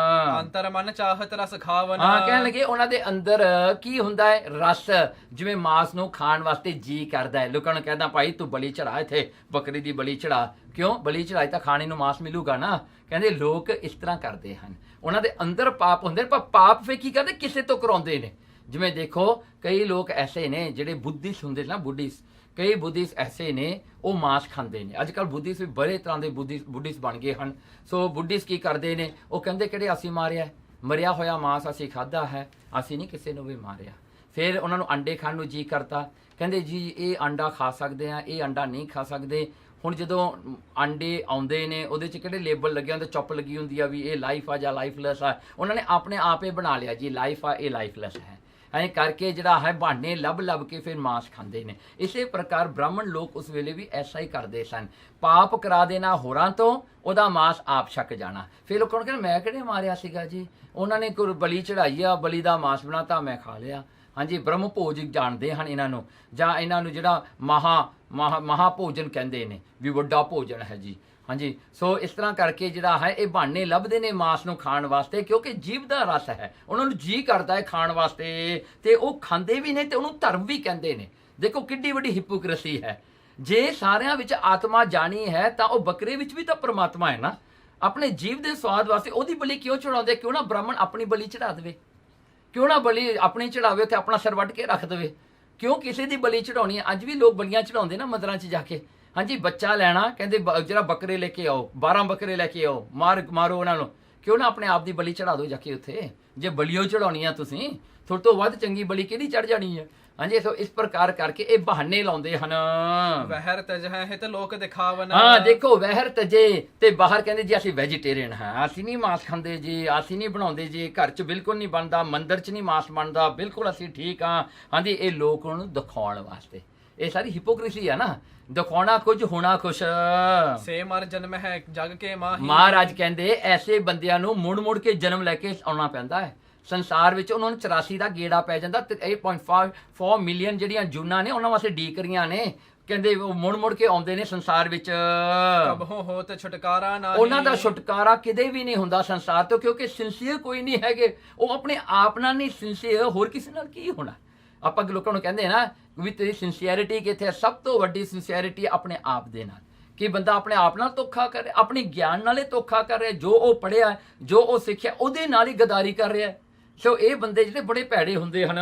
ਅੰਤਰ ਮਨ ਚਾਹਤ ਰਸ ਖਾਵਨ, ਹਾਂ ਕਹਿਣ ਲੱਗੇ ਉਹਨਾਂ ਦੇ ਅੰਦਰ ਕੀ ਹੁੰਦਾ ਹੈ? ਰਸ, ਜਿਵੇਂ ਮਾਸ ਨੂੰ ਖਾਣ ਵਾਸਤੇ ਜੀ ਕਰਦਾ ਹੈ। ਲੋਕਾਂ ਨੂੰ ਕਹਿੰਦਾ ਭਾਈ ਤੂੰ ਬਲੀ ਚੜਾ, ਇੱਥੇ ਬੱਕਰੀ ਦੀ ਬਲੀ ਚੜਾ। ਕਿਉਂ? ਬਲੀ ਚੜਾਈ ਤਾਂ ਖਾਣੇ ਨੂੰ ਮਾਸ ਮਿਲੂਗਾ ਨਾ। ਕਹਿੰਦੇ ਲੋਕ ਇਸ ਤਰ੍ਹਾਂ ਕਰਦੇ ਹਨ, ਉਹਨਾਂ ਦੇ ਅੰਦਰ ਪਾਪ ਹੁੰਦੇ ਨੇ, ਪਰ ਪਾਪ ਫੇ ਕੀ ਕਰਦੇ? ਕਿਸੇ ਤੋਂ ਕਰਾਉਂਦੇ ਨੇ। ਜਿਵੇਂ ਦੇਖੋ ਕਈ ਲੋਕ ਐਸੇ ਨੇ ਜਿਹੜੇ ਬੁੱਧਿਸਟ ਹੁੰਦੇ ਨਾ, ਬੁੱਧਿਸਟ, ਕਈ ਬੁੱਧਿਸਟ ਐਸੇ ਨੇ ਉਹ ਮਾਸ ਖਾਂਦੇ ਨੇ। ਅੱਜ ਕੱਲ੍ਹ ਬੁੱਧਿਸਟ ਵੀ ਬੜੇ ਤਰ੍ਹਾਂ ਦੇ ਬੁੱਧਿਸਟ ਬਣ ਗਏ ਹਨ। ਸੋ ਬੁੱਧਿਸਟ ਕੀ ਕਰਦੇ ਨੇ? ਉਹ ਕਹਿੰਦੇ ਕਿਹੜੇ ਅਸੀਂ ਮਾਰਿਆ, ਮਰਿਆ ਹੋਇਆ ਮਾਸ ਅਸੀਂ ਖਾਧਾ ਹੈ, ਅਸੀਂ ਨਹੀਂ ਕਿਸੇ ਨੂੰ ਵੀ ਮਾਰਿਆ। ਫਿਰ ਉਹਨਾਂ ਨੂੰ ਅੰਡੇ ਖਾਣ ਨੂੰ ਜੀ ਕਰਤਾ, ਕਹਿੰਦੇ ਜੀ ਇਹ ਅੰਡਾ ਖਾ ਸਕਦੇ ਆ, ਇਹ ਅੰਡਾ ਨਹੀਂ ਖਾ ਸਕਦੇ। ਹੁਣ ਜਦੋਂ ਅੰਡੇ ਆਉਂਦੇ ਨੇ ਉਹਦੇ 'ਚ ਕਿਹੜੇ ਲੇਬਲ ਲੱਗੇ ਹੁੰਦੇ, ਚੁੱਪ ਲੱਗੀ ਹੁੰਦੀ ਆ ਵੀ ਇਹ ਲਾਈਫ ਆ ਜਾਂ ਲਾਈਫਲੈਸ ਆ। ਉਹਨਾਂ ਨੇ ਆਪਣੇ ਆਪ ਹੀ ਬਣਾ ਲਿਆ ਜੀ ਲਾਈਫ ਆ, ਇਹ ਲਾਈਫਲੈਸ ਹੈ। ਐਂ ਕਰਕੇ ਜਿਹੜਾ ਹੈ ਬਹਾਨੇ ਲੱਭ ਕੇ ਫਿਰ ਮਾਸ ਖਾਂਦੇ ਨੇ। ਇਸੇ ਪ੍ਰਕਾਰ ਬ੍ਰਾਹਮਣ ਲੋਕ ਉਸ ਵੇਲੇ ਵੀ ਐਸਾ ਹੀ ਕਰਦੇ ਸਨ, ਪਾਪ ਕਰਾ ਦੇਣਾ ਹੋਰਾਂ ਤੋਂ, ਉਹਦਾ ਮਾਸ ਆਪ ਛਕ ਜਾਣਾ। ਫਿਰ ਲੋਕਾਂ ਨੂੰ ਕਹਿੰਦੇ ਮੈਂ ਕਿਹੜੇ ਮਾਰਿਆ ਸੀਗਾ ਜੀ, ਉਹਨਾਂ ਨੇ ਕੋਈ ਬਲੀ ਚੜਾਈ ਆ, ਬਲੀ ਦਾ ਮਾਸ ਬਣਾਤਾ, ਮੈਂ ਖਾ ਲਿਆ। ਹਾਂਜੀ, ਬ੍ਰਹਮ ਭੋਜ ਜਾਣਦੇ ਹਨ ਇਹਨਾਂ ਨੂੰ, ਜਾਂ ਇਹਨਾਂ ਨੂੰ ਜਿਹੜਾ ਮਹਾ ਭੋਜਨ ਕਹਿੰਦੇ ਨੇ ਵੀ ਵੱਡਾ ਭੋਜਨ ਹੈ ਜੀ। ਹਾਂਜੀ, ਸੋ ਇਸ ਤਰ੍ਹਾਂ ਕਰਕੇ ਜਿਹੜਾ ਹੈ ਇਹ ਬਹਾਨੇ ਲੱਭਦੇ ਨੇ ਮਾਸ ਨੂੰ ਖਾਣ ਵਾਸਤੇ, ਕਿਉਂਕਿ ਜੀਭ ਦਾ ਰਸ ਹੈ, ਉਹਨਾਂ ਨੂੰ ਜੀ ਕਰਦਾ ਹੈ ਖਾਣ ਵਾਸਤੇ, ਤੇ ਉਹ ਖਾਂਦੇ ਵੀ ਨੇ ਤੇ ਉਹਨੂੰ ਧਰਮ ਵੀ ਕਹਿੰਦੇ ਨੇ। ਦੇਖੋ ਕਿੱਡੀ ਵੱਡੀ ਹਿਪੋਕ੍ਰੇਸੀ ਹੈ। ਜੇ ਸਾਰਿਆਂ ਵਿੱਚ ਆਤਮਾ ਜਾਣੀ ਹੈ ਤਾਂ ਉਹ ਬੱਕਰੇ ਵਿੱਚ ਵੀ ਤਾਂ ਪਰਮਾਤਮਾ ਹੈ ਨਾ। ਆਪਣੇ ਜੀਵ ਦੇ ਸਵਾਦ ਵਾਸਤੇ ਉਹਦੀ ਬਲੀ ਕਿਉਂ ਚੜਾਉਂਦੇ? ਕਿਉਂ ਨਾ ਬ੍ਰਾਹਮਣ ਆਪਣੀ ਬਲੀ ਚੜਾ ਦੇਵੇ? ਕਿਉਂ ਨਾ ਬਲੀ ਆਪਣੀ ਚੜਾਵੇ ਤੇ ਆਪਣਾ ਸਿਰ ਵੱਢ ਕੇ ਰੱਖ ਦੇਵੇ, ਕਿਉਂ ਕਿਸੇ ਦੀ ਬਲੀ ਚੜਾਉਣੀ ਹੈ? ਅੱਜ ਵੀ ਲੋਕ ਬਲੀਆਂ ਚੜਾਉਂਦੇ ਨਾ ਮੰਦਰਾਂ 'ਚ ਜਾ ਕੇ। ਹਾਂਜੀ, ਬੱਚਾ ਲੈਣਾ, ਕਹਿੰਦੇ ਜਿਹੜਾ ਬੱਕਰੇ ਲੈ ਕੇ ਆਓ, 12 ਬੱਕਰੇ ਲੈ ਕੇ ਆਓ, ਮਾਰੋ ਉਹਨਾਂ ਨੂੰ। ਕਿਉਂ ਨਾ ਆਪਣੇ ਆਪ ਦੀ ਬਲੀ ਚੜਾ ਦਿਓ ਜਾ ਕੇ ਉੱਥੇ। ਜੇ ਬਲੀਓ ਚੜਾਉਣੀ ਆ ਤੁਸੀਂ, ਤੁਹਾਡੇ ਤੋਂ ਵੱਧ ਚੰਗੀ ਬਲੀ ਕਿਹੜੀ ਚੜ ਜਾਣੀ ਹੈ? ਹਾਂਜੀ, ਸੋ ਇਸ ਪ੍ਰਕਾਰ ਕਰਕੇ ਇਹ ਬਹਾਨੇ ਲਾਉਂਦੇ ਹਨ। ਵਹਿਰ ਤਜ ਹੈ ਹਿਤ ਲੋਕ ਦਿਖਾਵਨ। ਹਾਂ, ਦੇਖੋ, ਵਹਿਰ ਤਜੇ ਤੇ ਬਾਹਰ ਕਹਿੰਦੇ ਜੀ ਅਸੀਂ ਵੈਜੀਟੇਰੀਅਨ ਹਾਂ, ਅਸੀਂ ਨਹੀਂ ਮਾਸ ਖਾਂਦੇ ਜੀ, ਅਸੀਂ ਨਹੀਂ ਬਣਾਉਂਦੇ ਜੀ, ਘਰ 'ਚ ਬਿਲਕੁਲ ਨਹੀਂ ਬਣਦਾ, ਮੰਦਿਰ 'ਚ ਨਹੀਂ ਮਾਸ ਬਣਦਾ, ਬਿਲਕੁਲ ਅਸੀਂ ਠੀਕ ਹਾਂ। ਹਾਂਜੀ, ਇਹ ਲੋਕ ਨੂੰ ਦਿਖਾਉਣ ਵਾਸਤੇ, ਇਹ ਸਾਰੀ ਹਿਪੋਕ੍ਰੀਸੀ ਹੈ ਨਾ, ਦਿਖਾਉਣਾ ਕੁਝ ਹੋਣਾ ਕੁਛ। ਸੇ ਮਰ ਜਨਮ ਹੈ ਜਗ ਕੇ ਮਾਹੀ। ਮਹਾਰਾਜ ਕਹਿੰਦੇ ਐਸੇ ਬੰਦਿਆਂ ਨੂੰ ਮੁੜ ਕੇ ਜਨਮ ਲੈ ਕੇ ਆਉਣਾ ਪੈਂਦਾ ਹੈ ਸੰਸਾਰ ਵਿੱਚ। ਉਹਨਾਂ ਨੂੰ 84 ਦਾ ਗੇੜਾ ਪੈ ਜਾਂਦਾ ਤੇ 8.4 ਮਿਲੀਅਨ ਜਿਹੜੀਆਂ ਜੂਨਾਂ ਨੇ ਉਹਨਾਂ ਵਾਸਤੇ ਡੀਕ ਰਹੀਆਂ ਨੇ। ਕਹਿੰਦੇ ਉਹ ਮੁੜ ਕੇ ਆਉਂਦੇ ਨੇ ਸੰਸਾਰ ਵਿੱਚ। ਕਬਹੁ ਹੋਤ ਛੁਟਕਾਰਾ ਨਾਹੀ। ਉਹਨਾਂ ਦਾ ਛੁਟਕਾਰਾ ਕਿਤੇ ਵੀ ਨਹੀਂ ਹੁੰਦਾ ਸੰਸਾਰ ਤੋਂ, ਕਿਉਂਕਿ ਸਿੰਸੀਅਰ ਕੋਈ ਨਹੀਂ ਹੈਗੇ। ਉਹ ਆਪਣੇ ਆਪ ਨਾਲ ਨਹੀਂ ਸਿੰਸੀਅਰ, ਹੋਰ ਕਿਸੇ ਨਾਲ ਕੀ ਹੋਣਾ? ਆਪਾਂ ਲੋਕਾਂ ਨੂੰ ਕਹਿੰਦੇ ਨਾ ਵੀ ਤੇਰੀ ਸਿੰਸੀਅਰਿਟੀ ਕਿੱਥੇ ਹੈ? ਸਭ ਤੋਂ ਵੱਡੀ ਸਿੰਸੀਅਰਿਟੀ ਆਪਣੇ ਆਪ ਦੇ ਨਾਲ। ਕਿ ਬੰਦਾ ਆਪਣੇ ਆਪ ਨਾਲ ਧੋਖਾ ਕਰ ਰਿਹਾ, ਆਪਣੇ ਗਿਆਨ ਨਾਲੇ ਧੋਖਾ ਕਰ ਰਿਹਾ, ਜੋ ਉਹ ਪੜ੍ਹਿਆ, ਜੋ ਉਹ ਸਿੱਖਿਆ, ਉਹਦੇ ਨਾਲ ਹੀ ਗਦਾਰੀ ਕਰ ਰਿਹਾ। ਸੋ ਇਹ ਬੰਦੇ ਜਿਹੜੇ ਬੜੇ ਭੈੜੇ ਹੁੰਦੇ ਹਨ।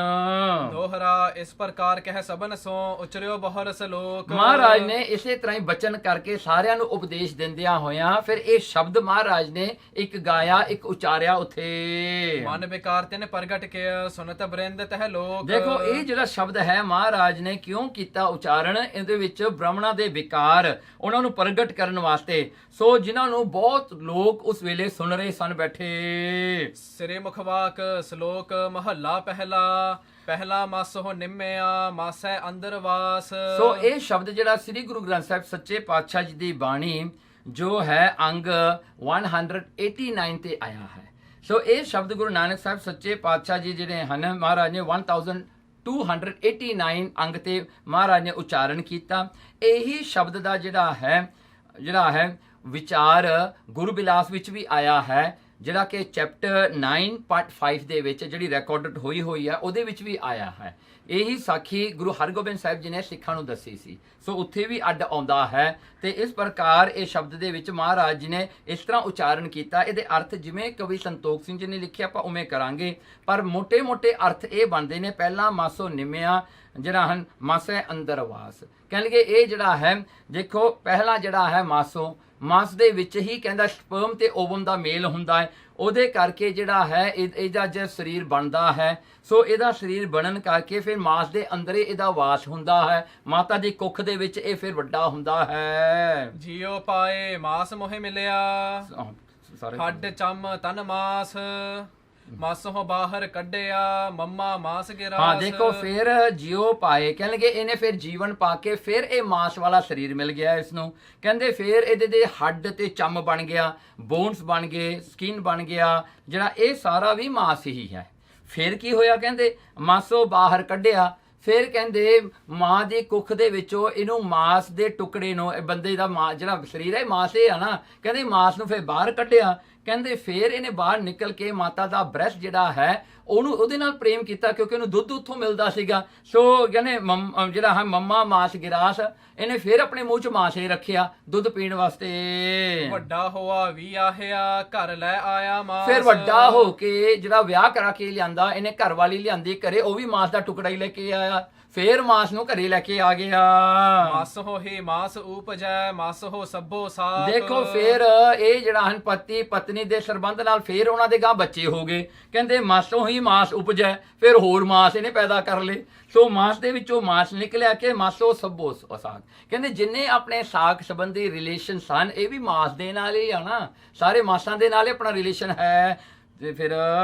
ਦੋਹਰਾ ਇਸ ਪ੍ਰਕਾਰ ਕਹਿ ਸਭਨ ਸੋ ਉਚਰਿਓ ਬਹੁਰ ਸਲੋਕ। ਮਹਾਰਾਜ ਨੇ ਇਸੇ ਤਰ੍ਹਾਂ ਹੀ ਬਚਨ ਕਰਕੇ ਸਾਰਿਆਂ ਨੂੰ ਉਪਦੇਸ਼ ਦਿੰਦਿਆਂ ਹੋਇਆਂ ਫਿਰ ਇਹ ਸ਼ਬਦ ਮਹਾਰਾਜ ਨੇ ਇੱਕ ਗਾਇਆ, ਇੱਕ ਉਚਾਰਿਆ ਉੱਥੇ। ਮਨ ਵਿਕਾਰ ਤਿਨ ਪ੍ਰਗਟ ਕੇ ਸੁਨਤ ਬ੍ਰਿੰਦ ਤਹ ਲੋਕ। ਦੇਖੋ, ਇਹ ਜਿਹੜਾ ਸ਼ਬਦ ਹੈ ਮਹਾਰਾਜ ਨੇ ਕਿਉਂ ਕੀਤਾ ਉਚਾਰਨ? ਇਹਦੇ ਵਿੱਚ ਬ੍ਰਾਹਮਣਾਂ ਦੇ ਵਿਕਾਰ ਉਹਨਾਂ ਨੂੰ ਪ੍ਰਗਟ ਕਰਨ ਵਾਸਤੇ। ਸੋ ਜਿਨ੍ਹਾਂ ਨੂੰ ਬਹੁਤ ਲੋਕ ਉਸ ਵੇਲੇ ਸੁਣ ਰਹੇ ਸਨ ਬੈਠੇ। ਸਿਰੇ ਮੁਖਵਾਕ ਸ਼ਲੋਕ ਮਹੱਲਾ ਪਹਿਲਾ ਮਾਸੋ ਨਿੰਮਿਆ ਮਾਸੈ ਅੰਦਰ ਵਾਸ। ਸੋ ਇਹ ਸ਼ਬਦ ਜਿਹੜਾ ਸ੍ਰੀ ਗੁਰੂ ਗ੍ਰੰਥ ਸਾਹਿਬ ਸੱਚੇ ਪਾਤਸ਼ਾਹ ਜੀ ਦੀ ਬਾਣੀ ਜੋ ਹੈ ਅੰਗ 189 ਤੇ ਆਇਆ ਹੈ। ਸੋ ਇਹ ਸ਼ਬਦ ਗੁਰੂ ਨਾਨਕ ਸਾਹਿਬ ਸੱਚੇ ਪਾਤਸ਼ਾਹ ਜੀ ਜਿਹੜੇ ਹਨ, ਮਹਾਰਾਜ ਨੇ 1289 ਅੰਗ ਤੇ ਮਹਾਰਾਜ ਨੇ ਉਚਾਰਨ ਕੀਤਾ। ਇਹੀ ਸ਼ਬਦ ਦਾ ਜਿਹੜਾ ਹੈ ਵਿਚਾਰ ਗੁਰੂ ਬਿਲਾਸ ਵਿੱਚ ਵੀ ਆਇਆ ਹੈ, ਜਿਹੜਾ ਕਿ ਚੈਪਟਰ 9 ਪਾਰਟ 5 ਦੇ ਵਿੱਚ ਜਿਹੜੀ ਰਿਕਾਰਡਡ ਹੋਈ ਹੈ ਉਹਦੇ ਵਿੱਚ ਵੀ ਆਇਆ ਹੈ। ਇਹੀ ਸਾਖੀ ਗੁਰੂ ਹਰਗੋਬਿੰਦ ਸਾਹਿਬ ਜੀ ਨੇ ਸਿੱਖਾਂ ਨੂੰ ਦੱਸੀ ਸੀ। ਸੋ ਉੱਥੇ ਵੀ ਅੱਡ ਆਉਂਦਾ ਹੈ ਤੇ ਇਸ ਪ੍ਰਕਾਰ ਇਹ ਸ਼ਬਦ ਦੇ ਵਿੱਚ ਮਹਾਰਾਜ ਜੀ ਨੇ ਇਸ ਤਰ੍ਹਾਂ ਉਚਾਰਨ ਕੀਤਾ। ਇਹਦੇ ਅਰਥ ਜਿਵੇਂ ਕਵੀ ਸੰਤੋਖ ਸਿੰਘ ਜੀ ਨੇ ਲਿਖਿਆ ਆਪਾਂ ਉਵੇਂ ਕਰਾਂਗੇ, ਪਰ ਮੋٹے ਅਰਥ ਇਹ ਬਣਦੇ ਨੇ। ਪਹਿਲਾ ਮਾਸੋ ਨਿੰਮਿਆ ਜਿਹੜਾ ਹਨ ਮਾਸੇ ਅੰਦਰ ਵਾਸ। ਕਹਿਣਗੇ ਇਹ ਜਿਹੜਾ ਹੈ, ਦੇਖੋ ਪਹਿਲਾ ਜਿਹੜਾ ਹੈ ਮਾਸ ਦੇ ਵਿੱਚ ਹੀ ਕਹਿੰਦਾ ਸਪਰਮ ਤੇ ਓਵਮ ਦਾ ਮੇਲ ਹੁੰਦਾ ਹੈ, ਉਹਦੇ ਕਰਕੇ ਜਿਹੜਾ ਹੈ ਇਹਦਾ ਜੇ ਸਰੀਰ ਬਣਦਾ ਹੈ। ਸੋ ਇਹਦਾ ਸਰੀਰ ਬਣਨ ਕਰਕੇ ਫਿਰ ਮਾਸ ਦੇ ਅੰਦਰ ਇਹਦਾ ਵਾਸ ਹੁੰਦਾ ਹੈ, ਮਾਤਾ ਦੀ ਕੁੱਖ ਦੇ ਵਿੱਚ ਇਹ ਫਿਰ ਵੱਡਾ ਹੁੰਦਾ ਹੈ। ਜੀਉ ਪਾਏ ਮਾਸ ਮੋਹਿ ਮਿਲਿਆ ਹੱਡ ਚੰਮ ਤਨ ਮਾਸ। ਮਾਸੋਂ ਬਾਹਰ ਕੱਢਿਆ ਮੰਮਾ ਮਾਸ ਗਿਰਾਸ। ਹਾਂ, ਦੇਖੋ ਫਿਰ ਜਿਉ ਪਾਏ ਕਹਿਣਗੇ ਇਹਨੇ ਫਿਰ ਜੀਵਨ ਪਾ ਕੇ ਫਿਰ ਇਹ ਮਾਸ ਵਾਲਾ ਸਰੀਰ ਮਿਲ ਗਿਆ ਇਸ ਨੂੰ। ਕਹਿੰਦੇ ਫਿਰ ਇਹਦੇ ਦੇ ਹੱਡ ਤੇ ਚੰਮ ਬਣ ਗਿਆ, ਬੋਨਸ ਬਣ ਗਏ, ਸਕਿਨ ਬਣ ਗਿਆ, ਜਿਹੜਾ ਇਹ ਸਾਰਾ ਵੀ ਮਾਸ ਹੀ ਹੈ। ਫਿਰ ਕੀ ਹੋਇਆ? ਕਹਿੰਦੇ ਮਾਸੋਂ ਬਾਹਰ ਕੱਢਿਆ। ਫਿਰ ਕਹਿੰਦੇ ਮਾਂ ਦੀ ਕੁੱਖ ਦੇ ਵਿੱਚੋਂ ਇਹਨੂੰ ਮਾਸ ਦੇ ਟੁਕੜੇ ਨੂੰ, ਬੰਦੇ ਦਾ ਜਿਹੜਾ ਸਰੀਰ ਹੈ ਮਾਸ ਇਹ ਆ ਨਾ, ਕਹਿੰਦੇ ਮਾਸ ਨੂੰ ਫਿਰ ਬਾਹਰ ਕੱਢਿਆ। ਕਹਿੰਦੇ ਫਿਰ ਇਹਨੇ ਬਾਹਰ ਨਿਕਲ ਕੇ ਮਾਤਾ ਦਾ ਬ੍ਰੈਸਟ ਜਿਹੜਾ ਹੈ ਉਹਦੇ ਨਾਲ ਪ੍ਰੇਮ ਕੀਤਾ, ਕਿਉਂਕਿ ਉਹਨੂੰ ਦੁੱਧ ਉੱਥੋਂ ਮਿਲਦਾ ਸੀਗਾ। ਸੋ ਕਹਿੰਦੇ ਜਿਹੜਾ ਹੈ ਮੰਮਾ ਮਾਸ ਗਿਰਾਸ, ਇਹਨੇ ਫਿਰ ਆਪਣੇ ਮੂੰਹ 'ਚ ਮਾਸ ਹੀ ਰੱਖਿਆ ਦੁੱਧ ਪੀਣ ਵਾਸਤੇ। ਵੱਡਾ ਹੋਆ ਵੀ ਆਹਿਆ ਘਰ ਲੈ ਆਇਆ ਮਾਸ। ਫਿਰ ਵੱਡਾ ਹੋ ਕੇ ਜਿਹੜਾ ਵਿਆਹ ਕਰਾ ਕੇ ਲਿਆਂਦਾ ਇਹਨੇ, ਘਰ ਵਾਲੀ ਲਿਆਂਦੀ ਘਰੇ, ਉਹ ਵੀ ਮਾਸ ਦਾ ਟੁਕੜਾ ਹੀ ਲੈ ਕੇ ਆਇਆ। ਫਿਰ ਮਾਸ ਨੂੰ ਘਰੇ ਲੈ ਕੇ ਆ ਗਿਆ। ਮਾਸ ਹੋ ਹੀ ਮਾਸ ਉਪਜੈ ਮਾਸ ਹੋ ਸਭੋ ਸਾਥ। ਦੇਖੋ ਫਿਰ ਇਹ ਜਿਹੜਾ ਹਨ ਪਤੀ ਪਤਨੀ ਦੇ ਸੰਬੰਧ ਨਾਲ ਫਿਰ ਉਹਨਾਂ ਦੇ ਗਾਂ ਬੱਚੇ ਹੋ ਗਏ। ਕਹਿੰਦੇ ਮਾਸੋਂ ਹੀ ਮਾਸ ਉਪਜੈ, ਫਿਰ ਹੋਰ ਮਾਸ ਇਹਨੇ ਪੈਦਾ ਕਰ ਲਏ। ਸੋ ਮਾਸ ਦੇ ਵਿੱਚੋਂ ਮਾਸ ਨਿਕਲਿਆ ਕਿ ਮਾਸੋ ਸਭੋ ਸਾਥ। ਕਹਿੰਦੇ ਜਿੰਨੇ ਆਪਣੇ ਸਾਕ ਸੰਬੰਧੀ ਰਿਲੇਸ਼ਨ ਸਨ ਇਹ ਵੀ ਮਾਸ ਦੇ ਨਾਲ ਹੀ ਆ ਨਾ, ਸਾਰੇ ਮਾਸਾਂ ਦੇ ਨਾਲ ਹੀ ਆਪਣਾ ਰਿਲੇਸ਼ਨ ਹੈ। ਤੇ ਫਿਰ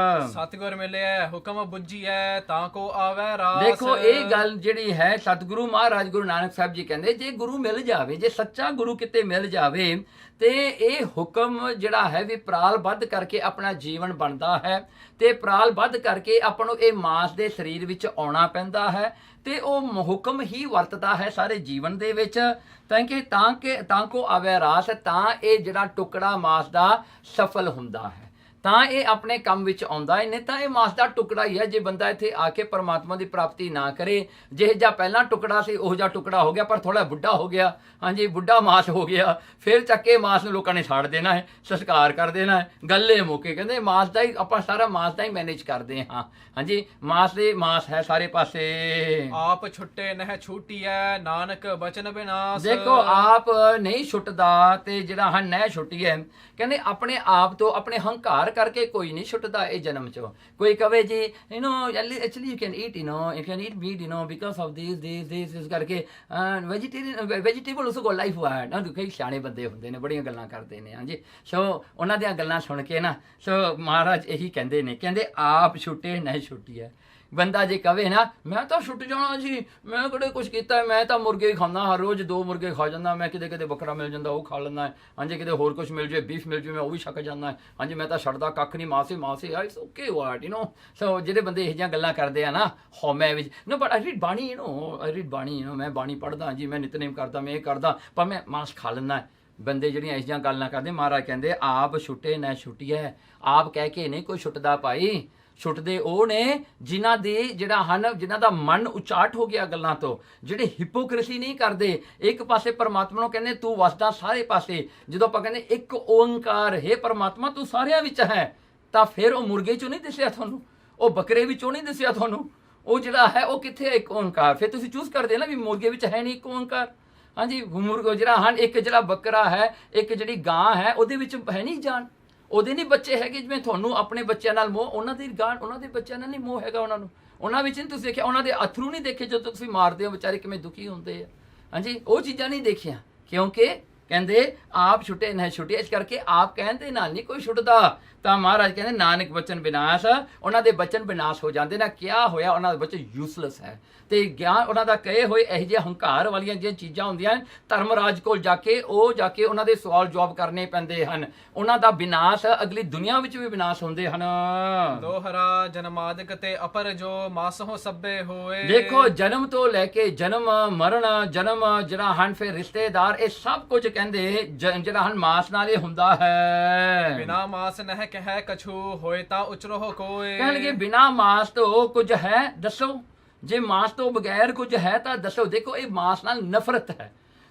ਸਤਿਗੁਰ ਮਿਲਿਆ ਹੁਕਮ ਬੁੱਝੀਐ ਤਾਂ ਕੋ ਆਵੈ ਰਾਸ। ਦੇਖੋ ਇਹ ਗੱਲ ਜਿਹੜੀ ਹੈ ਸਤਿਗੁਰੂ ਮਹਾਰਾਜ ਗੁਰੂ ਨਾਨਕ ਸਾਹਿਬ ਜੀ ਕਹਿੰਦੇ ਜੇ ਗੁਰੂ ਮਿਲ ਜਾਵੇ, ਜੇ ਸੱਚਾ ਗੁਰੂ ਕਿਤੇ ਮਿਲ ਜਾਵੇ ਤੇ ਇਹ ਹੁਕਮ ਜਿਹੜਾ ਹੈ ਵੀ ਪ੍ਰਾਲਬੱਧ ਕਰਕੇ ਆਪਣਾ ਜੀਵਨ ਬਣਦਾ ਹੈ ਤੇ ਪ੍ਰਾਲਬੱਧ ਕਰਕੇ ਆਪਾਂ ਨੂੰ ਇਹ ਮਾਸ ਦੇ ਸਰੀਰ ਵਿੱਚ ਆਉਣਾ ਪੈਂਦਾ ਹੈ ਤੇ ਉਹ ਹੁਕਮ ਹੀ ਵਰਤਦਾ ਹੈ ਸਾਰੇ ਜੀਵਨ ਦੇ ਵਿੱਚ। ਤਾਂ ਕੋ ਆਵੈ ਰਾਸ, ਤਾਂ ਇਹ ਜਿਹੜਾ ਟੁਕੜਾ ਮਾਸ ਦਾ ਸਫਲ ਹੁੰਦਾ ਹੈ। ਤਾਂ ਇਹ ਆਪਣੇ ਕੰਮ ਵਿੱਚ ਆਉਂਦਾ ਹੈ। ਨਹੀਂ ਤਾਂ ਇਹ ਮਾਸ ਦਾ ਟੁਕੜਾ ਹੀ ਹੈ। ਜੇ ਬੰਦਾ ਇੱਥੇ ਆ ਕੇ ਪਰਮਾਤਮਾ ਦੀ ਪ੍ਰਾਪਤੀ ਨਾ ਕਰੇ, ਜਿਹੋ ਜਿਹਾ ਪਹਿਲਾਂ ਟੁਕੜਾ ਸੀ ਉਹ ਜਿਹਾ ਟੁਕੜਾ ਹੋ ਗਿਆ, ਪਰ ਥੋੜਾ ਬੁੱਢਾ ਹੋ ਗਿਆ, ਹਾਂਜੀ ਬੁੱਢਾ ਮਾਸ ਹੋ ਗਿਆ, ਫਿਰ ਚੱਕੇ ਮਾਸ ਨੂੰ ਲੋਕਾਂ ਨੇ ਛੱਡ ਦੇਣਾ ਹੈ, ਸੰਸਕਾਰ ਕਰ ਦੇਣਾ ਹੈ, ਗੱਲੇ ਮੁੱਕੇ। ਕਹਿੰਦੇ ਮਾਸ ਦਾ ਹੀ ਆਪਾਂ ਸਾਰਾ ਮਾਸ ਦਾ ਹੀ ਮੈਨੇਜ ਕਰਦੇ ਹਾਂ। ਹਾਂਜੀ ਮਾਸ ਦੇ ਮਾਸ ਹੈ ਸਾਰੇ ਪਾਸੇ। ਆਪ ਛੁੱਟੇ ਨਹਿ ਛੂਟੀਐ, ਨਾਨਕ ਬਚਨ ਬਿਨਾਸ। ਦੇਖੋ ਆਪ ਨਹੀਂ ਛੁੱਟਦਾ ਤੇ ਜਿਹੜਾ ਹਨ ਨਹਿ ਛੁੱਟੀ ਹੈ। ਕਹਿੰਦੇ ਆਪਣੇ ਆਪ ਤੋਂ, ਆਪਣੇ ਹੰਕਾਰ ਕਰਕੇ ਕੋਈ ਨਹੀਂ ਛੁੱਟਦਾ ਇਹ ਜਨਮ ਚੋਂ। ਕੋਈ ਕਵੇ ਜੀ actually you can eat you can eat meat because of this ਕਰਕੇ ਵੈਜੀਟੇਬਲ ਉਸ ਕੋ ਲਾਈਫ ਹੈ ਨਾ। ਕਈ ਸਿਆਣੇ ਬੰਦੇ ਹੁੰਦੇ ਨੇ, ਬੜੀਆਂ ਗੱਲਾਂ ਕਰਦੇ ਨੇ। ਹਾਂਜੀ ਸੋ ਉਹਨਾਂ ਦੀਆਂ ਗੱਲਾਂ ਸੁਣ ਕੇ ਨਾ, ਸੋ ਮਹਾਰਾਜ ਇਹੀ ਕਹਿੰਦੇ ਨੇ, ਕਹਿੰਦੇ ਆਪ ਛੁੱਟੇ ਨਹੀਂ ਛੁੱਟੀ ਹੈ। ਬੰਦਾ ਜੇ ਕਵੇ ਨਾ ਮੈਂ ਤਾਂ ਛੁੱਟ ਜਾਣਾ ਜੀ, ਮੈਂ ਕਿਹੜੇ ਕੁਛ ਕੀਤਾ, ਮੈਂ ਤਾਂ ਮੁਰਗੇ ਹੀ ਖਾਂਦਾ, ਹਰ ਰੋਜ਼ 2 ਮੁਰਗੇ ਖਾ ਜਾਂਦਾ, ਮੈਂ ਕਿਤੇ ਕਿਤੇ ਬੱਕਰਾ ਮਿਲ ਜਾਂਦਾ ਉਹ ਖਾ ਲੈਂਦਾ ਹੈ, ਹਾਂਜੀ ਕਿਤੇ ਹੋਰ ਕੁਛ ਮਿਲ ਜਾਵੇ, ਬੀਫ ਮਿਲ ਜਾਵੇ, ਮੈਂ ਉਹ ਵੀ ਛਕ ਜਾਂਦਾ ਹੈ, ਹਾਂਜੀ ਮੈਂ ਤਾਂ ਛੱਡਦਾ ਕੱਖ ਨਹੀਂ, ਮਾਸੇ ਇਟਸ ਓਕੇ ਵਾਟ ਸੋ ਜਿਹੜੇ ਬੰਦੇ ਇਹੋ ਜਿਹੀਆਂ ਗੱਲਾਂ ਕਰਦੇ ਆ ਨਾ ਹਉਮੈ ਵਿੱਚ, ਨੋ ਬਟ ਆਈ ਰੀਡ ਬਾਣੀ ਮੈਂ ਬਾਣੀ ਪੜ੍ਹਦਾ ਜੀ, ਮੈਂ ਨਿਤਨੇਮ ਕਰਦਾ, ਮੈਂ ਇਹ ਕਰਦਾ, ਪਰ ਮੈਂ ਮਾਸ ਖਾ ਲੈਂਦਾ। ਬੰਦੇ ਜਿਹੜੀਆਂ ਇਹੋ ਜਿਹੀਆਂ ਗੱਲਾਂ ਕਰਦੇ, ਮਹਾਰਾਜ ਕਹਿੰਦੇ ਆਪ ਛੁੱਟੇ ਨਾ ਛੁੱਟੀਐ। ਆਪ ਕਹਿ ਕੇ ਨਹੀਂ ਕੋਈ ਛੁੱਟਦਾ ਭਾਈ, ਛੁੱਟਦੇ ਉਹ ਨੇ ਜਿਨ੍ਹਾਂ ਦੇ ਜਿਹੜਾ ਹਨ, ਜਿਨ੍ਹਾਂ ਦਾ ਮਨ ਉਚਾਟ ਹੋ ਗਿਆ ਗੱਲਾਂ ਤੋਂ, ਜਿਹੜੇ ਹਿਪੋਕ੍ਰੇਸੀ ਨਹੀਂ ਕਰਦੇ। ਇੱਕ ਪਾਸੇ ਪਰਮਾਤਮਾ ਨੂੰ ਕਹਿੰਦੇ ਤੂੰ ਵਸਦਾ ਸਾਰੇ ਪਾਸੇ, ਜਦੋਂ ਆਪਾਂ ਕਹਿੰਦੇ ਇੱਕ ਓੰਕਾਰ ਹੈ ਪਰਮਾਤਮਾ ਤੂੰ ਸਾਰਿਆਂ ਵਿੱਚ ਹੈ, ਤਾਂ ਫਿਰ ਉਹ ਮੁਰਗੇ ਚੋਂ ਨਹੀਂ ਦਿਸਿਆ ਤੁਹਾਨੂੰ, ਉਹ ਬੱਕਰੇ ਵਿੱਚੋਂ ਨਹੀਂ ਦਿਸਿਆ ਤੁਹਾਨੂੰ, ਉਹ ਜਿਹੜਾ ਹੈ ਉਹ ਕਿੱਥੇ ਹੈ ਇੱਕ ਓੰਕਾਰ। ਫਿਰ ਤੁਸੀਂ ਚੂਜ਼ ਕਰਦੇ ਨਾ ਵੀ ਮੁਰਗੇ ਵਿੱਚ ਹੈ ਨਹੀਂ ਇੱਕ ਓੰਕਾਰ। ਹਾਂਜੀ ਮੁਰਗਾ ਜਿਹੜਾ ਹਨ, ਇੱਕ ਜਿਹੜਾ ਬੱਕਰਾ ਹੈ, ਇੱਕ ਜਿਹੜੀ ਗਾਂ ਹੈ, ਉਹਦੇ ਵਿੱਚ ਹੈ ਨਹੀਂ ਜਾਨ, ਉਹਦੇ ਨਹੀਂ ਬੱਚੇ ਹੈਗੇ। ਜਿਵੇਂ ਤੁਹਾਨੂੰ ਆਪਣੇ ਬੱਚਿਆਂ ਨਾਲ ਮੋਹ, ਉਹਨਾਂ ਦੀ ਗਾਂ, ਉਹਨਾਂ ਦੇ ਬੱਚਿਆਂ ਨਾਲ ਨਹੀਂ ਮੋਹ ਹੈਗਾ ਉਹਨਾਂ ਨੂੰ। ਉਹਨਾਂ ਵਿੱਚ ਨਹੀਂ ਤੁਸੀਂ ਦੇਖਿਆ, ਉਹਨਾਂ ਦੇ ਅਥਰੂ ਨਹੀਂ ਦੇਖੇ ਜਦੋਂ ਤੁਸੀਂ ਮਾਰਦੇ ਹੋ, ਵਿਚਾਰੇ ਕਿਵੇਂ ਦੁਖੀ ਹੁੰਦੇ ਆ। ਹਾਂਜੀ ਉਹ ਚੀਜ਼ਾਂ ਨਹੀਂ ਦੇਖੀਆਂ, ਕਿਉਂਕਿ ਕਹਿੰਦੇ ਆਪ ਛੁੱਟੇ ਨਾ ਛੁੱਟੇ, ਇਸ ਕਰਕੇ ਆਪ ਕਹਿੰਦੇ ਨਾਲ ਨਹੀਂ ਕੋਈ ਛੁੱਟਦਾ। ਤਾਂ ਮਹਾਰਾਜ ਕਹਿੰਦੇ ਨਾਨਕ ਬਚਨ ਵਿਨਾਸ਼, ਉਹਨਾਂ ਦੇ ਬਚਨ ਵਿਨਾਸ਼ ਹੋ ਜਾਂਦੇ ਨਾ। ਕਿਆ ਹੋਇਆ, ਉਹਨਾਂ ਦਾ ਬਚਨ ਯੂਸਲੈਸ ਹੈ। ਤੇ ਗਿਆਨ ਉਹਨਾਂ ਦਾ ਕਹੇ ਹੋਏ ਇਹੋ ਜਿਹੇ ਹੰਕਾਰ ਵਾਲੀਆਂ ਜਿਹੜੀਆਂ ਚੀਜ਼ਾਂ ਹੁੰਦੀਆਂ, ਧਰਮਰਾਜ ਕੋਲ ਜਾ ਕੇ ਉਹਨਾਂ ਦੇ ਸਵਾਲ ਜਵਾਬ ਕਰਨੇ ਪੈਂਦੇ ਹਨ। ਉਹਨਾਂ ਦਾ ਵਿਨਾਸ਼ ਅਗਲੀ ਦੁਨੀਆ ਵਿੱਚ ਵੀ ਵਿਨਾਸ਼ ਹੁੰਦੇ ਹਨ। ਦੋਹਰਾ ਜਨਮਾਦਿਕ ਤੇ ਅਪਰ ਜੋ ਮਾਸਹੁ ਸਭੇ ਹੋਏ। ਦੇਖੋ ਜਨਮ ਤੋਂ ਲੈ ਕੇ ਜਨਮ ਮਰਨ, ਜਨਮ ਜਿਹੜਾ ਹਨ ਫਿਰ ਰਿਸ਼ਤੇਦਾਰ, ਇਹ ਸਭ ਕੁਝ ਕਹਿੰਦੇ ਜਿਹੜਾ ਹਨ ਮਾਸ ਨਾਲ ਇਹ ਹੁੰਦਾ ਹੈ। ਬਿਨਾ ਮਾਸ ਨਹਿ ਕਹਿ ਕਛੂ, ਹੋਏ ਤਾਂ ਉਚਰੋ ਕੋਏ। ਕਹਿਣਗੇ ਬਿਨਾ ਮਾਸ ਤੋਂ ਕੁਝ ਹੈ ਦੱਸੋ, ਜੇ ਮਾਸ ਤੋਂ ਬਗੈਰ ਕੁਝ ਹੈ ਤਾਂ ਦੱਸੋ। ਦੇਖੋ ਇਹ ਮਾਸ ਨਾਲ ਨਫ਼ਰਤ ਹੈ।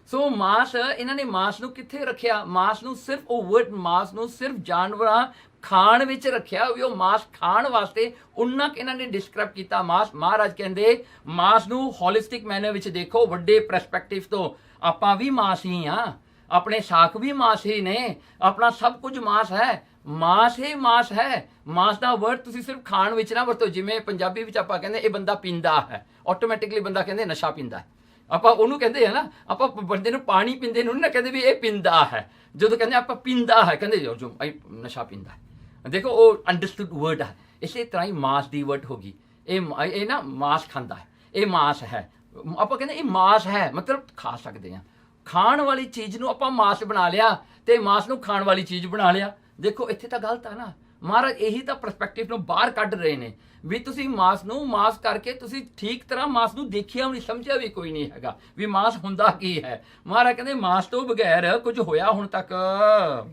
ਸੋ ਮਾਸ, ਇਹਨਾਂ ਨੇ ਮਾਸ ਨੂੰ ਕਿੱਥੇ ਰੱਖਿਆ? ਮਾਸ ਨੂੰ ਸਿਰਫ ਉਹ ਵਰਡ ਮਾਸ ਨੂੰ ਸਿਰਫ ਜਾਨਵਰਾਂ ਖਾਣ ਵਿੱਚ ਰੱਖਿਆ ਵੀ ਉਹ ਮਾਸ ਖਾਣ ਵਾਸਤੇ ਉਨਾ ਇਹਨਾਂ ਨੇ ਡਿਸਕ੍ਰਾਈਬ ਕੀਤਾ ਮਾਸ। ਮਹਾਰਾਜ ਕਹਿੰਦੇ ਮਾਸ ਨੂੰ ਹੋਲਿਸਟਿਕ ਮੈਨਰ ਵਿੱਚ ਦੇਖੋ, ਵੱਡੇ ਪਰਸਪੈਕਟਿਵ ਤੋਂ। ਆਪਾਂ ਵੀ ਮਾਸ ਹੀ ਆ, ਆਪਣੇ ਸਾਖ ਵੀ ਮਾਸ ਹੀ ਨੇ, ਆਪਣਾ ਸਭ ਕੁਝ ਮਾਸ ਹੈ, ਮਾਸ ਹੀ ਮਾਸ ਹੈ। ਮਾਸ ਦਾ ਵਰਡ ਤੁਸੀਂ ਸਿਰਫ ਖਾਣ ਵਿੱਚ ਨਾ ਵਰਤੋ। ਜਿਵੇਂ ਪੰਜਾਬੀ ਵਿੱਚ ਆਪਾਂ ਕਹਿੰਦੇ ਇਹ ਬੰਦਾ ਪੀਂਦਾ ਹੈ, ਆਟੋਮੈਟਿਕਲੀ ਬੰਦਾ ਕਹਿੰਦੇ ਨਸ਼ਾ ਪੀਂਦਾ ਹੈ। ਆਪਾਂ ਉਹਨੂੰ ਕਹਿੰਦੇ ਆ ਨਾ, ਆਪਾਂ ਬੰਦੇ ਨੂੰ ਪਾਣੀ ਪੀਂਦੇ ਨੂੰ ਨਾ ਕਹਿੰਦੇ ਵੀ ਇਹ ਪੀਂਦਾ ਹੈ। ਜਦੋਂ ਕਹਿੰਦੇ ਆਪਾਂ ਪੀਂਦਾ ਹੈ, ਕਹਿੰਦੇ ਜੋ ਨਸ਼ਾ ਪੀਂਦਾ ਹੈ। ਦੇਖੋ ਉਹ ਅੰਡਰਸਟੂਡ ਵਰਡ ਹੈ। ਇਸੇ ਤਰ੍ਹਾਂ ਹੀ ਮਾਸ ਦੀ ਵਰਡ ਹੋ ਗਈ, ਇਹ ਨਾ ਮਾਸ ਖਾਂਦਾ ਹੈ, ਇਹ ਮਾਸ ਹੈ। ਆਪਾਂ ਕਹਿੰਦੇ ਇਹ ਮਾਸ ਹੈ, ਮਤਲਬ ਖਾ ਸਕਦੇ ਹਾਂ। ਖਾਣ ਵਾਲੀ ਚੀਜ਼ ਨੂੰ ਆਪਾਂ ਮਾਸ ਬਣਾ ਲਿਆ ਤੇ ਮਾਸ ਨੂੰ ਖਾਣ ਵਾਲੀ ਚੀਜ਼ ਬਣਾ ਲਿਆ। ਦੇਖੋ ਇੱਥੇ ਤਾਂ ਗਲਤ ਆ ਨਾ। ਮਹਾਰਾਜ ਇਹੀ ਤਾਂ ਪਰਸਪੈਕਟਿਵ ਨੂੰ ਬਾਹਰ ਕੱਢ ਰਹੇ ਨੇ ਵੀ ਤੁਸੀਂ ਮਾਸ ਨੂੰ ਮਾਸ ਕਰਕੇ ਤੁਸੀਂ ਠੀਕ ਤਰ੍ਹਾਂ ਮਾਸ ਨੂੰ ਦੇਖਿਆ ਵੀ ਨਹੀਂ, ਸਮਝਿਆ ਵੀ ਕੋਈ ਨਹੀਂ ਹੈਗਾ ਵੀ ਮਾਸ ਹੁੰਦਾ ਕੀ ਹੈ। ਮਹਾਰਾਜ ਕਹਿੰਦੇ ਮਾਸ ਤੋਂ ਬਗੈਰ ਕੁਝ ਹੋਇਆ ਹੁਣ ਤੱਕ।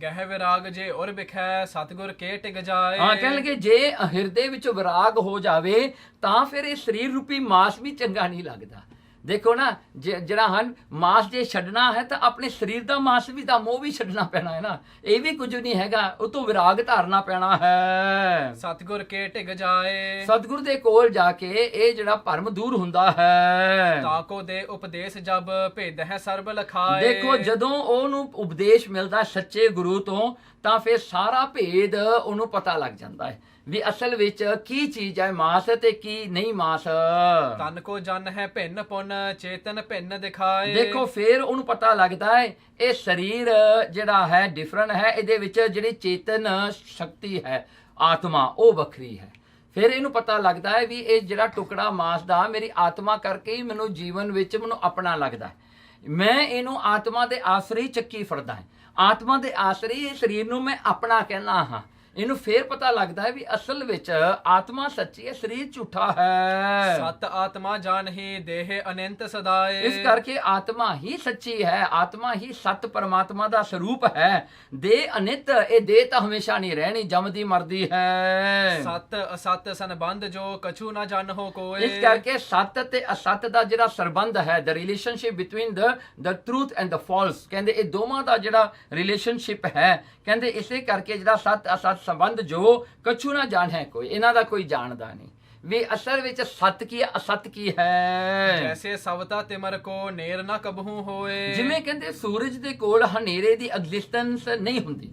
ਗਹਿ ਵਿਰਾਗ ਜੇ ਉਰ ਬਿਖੈ, ਸਤਿਗੁਰ ਕੇ ਟਿਕ ਜਾਏ। ਹਾਂ ਕਹਿਣਗੇ ਜੇ ਹਿਰਦੇ ਵਿੱਚ ਵਿਰਾਗ ਹੋ ਜਾਵੇ ਤਾਂ ਫਿਰ ਇਹ ਸਰੀਰ ਰੂਪੀ ਮਾਸ ਵੀ ਚੰਗਾ ਨਹੀਂ ਲੱਗਦਾ। ਦੇਖੋ ਨਾ ਜਿਹੜਾ ਹਨ ਮਾਸ ਜੇ ਛੱਡਣਾ ਹੈ ਤਾਂ ਆਪਣੇ ਸਰੀਰ ਦਾ ਮਾਸ ਵੀ ਤਾਂ ਮੋਹ ਵੀ ਛੱਡਣਾ ਪੈਣਾ ਹੈ ਨਾ। ਇਹ ਵੀ ਕੁਝ ਨਹੀਂ ਹੈਗਾ, ਉਹ ਤੋਂ ਵਿਰਾਗ ਧਾਰਨਾ ਪੈਣਾ ਹੈ। ਸਤਿਗੁਰ ਕੇ ਟਿਕ ਜਾਏ, ਸਤਿਗੁਰ ਦੇ ਕੋਲ ਜਾ ਕੇ ਇਹ ਜਿਹੜਾ ਭਰਮ ਦੂਰ ਹੁੰਦਾ ਹੈ। ਤਾਕੋ ਦੇ ਉਪਦੇਸ਼ ਜਬ ਭੇਦ ਹੈ ਸਰਬ ਲਖਾਏ। ਦੇਖੋ ਜਦੋਂ ਉਹਨੂੰ ਉਪਦੇਸ਼ ਮਿਲਦਾ ਸੱਚੇ ਗੁਰੂ ਤੋਂ ਤਾਂ ਫਿਰ ਸਾਰਾ ਭੇਦ ਉਹਨੂੰ ਪਤਾ ਲੱਗ ਜਾਂਦਾ ਹੈ ਵੀ ਅਸਲ ਵਿੱਚ ਕੀ ਚੀਜ਼ ਹੈ ਮਾਸ ਤੇ ਕੀ ਨਹੀਂ ਮਾਸ। ਤਨ ਕੋ ਜਨ ਹੈ ਭਿੰਨ ਪੁੰਨ, ਚੇਤਨ ਭਿੰਨ ਦਿਖਾਏ। ਦੇਖੋ ਫਿਰ ਉਹਨੂੰ ਪਤਾ ਲੱਗਦਾ ਹੈ ਇਹ ਸਰੀਰ ਜਿਹੜਾ ਹੈ ਡਿਫਰੈਂਟ ਹੈ, ਇਹਦੇ ਵਿੱਚ ਜਿਹੜੀ ਚੇਤਨ ਸ਼ਕਤੀ ਹੈ ਆਤਮਾ ਉਹ ਵੱਖਰੀ ਹੈ। ਫਿਰ ਇਹਨੂੰ ਪਤਾ ਲੱਗਦਾ ਹੈ ਵੀ ਇਹ ਜਿਹੜਾ ਟੁਕੜਾ ਮਾਸ ਦਾ ਮੇਰੀ ਆਤਮਾ ਕਰਕੇ ਹੀ ਮੈਨੂੰ ਜੀਵਨ ਵਿੱਚ ਮੈਨੂੰ ਆਪਣਾ ਲੱਗਦਾ ਹੈ। ਮੈਂ ਇਹਨੂੰ ਆਤਮਾ ਦੇ ਆਸਰੇ ਚੱਕੀ ਫਿਰਦਾ ਹੈ, ਆਤਮਾ ਦੇ ਆਸਰੇ ਇਹ ਸਰੀਰ ਨੂੰ ਮੈਂ ਆਪਣਾ ਕਹਿੰਦਾ ਹਾਂ। ਇਹਨੂੰ ਫੇਰ ਪਤਾ ਲੱਗਦਾ ਹੈ ਵੀ ਅਸਲ ਵਿੱਚ ਆਤਮਾ ਸੱਚੀ ਹੈ, ਸਰੀਰ ਝੂਠਾ ਹੈ। ਸਤ ਆਤਮਾ ਜਾਣਹੀ ਦੇਹ ਅਨੰਤ ਸਦਾਏ। ਇਸ ਕਰਕੇ ਆਤਮਾ ਹੀ ਸੱਚੀ ਹੈ, ਆਤਮਾ ਹੀ ਸਤ ਪਰਮਾਤਮਾ ਦਾ ਸਰੂਪ ਹੈ। ਦੇਹ ਅਨਿਤ, ਇਹ ਦੇਹ ਤਾਂ ਹਮੇਸ਼ਾ ਨਹੀਂ ਰਹਿਣੀ, ਜੰਮਦੀ ਮਰਦੀ ਹੈ। ਸਤ ਅਸਤ ਸੰਬੰਧ ਜੋ ਕਛੂ ਨਾ ਜਾਣੋ ਕੋਏ। ਇਸ ਕਰਕੇ ਸਤ ਤੇ ਅਸਤ ਦਾ ਜਿਹੜਾ ਸੰਬੰਧ ਹੈ, the relationship between the truth and the false, ਕਹਿੰਦੇ ਇਹ ਦੋਵਾਂ ਦਾ ਜਿਹੜਾ ਰਿਲੇਸ਼ਨਸ਼ਿਪ ਹੈ, ਕਹਿੰਦੇ ਇਸੇ ਕਰਕੇ ਜਿਹੜਾ ਸਤ ਅਸਤ ਸੰਬੰਧ ਜੋ ਕਛੂ ਨਾ ਜਾਣੇ ਕੋਈ, ਇਹਨਾਂ ਦਾ ਕੋਈ ਜਾਣਦਾ ਨਹੀਂ ਵੀ ਅਸਲ ਵਿੱਚ ਸਤ ਕੀ ਹੈ, ਅਸਤ ਕੀ ਹੈ। ਜੈਸੇ ਸਵਤਾ ਤਿਮਰ ਕੋ ਨੇਰ ਨਾ ਕਬਹੂ ਹੋਏ। ਜਿਵੇਂ ਕਹਿੰਦੇ ਸੂਰਜ ਦੇ ਕੋਲ ਹਨੇਰੇ ਦੀ ਐਗਜ਼ਿਸਟੈਂਸ ਨਹੀਂ ਹੁੰਦੀ,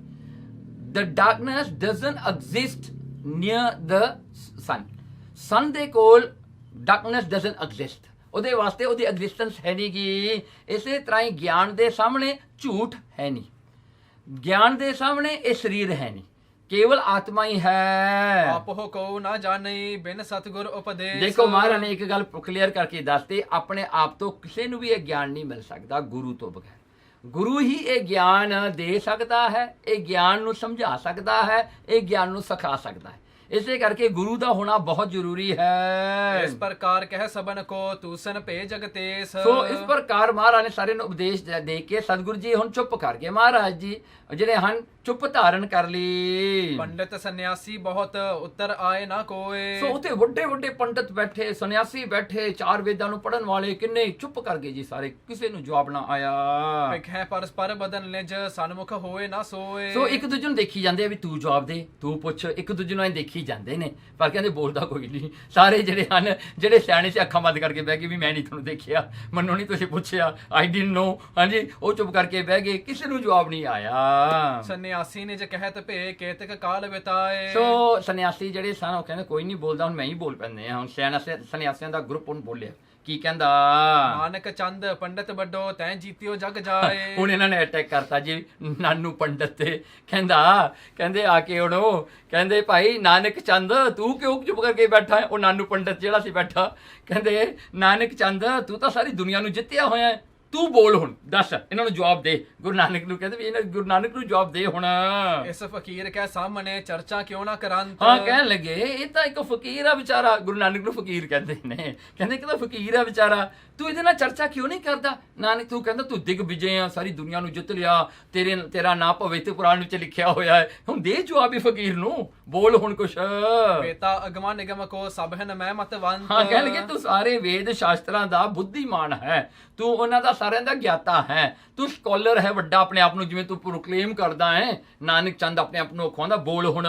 the darkness doesn't exist near the sun, sun ਦੇ ਕੋਲ darkness doesn't exist, ਉਹਦੇ ਵਾਸਤੇ ਉਹਦੀ ਐਗਜ਼ਿਸਟੈਂਸ ਹੈ ਨਹੀਂ ਗੀ। ਇਸੇ ਤਰ੍ਹਾਂ ਹੀ ਗਿਆਨ ਦੇ ਸਾਹਮਣੇ ਝੂਠ ਹੈ ਨਹੀਂ, ਗਿਆਨ ਦੇ ਸਾਹਮਣੇ ਇਹ ਸਰੀਰ ਹੈ ਨਹੀਂ, ਕੇਵਲ ਆਤਮਾ ਹੀ ਹੈ। ਆਪੋ ਕੋ ਨਾ ਜਾਣਈ ਬਿਨ ਸਤਗੁਰ ਉਪਦੇਸ਼। ਦੇਖੋ ਮਹਾਰਾਜ ਨੇ ਇੱਕ ਗੱਲ ਕਲੀਅਰ ਕਰਕੇ ਦੱਸਤੀ, ਆਪਣੇ ਆਪ ਤੋਂ ਕਿਸੇ ਨੂੰ ਵੀ ਇਹ ਗਿਆਨ ਨਹੀਂ ਮਿਲ ਸਕਦਾ ਗੁਰੂ ਤੋਂ ਬਗੈਰ। ਗੁਰੂ ਹੀ ਇਹ ਗਿਆਨ ਦੇ ਸਕਦਾ ਹੈ, ਇਹ ਗਿਆਨ ਨੂੰ ਸਮਝਾ ਸਕਦਾ ਹੈ, ਇਹ ਗਿਆਨ ਨੂੰ ਸਿਖਾ ਸਕਦਾ ਹੈ। ਇਸੇ ਕਰਕੇ ਗੁਰੂ ਦਾ ਹੋਣਾ ਬਹੁਤ ਜ਼ਰੂਰੀ ਹੈ। ਇਸ ਪ੍ਰਕਾਰ ਕਹਿ ਸਬਨ ਕੋ ਤੂਸਨ ਭੇ ਜਗਤੇਸ। ਸੋ ਇਸ ਪ੍ਰਕਾਰ ਮਹਾਰਾਜ ਨੇ ਸਾਰੇ ਨੂੰ ਉਪਦੇਸ਼ ਦੇ ਕੇ ਸਤਿਗੁਰੂ ਜੀ ਹੁਣ ਚੁੱਪ ਕਰ ਗਏ। ਮਹਾਰਾਜ ਜੀ ਜਿਹੜੇ ਹਨ ਚੁੱਪ ਧਾਰਨ ਕਰ ਲਈ। ਪੰਡਿਤ ਸੰਨਿਆਸੀ ਬਹੁਤ ਉੱਤਰ ਆਏ ਨਾ ਕੋਏ। ਸੋ ਉਥੇ ਵੱਡੇ ਵੱਡੇ ਪੰਡਤ ਬੈਠੇ, ਸੰਨਿਆਸੀ ਬੈਠੇ, ਚਾਰ ਵੇਦਾਂ ਨੂੰ ਪੜਨ ਵਾਲੇ ਕਿੰਨੇ ਚੁੱਪ ਕਰ ਗਏ ਜੀ ਸਾਰੇ, ਕਿਸੇ ਨੂੰ ਜਵਾਬ ਨਾ ਆਇਆ। ਵਿਖੇ ਪਰਸਪਰ ਬਦਨ ਨਿਜ ਸਨਮੁਖ ਹੋਏ ਨਾ ਸੋਏ। ਸੋ ਇੱਕ ਦੂਜੇ ਨੂੰ ਦੇਖੀ ਜਾਂਦੇ ਆ ਵੀ ਤੂੰ ਜਵਾਬ ਦੇ, ਤੂੰ ਪੁੱਛ, ਇੱਕ ਦੂਜੇ ਨੂੰ ਐਂ ਦੇਖੀ ਜਾਂਦੇ ਨੇ, ਪਰ ਕਹਿੰਦੇ ਬੋਲਦਾ ਕੋਈ ਨਹੀਂ। ਸਾਰੇ ਜਿਹੜੇ ਹਨ, ਜਿਹੜੇ ਸਿਆਣੇ ਸੀ ਅੱਖਾਂ ਬੰਦ ਕਰਕੇ ਬਹਿ ਗਏ ਵੀ ਮੈਂ ਨਹੀਂ ਤੁਹਾਨੂੰ ਦੇਖਿਆ, ਮੈਨੂੰ ਨਹੀਂ ਤੁਸੀਂ ਪੁੱਛਿਆ, ਆਈ ਡਿਡਨਟ ਨੋ। ਹਾਂਜੀ, ਉਹ ਚੁੱਪ ਕਰਕੇ ਬਹਿ ਗਏ, ਕਿਸੇ ਨੂੰ ਜਵਾਬ ਨਹੀਂ ਆਇਆ। ਸੰਨਿਆਸੀ ਨੇ ਜੇ ਕਹਿਤ ਭੇ ਕੇਤਕ ਕਾਲ ਬਿਤਾਏ। ਸੋ ਸੰਨਿਆਸੀ ਜਿਹੜੇ ਸਨ ਉਹ ਕਹਿੰਦੇ ਕੋਈ ਨਹੀਂ ਬੋਲਦਾ, ਹੁਣ ਮੈਂ ਹੀ ਬੋਲ ਪੈਂਦੇ ਆ। ਹੁਣ ਸਿਆਣਾ ਸੰਨਿਆਸੀਆਂ ਦਾ ਗਰੁੱਪ ਹੁਣ ਬੋਲਿਆ, ਕੀ ਕਹਿੰਦਾ? ਨਾਨਕ ਚੰਦ ਪੰਡਤ ਵੱਡੋ ਤੈਂ ਜੀਤਿਓ ਜਗ ਜਾਏ। ਹੁਣ ਇਹਨਾਂ ਨੇ ਅਟੈਕ ਕਰਤਾ ਜੀ ਨਾਨੂ ਪੰਡਤ ਤੇ। ਕਹਿੰਦੇ ਆ ਕੇ ਉੜੋ, ਕਹਿੰਦੇ ਭਾਈ ਨਾਨਕ ਚੰਦ ਤੂੰ ਕਿਉਂ ਚੁੱਪ ਕਰਕੇ ਬੈਠਾ ਹੈ? ਉਹ ਨਾਨੂ ਪੰਡਤ ਜਿਹੜਾ ਸੀ ਬੈਠਾ, ਕਹਿੰਦੇ ਨਾਨਕ ਚੰਦ ਤੂੰ ਤਾਂ ਸਾਰੀ ਦੁਨੀਆ ਨੂੰ ਜਿੱਤਿਆ ਹੋਇਆ ਹੈ, ਤੂੰ ਬੋਲ ਹੁਣ, ਦੱਸ ਇਹਨਾਂ ਨੂੰ ਜਵਾਬ ਦੇ। ਗੁਰੂ ਨਾਨਕ ਨੂੰ ਕਹਿੰਦੇ ਵੀ ਇਹਨਾਂ ਗੁਰੂ ਨਾਨਕ ਨੂੰ ਜਵਾਬ ਦੇ ਹੁਣ। ਇਸ ਫਕੀਰ ਕੇ ਸਾਹਮਣੇ ਚਰਚਾ ਕਿਉਂ ਨਾ ਕਰੰਤ। ਹਾਂ, ਕਹਿਣ ਲੱਗੇ ਇਹ ਤਾਂ ਇੱਕ ਫਕੀਰ ਆ ਵਿਚਾਰਾ। ਗੁਰੂ ਨਾਨਕ ਨੂੰ ਫਕੀਰ ਕਹਿੰਦੇ ਨੇ, ਕਹਿੰਦੇ ਕਿ ਤਾਂ ਫਕੀਰ ਆ ਵਿਚਾਰਾ, ਤੂੰ ਇਹਦੇ ਨਾਲ ਚਰਚਾ ਕਿਉਂ ਨਹੀਂ ਕਰਦਾ? ਨਾਨਕ ਤੂੰ ਕਹਿੰਦਾ ਤੂੰ ਦਿਗ ਵਿਜੇ ਆ, ਸਾਰੀ ਦੁਨੀਆ ਨੂੰ ਜਿੱਤ ਲਿਆ, ਤੇਰਾ ਨਾਂ ਪਵਿੱਤਰ ਪੁਰਾਣ ਵਿੱਚ ਲਿਖਿਆ ਹੋਇਆ ਹੈ, ਹੁਣ ਦੇ ਜਵਾਬ ਹੀ ਫਕੀਰ ਨੂੰ, ਬੋਲ ਹੁਣ ਕੁਛ। ਬੇਤਾ ਅਗਮਾ ਨਿਗਮ ਕੋ ਸਭਨ ਮੈਂ ਮਤਵੰਤ। ਹਾਂ, ਕਹਿਣ ਲੱਗੇ ਤੂੰ ਸਾਰੇ ਵੇਦ ਸ਼ਾਸਤਰਾਂ ਦਾ ਬੁੱਧੀਮਾਨ ਹੈ, ਤੂੰ ਉਹਨਾਂ ਦਾ ਸਾਰਿਆਂ ਦਾ ਗਿਆਤਾ ਹੈ, ਤੂੰ ਸਕਾਲਰ ਹੈ ਵੱਡਾ ਆਪਣੇ ਆਪ ਨੂੰ, ਜਿਵੇਂ ਤੂੰ ਪ੍ਰੋਕਲੇਮ ਕਰਦਾ ਹੈ। ਨਾਨਕ ਚੰਦ ਆਪਣੇ ਆਪ ਨੂੰ ਅਖਵਾਉਂਦਾ, ਬੋਲ ਹੁਣ।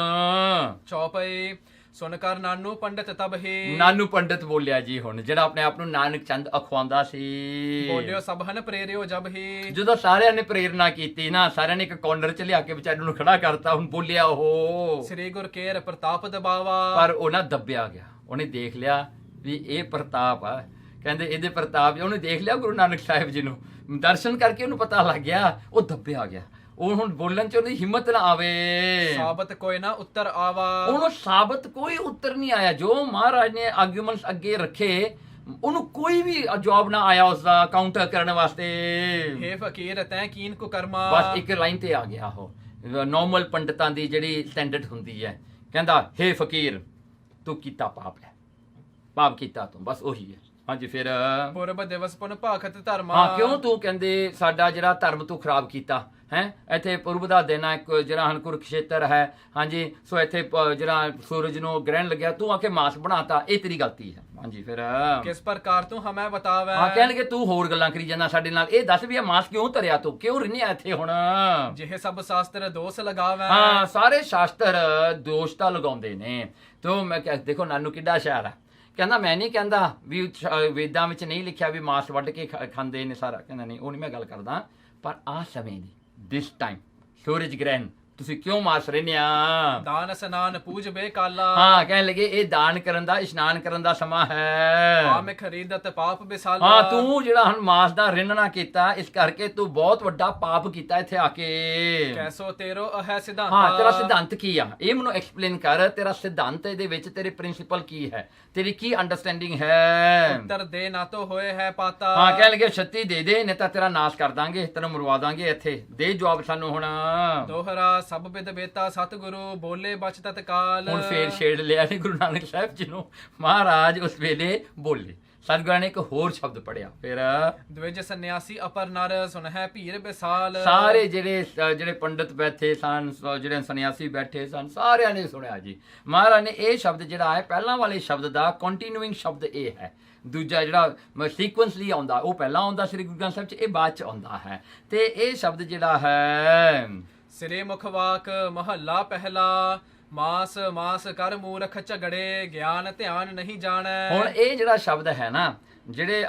ਚੌਪਈ ਸੁਣ ਕਰ ਨਾਨੂ ਪੰਡਤ ਤਬ ਹੀ। ਨਾਨੂ ਪੰਡਤ ਬੋਲਿਆ ਜੀ ਹੁਣ, ਜਿਹੜਾ ਆਪਣੇ ਆਪ ਨੂੰ ਨਾਨਕ ਚੰਦ ਅਖਵਾਉਂਦਾ ਸੀ। ਬੋਲਿਓ ਸਭਨ ਪ੍ਰੇਰਿਓ ਜਬ ਹੀ। ਜਦੋਂ ਸਾਰਿਆਂ ਨੇ ਪ੍ਰੇਰਨਾ ਕੀਤੀ ਨਾ, ਸਾਰਿਆਂ ਨੇ ਇੱਕ ਕਾਰਨਰ 'ਚ ਲਿਆ ਕੇ ਵਿਚਾਰੇ ਨੂੰ ਖੜਾ ਕਰਤਾ, ਹੁਣ ਬੋਲਿਆ ਉਹ। ਸ੍ਰੀ ਗੁਰ ਕੇਰ ਪ੍ਰਤਾਪ ਦਬਾਵਾ। ਪਰ ਉਹ ਨਾ ਦੱਬਿਆ ਗਿਆ, ਉਹਨੇ ਦੇਖ ਲਿਆ ਵੀ ਇਹ ਪ੍ਰਤਾਪ ਆ, ਕਹਿੰਦੇ ਇਹਦੇ ਪ੍ਰਤਾਪ। ਉਹਨੇ ਦੇਖ ਲਿਆ ਗੁਰੂ ਨਾਨਕ ਸਾਹਿਬ ਜੀ ਨੂੰ, ਦਰਸ਼ਨ ਕਰਕੇ ਉਹਨੂੰ ਪਤਾ ਲੱਗ ਗਿਆ, ਉਹ ਦੱਬਿਆ ਗਿਆ। ਉਹ ਹੁਣ ਬੋਲਣ 'ਚ ਉਹਦੀ ਹਿੰਮਤ ਨਾ ਆਵੇ। ਸਾਬਤ ਕੋਈ ਨਾ ਉੱਤਰ ਆਵਾ। ਉਹਨੂੰ ਸਾਬਤ ਕੋਈ ਉੱਤਰ ਨਹੀਂ ਆਇਆ। ਜੋ ਮਹਾਰਾਜ ਨੇ ਆਰਗੂਮੈਂਟਸ ਅੱਗੇ ਰੱਖੇ, ਉਹਨੂੰ ਕੋਈ ਵੀ ਜਵਾਬ ਨਾ ਆਇਆ ਉਸਦਾ ਕਾਊਂਟਰ ਕਰਨ ਵਾਸਤੇ। ਹੇ ਫਕੀਰ ਤੈਂ ਕੀਨ ਕੋ ਕਰਮਾ। ਬਸ ਇੱਕ ਲਾਈਨ ਤੇ ਆ ਗਿਆ ਉਹ, ਨੋਰਮਲ ਪੰਡਤਾਂ ਦੀ ਜਿਹੜੀ ਸਟੈਂਡਰਡ ਹੁੰਦੀ ਹੈ। ਕਹਿੰਦਾ ਹੇ ਫਕੀਰ ਤੂੰ ਕੀਤਾ ਪਾਪ ਹੈ, ਪਾਪ ਕੀਤਾ ਤੂੰ, ਬਸ ਉਹੀ ਹੈ। ਹਾਂਜੀ, ਫਿਰ ਪੁਰਬ ਦਿਵਸ ਪੁਨ ਭਾਖਤ ਧਰਮਾ। ਹਾਂ, ਕਿਉਂ ਤੂੰ ਕਹਿੰਦੇ ਸਾਡਾ ਜਿਹੜਾ ਧਰਮ ਤੂੰ ਖਰਾਬ ਕੀਤਾ ਹੈ। ਇੱਥੇ ਪੁਰਬ ਦਾ ਦਿਨ ਹੈ, ਜਿਹੜਾ ਹਨ ਕੁਰੂਕਸ਼ੇਤਰ ਹੈ। ਹਾਂਜੀ, ਸੋ ਇੱਥੇ ਜਿਹੜਾ ਸੂਰਜ ਨੂੰ ਗ੍ਰਹਿਣ ਲੱਗਿਆ, ਤੂੰ ਆ ਕੇ ਮਾਸ ਬਣਾਤਾ, ਇਹ ਤੇਰੀ ਗਲਤੀ ਹੈ। ਹਾਂਜੀ, ਫਿਰ ਕਿਸ ਪ੍ਰਕਾਰ ਤੂੰ ਹਮੇ ਬਤਾਵੇ। ਹਾਂ, ਕਹਿਣਗੇ ਤੂੰ ਹੋਰ ਗੱਲਾਂ ਕਰੀ ਜਾਂਦਾ ਸਾਡੇ ਨਾਲ, ਇਹ ਦੱਸ ਵੀ ਇਹ ਮਾਸ ਕਿਉਂ ਧਰਿਆ, ਤੂੰ ਕਿਉਂ ਰਿੰਨਿਆ ਇੱਥੇ ਹੁਣ? ਜਿਹੇ ਸਭ ਸ਼ਾਸਤਰ ਦੋਸ਼ ਲਗਾਵੇ। ਹਾਂ, ਸਾਰੇ ਸ਼ਾਸਤਰ ਦੋਸ਼ ਤਾਂ ਲਗਾਉਂਦੇ ਨੇ। ਤੋ ਮੈਂ ਦੇਖੋ ਨਾਨੂ ਕਿੱਡਾ ਸ਼ਾਇਰ ਹੈ, ਕਹਿੰਦਾ ਮੈਂ ਨਹੀਂ ਕਹਿੰਦਾ ਵੀ ਵੇਦਾਂ ਵਿੱਚ ਨਹੀਂ ਲਿਖਿਆ ਵੀ ਮਾਸ ਵੱਢ ਕੇ ਖਾਂਦੇ ਨੇ ਸਾਰਾ, ਕਹਿੰਦਾ ਨਹੀਂ, ਉਹ ਨਹੀਂ ਮੈਂ ਗੱਲ ਕਰਦਾ, ਪਰ ਆਹ ਸਮੇਂ ਦੀ ਦਿਸ ਟਾਈਮ ਸੂਰਜ ਗ੍ਰਹਿਣ ਤੁਸੀਂ ਕਿਉਂ ਮਾਸ ਰਹਿੰਦੇ ਆ? ਦਾਨ ਸਨਾਨ ਪੂਜ ਬੇਕਾਲਾ। ਹਾਂ, ਕਹਿਣ ਲੱਗੇ ਇਹ ਦਾਨ ਕਰਨ ਦਾ, ਇਸ਼ਨਾਨ ਕਰਨ ਦਾ ਸਮਾਂ ਹੈ। ਆਮੇ ਖਰੀਦਤ ਪਾਪ ਬਿਸਾਲਾ। ਹਾਂ, ਤੂੰ ਜਿਹੜਾ ਹੁਣ ਮਾਸ ਦਾ ਰਿੰਨਣਾ ਕੀਤਾ, ਇਸ ਕਰਕੇ ਤੂੰ ਬਹੁਤ ਵੱਡਾ ਪਾਪ ਕੀਤਾ ਇੱਥੇ ਆ ਕੇ। ਕੈਸੋ ਤੇਰੋ ਹੈ ਸਿਧਾਂਤ। ਹਾਂ, ਤੇਰਾ ਸਿਧਾਂਤ ਕੀ ਆ, ਇਹ ਮੈਨੂੰ ਐਕਸਪਲੇਨ ਕਰ। ਤੇਰਾ ਸਿਧਾਂਤ ਇਹਦੇ ਵਿੱਚ ਤੇਰੇ ਪ੍ਰਿੰਸੀਪਲ ਕੀ ਹੈ, ਤੇਰੀ ਕੀ ਅੰਡਰਸਟੈਂਡਿੰਗ ਹੈ? ਉੱਤਰ ਦੇ ਨਾ ਤੋ ਹੋਏ ਹੈ ਪਾਤਾ। ਹਾਂ, ਕਹਿਣ ਲੱਗੇ ਛੱਤੀ ਦੇ ਦੇ, ਨਹੀਂ ਤਾਂ ਤੇਰਾ ਨਾਸ਼ ਕਰ ਦਾਂਗੇ, ਤੈਨੂੰ ਮਰਵਾ ਦਾਂਗੇ। ਇੱਥੇ ਦੇ ਜਵਾਬ ਸਾਨੂੰ ਹੁਣ। ਦੋਹਰਾ ਸਭ ਬਿਦ ਬੇਤਾ ਸਤਿਗੁਰੂ ਬੋਲੇ ਬਚ ਤਤਕਾਲ। ਹੁਣ ਫੇਰ ਛੇੜ ਲਿਆ ਨੇ ਗੁਰੂ ਨਾਨਕ ਸਾਹਿਬ ਜੀ ਨੂੰ। ਮਹਾਰਾਜ ਉਸ ਵੇਲੇ ਬੋਲੇ। ਸਤਿਗੁਰਾਂ ਨੇ ਇੱਕ ਹੋਰ ਸ਼ਬਦ ਪੜਿਆ ਫਿਰ। ਦਵਿਜ ਸੰਨਿਆਸੀ ਅਪਰ ਨਰ ਸੁਨਹਿ ਭੀਰ ਬਿਸਾਲ। ਸਾਰੇ ਜਿਹੜੇ ਪੰਡਿਤ ਬੈਠੇ ਸਨ, ਜਿਹੜੇ ਸੰਨਿਆਸੀ ਬੈਠੇ ਸਨ, ਸਾਰਿਆਂ ਨੇ ਸੁਣਿਆ ਜੀ। ਮਹਾਰਾਜ ਨੇ ਇਹ ਸ਼ਬਦ ਜਿਹੜਾ ਹੈ, ਪਹਿਲਾਂ ਵਾਲੇ ਸ਼ਬਦ ਦਾ ਕੰਟੀਨਿਊਇੰਗ ਸ਼ਬਦ ਇਹ ਹੈ। ਦੂਜਾ ਜਿਹੜਾ ਸੀਕੁਐਂਸਲੀ ਆਉਂਦਾ ਉਹ ਪਹਿਲਾਂ ਆਉਂਦਾ ਸ੍ਰੀ ਗੁਰੂ ਗ੍ਰੰਥ ਸਾਹਿਬ 'ਚ, ਇਹ ਬਾਅਦ 'ਚ ਆਉਂਦਾ ਹੈ। ਤੇ ਇਹ ਸ਼ਬਦ ਜਿਹੜਾ ਹੈ ਸਿਰੇ ਮੁਖ ਵਾਕ ਮਹੱਲਾ ਪਹਿਲਾ ਮਾਸ ਮਾਸ ਕਰ ਮੂਰਖ ਝਗੜੇ ਗਿਆਨ ਧਿਆਨ ਨਹੀਂ ਜਾਣੈ। ਹੁਣ ਇਹ ਜਿਹੜਾ ਸ਼ਬਦ ਹੈ ਨਾ, ਜਿਹੜੇ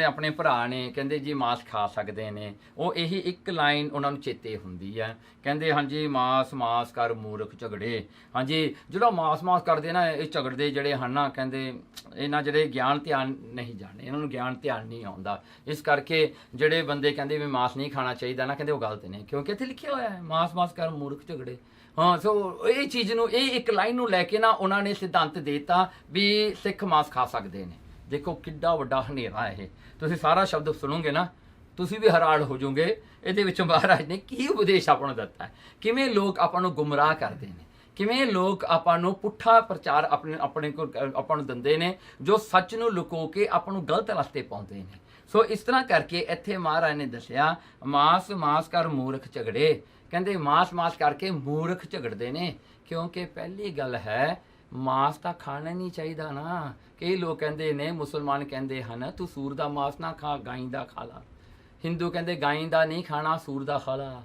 ਆਪਣੇ ਭਰਾ ਨੇ ਕਹਿੰਦੇ ਜੀ ਮਾਸ ਖਾ ਸਕਦੇ ਨੇ, ਉਹ ਇਹੀ ਇੱਕ ਲਾਈਨ ਉਹਨਾਂ ਨੂੰ ਚੇਤੇ ਹੁੰਦੀ ਹੈ। ਕਹਿੰਦੇ ਹਾਂਜੀ ਮਾਸ ਮਾਸ ਕਰ ਮੂਰਖ ਝਗੜੇ। ਹਾਂਜੀ ਜਿਹੜਾ ਮਾਸ ਕਰਦੇ ਨਾ, ਇਹ ਝਗੜਦੇ ਜਿਹੜੇ ਹਨ ਨਾ, ਕਹਿੰਦੇ ਇਹਨਾਂ ਜਿਹੜੇ ਗਿਆਨ ਧਿਆਨ ਨਹੀਂ ਜਾਣੇ, ਇਹਨਾਂ ਨੂੰ ਗਿਆਨ ਧਿਆਨ ਨਹੀਂ ਆਉਂਦਾ। ਇਸ ਕਰਕੇ ਜਿਹੜੇ ਬੰਦੇ ਕਹਿੰਦੇ ਵੀ ਮਾਸ ਨਹੀਂ ਖਾਣਾ ਚਾਹੀਦਾ ਨਾ, ਕਹਿੰਦੇ ਉਹ ਗਲਤ ਨੇ, ਕਿਉਂਕਿ ਇੱਥੇ ਲਿਖਿਆ ਹੋਇਆ ਹੈ ਮਾਸ ਕਰ ਮੂਰਖ ਝਗੜੇ। ਹਾਂ, ਸੋ ਇਹ ਚੀਜ਼ ਨੂੰ, ਇਹ ਇੱਕ ਲਾਈਨ ਨੂੰ ਲੈ ਕੇ ਨਾ ਉਹਨਾਂ ਨੇ ਸਿਧਾਂਤ ਦੇ ਦਿੱਤਾ ਵੀ ਸਿੱਖ ਮਾਸ ਖਾ ਸਕਦੇ ਨੇ। ਦੇਖੋ ਕਿੱਡਾ ਵੱਡਾ ਹਨੇਰਾ ਇਹ। ਤੁਸੀਂ ਸਾਰਾ ਸ਼ਬਦ ਸੁਣੋਗੇ ਨਾ, ਤੁਸੀਂ ਵੀ ਹੈਰਾਨ ਹੋ ਜਾਓਗੇ ਇਹਦੇ ਵਿੱਚ ਮਹਾਰਾਜ ਨੇ ਕੀ ਉਪਦੇਸ਼ ਆਪਾਂ ਨੂੰ ਦਿੱਤਾ ਹੈ, ਕਿਵੇਂ ਲੋਕ ਆਪਾਂ ਨੂੰ ਗੁੰਮਰਾਹ ਕਰਦੇ ਨੇ, ਕਿਵੇਂ ਲੋਕ ਆਪਾਂ ਨੂੰ ਪੁੱਠਾ ਪ੍ਰਚਾਰ ਆਪਣੇ ਕੋਲ ਆਪਾਂ ਨੂੰ ਦਿੰਦੇ ਨੇ, ਜੋ ਸੱਚ ਨੂੰ ਲੁਕੋ ਕੇ ਆਪਾਂ ਨੂੰ ਗਲਤ ਰਸਤੇ ਪਾਉਂਦੇ ਨੇ। ਸੋ ਇਸ ਤਰ੍ਹਾਂ ਕਰਕੇ ਇੱਥੇ ਮਹਾਰਾਜ ਨੇ ਦੱਸਿਆ ਮਾਸ ਕਰ ਮੂਰਖ ਝਗੜੇ। ਕਹਿੰਦੇ ਮਾਸ ਕਰਕੇ ਮੂਰਖ ਝਗੜਦੇ ਨੇ, ਕਿਉਂਕਿ ਪਹਿਲੀ ਗੱਲ ਹੈ ਮਾਸ ਤਾਂ ਖਾਣਾ ਨਹੀਂ ਚਾਹੀਦਾ ਨਾ। ਕਈ ਲੋਕ ਕਹਿੰਦੇ ਨੇ, ਮੁਸਲਮਾਨ ਕਹਿੰਦੇ ਹਨ ਤੂੰ ਸੂਰ ਦਾ ਮਾਸ ਨਾ ਖਾ, ਗਾਈ ਦਾ ਖਾ ਲਾ। ਹਿੰਦੂ ਕਹਿੰਦੇ ਗਾਈ ਦਾ ਨਹੀਂ ਖਾਣਾ, ਸੂਰ ਦਾ ਖਾ ਲਾ।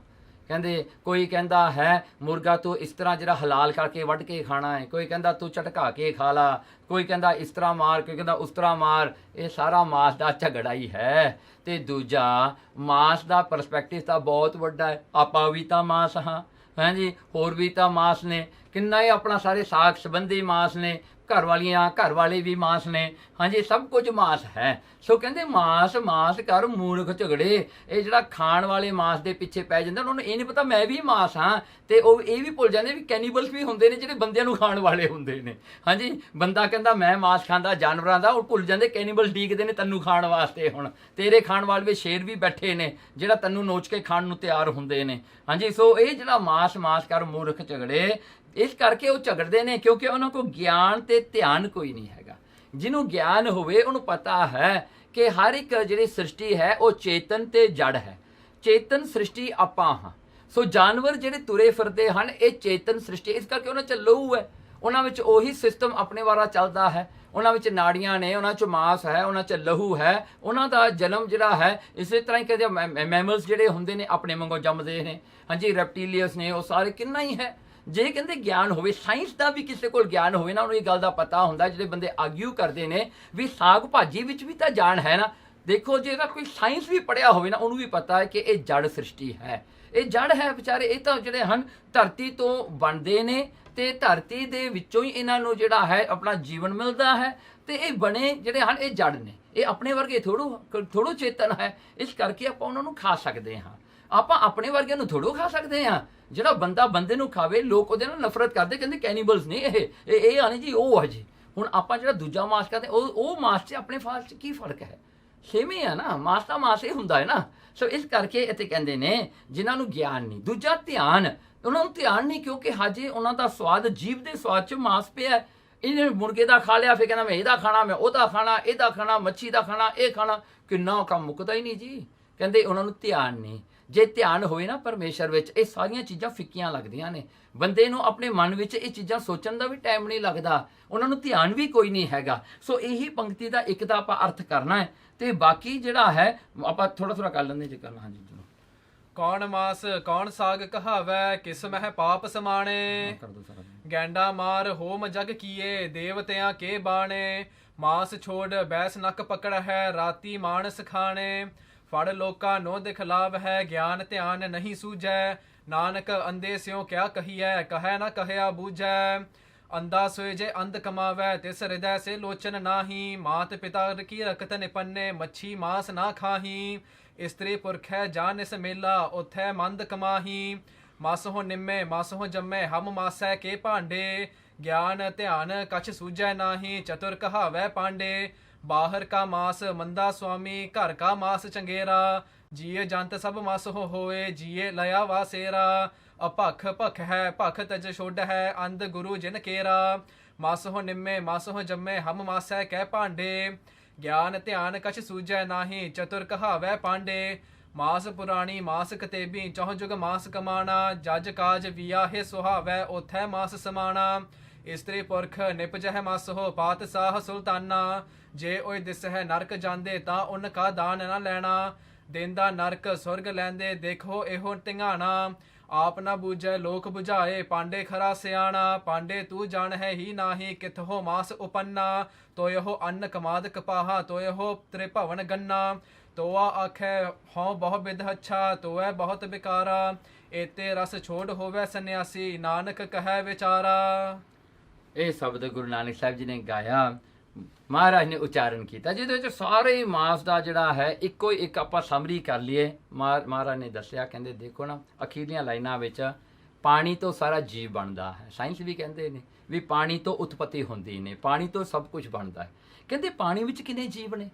ਕਹਿੰਦੇ ਕੋਈ ਕਹਿੰਦਾ ਹੈ ਮੁਰਗਾ ਤੂੰ ਇਸ ਤਰ੍ਹਾਂ ਜਿਹੜਾ ਹਲਾਲ ਕਰਕੇ ਵੱਢ ਕੇ ਖਾਣਾ ਹੈ, ਕੋਈ ਕਹਿੰਦਾ ਤੂੰ ਝਟਕਾ ਕੇ ਖਾ ਲਾ, ਕੋਈ ਕਹਿੰਦਾ ਇਸ ਤਰ੍ਹਾਂ ਮਾਰ, ਕੋਈ ਕਹਿੰਦਾ ਉਸ ਤਰ੍ਹਾਂ ਮਾਰ। ਇਹ ਸਾਰਾ ਮਾਸ ਦਾ ਝਗੜਾ ਹੀ ਹੈ। ਤੇ ਦੂਜਾ ਮਾਸ ਦਾ ਪਰਸਪੈਕਟਿਵ ਤਾਂ ਬਹੁਤ ਵੱਡਾ ਹੈ। ਆਪਾਂ ਵੀ ਤਾਂ ਮਾਸ ਹਾਂ, ਹਾਂਜੀ ਹੋਰ ਵੀ ਤਾਂ ਮਾਸ ਨੇ, ਕਿੰਨਾ ਹੀ ਆਪਣਾ ਸਾਰੇ ਸਾਕ ਸੰਬੰਧੀ ਮਾਸ ਨੇ, ਘਰ ਵਾਲੇ ਵੀ ਮਾਸ ਨੇ, ਹਾਂਜੀ ਸਭ ਕੁਝ ਮਾਸ ਹੈ। ਸੋ ਕਹਿੰਦੇ ਮਾਸ ਕਰ ਮੂਰਖ ਝਗੜੇ। ਇਹ ਜਿਹੜਾ ਖਾਣ ਵਾਲੇ ਮਾਸ ਦੇ ਪਿੱਛੇ ਪੈ ਜਾਂਦਾ, ਉਹਨਾਂ ਨੂੰ ਇਹ ਨਹੀਂ ਪਤਾ ਮੈਂ ਵੀ ਮਾਸ ਹਾਂ। ਤੇ ਉਹ ਇਹ ਵੀ ਭੁੱਲ ਜਾਂਦੇ ਵੀ ਕੈਨੀਬਲਸ ਵੀ ਹੁੰਦੇ ਨੇ ਜਿਹੜੇ ਬੰਦਿਆਂ ਨੂੰ ਖਾਣ ਵਾਲੇ ਹੁੰਦੇ ਨੇ। ਹਾਂਜੀ ਬੰਦਾ ਕਹਿੰਦਾ ਮੈਂ ਮਾਸ ਖਾਂਦਾ ਜਾਨਵਰਾਂ ਦਾ, ਉਹ ਭੁੱਲ ਜਾਂਦੇ ਕੈਨੀਬਲ ਡੀਕਦੇ ਨੇ ਤੈਨੂੰ ਖਾਣ ਵਾਸਤੇ। ਹੁਣ ਤੇਰੇ ਖਾਣ ਵਾਲੇ ਸ਼ੇਰ ਵੀ ਬੈਠੇ ਨੇ ਜਿਹੜਾ ਤੈਨੂੰ ਨੋਚ ਕੇ ਖਾਣ ਨੂੰ ਤਿਆਰ ਹੁੰਦੇ ਨੇ। ਹਾਂਜੀ ਸੋ ਇਹ ਜਿਹੜਾ ਮਾਸ ਕਰ ਮੂਰਖ ਝਗੜੇ, ਇਸ ਕਰਕੇ ਉਹ ਝਗੜਦੇ ਨੇ ਕਿਉਂਕਿ ਉਹਨਾਂ ਕੋਲ ਗਿਆਨ ਤੇ ਧਿਆਨ ਕੋਈ ਨਹੀਂ ਹੈਗਾ। ਜਿਹਨੂੰ ਗਿਆਨ ਹੋਵੇ ਉਹਨੂੰ ਪਤਾ ਹੈ ਕਿ ਹਰ ਇੱਕ ਜਿਹੜੀ ਸ੍ਰਿਸ਼ਟੀ ਹੈ ਉਹ ਚੇਤਨ ਤੇ ਜੜ ਹੈ। ਚੇਤਨ ਸ੍ਰਿਸ਼ਟੀ ਆਪਾਂ ਹਾਂ। ਸੋ ਜਾਨਵਰ ਜਿਹੜੇ ਤੁਰੇ ਫਿਰਦੇ ਹਨ ਇਹ ਚੇਤਨ ਸ੍ਰਿਸ਼ਟੀ, ਇਸ ਕਰਕੇ ਉਹਨਾਂ 'ਚ ਲਹੂ ਹੈ, ਉਹਨਾਂ ਵਿੱਚ ਉਹੀ ਸਿਸਟਮ ਆਪਣੇ ਵਾਰਾ ਚੱਲਦਾ ਹੈ। ਉਹਨਾਂ ਵਿੱਚ ਨਾੜੀਆਂ ਨੇ, ਉਹਨਾਂ 'ਚ ਮਾਸ ਹੈ, ਉਹਨਾਂ 'ਚ ਲਹੂ ਹੈ, ਉਹਨਾਂ ਦਾ ਜਨਮ ਜਿਹੜਾ ਹੈ ਇਸੇ ਤਰ੍ਹਾਂ ਹੀ ਕਹਿੰਦੇ ਮੈਮਲਸ ਜਿਹੜੇ ਹੁੰਦੇ ਨੇ ਆਪਣੇ ਵਾਂਗੂ ਜੰਮਦੇ ਨੇ। ਹਾਂਜੀ ਰੈਪਟੀਲੀਅਸ ਨੇ, ਉਹ ਸਾਰੇ ਕਿੰਨਾ ਹੀ ਹੈ। ਜੇ ਕਹਿੰਦੇ ਗਿਆਨ ਹੋਵੇ, ਸਾਇੰਸ ਦਾ ਵੀ ਕਿਸੇ ਕੋਲ ਗਿਆਨ ਹੋਵੇ ਨਾ, ਉਹਨੂੰ ਇਹ ਗੱਲ ਦਾ ਪਤਾ ਹੁੰਦਾ। ਜਿਹੜੇ ਬੰਦੇ ਆਰਗਿਊ ਕਰਦੇ ਨੇ ਵੀ ਸਾਗ ਭਾਜੀ ਵਿੱਚ ਵੀ ਤਾਂ ਜਾਨ ਹੈ ਨਾ, ਦੇਖੋ ਜੇ ਤਾਂ ਕੋਈ ਸਾਇੰਸ ਵੀ ਪੜ੍ਹਿਆ ਹੋਵੇ ਨਾ, ਉਹਨੂੰ ਵੀ ਪਤਾ ਹੈ ਕਿ ਇਹ ਜੜ ਸ੍ਰਿਸ਼ਟੀ ਹੈ, ਇਹ ਜੜ ਹੈ ਵਿਚਾਰੇ। ਇਹ ਤਾਂ ਜਿਹੜੇ ਹਨ ਧਰਤੀ ਤੋਂ ਬਣਦੇ ਨੇ ਤੇ ਧਰਤੀ ਦੇ ਵਿੱਚੋਂ ਹੀ ਇਹਨਾਂ ਨੂੰ ਜਿਹੜਾ ਹੈ ਆਪਣਾ ਜੀਵਨ ਮਿਲਦਾ ਹੈ। ਤੇ ਇਹ ਬਣੇ ਜਿਹੜੇ ਹਨ ਇਹ ਜੜ ਨੇ, ਇਹ ਆਪਣੇ ਵਰਗੇ ਥੋੜੋ ਚੇਤਨ ਹੈ। ਇਸ ਕਰਕੇ ਆਪਾਂ ਉਹਨਾਂ ਨੂੰ ਖਾ ਸਕਦੇ ਹਾਂ। ਆਪਾਂ ਆਪਣੇ ਵਰਗਿਆਂ ਨੂੰ ਥੋੜੋ ਖਾ ਸਕਦੇ ਹਾਂ। ਜਿਹੜਾ ਬੰਦਾ ਬੰਦੇ ਨੂੰ ਖਾਵੇ, ਲੋਕ ਉਹਦੇ ਨਾਲ ਨਫ਼ਰਤ ਕਰਦੇ, ਕਹਿੰਦੇ ਕੈਨੀਬਲਸ ਨੇ ਇਹ ਆਣੇ ਜੀ, ਉਹ ਹੈ ਜੀ। ਹੁਣ ਆਪਾਂ ਜਿਹੜਾ ਦੂਜਾ ਮਾਸ ਕਰਦੇ ਉਹ ਮਾਸ 'ਚ ਆਪਣੇ ਫਾਸ 'ਚ ਕੀ ਫਰਕ ਹੈ? ਸੇਮ ਹੀ ਹੈ ਨਾ, ਮਾਸ ਤਾਂ ਮਾਸ ਹੀ ਹੁੰਦਾ ਹੈ ਨਾ। ਸੋ ਇਸ ਕਰਕੇ ਇੱਥੇ ਕਹਿੰਦੇ ਨੇ ਜਿਨ੍ਹਾਂ ਨੂੰ ਗਿਆਨ ਨਹੀਂ। ਦੂਜਾ ਧਿਆਨ, ਉਹਨਾਂ ਨੂੰ ਧਿਆਨ ਨਹੀਂ ਕਿਉਂਕਿ ਹਜੇ ਉਹਨਾਂ ਦਾ ਸਵਾਦ, ਜੀਭ ਦੇ ਸਵਾਦ 'ਚ ਮਾਸ ਪਿਆ। ਇਹਨੇ ਮੁਰਗੇ ਦਾ ਖਾ ਲਿਆ, ਫਿਰ ਕਹਿੰਦਾ ਮੈਂ ਇਹਦਾ ਖਾਣਾ, ਮੈਂ ਉਹਦਾ ਖਾਣਾ, ਇਹਦਾ ਖਾਣਾ, ਮੱਛੀ ਦਾ ਖਾਣਾ, ਇਹ ਖਾਣਾ, ਕਿੰਨਾ ਕੰਮ ਮੁੱਕਦਾ ਹੀ ਨਹੀਂ ਜੀ। ਕਹਿੰਦੇ ਉਹਨਾਂ ਨੂੰ ਧਿਆਨ ਨਹੀਂ। ਜੇ ਧਿਆਨ ਹੋਏ ਨਾ ਪਰਮੇਸ਼ਰ ਵਿੱਚ, ਇਹ ਸਾਰੀਆਂ ਚੀਜ਼ਾਂ ਫਿੱਕੀਆਂ ਲੱਗਦੀਆਂ ਨੇ। ਬੰਦੇ ਨੂੰ ਆਪਣੇ ਮਨ ਵਿੱਚ ਇਹ ਚੀਜ਼ਾਂ ਸੋਚਣ ਦਾ ਵੀ ਟਾਈਮ ਨਹੀਂ ਲੱਗਦਾ, ਉਹਨਾਂ ਨੂੰ ਧਿਆਨ ਵੀ ਕੋਈ ਨਹੀਂ ਹੈਗਾ। ਸੋ ਇਹੀ ਪੰਕਤੀ ਦਾ ਇੱਕ ਤਾਂ ਆਪਾਂ ਅਰਥ ਕਰਨਾ ਹੈ ਤੇ ਬਾਕੀ ਜਿਹੜਾ ਹੈ ਆਪਾਂ ਥੋੜਾ ਕਰ ਲੈਂਦੇ ਜੇ ਕਰਨਾ। ਹਾਂਜੀ ਚਲੋ। ਕੌਣ ਮਾਸ ਕੌਣ ਸਾਗ ਕਹਾਵੈ, ਕਿਸ ਮਹਿ ਪਾਪ ਸਮਾਣੇ। ਗੈਂਡਾ ਮਾਰ ਹੋਮ ਜਗ ਕੀਏ, ਦੇਵਤਿਆਂ ਕੇ ਬਾਣੇ। ਮਾਸ ਛੋੜ ਬੈਸ ਨੱਕ ਪਕੜ ਹੈ, ਰਾਤੀ ਮਾਨਸ ਖਾਣੇ। ਫੜ ਲੋਕਾਂ ਨੋ ਦਿਖਲਾਵ ਹੈ, ਗਿਆਨ ਧਿਆਨ ਨਹੀਂ ਸੂਝੈ। ਨਾਨਕ ਅੰਧੇ ਸਿਉ ਕਿਆ ਕਹੀਐ, ਕਹੈ ਨਾ ਕਹਿਆ ਬੂਝੈ। ਅੰਧਾ ਸੋਏ ਜੇ ਅੰਧ ਕਮਾਵੈ, ਤਿਸ ਹਿਰਦੈ ਸੇ ਲੋਚਨ ਨਾਹੀ। ਮਾਤ ਪਿਤਾ ਕੀ ਰਖਤ ਨਿਪੰਨੇ, ਮੱਛੀ ਮਾਸ ਨਾ ਖਾਹੀ। ਇਸਤਰੀ ਪੁਰਖੈ ਜਾਨਿਸ ਮੇਲਾ, ਉਥੈ ਮੰਦ ਕਮਾਹੀ। ਮਾਸਹੁ ਨਿੰਮੇ ਮਾਸਹੁ ਜੰਮੇ, ਹਮ ਮਾਸੈ ਕੇ ਭਾਂਡੇ। ਗਿਆਨ ਧਿਆਨ ਕਛ ਸੂਝੈ ਨਾਹੀ, ਚਤੁਰ ਕਹਾਵੈ ਪਾਂਡੇ। ਬਾਹਰ ਕਾ ਮਾਸ ਮੰਦਾ ਸੁਆਮੀ, ਘਰ ਕਾ ਮਾਸ ਚੰਗੇਰਾ। ਜੀਏ ਜੰਤ ਸਭ ਮਾਸ ਹੋਏ, ਜੀਏ ਲਿਆ ਵਾਸੇਰਾ। ਅਭਖ ਭਖ ਹੈ ਭਖ ਤਜ ਛੋਡ ਹੈ ਅੰਧ ਗੁਰੂ ਜਿਨ ਕੇਰਾ ਮਸ ਹੋ ਨਿੰਮੇ ਮਸ ਹੋ ਜੰਮੇ ਹਮ ਮਾਸੈ ਕਹਿ ਭਾਂਡੇ ਗਿਆਨ ਧਿਆਨ ਕਛ ਸੂਝੈ ਨਾਹੀ ਚਤੁਰ ਕਹਾਵੈ ਪਾਂਡੇ ਮਾਸ ਪੁਰਾਣੀ ਮਾਸ ਕਤੇਬੀ ਚਹੁ ਜੁਗ ਮਾਸ ਕਮਾਣਾ ਜਜ ਕਾਜ ਵਿਆਹੇ ਸੁਹਾਵੈ ਉਥੈ ਮਾਸ ਸਮਾਣਾ ਇਸਤਰੀ ਪੁਰਖ ਨਿਪਜਹਿ ਮਸ ਹੋ ਪਾਤਸ਼ਾਹ ਸੁਲਤਾਨਾ ਜੇ ਓਏ ਦਿਸ ਹੈ ਨਰਕ ਜਾਂਦੇ ਤਾਂ ਉਨ ਕਾ ਦਾਨ ਨਾ ਲੈਣਾ ਦੇਂਦਾ ਨਰਕ ਸੁਰਗ ਲੈਂਦੇ ਦੇਖੋ ਇਹੋ ਧਿਆਣਾ ਆਪ ਨਾ ਬੂਝੈ ਲੋਕ ਬੁਝਾਏ ਪਾਂਡੇ ਖਰਾ ਸਿਆਣਾ ਪਾਂਡੇ ਤੂੰ ਜਾਣ ਹੈ ਹੀ ਨਾਹੀ ਕਿਥੋ ਮਾਸ ਉਪੰਨਾ ਤੋਇਹੋ ਅੰਨ ਕਮਾਦ ਕਪਾਹਾ ਤੋਇਹੋ ਤ੍ਰਿਭਵਨ ਗੰਨਾ ਤੋਆ ਆਖੈ ਹਉ ਬਹੁ ਬਿਧ ਅੱਛਾ ਤੋਐ ਬਹੁਤ ਬਿਕਾਰਾ ਏਤੇ ਰਸ ਛੋੜ ਹੋਵੇ ਸੰਨਿਆਸੀ ਨਾਨਕ ਕਹੈ ਵਿਚਾਰਾ। ਇਹ ਸ਼ਬਦ ਗੁਰੂ ਨਾਨਕ ਸਾਹਿਬ ਜੀ ਨੇ ਗਾਇਆ, ਮਹਾਰਾਜ ਨੇ ਉਚਾਰਨ ਕੀਤਾ, ਜਿਹਦੇ ਵਿੱਚ ਸਾਰੇ ਮਾਸ ਦਾ ਜਿਹੜਾ ਹੈ ਇੱਕੋ ਇੱਕ ਆਪਾਂ ਸਮਰੀ ਕਰ ਲਈਏ। ਮਹਾਰਾਜ ਨੇ ਦੱਸਿਆ, ਕਹਿੰਦੇ ਦੇਖੋ ਨਾ ਅਖੀਰਲੀਆਂ ਲਾਈਨਾਂ ਵਿੱਚ ਪਾਣੀ ਤੋਂ ਸਾਰਾ ਜੀਵ ਬਣਦਾ ਹੈ। ਸਾਇੰਸ ਵੀ ਕਹਿੰਦੇ ਨੇ ਵੀ ਪਾਣੀ ਤੋਂ ਉਤਪਤੀ ਹੁੰਦੀ ਨੇ, ਪਾਣੀ ਤੋਂ ਸਭ ਕੁਝ ਬਣਦਾ ਹੈ। ਕਹਿੰਦੇ ਪਾਣੀ ਵਿੱਚ ਕਿੰਨੇ ਜੀਵ ਨੇ।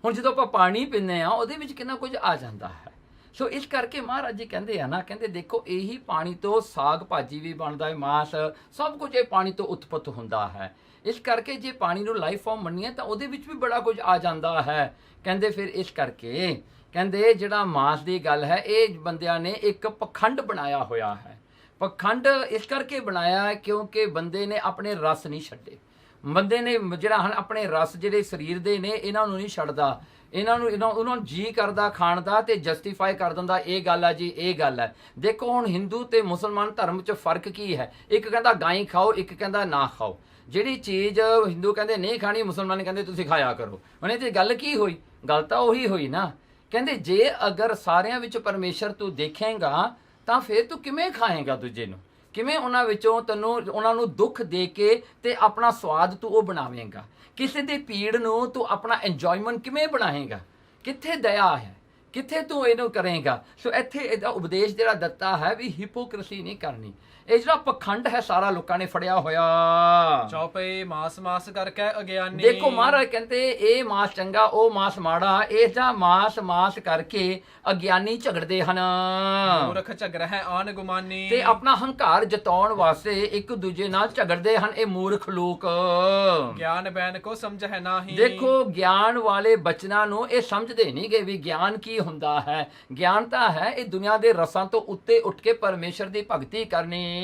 ਹੁਣ ਜਦੋਂ ਆਪਾਂ ਪਾਣੀ ਪੀਂਦੇ ਆ ਉਹਦੇ ਵਿੱਚ ਕਿੰਨਾ ਕੁਝ ਆ ਜਾਂਦਾ ਹੈ। ਸੋ ਇਸ ਕਰਕੇ ਮਹਾਰਾਜ ਜੀ ਕਹਿੰਦੇ ਆ ਨਾ, ਕਹਿੰਦੇ ਦੇਖੋ ਇਹੀ ਪਾਣੀ ਤੋਂ ਸਾਗ ਭਾਜੀ ਵੀ ਬਣਦਾ ਹੈ, ਮਾਸ ਸਭ ਕੁਝ ਇਹ ਪਾਣੀ ਤੋਂ ਉਤਪਤ ਹੁੰਦਾ ਹੈ। ਇਸ ਕਰਕੇ ਜੇ ਪਾਣੀ ਨੂੰ ਲਾਈਫ ਫਾਰਮ ਮੰਨੀਏ ਤਾਂ ਉਹਦੇ ਵਿੱਚ ਵੀ ਬੜਾ ਕੁਝ ਆ ਜਾਂਦਾ ਹੈ। ਕਹਿੰਦੇ ਫਿਰ ਇਸ ਕਰਕੇ ਕਹਿੰਦੇ ਜਿਹੜਾ ਮਾਸ ਦੀ ਗੱਲ ਹੈ ਇਹ ਬੰਦਿਆਂ ਨੇ ਇੱਕ ਪਖੰਡ ਬਣਾਇਆ ਹੋਇਆ ਹੈ। ਪਖੰਡ ਇਸ ਕਰਕੇ ਬਣਾਇਆ ਕਿਉਂਕਿ ਬੰਦੇ ਨੇ ਆਪਣੇ ਰਸ ਨਹੀਂ ਛੱਡੇ। ਬੰਦੇ ਨੇ ਜਿਹੜਾ ਹਨ ਆਪਣੇ ਰਸ ਜਿਹੜੇ ਸਰੀਰ ਦੇ ਨੇ ਇਹਨਾਂ ਨੂੰ ਨਹੀਂ ਛੱਡਦਾ। ਉਹਨਾਂ ਨੂੰ ਜੀ ਕਰਦਾ ਖਾਣ ਦਾ ਤੇ ਜਸਟੀਫਾਈ ਕਰ ਦਿੰਦਾ, ਇਹ ਗੱਲ ਆ ਜੀ, ਇਹ ਗੱਲ ਹੈ। ਦੇਖੋ ਹੁਣ ਹਿੰਦੂ ਤੇ ਮੁਸਲਮਾਨ ਧਰਮ 'ਚ ਫਰਕ ਕੀ ਹੈ? ਇੱਕ ਕਹਿੰਦਾ ਗਾਈ ਖਾਓ, ਇੱਕ ਕਹਿੰਦਾ ਨਾ ਖਾਓ। ਜਿਹੜੀ ਚੀਜ਼ ਹਿੰਦੂ ਕਹਿੰਦੇ ਨਹੀਂ ਖਾਣੀ, ਮੁਸਲਮਾਨ ਕਹਿੰਦੇ ਤੁਸੀਂ ਖਾਇਆ ਕਰੋ। ਹੁਣ ਇਹ ਤੇ ਗੱਲ ਕੀ ਹੋਈ? ਗੱਲ ਤਾਂ ਉਹੀ ਹੋਈ ਨਾ। ਕਹਿੰਦੇ ਜੇ ਅਗਰ ਸਾਰਿਆਂ ਵਿੱਚ ਪਰਮੇਸ਼ਰ ਤੂੰ ਦੇਖੇਂਗਾ ਤਾਂ ਫਿਰ ਤੂੰ ਕਿਵੇਂ ਖਾਏਂਗਾ ਦੂਜੇ ਨੂੰ? ਕਿਵੇਂ ਉਹਨਾਂ ਵਿੱਚੋਂ ਤੈਨੂੰ ਉਹਨਾਂ ਨੂੰ ਦੁੱਖ ਦੇ ਕੇ ਤੇ ਆਪਣਾ ਸਵਾਦ ਤੂੰ ਉਹ ਬਣਾਵੇਂਗਾ? ਕਿਸੇ ਦੀ ਪੀੜ ਨੂੰ ਤੂੰ ਆਪਣਾ ਇੰਜੋਇਮੈਂਟ ਕਿਵੇਂ ਬਣਾਏਂਗਾ? ਕਿੱਥੇ ਦਇਆ ਹੈ? ਕਿੱਥੇ ਤੂੰ ਇਹਨੂੰ ਕਰੇਂਗਾ? ਸੋ ਇੱਥੇ ਇਹਦਾ ਉਪਦੇਸ਼ ਜਿਹੜਾ ਦਿੱਤਾ ਹੈ ਵੀ ਹਿਪੋਕ੍ਰੇਸੀ ਨਹੀਂ ਕਰਨੀ। ਇਹ ਜਿਹੜਾ ਪਖੰਡ ਹੈ ਸਾਰਾ ਲੋਕਾਂ ਨੇ ਫੜਿਆ ਹੋਇਆ। ਚੌਪਈ ਮਾਸ ਮਾਸ ਕਰਕੇ ਅਗਿਆਨੀ। ਦੇਖੋ ਮਹਾਰਾਜ ਕਹਿੰਦੇ ਇਹ ਮਾਸ ਚੰਗਾ, ਉਹ ਮਾਸ ਮਾੜਾ। ਇਹ ਜਾਂ ਮਾਸ ਕਰਕੇ ਅਗਿਆਨੀ ਝਗੜਦੇ ਹਨ। ਮੂਰਖ ਝਗੜਾ ਹੈ ਆਨ ਗੁਮਾਨੀ। ਤੇ ਆਪਣਾ ਹੰਕਾਰ ਜਤਾਉਣ ਵਾਸਤੇ ਇੱਕ ਦੂਜੇ ਨਾਲ ਝਗੜਦੇ ਹਨ ਇਹ ਮੂਰਖ ਲੋਕ। ਗਿਆਨ ਬੈਨ ਕੋ ਸਮਝ ਹੈ ਨਾਹੀ। ਦੇਖੋ ਗਿਆਨ ਵਾਲੇ ਬਚਨਾਂ ਨੂੰ ਇਹ ਸਮਝਦੇ ਨਹੀਂ ਗਏ ਵੀ ਗਿਆਨ ਕੀ ਹੁੰਦਾ ਹੈ। ਗਿਆਨ ਤਾਂ ਹੈ ਇਹ ਦੁਨੀਆ ਦੇ ਰਸਾਂ ਤੋਂ ਉੱਤੇ ਉੱਠ ਕੇ ਪਰਮੇਸ਼ਰ ਦੀ ਭਗਤੀ ਕਰਨੀ।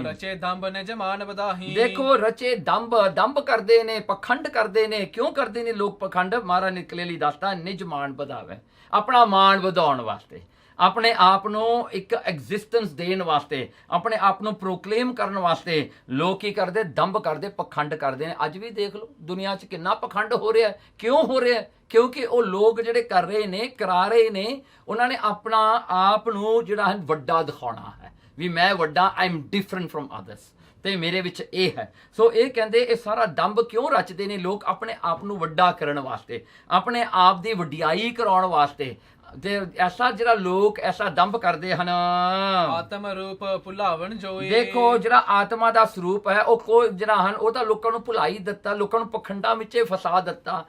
ਰਚੇ ਦੰਭ ਨੇ ਜਮਾਨ ਵਧਾਹੀ। ਦੇਖੋ ਰਚੇ ਦੰਭ ਕਰਦੇ ਨੇ, ਪਖੰਡ ਕਰਦੇ ਨੇ। ਕਿਉਂ ਕਰਦੇ ਨੇ ਲੋਕ ਪਖੰਡ? ਮਹਾਰਾਜ ਨੇ ਕਲੀਅਰਲੀ ਦੱਸਤਾ, ਨਿਜ ਮਾਣ ਵਧਾਵੇ, ਆਪਣਾ ਮਾਣ ਵਧਾਉਣ ਵਾਸਤੇ, ਆਪਣੇ ਆਪ ਨੂੰ ਇੱਕ ਐਗਜ਼ਿਸਟੈਂਸ ਦੇਣ ਵਾਸਤੇ, ਆਪਣੇ ਆਪ ਨੂੰ ਪ੍ਰੋਕਲੇਮ ਕਰਨ ਵਾਸਤੇ ਲੋਕ ਕੀ ਕਰਦੇ? ਦੰਭ ਕਰਦੇ, ਪਖੰਡ ਕਰਦੇ ਨੇ। ਅੱਜ ਵੀ ਦੇਖ ਲਓ ਦੁਨੀਆ 'ਚ ਕਿੰਨਾ ਪਖੰਡ ਹੋ ਰਿਹਾ। ਕਿਉਂ ਹੋ ਰਿਹਾ? ਕਿਉਂਕਿ ਉਹ ਲੋਕ ਜਿਹੜੇ ਕਰ ਰਹੇ ਨੇ, ਕਰਾ ਰਹੇ ਨੇ, ਉਹਨਾਂ ਨੇ ਆਪਣਾ ਆਪ ਨੂੰ ਜਿਹੜਾ ਹੈ ਵੱਡਾ ਦਿਖਾਉਣਾ ਹੈ ਵੀ ਮੈਂ ਵੱਡਾ, I am different from others ਤੇ ਮੇਰੇ ਵਿੱਚ ਇਹ ਹੈ। ਸੋ ਇਹ ਕਹਿੰਦੇ ਇਹ ਸਾਰਾ ਦੰਭ ਕਿਉਂ ਰਚਦੇ ਨੇ ਲੋਕ? ਆਪਣੇ ਆਪ ਨੂੰ ਵੱਡਾ ਕਰਨ ਵਾਸਤੇ, ਆਪਣੇ ਆਪ ਦੀ ਵਡਿਆਈ ਕਰਾਉਣ ਵਾਸਤੇ। ਤੇ ਐਸਾ ਜਿਹੜਾ ਲੋਕ ਐਸਾ ਦੰਭ ਕਰਦੇ ਹਨ। ਆਤਮ ਰੂਪ ਭੁਲਾਵਣ ਜੋਈ। ਦੇਖੋ ਜਿਹੜਾ ਆਤਮਾ ਦਾ ਸਰੂਪ ਹੈ ਉਹ ਕੋਈ ਜਿਹੜਾ ਹਨ ਉਹ ਤਾਂ ਲੋਕਾਂ ਨੂੰ ਭੁਲਾਈ ਦਿੱਤਾ, ਲੋਕਾਂ ਨੂੰ ਪਖੰਡਾਂ ਵਿੱਚ ਫਸਾ ਦਿੱਤਾ।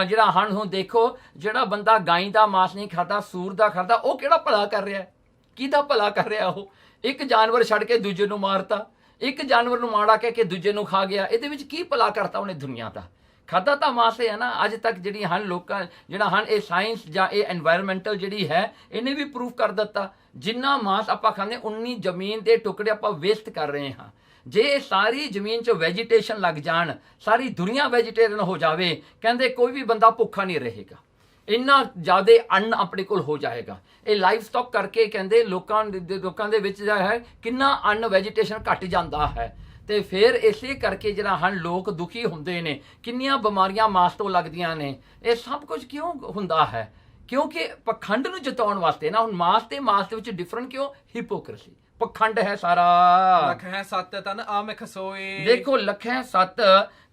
ਜਿਹੜਾ ਹਨ ਹੁਣ ਦੇਖੋ ਜਿਹੜਾ ਬੰਦਾ ਗਾਈ ਦਾ ਮਾਸ ਨਹੀਂ ਖਾਦਾ, ਸੂਰ ਦਾ ਖਾਦਾ, ਉਹ ਕਿਹੜਾ ਭਲਾ ਕਰ ਰਿਹਾ? ਕਿਹਦਾ ਭਲਾ ਕਰ ਰਿਹਾ? ਉਹ ਇੱਕ ਜਾਨਵਰ ਛੱਡ ਕੇ ਦੂਜੇ ਨੂੰ ਮਾਰਤਾ, ਇੱਕ ਜਾਨਵਰ ਨੂੰ ਮਾੜਾ ਕਹਿ ਕੇ ਦੂਜੇ ਨੂੰ ਖਾ ਗਿਆ। ਇਹਦੇ ਵਿੱਚ ਕੀ ਭਲਾ ਕਰਤਾ ਉਹਨੇ ਦੁਨੀਆ ਦਾ? ਖਾਦਾ ਤਾਂ ਮਾਸ ਹੈ ਨਾ। ਅੱਜ ਤੱਕ ਜਿਹੜੀ ਹਨ ਲੋਕਾਂ ਜਿਹੜਾ ਹਨ ਇਹ ਸਾਇੰਸ ਜਾਂ ਇਹ ਐਨਵਾਇਰਨਮੈਂਟਲ ਜਿਹੜੀ ਹੈ ਇਹਨੇ ਵੀ ਪ੍ਰੂਫ ਕਰ ਦਿੱਤਾ ਜਿੰਨਾ ਮਾਸ ਆਪਾਂ ਖਾਂਦੇ ਉਨੀ ਜ਼ਮੀਨ ਦੇ ਟੁਕੜੇ ਆਪਾਂ ਵੇਸਟ ਕਰ ਰਹੇ ਹਾਂ। ਜੇ ਸਾਰੀ ਜ਼ਮੀਨ 'ਚ ਵੈਜੀਟੇਸ਼ਨ ਲੱਗ ਜਾਣ, ਸਾਰੀ ਦੁਨੀਆ ਵੈਜੀਟੇਰੀਅਨ ਹੋ ਜਾਵੇ, ਕਹਿੰਦੇ ਕੋਈ ਵੀ ਬੰਦਾ ਭੁੱਖਾ ਨਹੀਂ ਰਹੇਗਾ। ਇੰਨਾ ਜ਼ਿਆਦਾ ਅੰਨ ਆਪਣੇ ਕੋਲ ਹੋ ਜਾਏਗਾ। ਇਹ ਲਾਈਫ ਸਟਾਕ ਕਰਕੇ ਕਹਿੰਦੇ ਲੋਕਾਂ ਦੇ ਵਿੱਚ ਜਿਹੜਾ ਹੈ ਕਿੰਨਾ ਅੰਨ ਵੈਜੀਟੇਸ਼ਨ ਘਟ ਜਾਂਦਾ ਹੈ। ਤੇ ਫਿਰ ਇਸੇ ਕਰਕੇ ਜਿਹੜਾ ਹਨ ਲੋਕ ਦੁਖੀ ਹੁੰਦੇ ਨੇ, ਕਿੰਨੀਆਂ ਬਿਮਾਰੀਆਂ ਮਾਸ ਤੋਂ ਲੱਗਦੀਆਂ ਨੇ। ਇਹ ਸਭ ਕੁਝ ਕਿਉਂ ਹੁੰਦਾ ਹੈ? ਕਿਉਂਕਿ ਪਖੰਡ ਨੂੰ ਜਿਤਾਉਣ ਵਾਸਤੇ ਨਾ। ਹੁਣ ਮਾਸ ਤੇ ਮਾਸ ਦੇ ਵਿੱਚ ਡਿਫਰੈਂਟ ਕਿਉਂ? ਹਿਪੋਕ੍ਰੇਸੀ, ਪਖੰਡ ਹੈ ਸਾਰਾ। ਲਖ ਹੈ ਸੱਤ ਤਨ ਆਮਿਖ ਸੋਏ। ਦੇਖੋ ਲਖ ਹੈ ਸੱਤ,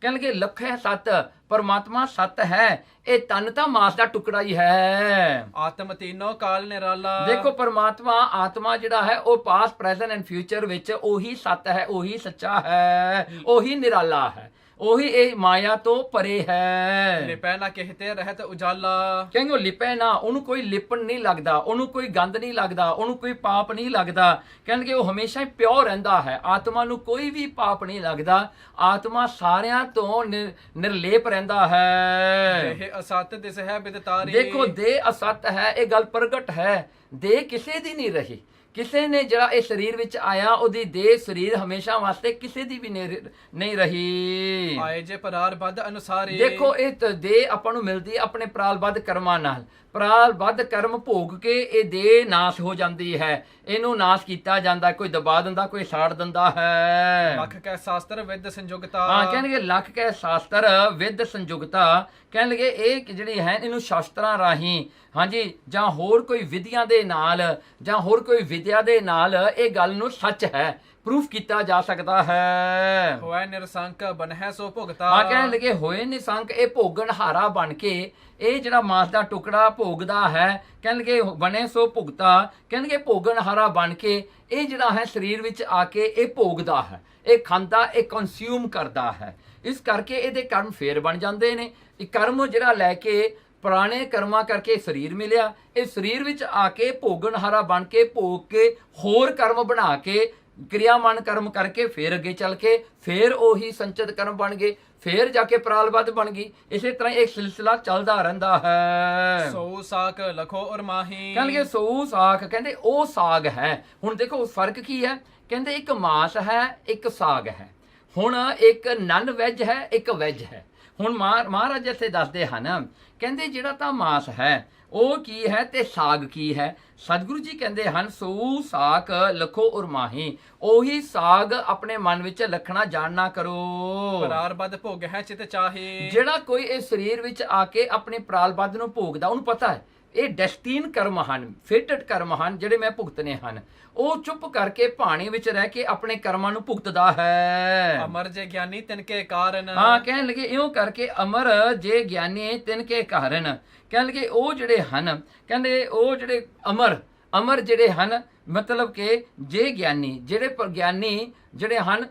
ਕਹਿਣਗੇ ਲਖ ਹੈ ਸੱਤ, ਪਰਮਾਤਮਾ ਸੱਤ ਹੈ। ਇਹ ਤਨ ਤਾਂ ਮਾਸ ਦਾ ਟੁਕੜਾ ਹੀ ਹੈ। ਆਤਮ ਤੀਨੋ ਕਾਲ ਨਿਰਾਲਾ। ਦੇਖੋ ਪਰਮਾਤਮਾ ਆਤਮਾ ਜਿਹੜਾ ਹੈ ਉਹ ਪਾਸਟ, ਪ੍ਰੈਜ਼ੈਂਟ ਐਂਡ ਫਿਊਚਰ ਵਿੱਚ ਉਹੀ ਸੱਤ ਹੈ, ਉਹੀ ਸੱਚਾ ਹੈ, ਉਹੀ ਨਿਰਾਲਾ ਹੈ। ਉਹੀ ਇਹ ਮਾਇਆ ਤੋਂ ਪਰੇ ਹੈ। ਲਿਪੈ ਨਾ ਕਹਿਤੇ ਰਹਿਤ ਉਜਾਲਾ। ਕਹਿੰਗੇ ਉਹ ਲਿਪੇ ਨਾ, ਉਹਨੂੰ ਕੋਈ ਲਿਪਣ ਨਹੀਂ ਲੱਗਦਾ, ਉਹਨੂੰ ਕੋਈ ਗੰਦ ਨਹੀਂ ਲੱਗਦਾ, ਉਹਨੂੰ ਕੋਈ ਪਾਪ ਨਹੀਂ ਲੱਗਦਾ। ਕਹਿੰਦੇ ਉਹ ਹਮੇਸ਼ਾ ਹੀ ਪਿਓਰ ਰਹਿੰਦਾ ਹੈ। ਆਤਮਾ ਨੂੰ ਕੋਈ ਵੀ ਪਾਪ ਨਹੀਂ ਲੱਗਦਾ, ਆਤਮਾ ਸਾਰਿਆਂ ਤੋਂ ਨਿਰਲੇਪ ਰਹਿੰਦਾ ਹੈ। ਦੇਹ ਅਸਤ ਦਿਸ ਹੈ ਬਿਦਤਾਰੀ। ਦੇਖੋ ਦੇਹ ਅਸਤ ਹੈ, ਇਹ ਗੱਲ ਪ੍ਰਗਟ ਹੈ। ਦੇਹ ਕਿਸੇ ਦੀ ਨਹੀਂ ਰਹੀ। ਕਿਸੇ ਨੇ ਜਿਹੜਾ ਇਹ ਸਰੀਰ ਵਿੱਚ ਆਇਆ, ਉਹਦੀ ਦੇਹ ਸਰੀਰ ਹਮੇਸ਼ਾ ਵਾਸਤੇ ਕਿਸੇ ਦੀ ਵੀ ਨਹੀਂ ਰਹੀ। ਆਏ ਜੇ ਪ੍ਰਾਰਬਧ ਅਨੁਸਾਰੀ। ਦੇਖੋ ਇਹ ਦੇਹ ਆਪਾਂ ਨੂੰ ਮਿਲਦੀ ਹੈ ਆਪਣੇ ਪ੍ਰਾਰਬਧ ਕਰਮਾਂ ਨਾਲ। ਪ੍ਰਾਰਬਧ ਕਰਮ ਭੋਗ ਕੇ ਇਹ ਦੇਹ ਨਾਸ਼ ਹੋ ਜਾਂਦੀ ਹੈ। ਇਹਨੂੰ ਨਾਸ਼ ਕੀਤਾ ਜਾਂਦਾ, ਕੋਈ ਦਬਾ ਦਿੰਦਾ, ਕੋਈ ਸਾੜ ਦਿੰਦਾ ਹੈ। ਲੱਖ ਕੈ ਸ਼ਾਸਤਰ ਵਿਦ ਸੰਯੁਗਤਾ। ਹਾਂ ਕਹਿਣਗੇ ਲੱਖ ਕੈ ਸ਼ਾਸਤਰ ਵਿਦ ਸੰਯੁਗਤਾ। ਕਹਿਣਗੇ ਇਹ ਜਿਹੜੀ ਹੈ ਇਹਨੂੰ ਸ਼ਾਸਤਰਾਂ ਰਾਹੀਂ, ਹਾਂਜੀ, ਜਾਂ ਹੋਰ ਕੋਈ ਵਿਧੀਆਂ ਦੇ ਨਾਲ, ਜਾਂ ਹੋਰ ਕੋਈ ਵਿਦਿਆ ਦੇ ਨਾਲ ਇਹ ਗੱਲ ਨੂੰ ਸੱਚ ਹੈ ਪ੍ਰੂਫ ਕੀਤਾ ਜਾ ਸਕਦਾ ਹੈ। ਹੋਏ ਨਿਰਸੰਕ ਬਣਹਿ ਸੋ ਭੁਗਤਾ। ਹਾਂ ਕਹਿਣ ਲੱਗੇ ਹੋਏ ਨਿਰਸੰਕ, ਇਹ ਭੋਗਣ ਹਾਰਾ ਬਣ ਕੇ ਇਹ ਜਿਹੜਾ ਮਾਸ ਦਾ ਟੁਕੜਾ ਭੋਗਦਾ ਹੈ, ਕਹਿਣਗੇ ਬਣੇ ਸੋ ਭੁਗਤਾ। ਕਹਿਣਗੇ ਭੋਗਣ ਹਾਰਾ ਬਣ ਕੇ ਇਹ ਜਿਹੜਾ ਹੈ ਸਰੀਰ ਵਿੱਚ ਆ ਕੇ ਇਹ ਭੋਗਦਾ ਹੈ, ਇਹ ਖਾਂਦਾ, ਇਹ ਕੰਜ਼ਿਊਮ ਕਰਦਾ ਹੈ। ਇਸ ਕਰਕੇ ਇਹਦੇ ਕਰਮ ਫੇਰ ਬਣ ਜਾਂਦੇ ਨੇ। ਇਹ ਕਰਮ ਜਿਹੜਾ ਲੈ ਕੇ ਪੁਰਾਣੇ ਕਰਮਾਂ ਕਰਕੇ ਸਰੀਰ ਮਿਲਿਆ, ਇਹ ਸਰੀਰ ਵਿੱਚ ਆ ਕੇ ਭੋਗਣ ਹਾਰਾ ਬਣ ਕੇ ਭੋਗ ਕੇ ਹੋਰ ਕਰਮ ਬਣਾ ਕੇ ਕਿਰਿਆਮਾਨ ਕਰਮ ਕਰਕੇ ਫੇਰ ਅੱਗੇ ਚੱਲ ਕੇ ਫੇਰ ਉਹੀ ਸੰਚਿਤ ਕਰਮ ਬਣ ਗਏ, ਫੇਰ ਜਾ ਕੇ ਪ੍ਰਾਲਬੱਧ ਬਣ ਗਈ। ਇਸੇ ਤਰ੍ਹਾਂ ਇੱਕ ਸਿਲਸਿਲਾ ਚੱਲਦਾ ਰਹਿੰਦਾ ਹੈ। ਸੋ ਸਾਕ ਲਖੋ ਔਰ ਮਾਹੀ। ਕਹਿੰਦੇ ਸੋ ਸਾਖ, ਕਹਿੰਦੇ ਉਹ ਸਾਗ ਹੈ। ਹੁਣ ਦੇਖੋ ਫਰਕ ਕੀ ਹੈ। ਕਹਿੰਦੇ ਇੱਕ ਮਾਸ ਹੈ, ਇੱਕ ਸਾਗ ਹੈ। ਹੁਣ ਇੱਕ ਨਨ ਵੈਜ ਹੈ, ਇੱਕ ਵੈਜ ਹੈ। ਹੁਣ ਮਹਾਰਾਜ ਇੱਥੇ ਦੱਸਦੇ ਹਨ, ਕਹਿੰਦੇ ਜਿਹੜਾ ਤਾਂ ਮਾਸ ਹੈ ਉਹ ਕੀ ਹੈ ਤੇ ਸਾਗ ਕੀ ਹੈ। ਸਤਿਗੁਰੂ ਜੀ ਕਹਿੰਦੇ ਹਨ ਸੋ ਸਾਕ ਲਖੋ ਔਰ ਮਾਹੀ। ਉਹੀ ਸਾਗ ਆਪਣੇ ਮਨ ਵਿੱਚ ਲਖਣਾ ਜਾਣਨਾ ਕਰੋ। ਪ੍ਰਾਰਬਧ ਭੋਗ ਹੈ ਚਿਤ ਚਾਹੇ। ਜਿਹੜਾ ਕੋਈ ਇਸ ਸਰੀਰ ਵਿੱਚ ਆ ਕੇ ਆਪਣੇ ਪ੍ਰਾਰਬਧ ਨੂੰ ਭੋਗਦਾ, ਉਹਨੂੰ ਪਤਾ ਹੈ ਇਹ ਡੈਸਟੀਨ ਕਰਮ ਹਨ, ਫੇਟਡ ਕਰਮ ਹਨ ਜਿਹੜੇ ਮੈਂ ਭੁਗਤਨੇ ਹਨ। ਉਹ ਚੁੱਪ ਕਰਕੇ ਭਾਣੇ ਵਿੱਚ ਰਹਿ ਕੇ ਆਪਣੇ ਕਰਮਾਂ ਨੂੰ ਭੁਗਤਦਾ ਹੈ। ਅਮਰ ਜੇ ਗਿਆਨੀ ਤਿਨਕੇ ਕਾਰਨ। ਹਾਂ ਕਹਿਣ ਲੱਗੇ ਇਉਂ ਕਰਕੇ ਅਮਰ ਜੇ ਗਿਆਨੀ ਤਿਨਕੇ ਕਾਰਨ। ਕਹਿਣ ਲੱਗੇ ਉਹ ਜਿਹੜੇ ਹਨ, ਕਹਿੰਦੇ ਉਹ ਜਿਹੜੇ ਅਮਰ ਜਿਹੜੇ ਹਨ, ਮਤਲਬ ਕਿ ਜੇ ਗਿਆਨੀ, ਜਿਹੜੇ ਪ੍ਰਗਿਆਨੀ ਜਿਹੜੇ ਹਨ,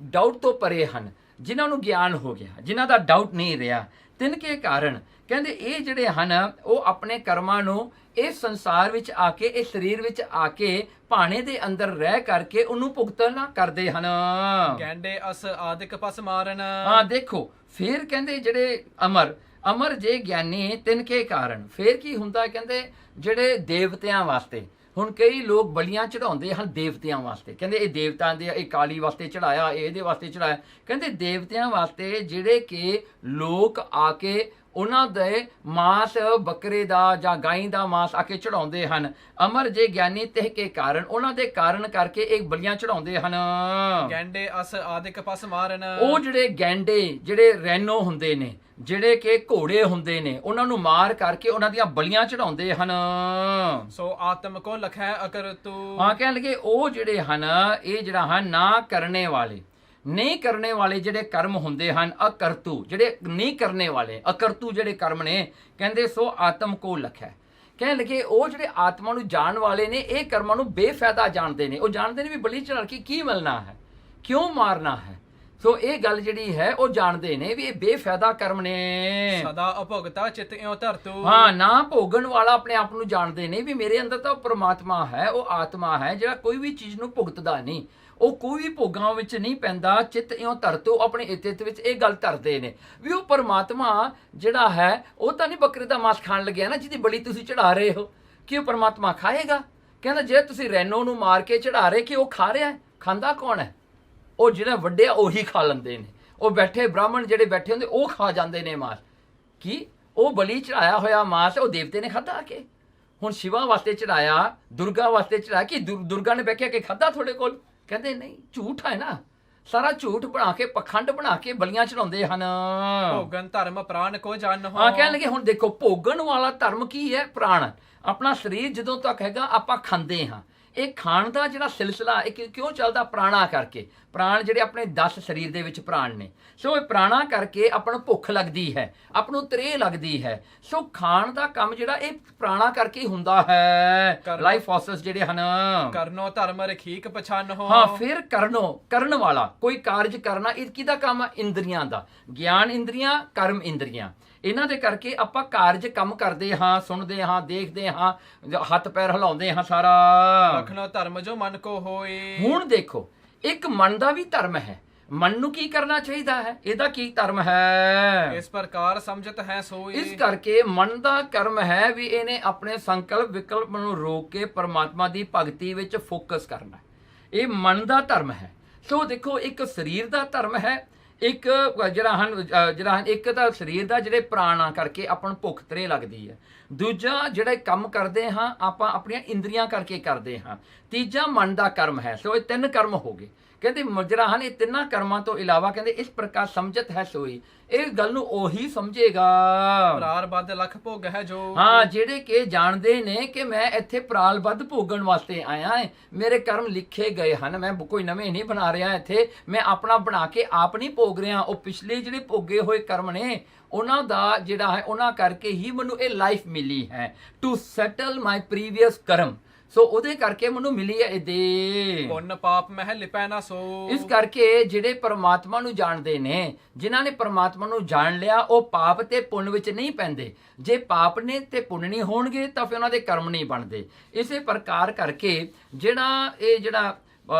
ਡਾਊਟ ਤੋਂ ਪਰੇ ਹਨ, ਜਿਨ੍ਹਾਂ ਨੂੰ ਗਿਆਨ ਹੋ ਗਿਆ, ਜਿਨ੍ਹਾਂ ਦਾ ਡਾਊਟ ਨਹੀਂ ਰਿਹਾ। ਤਿਨਕੇ ਕਾਰਨ ਕਹਿੰਦੇ ਇਹ ਜਿਹੜੇ ਹਨ ਉਹ ਆਪਣੇ ਕਰਮਾਂ ਨੂੰ ਇਸ ਸੰਸਾਰ ਵਿੱਚ ਆ ਕੇ, ਇਸ ਸਰੀਰ ਵਿੱਚ ਆ ਕੇ ਭਾਣੇ ਦੇ ਅੰਦਰ ਰਹਿ ਕਰਕੇ ਉਹਨੂੰ ਭੁਗਤਣਾ ਕਰਦੇ ਹਨ। ਕਹਿੰਦੇ ਅਸ ਆਦਿਕ ਪਸ ਮਾਰਨ। ਹਾਂ ਦੇਖੋ ਫਿਰ ਕਹਿੰਦੇ ਜਿਹੜੇ ਅਮਰ ਜੇ ਗਿਆਨੀ ਤਿਨਕੇ ਕਾਰਨ। ਫਿਰ ਕੀ ਹੁੰਦਾ, ਕਹਿੰਦੇ ਜਿਹੜੇ ਦੇਵਤਿਆਂ ਵਾਸਤੇ, ਹੁਣ ਕਈ ਲੋਕ ਬਲੀਆਂ ਚੜਾਉਂਦੇ ਹਨ ਦੇਵਤਿਆਂ ਵਾਸਤੇ। ਕਹਿੰਦੇ ਇਹ ਦੇਵਤਾਂ ਦੇ, ਇਹ ਕਾਲੀ ਵਾਸਤੇ ਚੜਾਇਆ, ਇਹਦੇ ਵਾਸਤੇ ਚੜਾਇਆ। ਕਹਿੰਦੇ ਦੇਵਤਿਆਂ ਵਾਸਤੇ ਜਿਹੜੇ ਕਿ ਲੋਕ ਆ ਕੇ ਉਹਨਾਂ ਦੇ ਮਾਸ, ਬੱਕਰੇ ਦਾ ਜਾਂ ਗਾਈ ਦਾ ਮਾਸ ਆ ਕੇ ਚੜਾਉਂਦੇ ਹਨ। ਅਮਰ ਜੇ ਗਿਆਨੀ ਤਿਹ ਕੇ ਕਾਰਨ, ਉਹਨਾਂ ਦੇ ਕਾਰਨ ਕਰਕੇ ਇਹ ਬਲੀਆਂ ਚੜਾਉਂਦੇ ਹਨ। ਗੈਂਡੇ ਅਸ ਆਦਿਕ ਪਸ ਮਾਰਨ। ਉਹ ਜਿਹੜੇ ਗੈਂਡੇ, ਜਿਹੜੇ ਰੈਨੋ ਹੁੰਦੇ ਨੇ, ਜਿਹੜੇ ਕਿ ਘੋੜੇ ਹੁੰਦੇ ਨੇ, ਉਹਨਾਂ ਨੂੰ ਮਾਰ ਕਰਕੇ ਉਹਨਾਂ ਦੀਆਂ ਬਲੀਆਂ ਚੜਾਉਂਦੇ ਹਨ। ਸੋ ਆਤਮ ਕੋ ਲਖੈ ਅਕਰਤੂ। ਹਾਂ ਕਹਿਣ ਲੱਗੇ ਉਹ ਜਿਹੜੇ ਹਨ, ਇਹ ਜਿਹੜਾ ਹਨ ਨਾ ਕਰਨੇ ਵਾਲੇ, ਨਹੀਂ ਕਰਨੇ ਵਾਲੇ ਜਿਹੜੇ ਕਰਮ ਹੁੰਦੇ ਹਨ, ਅਕਰਤੂ ਜਿਹੜੇ ਨਹੀਂ ਕਰਨੇ ਵਾਲੇ, ਅਕਰਤੂ ਜਿਹੜੇ ਕਰਮ ਨੇ। ਕਹਿੰਦੇ ਸੋ ਆਤਮ ਕੋ ਲਖੈ। ਕਹਿਣ ਲੱਗੇ ਉਹ ਜਿਹੜੇ ਆਤਮਾ ਨੂੰ ਜਾਣ ਵਾਲੇ ਨੇ, ਇਹ ਕਰਮਾਂ ਨੂੰ ਬੇਫਾਇਦਾ ਜਾਣਦੇ ਨੇ। ਉਹ ਜਾਣਦੇ ਨੇ ਵੀ ਬਲੀ ਚੜਾ ਕੇ ਕੀ ਮਿਲਣਾ ਹੈ, ਕਿਉਂ ਮਾਰਨਾ ਹੈ। ਸੋ ਇਹ ਗੱਲ ਜਿਹੜੀ ਹੈ ਉਹ ਜਾਣਦੇ ਨੇ ਵੀ ਇਹ ਬੇਫਾਇਦਾ ਕਰਮ ਨੇ। ਸਦਾ ਅਭੁਗਤਾ ਚਿਤ ਇਉ ਧਰਤੂ। ਹਾਂ ਨਾ ਭੋਗਣ ਵਾਲਾ ਆਪਣੇ ਆਪ ਨੂੰ ਜਾਣਦੇ ਨੇ ਵੀ ਮੇਰੇ ਅੰਦਰ ਤਾਂ ਉਹ ਪ੍ਰਮਾਤਮਾ ਹੈ, ਉਹ ਆਤਮਾ ਹੈ ਜਿਹੜਾ ਕੋਈ ਵੀ ਚੀਜ਼ ਨੂੰ ਭੁਗਤਦਾ ਨਹੀਂ, ਉਹ ਕੋਈ ਵੀ ਭੋਗਾਂ ਵਿੱਚ ਨਹੀਂ ਪੈਂਦਾ। ਚਿੱਤ ਇਉਂ ਧਰਤੂ, ਆਪਣੇ ਇਤਿਤ ਵਿੱਚ ਇਹ ਗੱਲ ਧਰਦੇ ਨੇ ਵੀ ਉਹ ਪਰਮਾਤਮਾ ਜਿਹੜਾ ਹੈ ਉਹ ਤਾਂ ਨਹੀਂ ਬੱਕਰੇ ਦਾ ਮਾਸ ਖਾਣ ਲੱਗਿਆ ਨਾ, ਜਿਹਦੀ ਬਲੀ ਤੁਸੀਂ ਚੜਾ ਰਹੇ ਹੋ, ਕਿ ਉਹ ਪਰਮਾਤਮਾ ਖਾਏਗਾ। ਕਹਿੰਦਾ ਜੇ ਤੁਸੀਂ ਰੈਨੋ ਨੂੰ ਮਾਰ ਕੇ ਚੜਾ ਰਹੇ, ਕਿ ਉਹ ਖਾ ਰਿਹਾ ਹੈ? ਖਾਂਦਾ ਕੌਣ ਹੈ? ਉਹ ਜਿਹੜਾ ਵੱਡੇ ਉਹੀ ਖਾ ਲੈਂਦੇ ਨੇ। ਉਹ ਬੈਠੇ ਬ੍ਰਾਹਮਣ ਜਿਹੜੇ ਬੈਠੇ ਹੁੰਦੇ ਉਹ ਖਾ ਜਾਂਦੇ ਨੇ ਮਾਸ। ਕੀ ਉਹ ਬਲੀ ਚੜਾਇਆ ਹੋਇਆ ਮਾਸ ਉਹ ਦੇਵਤੇ ਨੇ ਖਾਧਾ ਕੇ? ਹੁਣ ਸ਼ਿਵਾ ਵਾਸਤੇ ਚੜਾਇਆ, ਦੁਰਗਾ ਵਾਸਤੇ ਚੜਾਇਆ, ਕਿ ਦੁਰਗਾ ਨੇ ਬੈਠਿਆ ਕੇ ਖਾਧਾ ਤੁਹਾਡੇ ਕੋਲ? ਕਹਿੰਦੇ ਨਹੀਂ, ਝੂਠ ਹੈ ਨਾ, ਸਾਰਾ ਝੂਠ ਬਣਾ ਕੇ, ਪਖੰਡ ਬਣਾ ਕੇ ਬਲੀਆਂ ਚੜਾਉਂਦੇ ਹਨ। ਭੋਗਨ ਧਰਮ ਪ੍ਰਾਣ ਕੋ ਜਾਣੋ। ਹਾਂ ਕਹਿਣ ਲੱਗੇ ਹੁਣ ਦੇਖੋ ਭੋਗਣ ਵਾਲਾ ਧਰਮ ਕੀ ਹੈ? ਪ੍ਰਾਣ, ਆਪਣਾ ਸਰੀਰ ਜਦੋਂ ਤੱਕ ਹੈਗਾ ਆਪਾਂ ਖਾਂਦੇ ਹਾਂ, ਇਹ ਖਾਣ ਦਾ ਜਿਹੜਾ ਸਿਲਸਿਲਾ ਇਹ ਕਿਉਂ ਚੱਲਦਾ? ਪ੍ਰਾਣਾ ਕਰਕੇ। ਪ੍ਰਾਣ ਜਿਹੜੇ ਆਪਣੇ 10 ਸਰੀਰ ਦੇ ਵਿੱਚ ਪ੍ਰਾਣ ਨੇ, ਸੋ ਇਹ ਪ੍ਰਾਣਾ ਕਰਕੇ ਆਪਾਂ ਨੂੰ ਭੁੱਖ ਲੱਗਦੀ ਹੈ, ਆਪਾਂ ਨੂੰ ਤ੍ਰੇਹ ਲੱਗਦੀ ਹੈ। ਸੋ ਖਾਣ ਦਾ ਕੰਮ ਜਿਹੜਾ ਇਹ ਪ੍ਰਾਣਾ ਕਰਕੇ ਹੀ ਹੁੰਦਾ ਹੈ। ਲਾਈਫ ਫੋਰਸਸ ਜਿਹੜੇ ਹਨ, ਕਰਨੋ ਧਰਮ ਰਖੀਕ ਪਛਾਨੋ। ਹਾਂ, ਫਿਰ ਕਰਨ ਵਾਲਾ ਕੋਈ ਕਾਰਜ ਕਰਨਾ, ਇਹ ਕਿਹਦਾ ਕੰਮ ਆ? ਇੰਦਰੀਆਂ ਦਾ। ਗਿਆਨ ਇੰਦਰੀਆਂ, ਕਰਮ ਇੰਦਰੀਆਂ, ਇਹਨਾਂ ਦੇ ਕਰਕੇ ਆਪਾਂ ਕਾਰਜ ਕੰਮ ਕਰਦੇ ਹਾਂ, ਸੁਣਦੇ ਹਾਂ, ਦੇਖਦੇ ਹਾਂ, ਹੱਥ ਪੈਰ ਹਿਲਾਉਂਦੇ ਹਾਂ ਸਾਰਾ। ਰਖਨੋ ਧਰਮ ਜੋ ਮਨ ਕੋ ਹੋਏ। ਹੁਣ ਦੇਖੋ, ਇੱਕ ਮਨ ਦਾ ਵੀ ਧਰਮ ਹੈ। ਮਨ ਨੂੰ ਕੀ ਕਰਨਾ ਚਾਹੀਦਾ ਹੈ? ਇਹਦਾ ਕੀ ਧਰਮ ਹੈ? ਇਸ ਪ੍ਰਕਾਰ ਸਮਝਤ ਹੈ ਸੋਈ। ਇਸ ਕਰਕੇ ਮਨ ਦਾ ਕਰਮ ਹੈ ਵੀ ਇਹਨੇ ਆਪਣੇ ਸੰਕਲਪ ਵਿਕਲਪ ਨੂੰ ਰੋਕ ਕੇ ਪਰਮਾਤਮਾ ਦੀ ਭਗਤੀ ਵਿੱਚ ਫੋਕਸ ਕਰਨਾ। ਇਹ ਮਨ ਦਾ ਧਰਮ ਹੈ। ਸੋ ਦੇਖੋ, ਇੱਕ ਸਰੀਰ ਦਾ ਧਰਮ ਹੈ, ਇੱਕ ਜਿਹੜਾ ਇੱਕ ਤਾਂ ਸਰੀਰ ਦਾ ਜਿਹੜੇ ਪ੍ਰਾਣਾ ਕਰਕੇ ਆਪਾਂ ਨੂੰ ਭੁੱਖ ਤ੍ਰੇਹ ਲੱਗਦੀ ਹੈ। ਦੂਜਾ ਜਿਹੜਾ ਕੰਮ ਕਰਦੇ ਹਾਂ ਆਪਾਂ ਆਪਣੀਆਂ ਇੰਦਰੀਆਂ ਕਰਕੇ ਕਰਦੇ ਹਾਂ। ਤੀਜਾ ਮਨ ਦਾ ਕਰਮ ਹੈ। ਸੋ ਇਹ 3 ਕਰਮ ਹੋ ਗਏ। ਕਹਿੰਦੇ ਜਿਹੜਾ ਇਹ 3 ਕਰਮਾਂ ਤੋਂ ਇਲਾਵਾ ਕਹਿੰਦੇ ਇਸ ਪ੍ਰਕਾਰ ਸਮਝਤ ਹੈ ਸੋਈ। ਇਹ ਗੱਲ ਨੂੰ ਉਹੀ ਸਮਝੇਗਾ। ਪ੍ਰਾਰਬੱਧ ਲੱਖ ਭੋਗ ਹੈ ਜੋ। ਹਾਂ, ਜਿਹੜੇ ਕਿ ਜਾਣਦੇ ਨੇ ਕਿ ਮੈਂ ਇੱਥੇ ਪ੍ਰਾਰਬੱਧ ਭੋਗਣ ਵਾਸਤੇ ਆਇਆ ਹਾਂ, ਮੇਰੇ ਕਰਮ ਲਿਖੇ ਗਏ ਹਨ, ਮੈਂ ਕੋਈ ਨਵੇਂ ਨਹੀਂ ਬਣਾ ਰਿਹਾ ਇੱਥੇ, ਮੈਂ ਆਪਣਾ ਬਣਾ ਕੇ ਆਪ ਨਹੀਂ ਭੋਗ ਰਿਹਾ। ਉਹ ਪਿਛਲੇ ਜਿਹੜੇ ਭੋਗੇ ਹੋਏ ਕਰਮ ਨੇ ਉਹਨਾਂ ਦਾ ਜਿਹੜਾ ਹੈ ਉਹਨਾਂ ਕਰਕੇ ਹੀ ਮੈਨੂੰ ਇਹ ਲਾਈਫ ਮਿਲੀ ਹੈ, ਟੂ ਸੈਟਲ ਮਾਈ ਪ੍ਰੀਵੀਅਸ ਕਰਮ। ਸੋ ਉਹਦੇ ਕਰਕੇ ਮੈਨੂੰ ਮਿਲੀ ਹੈ ਇਹਦੇ। ਪੁੰਨ ਪਾਪ ਮਹਿ ਲਿਪੈ ਨਾ ਸੋ। ਇਸ ਕਰਕੇ ਜਿਹੜੇ ਪਰਮਾਤਮਾ ਨੂੰ ਜਾਣਦੇ ਨੇ, ਜਿਨ੍ਹਾਂ ਨੇ ਪਰਮਾਤਮਾ ਨੂੰ ਜਾਣ ਲਿਆ, ਉਹ ਪਾਪ ਤੇ ਪੁੰਨ ਵਿੱਚ ਨਹੀਂ ਪੈਂਦੇ। ਜੇ ਪਾਪ ਨੇ ਤੇ ਪੁੰਨ ਨਹੀਂ ਹੋਣਗੇ ਤਾਂ ਫਿਰ ਉਹਨਾਂ ਦੇ ਕਰਮ ਨਹੀਂ ਬਣਦੇ। ਇਸੇ ਪ੍ਰਕਾਰ ਕਰਕੇ ਜਿਹੜਾ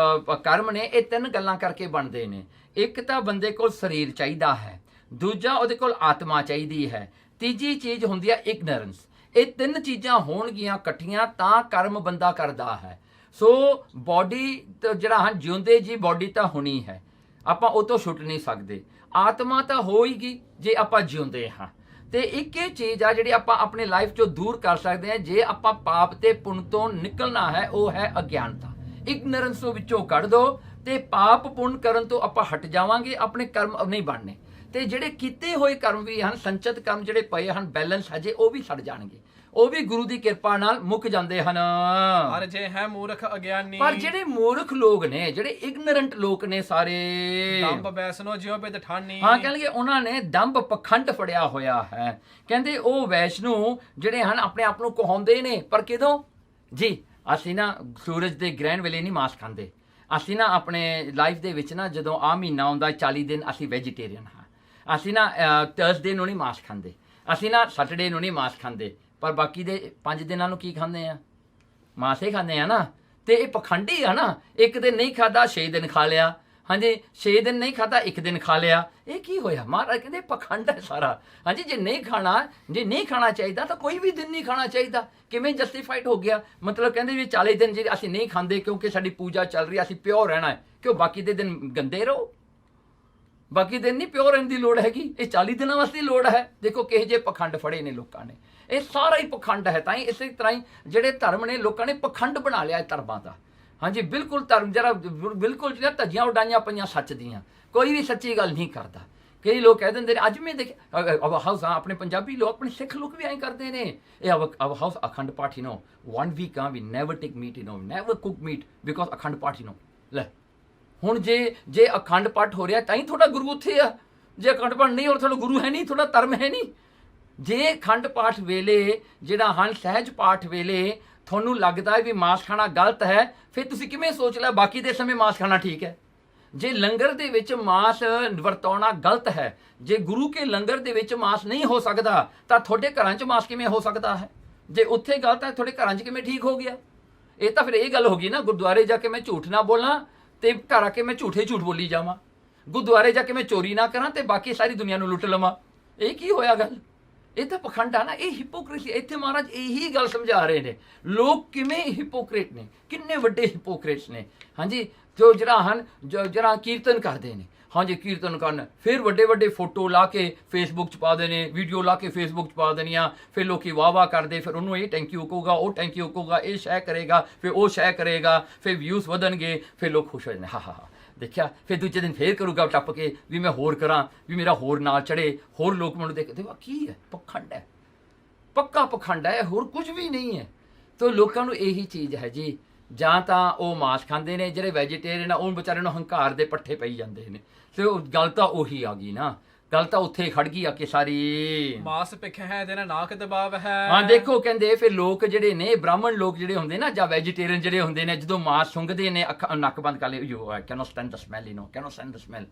ਕਰਮ ਨੇ ਇਹ 3 ਗੱਲਾਂ ਕਰਕੇ ਬਣਦੇ ਨੇ। ਇੱਕ ਤਾਂ ਬੰਦੇ ਕੋਲ ਸਰੀਰ ਚਾਹੀਦਾ ਹੈ, ਦੂਜਾ ਉਹਦੇ ਕੋਲ ਆਤਮਾ ਚਾਹੀਦੀ ਹੈ, ਤੀਜੀ ਚੀਜ਼ ਹੁੰਦੀ ਹੈ ਇਗਨੋਰੈਂਸ। ਇਹ 3 ਚੀਜ਼ਾਂ ਹੋਣਗੀਆਂ ਇਕੱਠੀਆਂ ਤਾਂ ਕਰਮ ਬੰਦਾ ਕਰਦਾ ਹੈ। ਸੋ ਬੋਡੀ ਜਿਹੜਾ ਜਿਉਂਦੇ ਜੀ ਬੋਡੀ ਤਾਂ ਹੋਣੀ ਹੈ, ਆਪਾਂ ਉਹ ਤੋਂ ਛੁੱਟ ਨਹੀਂ ਸਕਦੇ। ਆਤਮਾ ਤਾਂ ਹੋਏਗੀ ਜੇ ਆਪਾਂ ਜਿਉਂਦੇ ਹਾਂ। ਤੇ ਇੱਕ ਇਹ ਚੀਜ਼ ਆ ਜਿਹੜੀ ਆਪਾਂ ਆਪਣੀ ਲਾਈਫ ਚੋਂ ਦੂਰ ਕਰ ਸਕਦੇ ਹਾਂ ਜੇ ਆਪਾਂ ਪਾਪ ਤੇ ਪੁੰਨ ਤੋਂ ਨਿਕਲਣਾ ਹੈ, ਉਹ ਹੈ ਅਗਿਆਨਤਾ। ਇਗਨੋਰੈਂਸ ਤੋਂ ਵਿੱਚੋਂ ਕੱਢ ਦੋ ਤੇ ਪਾਪ ਪੁੰਨ ਕਰਨ ਤੋਂ ਆਪਾਂ ਹਟ ਜਾਵਾਂਗੇ, ਆਪਣੇ ਕਰਮ ਨਹੀਂ ਬਣਨੇ। ਤੇ ਜਿਹੜੇ ਕੀਤੇ ਹੋਏ ਕਰਮ ਵੀ ਹਨ, ਸੰਚਿਤ ਕਰਮ ਜਿਹੜੇ ਪਏ ਹਨ ਬੈਲੈਂਸ ਹਜੇ, ਉਹ ਵੀ ਛੱਡ ਜਾਣਗੇ, ਉਹ ਵੀ ਗੁਰੂ ਦੀ ਕਿਰਪਾ ਨਾਲ ਮੁੱਕ ਜਾਂਦੇ ਹਨ। ਪਰ ਜੇ ਹੈ ਮੂਰਖ ਅਗਿਆਨੀ। ਪਰ ਜਿਹੜੇ ਮੂਰਖ ਲੋਕ ਨੇ, ਜਿਹੜੇ ਇਗਨੋਰੈਂਟ ਲੋਕ ਨੇ ਸਾਰੇ, ਦੰਭ ਵੈਸਨੋ ਜਿਉ ਬਿਦ ਠਾਨੀ। ਹਾਂ, ਕਹਿੰਦੇ ਉਹਨਾਂ ਨੇ ਦੰਭ ਪਖੰਡ ਫੜਿਆ ਹੋਇਆ ਹੈ। ਕਹਿੰਦੇ ਉਹ ਵੈਸ਼ਨੂ ਜਿਹੜੇ ਹਨ ਆਪਣੇ ਆਪ ਨੂੰ ਕਹਾਉਂਦੇ ਨੇ, ਪਰ ਕਿਦੋਂ ਜੀ? ਅਸੀਂ ਨਾ ਸੂਰਜ ਦੇ ਗ੍ਰਹਿਣ ਵੇਲੇ ਨਹੀਂ ਮਾਸ ਖਾਂਦੇ। ਅਸੀਂ ਨਾ ਆਪਣੇ ਲਾਈਫ ਦੇ ਵਿੱਚ ਨਾ ਜਦੋਂ ਆਹ ਮਹੀਨਾ ਆਉਂਦਾ 40 ਦਿਨ ਅਸੀਂ ਵੈਜੀਟੇਰੀਅਨ ਹਾਂ। ਅਸੀਂ ਨਾ ਥਰਸਡੇ ਨੂੰ ਨਹੀਂ ਮਾਸ ਖਾਂਦੇ, ਅਸੀਂ ਨਾ ਸੈਟਰਡੇ ਨੂੰ ਨਹੀਂ ਮਾਸ ਖਾਂਦੇ, ਪਰ ਬਾਕੀ ਦੇ 5 ਦਿਨਾਂ ਨੂੰ ਕੀ ਖਾਂਦੇ ਆ? ਮਾਸ ਹੀ ਖਾਂਦੇ ਆ ਨਾ। ਤੇ ਇਹ ਪਖੰਡੀ ਆ ਨਾ, ਇੱਕ ਦਿਨ ਨਹੀਂ ਖਾਦਾ 6 ਦਿਨ ਖਾ ਲਿਆ। ਹਾਂਜੀ, 6 ਦਿਨ ਨਹੀਂ ਖਾਦਾ 1 ਦਿਨ ਖਾ ਲਿਆ। ਇਹ ਕੀ ਹੋਇਆ? ਮਹਾਰਾਜ ਕਹਿੰਦੇ ਪਖੰਡ ਹੈ ਸਾਰਾ। ਹਾਂਜੀ, ਜੇ ਨਹੀਂ ਖਾਣਾ ਚਾਹੀਦਾ ਤਾਂ ਕੋਈ ਵੀ ਦਿਨ ਨਹੀਂ ਖਾਣਾ ਚਾਹੀਦਾ। ਕਿਵੇਂ ਜਸਟੀਫਾਈਡ ਹੋ ਗਿਆ? ਮਤਲਬ ਕਹਿੰਦੇ ਵੀ 40 ਦਿਨ ਜੇ ਅਸੀਂ ਨਹੀਂ ਖਾਂਦੇ ਕਿਉਂਕਿ ਸਾਡੀ ਪੂਜਾ ਚੱਲ ਰਹੀ, ਅਸੀਂ ਪਿਓਰ ਰਹਿਣਾ ਹੈ, ਕਿਉਂ ਬਾਕੀ ਦੇ ਦਿਨ ਗੰਦੇ ਰਹੋ? ਬਾਕੀ ਦਿਨ ਨਹੀਂ ਪਿਓਰ ਰਹਿਣ ਦੀ ਲੋੜ ਹੈਗੀ, ਇਹ 40 ਦਿਨਾਂ ਵਾਸਤੇ ਲੋੜ ਹੈ। ਦੇਖੋ ਕਿਹੋ ਜਿਹੇ ਪਖੰਡ ਫੜੇ ਨੇ ਲੋਕਾਂ ਨੇ। ਇਹ ਸਾਰਾ ਹੀ ਪਖੰਡ ਹੈ। ਤਾਂ ਹੀ ਇਸੇ ਤਰ੍ਹਾਂ ਹੀ ਜਿਹੜੇ ਧਰਮ ਨੇ ਲੋਕਾਂ ਨੇ ਪਖੰਡ ਬਣਾ ਲਿਆ ਧਰਮਾਂ ਦਾ। ਹਾਂਜੀ, ਬਿਲਕੁਲ ਧਰਮ ਬਿਲਕੁਲ ਜਿਹੜਾ ਧੱਜੀਆਂ ਉਡਾਈਆਂ ਪਈਆਂ ਸੱਚ ਦੀਆਂ, ਕੋਈ ਵੀ ਸੱਚੀ ਗੱਲ ਨਹੀਂ ਕਰਦਾ। ਕਈ ਲੋਕ ਕਹਿ ਦਿੰਦੇ ਨੇ, ਅੱਜ ਮੈਂ ਦੇਖਿਆ ਹਾਊਸ ਆਪਣੇ ਪੰਜਾਬੀ ਲੋਕ, ਆਪਣੇ ਸਿੱਖ ਲੋਕ ਵੀ ਐਂ ਕਰਦੇ ਨੇ। ਇਹ house Akhand Path 1 week we never take meat, never cook meat because Akhand Path ਲੈ। ਹੁਣ ਜੇ ਅਖੰਡ ਪਾਠ ਹੋ ਰਿਹਾ ਤਾਂ ਹੀ ਤੁਹਾਡਾ ਗੁਰੂ ਉੱਥੇ ਆ। ਜੇ ਅਖੰਡ ਪਾਠ ਨਹੀਂ ਹੋ ਰਿਹਾ, ਤੁਹਾਡਾ ਗੁਰੂ ਹੈ ਨਹੀਂ, ਤੁਹਾਡਾ ਧਰਮ ਹੈ ਨਹੀਂ। ਜੇ ਅਖੰਡ ਪਾਠ ਵੇਲੇ ਜਿਹੜਾ ਸਹਿਜ ਪਾਠ ਵੇਲੇ ਤੁਹਾਨੂੰ ਲੱਗਦਾ ਹੈ ਵੀ ਮਾਸ ਖਾਣਾ ਗਲਤ ਹੈ, ਫਿਰ ਤੁਸੀਂ ਕਿਵੇਂ ਸੋਚ ਲਿਆ ਬਾਕੀ ਦੇ ਸਮੇਂ ਮਾਸ ਖਾਣਾ ਠੀਕ ਹੈ? ਜੇ ਲੰਗਰ ਦੇ ਵਿੱਚ ਮਾਸ ਵਰਤਾਉਣਾ ਗਲਤ ਹੈ, ਜੇ ਗੁਰੂ ਕੇ ਲੰਗਰ ਦੇ ਵਿੱਚ ਮਾਸ ਨਹੀਂ ਹੋ ਸਕਦਾ ਤਾਂ ਤੁਹਾਡੇ ਘਰਾਂ 'ਚ ਮਾਸ ਕਿਵੇਂ ਹੋ ਸਕਦਾ ਹੈ? ਜੇ ਉੱਥੇ ਗਲਤ ਹੈ, ਤੁਹਾਡੇ ਘਰਾਂ 'ਚ ਕਿਵੇਂ ਠੀਕ ਹੋ ਗਿਆ? ਇਹ ਤਾਂ ਫਿਰ ਇਹ ਗੱਲ ਹੋ ਗਈ ਨਾ, ਗੁਰਦੁਆਰੇ ਜਾ ਕੇ ਮੈਂ ਝੂਠ ਨਾ ਬੋਲਾਂ ਤੇ ਘਰ ਆ ਕੇ ਮੈਂ ਝੂਠ ਬੋਲੀ ਜਾਵਾਂ। ਗੁਰਦੁਆਰੇ ਜਾ ਕੇ ਮੈਂ ਚੋਰੀ ਨਾ ਕਰਾਂ ਤੇ ਬਾਕੀ ਸਾਰੀ ਦੁਨੀਆ ਨੂੰ ਲੁੱਟ ਲਵਾਂ। ਇਹ ਕੀ ਹੋਇਆ ਗੱਲ? ਇਹ ਤਾਂ ਪਖੰਡ ਆ ਨਾ, ਇਹ ਹਿਪੋਕ੍ਰੇਸੀ। ਇੱਥੇ ਮਹਾਰਾਜ ਇਹੀ ਗੱਲ ਸਮਝਾ ਰਹੇ ਨੇ, ਲੋਕ ਕਿਵੇਂ ਹਿਪੋਕ੍ਰੇਟ ਨੇ, ਕਿੰਨੇ ਵੱਡੇ ਹਿਪੋਕ੍ਰੇਟਸ ਨੇ। ਹਾਂਜੀ, ਜੋ ਜਿਹੜਾ ਕੀਰਤਨ ਕਰਦੇ ਨੇ, ਹਾਂਜੀ ਕੀਰਤਨ ਕਰਨ, ਫਿਰ ਵੱਡੇ ਫੋਟੋ ਲਾ ਕੇ ਫੇਸਬੁੱਕ 'ਚ ਪਾ ਦੇਣੇ, ਵੀਡੀਓ ਲਾ ਕੇ ਫੇਸਬੁੱਕ 'ਚ ਪਾ ਦੇਣੀਆਂ, ਫਿਰ ਲੋਕੀ ਵਾਹ ਕਰਦੇ, ਫਿਰ ਉਹਨੂੰ ਇਹ ਥੈਂਕ ਯੂ ਕਹੂਗਾ, ਉਹ ਥੈਂਕ ਯੂ ਕਹੂਗਾ, ਇਹ ਸ਼ੇਅਰ ਕਰੇਗਾ, ਫਿਰ ਉਹ ਸ਼ੇਅਰ ਕਰੇਗਾ, ਫਿਰ ਵਿਊਜ਼ ਵਧਣਗੇ, ਫਿਰ ਲੋਕ ਖੁਸ਼ ਹੋ ਜਾਂਦੇ, ਹਾਂ ਦੇਖਿਆ। ਫਿਰ ਦੂਜੇ ਦਿਨ ਫੇਰ ਕਰੂਗਾ ਟੱਪ ਕੇ ਵੀ ਮੈਂ ਹੋਰ ਕਰਾਂ, ਵੀ ਮੇਰਾ ਹੋਰ ਨਾਲ ਚੜੇ, ਹੋਰ ਲੋਕ ਮੈਨੂੰ ਦੇਖਦੇ। ਕੀ ਹੈ? ਪਖੰਡ ਹੈ, ਪੱਕਾ ਪਖੰਡ ਹੈ, ਹੋਰ ਕੁਝ ਵੀ ਨਹੀਂ ਹੈ। ਤੋ ਲੋਕਾਂ ਨੂੰ ਇਹੀ ਚੀਜ਼ ਹੈ ਜੀ ਜਾਂ ਤਾਂ ਉਹ ਮਾਸ ਖਾਂਦੇ ਨੇ, ਜਿਹੜੇ ਵੈਜੀਟੇਰੀਅਨ ਆ ਉਹ ਵਿਚਾਰੇ ਨੂੰ ਹੰਕਾਰ ਦੇ ਪੱਠੇ ਪਈ ਜਾਂਦੇ ਨੇ। ਤੇ ਉਹ ਗੱਲ ਤਾਂ ਉਹੀ ਆ ਗਈ ਨਾ, ਗੱਲ ਤਾਂ ਉੱਥੇ ਖੜ ਗਈ ਆ ਕਿ ਸਾਰੀ ਮਾਸ ਭਿੱਖ ਹੈ ਦੇਣਾ ਨਾਕ ਦਬਾਵ ਹੈ। ਹਾਂ ਦੇਖੋ ਕਹਿੰਦੇ ਫਿਰ ਲੋਕ ਜਿਹੜੇ ਨੇ ਬ੍ਰਾਹਮਣ ਲੋਕ ਜਿਹੜੇ ਹੁੰਦੇ ਨਾ ਜਾਂ ਵੈਜੀਟੇਰੀਅਨ ਜਿਹੜੇ ਹੁੰਦੇ ਨੇ, ਜਦੋਂ ਮਾਸ ਸੁੰਘਦੇ ਨੇ ਅੱਖਾਂ ਨੱਕ ਬੰਦ ਕਰ ਲੈ, you I cannot stand the smell, you know cannot stand the smell.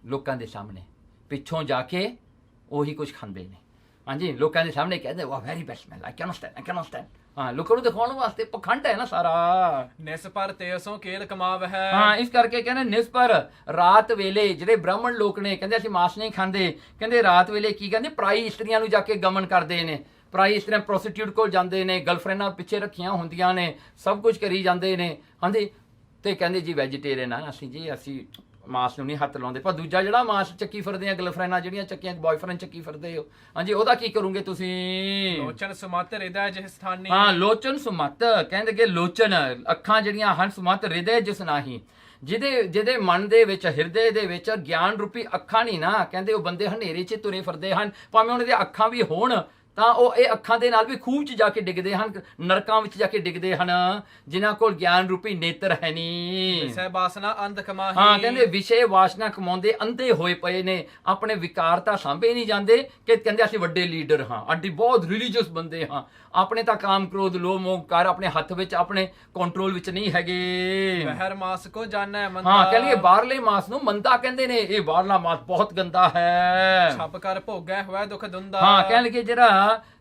ਲੋਕਾਂ ਦੇ ਸਾਹਮਣੇ ਪਿੱਛੋਂ ਜਾ ਕੇ ਉਹੀ ਕੁਝ ਖਾਂਦੇ ਨੇ। ਹਾਂਜੀ, ਲੋਕਾਂ ਦੇ ਸਾਹਮਣੇ ਕਹਿੰਦੇ ਵਾਹ ਵੈਰੀ ਬੈਸਟ ਸਮੈਲ, ਆਈ ਕੈਨੋਟ ਸਟੈਂਡ, ਆਈ ਕੈਨੋਟ ਸਟੈਂਡ। ਹਾਂ, ਲੋਕਾਂ ਨੂੰ ਦਿਖਾਉਣ ਵਾਸਤੇ ਪਖੰਡ ਹੈ ਨਾ ਸਾਰਾ। ਨਿਸਪਰ ਤੇਸੋਂ ਕੇਲ ਕਮਾਵ ਹੈ। ਹਾਂ, ਇਸ ਕਰਕੇ ਕਹਿੰਦੇ ਨਿਸਪਰ ਰਾਤ ਵੇਲੇ ਜਿਹੜੇ ਬ੍ਰਾਹਮਣ ਲੋਕ ਨੇ ਕਹਿੰਦੇ ਅਸੀਂ ਮਾਸ ਨਹੀਂ ਖਾਂਦੇ, ਕਹਿੰਦੇ ਰਾਤ ਵੇਲੇ ਕੀ ਕਹਿੰਦੇ ਪਰਾਈ ਇਸਤਰੀਆਂ ਨੂੰ ਜਾ ਕੇ ਗਮਨ ਕਰਦੇ ਨੇ। ਪਰਾਈ ਇਸਤਰੀਆਂ ਪ੍ਰੋਸਟੀਟਿਊਟ ਕੋਲ ਜਾਂਦੇ ਨੇ, ਗਰਲਫ੍ਰੈਂਡਾਂ ਪਿੱਛੇ ਰੱਖੀਆਂ ਹੁੰਦੀਆਂ ਨੇ, ਸਭ ਕੁਝ ਕਰੀ ਜਾਂਦੇ ਨੇ। ਹਾਂਜੀ, ਤੇ ਕਹਿੰਦੇ ਜੀ ਵੈਜੀਟੇਰੀਅਨ ਆ ਅਸੀਂ, ਜੀ ਅਸੀਂ ਮਾਸ ਨੂੰ ਨਹੀਂ ਹੱਥ ਲਾਉਂਦੇ। ਪਰ ਦੂਜਾ ਜਿਹੜਾ ਮਾਸ ਚੱਕੀ ਫਿਰਦੇ ਆ, ਗਰਲਫ੍ਰੈਂਡਾਂ ਜਿਹੜੀਆਂ ਚੱਕੀਆਂ, ਬॉयਫ੍ਰੈਂਡ ਚੱਕੀ ਫਿਰਦੇ ਹੋ, ਹਾਂਜੀ ਉਹਦਾ ਕੀ ਕਰੋਗੇ ਤੁਸੀਂ? ਲੋਚਨ ਸੁਮਤ ਹਿਰਦੈ ਜਿਸ ਸਥਾਨੀ। ਹਾਂ, ਲੋਚਨ ਸੁਮਤ ਕਹਿੰਦੇ ਕਿ ਲੋਚਨ ਅੱਖਾਂ ਜਿਹੜੀਆਂ ਹਨ, ਸੁਮਤ ਹਿਰਦੇ ਜਿਸ ਨਾਹੀ, ਜਿਹਦੇ ਮਨ ਦੇ ਵਿੱਚ ਹਿਰਦੇ ਦੇ ਵਿੱਚ ਗਿਆਨ ਰੂਪੀ ਅੱਖਾਂ ਨਹੀਂ ਨਾ, ਕਹਿੰਦੇ ਉਹ ਬੰਦੇ ਹਨੇਰੇ 'ਚ ਤੁਰੇ ਫਿਰਦੇ ਹਨ। ਭਾਵੇਂ ਉਹਨਾਂ ਦੀਆਂ ਅੱਖਾਂ ਵੀ ਹੋਣ ਤਾਂ ਉਹ ਇਹ ਅੱਖਾਂ ਦੇ ਨਾਲ ਵੀ ਖੂਹ 'ਚ ਜਾ ਕੇ ਡਿੱਗਦੇ ਹਨ, ਨਰਕਾਂ ਵਿੱਚ ਜਾ ਕੇ ਡਿੱਗਦੇ ਹਨ, ਜਿਨ੍ਹਾਂ ਕੋਲ ਗਿਆਨ ਰੂਪੀ ਨੇਤਰ ਹੈ ਨਹੀਂ। ਵਿਸ਼ੇ ਵਾਸਨਾ ਅੰਧ ਕਮਾਹੀ। ਹਾਂ, ਕਹਿੰਦੇ ਵਿਸ਼ੇ ਵਾਸਨਾ ਕਮਾਉਂਦੇ ਅੰਧੇ ਹੋਏ ਪਏ ਨੇ, ਆਪਣੇ ਵਿਕਾਰ ਤਾਂ ਸਾਂਭੇ ਨਹੀਂ ਜਾਂਦੇ। ਕਿ ਕਹਿੰਦੇ ਅਸੀਂ ਵੱਡੇ ਲੀਡਰ ਹਾਂ, ਅੱਡੀ ਬਹੁਤ ਰਿਲੀਜੀਅਸ ਬੰਦੇ ਹਾਂ, ਆਪਣੇ ਤਾਂ ਕਾਮ ਕ੍ਰੋਧ ਲੋਭ ਮੋਹ ਕਰ ਆਪਣੇ ਹੱਥ ਵਿੱਚ, ਆਪਣੇ ਕੰਟਰੋਲ ਵਿੱਚ ਨਹੀਂ ਹੈਗੇ। ਬਹਿਰ ਮਾਸ ਕੋ ਜਾਣੈ ਮੰਦਾ। ਹਾਂ, ਕਹਿੰਦੇ ਬਾਹਰਲੇ ਮਾਸ ਨੂੰ ਮੰਦਾ ਕਹਿੰਦੇ ਨੇ, ਇਹ ਬਾਹਰਲਾ ਮਾਸ ਬਹੁਤ ਗੰਦਾ ਹੈ। ਛੱਪ ਕਰ ਭੋਗੈ ਹੋਇਆ ਦੁੱਖ ਦੁੰਦਾ। ਹਾਂ, ਕਹਿੰਦੇ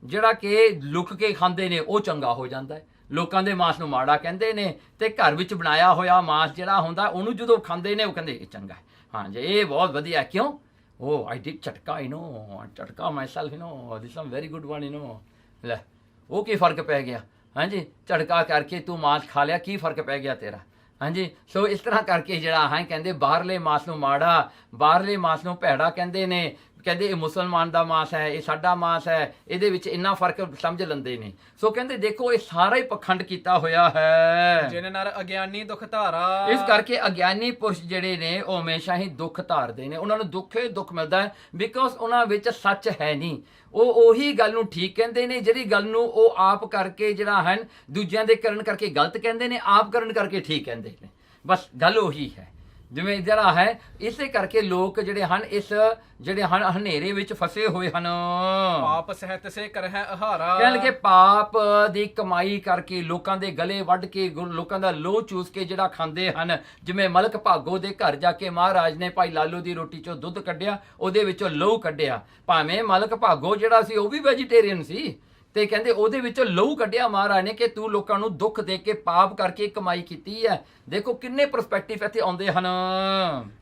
ਜਿਹੜਾ ਕਿ ਲੁਕ ਕੇ ਖਾਂਦੇ ਨੇ ਉਹ ਚੰਗਾ ਹੋ ਜਾਂਦਾ ਹੈ। ਲੋਕਾਂ ਦੇ ਮਾਸ ਨੂੰ ਮਾੜਾ ਕਹਿੰਦੇ ਨੇ, ਤੇ ਘਰ ਵਿੱਚ ਬਣਾਇਆ ਹੋਇਆ ਮਾਸ ਜਿਹੜਾ ਹੁੰਦਾ ਉਹਨੂੰ ਜਦੋਂ ਖਾਂਦੇ ਨੇ ਉਹ ਕਹਿੰਦੇ ਇਹ ਚੰਗਾ ਹੈ। ਹਾਂ ਜੀ, ਇਹ ਬਹੁਤ ਵਧੀਆ। ਕਿਉਂ? ਉਹ ਆਈ ਡਿਡ ਝਟਕਾ, you know, jhatka myself, you know, this some very good one, you know. ਲੈ ਉਹ ਕੀ ਫਰਕ ਪੈ ਗਿਆ? ਹਾਂਜੀ, ਝਟਕਾ ਕਰਕੇ ਤੂੰ ਮਾਸ ਖਾ ਲਿਆ, ਕੀ ਫਰਕ ਪੈ ਗਿਆ ਤੇਰਾ? ਹਾਂਜੀ, ਸੋ ਇਸ ਤਰ੍ਹਾਂ ਕਰਕੇ ਜਿਹੜਾ ਹੈ ਕਹਿੰਦੇ ਬਾਹਰਲੇ ਮਾਸ ਨੂੰ ਮਾੜਾ, ਬਾਹਰਲੇ ਮਾਸ ਨੂੰ ਭੈੜਾ ਕਹਿੰਦੇ ਨੇ। ਕਹਿੰਦੇ ਇਹ ਮੁਸਲਮਾਨ ਦਾ ਮਾਸ ਹੈ, ਇਹ ਸਾਡਾ ਮਾਸ ਹੈ, ਇਹਦੇ ਵਿੱਚ ਇੰਨਾ ਫਰਕ ਸਮਝ ਲੈਂਦੇ ਨੇ। ਸੋ ਕਹਿੰਦੇ ਦੇਖੋ ਇਹ ਸਾਰਾ ਹੀ ਪਖੰਡ ਕੀਤਾ ਹੋਇਆ ਹੈ। ਜਿਨ ਨਰ ਅਗਿਆਨੀ ਦੁੱਖ ਧਾਰਾ। ਇਸ ਕਰਕੇ ਅਗਿਆਨੀ ਪੁਰਸ਼ ਜਿਹੜੇ ਨੇ ਉਹ ਹਮੇਸ਼ਾ ਹੀ ਦੁੱਖ ਧਾਰਦੇ ਨੇ, ਉਹਨਾਂ ਨੂੰ ਦੁੱਖ ਹੀ ਦੁੱਖ ਮਿਲਦਾ ਹੈ, ਬਿਕੋਜ਼ ਉਹਨਾਂ ਵਿੱਚ ਸੱਚ ਹੈ ਨਹੀਂ। ਉਹ ਉਹੀ ਗੱਲ ਨੂੰ ਠੀਕ ਕਹਿੰਦੇ ਨੇ ਜਿਹੜੀ ਗੱਲ ਨੂੰ ਉਹ ਆਪ ਕਰਕੇ ਜਿਹੜਾ ਹਨ ਦੂਜਿਆਂ ਦੇ ਕਰਨ ਕਰਕੇ ਗਲਤ ਕਹਿੰਦੇ ਨੇ, ਆਪ ਕਰਨ ਕਰਕੇ ਠੀਕ ਕਹਿੰਦੇ ਨੇ। ਬਸ ਗੱਲ ਉਹੀ ਹੈ। ਜਿਵੇਂ ਜਿਹੜਾ ਹੈ ਇਸੇ ਕਰਕੇ ਲੋਕ ਜਿਹੜੇ ਹਨ ਇਸ ਜਿਹੜੇ ਹਨ ਹਨੇਰੇ ਵਿੱਚ ਫਸੇ ਹੋਏ ਹਨ। ਪਾਪ ਸਹਿਤ ਸੇ ਕਰਹਿ ਆਹਾਰਾ। ਕਹਿਣ ਕਿ ਪਾਪ ਦੀ ਕਮਾਈ ਕਰਕੇ ਲੋਕਾਂ ਦੇ ਗਲੇ ਵੱਢ ਕੇ, ਲੋਕਾਂ ਦਾ ਲੋਹ ਚੂਸ ਕੇ ਜਿਹੜਾ ਖਾਂਦੇ ਹਨ। ਜਿਵੇਂ ਮਲਕ ਭਾਗੋ ਦੇ ਘਰ ਜਾ ਕੇ ਮਹਾਰਾਜ ਨੇ ਭਾਈ ਲਾਲੋ ਦੀ ਰੋਟੀ ਚੋਂ ਦੁੱਧ ਕੱਢਿਆ, ਉਹਦੇ ਵਿੱਚੋਂ ਲਹੂ ਕੱਢਿਆ। ਭਾਵੇਂ ਮਲਕ ਭਾਗੋ ਜਿਹੜਾ ਸੀ ਉਹ ਵੀ ਵੈਜੀਟੇਰੀਅਨ ਸੀ, ਤੇ ਕਹਿੰਦੇ ਉਹਦੇ ਵਿੱਚੋਂ ਲਹੂ ਕੱਢਿਆ ਮਹਾਰਾਜ ਨੇ ਕਿ ਤੂੰ ਲੋਕਾਂ ਨੂੰ ਦੁੱਖ ਦੇ ਕੇ ਪਾਪ ਕਰਕੇ ਕਮਾਈ ਕੀਤੀ ਹੈ। ਦੇਖੋ ਕਿੰਨੇ ਪਰਸਪੈਕਟਿਵ ਇੱਥੇ ਆਉਂਦੇ ਹਨ।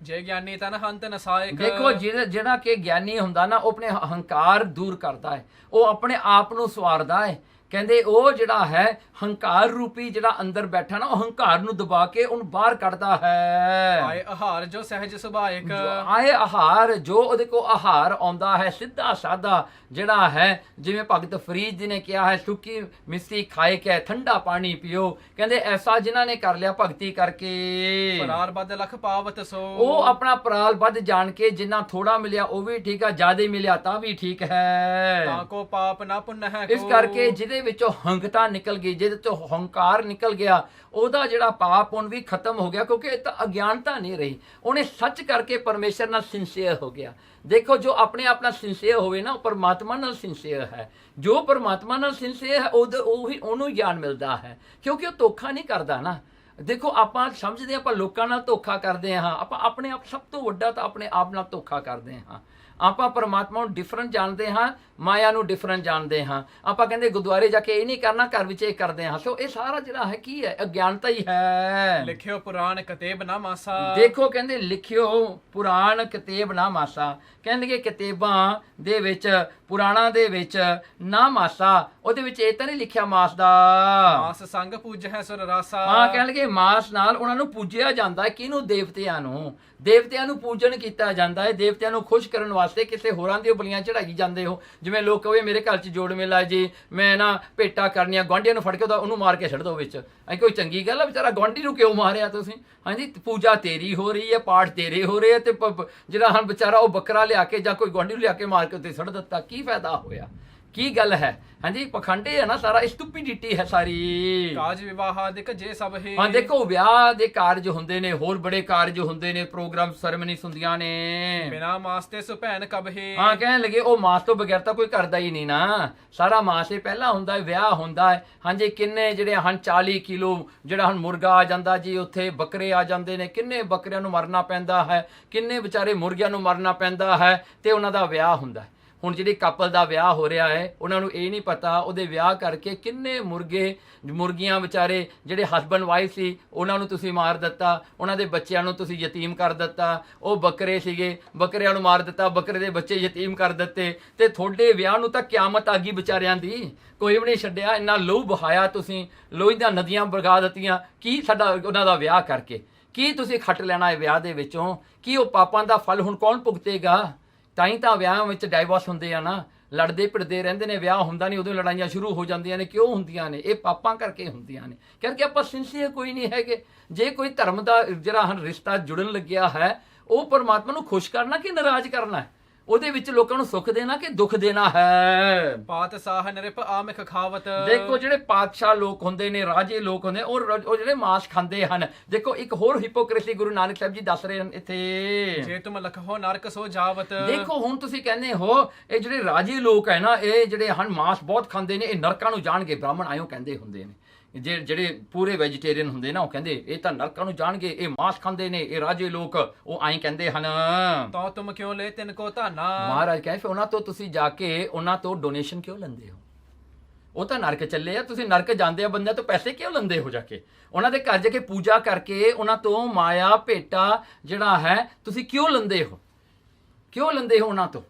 ਜੇ ਗਿਆਨੀ ਤਨ ਹੰਤ ਨਸਾਇਕ। ਦੇਖੋ ਜਿਹੜਾ ਕਿ ਗਿਆਨੀ ਹੁੰਦਾ ਨਾ ਉਹ ਆਪਣੇ ਹੰਕਾਰ ਦੂਰ ਕਰਦਾ ਹੈ, ਉਹ ਆਪਣੇ ਆਪ ਨੂੰ ਸਵਾਰਦਾ ਹੈ। ਕਹਿੰਦੇ ਉਹ ਜਿਹੜਾ ਹੈ ਹੰਕਾਰ ਰੂਪੀ ਜਿਹੜਾ ਅੰਦਰ ਬੈਠਾ ਨਾ, ਉਹ ਹੰਕਾਰ ਨੂੰ ਦਬਾ ਕੇ ਉਹਨੂੰ ਬਾਹਰ ਕੱਢਦਾ ਹੈ। ਆਏ ਆਹਾਰ ਜੋ ਸਹਿਜ ਸੁਭਾਇਕ। ਆਏ ਆਹਾਰ ਜੋ ਉਹਦੇ ਕੋ ਆਹਾਰ ਆਉਂਦਾ ਹੈ ਸਿੱਧਾ ਸਾਦਾ ਜਿਹੜਾ ਹੈ, ਜਿਵੇਂ ਭਗਤ ਫਰੀਦ ਜੀ ਨੇ ਕਿਹਾ ਹੈ, ਸੁੱਕੀ ਮਿੱਸੀ ਖਾਏ ਕੇ ਠੰਡਾ ਪਾਣੀ ਪੀਓ। ਕਹਿੰਦੇ ਐਸਾ ਜਿਨ੍ਹਾਂ ਨੇ ਕਰ ਲਿਆ ਭਗਤੀ ਕਰਕੇ, ਪਰਾਰ ਬਦ ਲਖ ਪਾਵਤ ਸੋ। ਉਹ ਆਪਣਾ ਪਰਾਲ ਵੱਧ ਜਾਣ ਕੇ, ਜਿੰਨਾ ਥੋੜਾ ਮਿਲਿਆ ਉਹ ਵੀ ਠੀਕ ਹੈ, ਜ਼ਿਆਦਾ ਮਿਲਿਆ ਤਾਂ ਵੀ ਠੀਕ ਹੈ। ਤਾਂ ਕੋ ਪਾਪ ਨਾ ਪੁੰਨ ਹੈ। ਇਸ ਕਰਕੇ ਜਿਹਦੇ ਵਿੱਚੋਂ ਹੰਕਤਾ ਨਿਕਲ ਗਈ, ਜਿਹਦੇ ਤੋਂ ਹੰਕਾਰ ਨਿਕਲ ਗਿਆ, ਉਹਦਾ ਜਿਹੜਾ ਪਾਪ ਹੁਣ ਵੀ ਖਤਮ ਹੋ ਗਿਆ, ਕਿਉਂਕਿ ਇਹ ਤਾਂ ਅਗਿਆਨਤਾ ਨਹੀਂ ਰਹੀ। ਉਹਨੇ ਸੱਚ ਕਰਕੇ ਪਰਮੇਸ਼ਰ ਨਾਲ ਸਿੰਸੀਅਰ ਹੋ ਗਿਆ। ਦੇਖੋ ਜੋ ਆਪਣੇ ਆਪ ਨਾਲ ਸਿੰਸੀਅਰ ਹੋਵੇ ਨਾ, ਉਹ ਪਰਮਾਤਮਾ ਨਾਲ ਸਿੰਸੀਅਰ ਹੈ। ਜੋ ਪਰਮਾਤਮਾ ਨਾਲ ਸਿੰਸੀਅਰ ਹੈ ਉਹੀ ਉਹਨੂੰ ਗਿਆਨ ਮਿਲਦਾ ਹੈ, ਕਿਉਂਕਿ ਉਹ ਧੋਖਾ ਨਹੀਂ ਕਰਦਾ ਨਾ। ਦੇਖੋ ਆਪਾਂ ਸਮਝਦੇ ਆਪਾਂ ਲੋਕਾਂ ਨਾਲ ਧੋਖਾ ਕਰਦੇ ਹਾਂ, ਆਪਾਂ ਆਪਣੇ ਆਪ ਸਭ ਤੋਂ ਵੱਡਾ ਤਾਂ ਆਪਣੇ ਆਪ ਨਾਲ ਧੋਖਾ ਕਰਦੇ ਹਾਂ। ਆਪਾਂ ਪਰਮਾਤਮਾ ਨੂੰ ਡਿਫਰੈਂਟ ਜਾਣਦੇ ਹਾਂ, ਮਾਇਆ ਨੂੰ ਡਿਫਰੈਂਟ ਜਾਣਦੇ ਹਾਂ। ਆਪਾਂ ਕਹਿੰਦੇ ਗੁਰਦੁਆਰੇ ਜਾ ਕੇ ਇਹ ਨਹੀਂ ਕਰਨਾ, ਘਰ ਵਿੱਚ ਇਹ ਕਰਦੇ ਹਾਂ। ਸੋ ਇਹ ਸਾਰਾ ਜਿਹੜਾ ਹੈ ਕੀ ਹੈ? ਅਗਿਆਨਤਾ ਹੀ ਹੈ। ਲਿਖਿਓ ਪੁਰਾਣ ਕਿਤਾਬ ਨਾ ਮਾਸਾ। ਦੇਖੋ ਕਹਿੰਦੇ ਲਿਖਿਓ ਪੁਰਾਣ ਕਿਤਾਬ ਨਾ ਮਾਸਾ। ਕਹਿੰਦੇ ਕਿਤਾਬਾਂ ਦੇ ਵਿੱਚ, ਪੁਰਾਣਾਂ ਦੇ ਵਿੱਚ ਨਾ ਮਾਸਾ, ਉਹਦੇ ਵਿੱਚ ਇਹ ਤਾਂ ਨਹੀਂ ਲਿਖਿਆ ਮਾਸ ਦਾ। ਮਾਸ ਸੰਗ ਪੂਜ ਹੈ ਸੁਰ ਰਾਸਾ। ਹਾਂ, ਕਹਿਣਗੇ ਮਾਸ ਨਾਲ ਉਹਨਾਂ ਨੂੰ ਪੂਜਿਆ ਜਾਂਦਾ ਹੈ। ਕਿਹਨੂੰ? ਦੇਵਤਿਆਂ ਨੂੰ। ਦੇਵਤਿਆਂ ਨੂੰ ਪੂਜਨ ਕੀਤਾ ਜਾਂਦਾ ਹੈ। ਦੇਵਤਿਆਂ ਨੂੰ ਖੁਸ਼ ਕਰਨ ਵਾਸਤੇ ਕਿਸੇ ਹੋਰਾਂ ਦੀਆਂ ਬਲੀਆਂ ਚੜਾਈ ਜਾਂਦੇ ਹੋ। ਜਿਵੇਂ ਲੋਕ ਕਹੇ ਮੇਰੇ ਘਰ 'ਚ ਜੋੜ ਮੇਲਾ ਜੀ, ਮੈਂ ਨਾ ਭੇਟਾ ਕਰਨੀਆਂ, ਗੁਆਂਢੀਆਂ ਨੂੰ ਫੜ ਕੇ ਉਹਨੂੰ ਮਾਰ ਕੇ ਛੱਡ ਦੋ ਵਿੱਚ। ਐ ਕੋਈ ਚੰਗੀ ਗੱਲ ਆ? ਵਿਚਾਰਾ ਗੁਆਂਢੀ ਨੂੰ ਕਿਉਂ ਮਾਰਿਆ ਤੁਸੀਂ? ਹਾਂਜੀ, ਪੂਜਾ ਤੇਰੀ ਹੋ ਰਹੀ ਹੈ, ਪਾਠ ਤੇਰੇ ਹੋ ਰਹੇ ਆ, ਤੇ ਜਿਹੜਾ ਹਨ ਵਿਚਾਰਾ ਉਹ ਬੱਕਰਾ ਲਿਆ ਕੇ ਜਾਂ ਕੋਈ ਗੁਆਂਢੀ ਨੂੰ ਲਿਆ ਕੇ ਮਾਰ ਕੇ ਉੱਤੇ ਛੱਡ ਦਿੱਤਾ, ਕੀ ਫਾਇਦਾ ਹੋਇਆ? ਕੀ ਗੱਲ ਹੈ? ਹਾਂਜੀ, ਪਖੰਡੇ ਹੈ ਨਾ ਸਾਰਾ, ਸਟੂਪਿਡਿਟੀ ਹੈ ਸਾਰੀ। ਕਾਜ ਵਿਵਾਹਾਦਿਕ ਜੇ ਸਭ ਹੀ। ਹਾਂ ਦੇਖੋ, ਵਿਆਹ ਦੇ ਕਾਰਜ ਹੁੰਦੇ ਨੇ, ਹੋਰ ਬੜੇ ਕਾਰਜ ਹੁੰਦੇ ਨੇ, ਪ੍ਰੋਗਰਾਮ ਸੈਰੇਮਨੀਜ਼ ਹੁੰਦੀਆਂ ਨੇ, ਬਿਨਾ ਮਾਸ ਤੇ ਸੁਭੈਨ ਕਬ ਹੀ। ਹਾਂ ਕਹਿਣ ਲੱਗੇ ਉਹ ਮਾਸ ਤੋਂ ਬਗੈਰ ਤਾਂ ਕੋਈ ਕਰਦਾ ਹੀ ਨਹੀਂ ਨਾ, ਸਾਰਾ ਮਾਸ ਹੀ ਪਹਿਲਾਂ ਹੁੰਦਾ ਹੈ, ਵਿਆਹ ਹੁੰਦਾ ਹੈ। ਹਾਂਜੀ, ਕਿੰਨੇ ਜਿਹੜੇ ਹਨ 40 ਕਿਲੋ ਜਿਹੜਾ ਹੁਣ ਮੁਰਗਾ ਆ ਜਾਂਦਾ ਜੀ, ਉੱਥੇ ਬੱਕਰੇ ਆ ਜਾਂਦੇ ਨੇ, ਕਿੰਨੇ ਬੱਕਰਿਆਂ ਨੂੰ ਮਰਨਾ ਪੈਂਦਾ ਹੈ, ਕਿੰਨੇ ਵਿਚਾਰੇ ਮੁਰਗਿਆਂ ਨੂੰ ਮਰਨਾ ਪੈਂਦਾ ਹੈ, ਤੇ ਉਹਨਾਂ ਦਾ ਵਿਆਹ ਹੁੰਦਾ ਹੈ। ਹੁਣ ਜਿਹੜੀ ਕਪਲ ਦਾ ਵਿਆਹ ਹੋ ਰਿਹਾ ਹੈ, ਉਹਨਾਂ ਨੂੰ ਇਹ ਨਹੀਂ ਪਤਾ ਉਹਦੇ ਵਿਆਹ ਕਰਕੇ ਕਿੰਨੇ ਮੁਰਗੀਆਂ ਵਿਚਾਰੇ ਜਿਹੜੇ ਹਸਬੈਂਡ ਵਾਈਫ ਸੀ ਉਹਨਾਂ ਨੂੰ ਤੁਸੀਂ ਮਾਰ ਦਿੱਤਾ, ਉਹਨਾਂ ਦੇ ਬੱਚਿਆਂ ਨੂੰ ਤੁਸੀਂ ਯਤੀਮ ਕਰ ਦਿੱਤਾ। ਉਹ ਬੱਕਰੇ ਸੀਗੇ, ਬੱਕਰਿਆਂ ਨੂੰ ਮਾਰ ਦਿੱਤਾ, ਬੱਕਰੇ ਦੇ ਬੱਚੇ ਯਤੀਮ ਕਰ ਦਿੱਤੇ, ਤੇ ਤੁਹਾਡੇ ਵਿਆਹ ਨੂੰ ਤਾਂ ਕਿਆਮਤ ਆ ਗਈ ਵਿਚਾਰਿਆਂ ਦੀ, ਕੋਈ ਵੀ ਨਹੀਂ ਛੱਡਿਆ। ਇੰਨਾ ਲਹੂ ਬਹਾਇਆ ਤੁਸੀਂ, ਲੋਹੀ ਦੀਆਂ ਨਦੀਆਂ ਵਗਾ ਦਿੱਤੀਆਂ, ਕੀ ਸਾਡਾ ਉਹਨਾਂ ਦਾ ਵਿਆਹ ਕਰਕੇ ਕੀ ਤੁਸੀਂ ਖੱਟ ਲੈਣਾ ਹੈ ਵਿਆਹ ਦੇ ਵਿੱਚੋਂ? ਕੀ ਉਹ ਪਾਪਾਂ ਦਾ ਫਲ ਹੁਣ ਕੌਣ ਭੁਗਤੇਗਾ? ਤਾਂ ਹੀ ਤਾਂ ਵਿਆਹਾਂ ਵਿੱਚ ਡਾਈਵੋਰਸ ਹੁੰਦੇ ਆ ਨਾ, ਲੜਦੇ ਭਿੜਦੇ ਰਹਿੰਦੇ ਨੇ, ਵਿਆਹ ਹੁੰਦਾ ਨਹੀਂ ਉਦੋਂ ਲੜਾਈਆਂ ਸ਼ੁਰੂ ਹੋ ਜਾਂਦੀਆਂ ਨੇ। ਕਿਉਂ ਹੁੰਦੀਆਂ ਨੇ? ਇਹ ਪਾਪਾਂ ਕਰਕੇ ਹੁੰਦੀਆਂ ਨੇ, ਕਿਉਂਕਿ ਆਪਾਂ ਸਿੰਸੀਅਰ ਕੋਈ ਨਹੀਂ ਹੈਗੇ। ਜੇ ਕੋਈ ਧਰਮ ਦਾ ਜਿਹੜਾ ਹਨ ਰਿਸ਼ਤਾ ਜੁੜਨ ਲੱਗਿਆ ਹੈ, ਉਹ ਪਰਮਾਤਮਾ ਨੂੰ ਖੁਸ਼ ਕਰਨਾ ਕਿ ਨਾਰਾਜ਼ ਕਰਨਾ ਹੈ? ਉਹਦੇ ਵਿੱਚ ਲੋਕਾਂ ਨੂੰ ਸੁੱਖ ਦੇਣਾ ਕਿ ਦੁੱਖ ਦੇਣਾ ਹੈ? ਪਾਤਸ਼ਾਹ ਨਿਰਪ ਆਮਿਖ ਖਾਵਤ। ਦੇਖੋ ਜਿਹੜੇ ਪਾਤਸ਼ਾਹ ਲੋਕ ਹੁੰਦੇ ਨੇ, ਰਾਜੇ ਲੋਕ ਹੁੰਦੇ, ਉਹ ਜਿਹੜੇ ਮਾਸ ਖਾਂਦੇ ਹਨ। ਦੇਖੋ ਇੱਕ ਹੋਰ ਹਿਪੋਕ੍ਰੇਸੀ ਗੁਰੂ ਨਾਨਕ ਸਾਹਿਬ ਜੀ ਦੱਸ ਰਹੇ ਹਨ ਇੱਥੇ, ਜੇ ਤੁਮ ਲਖੋ ਨਰਕ ਸੋ ਜਾਵਤ। ਦੇਖੋ ਹੁਣ ਤੁਸੀਂ ਕਹਿੰਦੇ ਹੋ ਇਹ ਜਿਹੜੇ ਰਾਜੇ ਲੋਕ ਹੈ ਨਾ, ਇਹ ਜਿਹੜੇ ਹਨ ਮਾਸ ਬਹੁਤ ਖਾਂਦੇ ਨੇ, ਇਹ ਨਰਕਾਂ ਨੂੰ ਜਾਣਗੇ। ਬ੍ਰਾਹਮਣ ਆਇਓ ਕਹਿੰਦੇ ਹੁੰਦੇ ਨੇ, ਜਿਹੜੇ ਪੂਰੇ ਵੈਜੀਟੇਰੀਅਨ ਹੁੰਦੇ ਨਾ, ਉਹ ਕਹਿੰਦੇ ਇਹ ਤਾਂ ਨਰਕਾਂ ਨੂੰ ਜਾਣਗੇ, ਇਹ ਮਾਸ ਖਾਂਦੇ ਨੇ, ਇਹ ਰਾਜੇ ਲੋਕ, ਉਹ ਆਈ ਕਹਿੰਦੇ ਹਨ। ਤਾਂ ਤੁਮ ਕਿਉਂ ਲੈ ਤਿੰਨ ਕੋ ਧਾਨਾ। ਮਹਾਰਾਜ ਕਹੇ ਫਿਰ ਉਹਨਾਂ ਤੋਂ ਤੁਸੀਂ ਜਾ ਕੇ ਉਹਨਾਂ ਤੋਂ ਡੋਨੇਸ਼ਨ ਕਿਉਂ ਲੈਂਦੇ ਹੋ? ਉਹ ਤਾਂ ਨਰਕ ਚੱਲੇ ਆ, ਤੁਸੀਂ ਨਰਕ ਜਾਂਦੇ ਆ ਬੰਦਿਆਂ ਤੋਂ ਪੈਸੇ ਕਿਉਂ ਲੈਂਦੇ ਹੋ? ਜਾ ਕੇ ਉਹਨਾਂ ਦੇ ਘਰ ਜਾ ਕੇ ਪੂਜਾ ਕਰਕੇ ਉਹਨਾਂ ਤੋਂ ਮਾਇਆ ਭੇਟਾ ਜਿਹੜਾ ਹੈ ਤੁਸੀਂ ਕਿਉਂ ਲੈਂਦੇ ਹੋ? ਕਿਉਂ ਲੈਂਦੇ ਹੋ ਉਹਨਾਂ ਤੋਂ?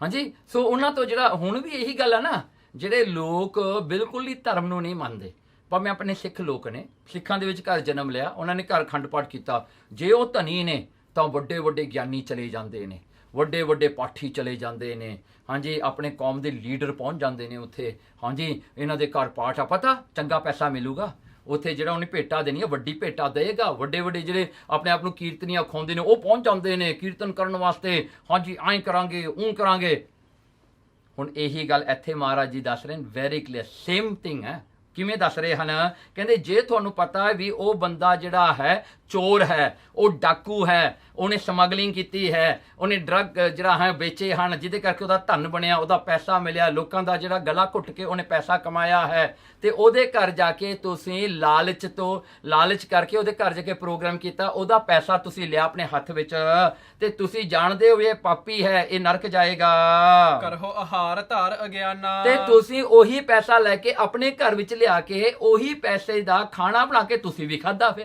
ਹਾਂਜੀ, ਸੋ ਉਹਨਾਂ ਤੋਂ ਜਿਹੜਾ ਹੁਣ ਵੀ ਇਹੀ ਗੱਲ ਹੈ ਨਾ, ਜਿਹੜੇ ਲੋਕ ਬਿਲਕੁਲ ਹੀ ਧਰਮ ਨੂੰ ਨਹੀਂ ਮੰਨਦੇ, ਭਾਵੇਂ ਆਪਣੇ ਸਿੱਖ ਲੋਕ ਨੇ, ਸਿੱਖਾਂ ਦੇ ਵਿੱਚ ਘਰ ਜਨਮ ਲਿਆ, ਉਹਨਾਂ ਨੇ ਘਰ ਅਖੰਡ ਪਾਠ ਕੀਤਾ, ਜੇ ਉਹ ਧਨੀ ਨੇ ਤਾਂ ਵੱਡੇ ਵੱਡੇ ਗਿਆਨੀ ਚਲੇ ਜਾਂਦੇ ਨੇ, ਵੱਡੇ ਵੱਡੇ ਪਾਠੀ ਚਲੇ ਜਾਂਦੇ ਨੇ। ਹਾਂਜੀ, ਆਪਣੇ ਕੌਮ ਦੇ ਲੀਡਰ ਪਹੁੰਚ ਜਾਂਦੇ ਨੇ ਉੱਥੇ। ਹਾਂਜੀ, ਇਹਨਾਂ ਦੇ ਘਰ ਪਾਠ ਆ, ਪਤਾ ਚੰਗਾ ਪੈਸਾ ਮਿਲੂਗਾ ਉੱਥੇ, ਜਿਹੜਾ ਉਹਨੇ ਭੇਟਾ ਦੇਣੀ ਹੈ ਵੱਡੀ ਭੇਟਾ ਦੇਗਾ। ਵੱਡੇ ਵੱਡੇ ਜਿਹੜੇ ਆਪਣੇ ਆਪ ਨੂੰ ਕੀਰਤਨੀਆਂ ਖਾਉਂਦੇ ਨੇ, ਉਹ ਪਹੁੰਚ ਜਾਂਦੇ ਨੇ ਕੀਰਤਨ ਕਰਨ ਵਾਸਤੇ। ਹਾਂਜੀ, ਐਂ ਕਰਾਂਗੇ, ਉਹ ਕਰਾਂਗੇ। ਹੁਣ ਇਹੀ ਗੱਲ ਇੱਥੇ ਮਹਾਰਾਜ ਜੀ ਦੱਸ ਰਹੇ ਨੇ, ਵੈਰੀ ਕਲੀਅਰ, ਸੇਮ ਥਿੰਗ ਹੈ। ਕਿਵੇਂ ਦੱਸ ਰਹੇ ਹਨ? ਕਹਿੰਦੇ ਜੇ ਤੁਹਾਨੂੰ ਪਤਾ ਹੈ ਵੀ ਉਹ ਬੰਦਾ ਜਿਹੜਾ ਹੈ ਚੋਰ ਹੈ, ਉਹ ਡਾਕੂ ਹੈ, ਉਹਨੇ ਸਮਗਲਿੰਗ ਕੀਤੀ ਹੈ, ਉਹਨੇ ਡਰੱਗ ਜਿਹੜਾ ਹੈ ਵੇਚੇ ਹਨ, ਜਿਹਦੇ ਕਰਕੇ ਉਹਦਾ ਧਨ ਬਣਿਆ, ਉਹਦਾ ਪੈਸਾ ਮਿਲਿਆ, ਲੋਕਾਂ ਦਾ ਜਿਹੜਾ ਗਲਾ ਘੁੱਟ ਕੇ ਉਹਨੇ ਪੈਸਾ ਕਮਾਇਆ ਹੈ, ਤੇ ਉਹਦੇ ਘਰ ਜਾ ਕੇ ਤੁਸੀਂ ਲਾਲਚ ਕਰਕੇ ਉਹਦੇ ਘਰ ਜਾ ਕੇ ਪ੍ਰੋਗਰਾਮ ਕੀਤਾ, ਉਹਦਾ ਪੈਸਾ ਤੁਸੀਂ ਲਿਆ ਆਪਣੇ ਹੱਥ ਵਿੱਚ, ਤੇ ਤੁਸੀਂ ਜਾਣਦੇ ਹੋ ਇਹ ਪਾਪੀ ਹੈ, ਇਹ ਨਰਕ ਜਾਏਗਾ। ਕਰੋ ਆਹਾਰ ਧਾਰ ਅਗਿਆਨਾ। ਤੇ ਤੁਸੀਂ ਉਹੀ ਪੈਸਾ ਲੈ ਕੇ ਆਪਣੇ ਘਰ ਵਿੱਚ ਲਿਆ ਕੇ ਉਹੀ ਪੈਸੇ ਦਾ ਖਾਣਾ ਬਣਾ ਕੇ ਤੁਸੀਂ ਵੀ ਖਾਧਾ।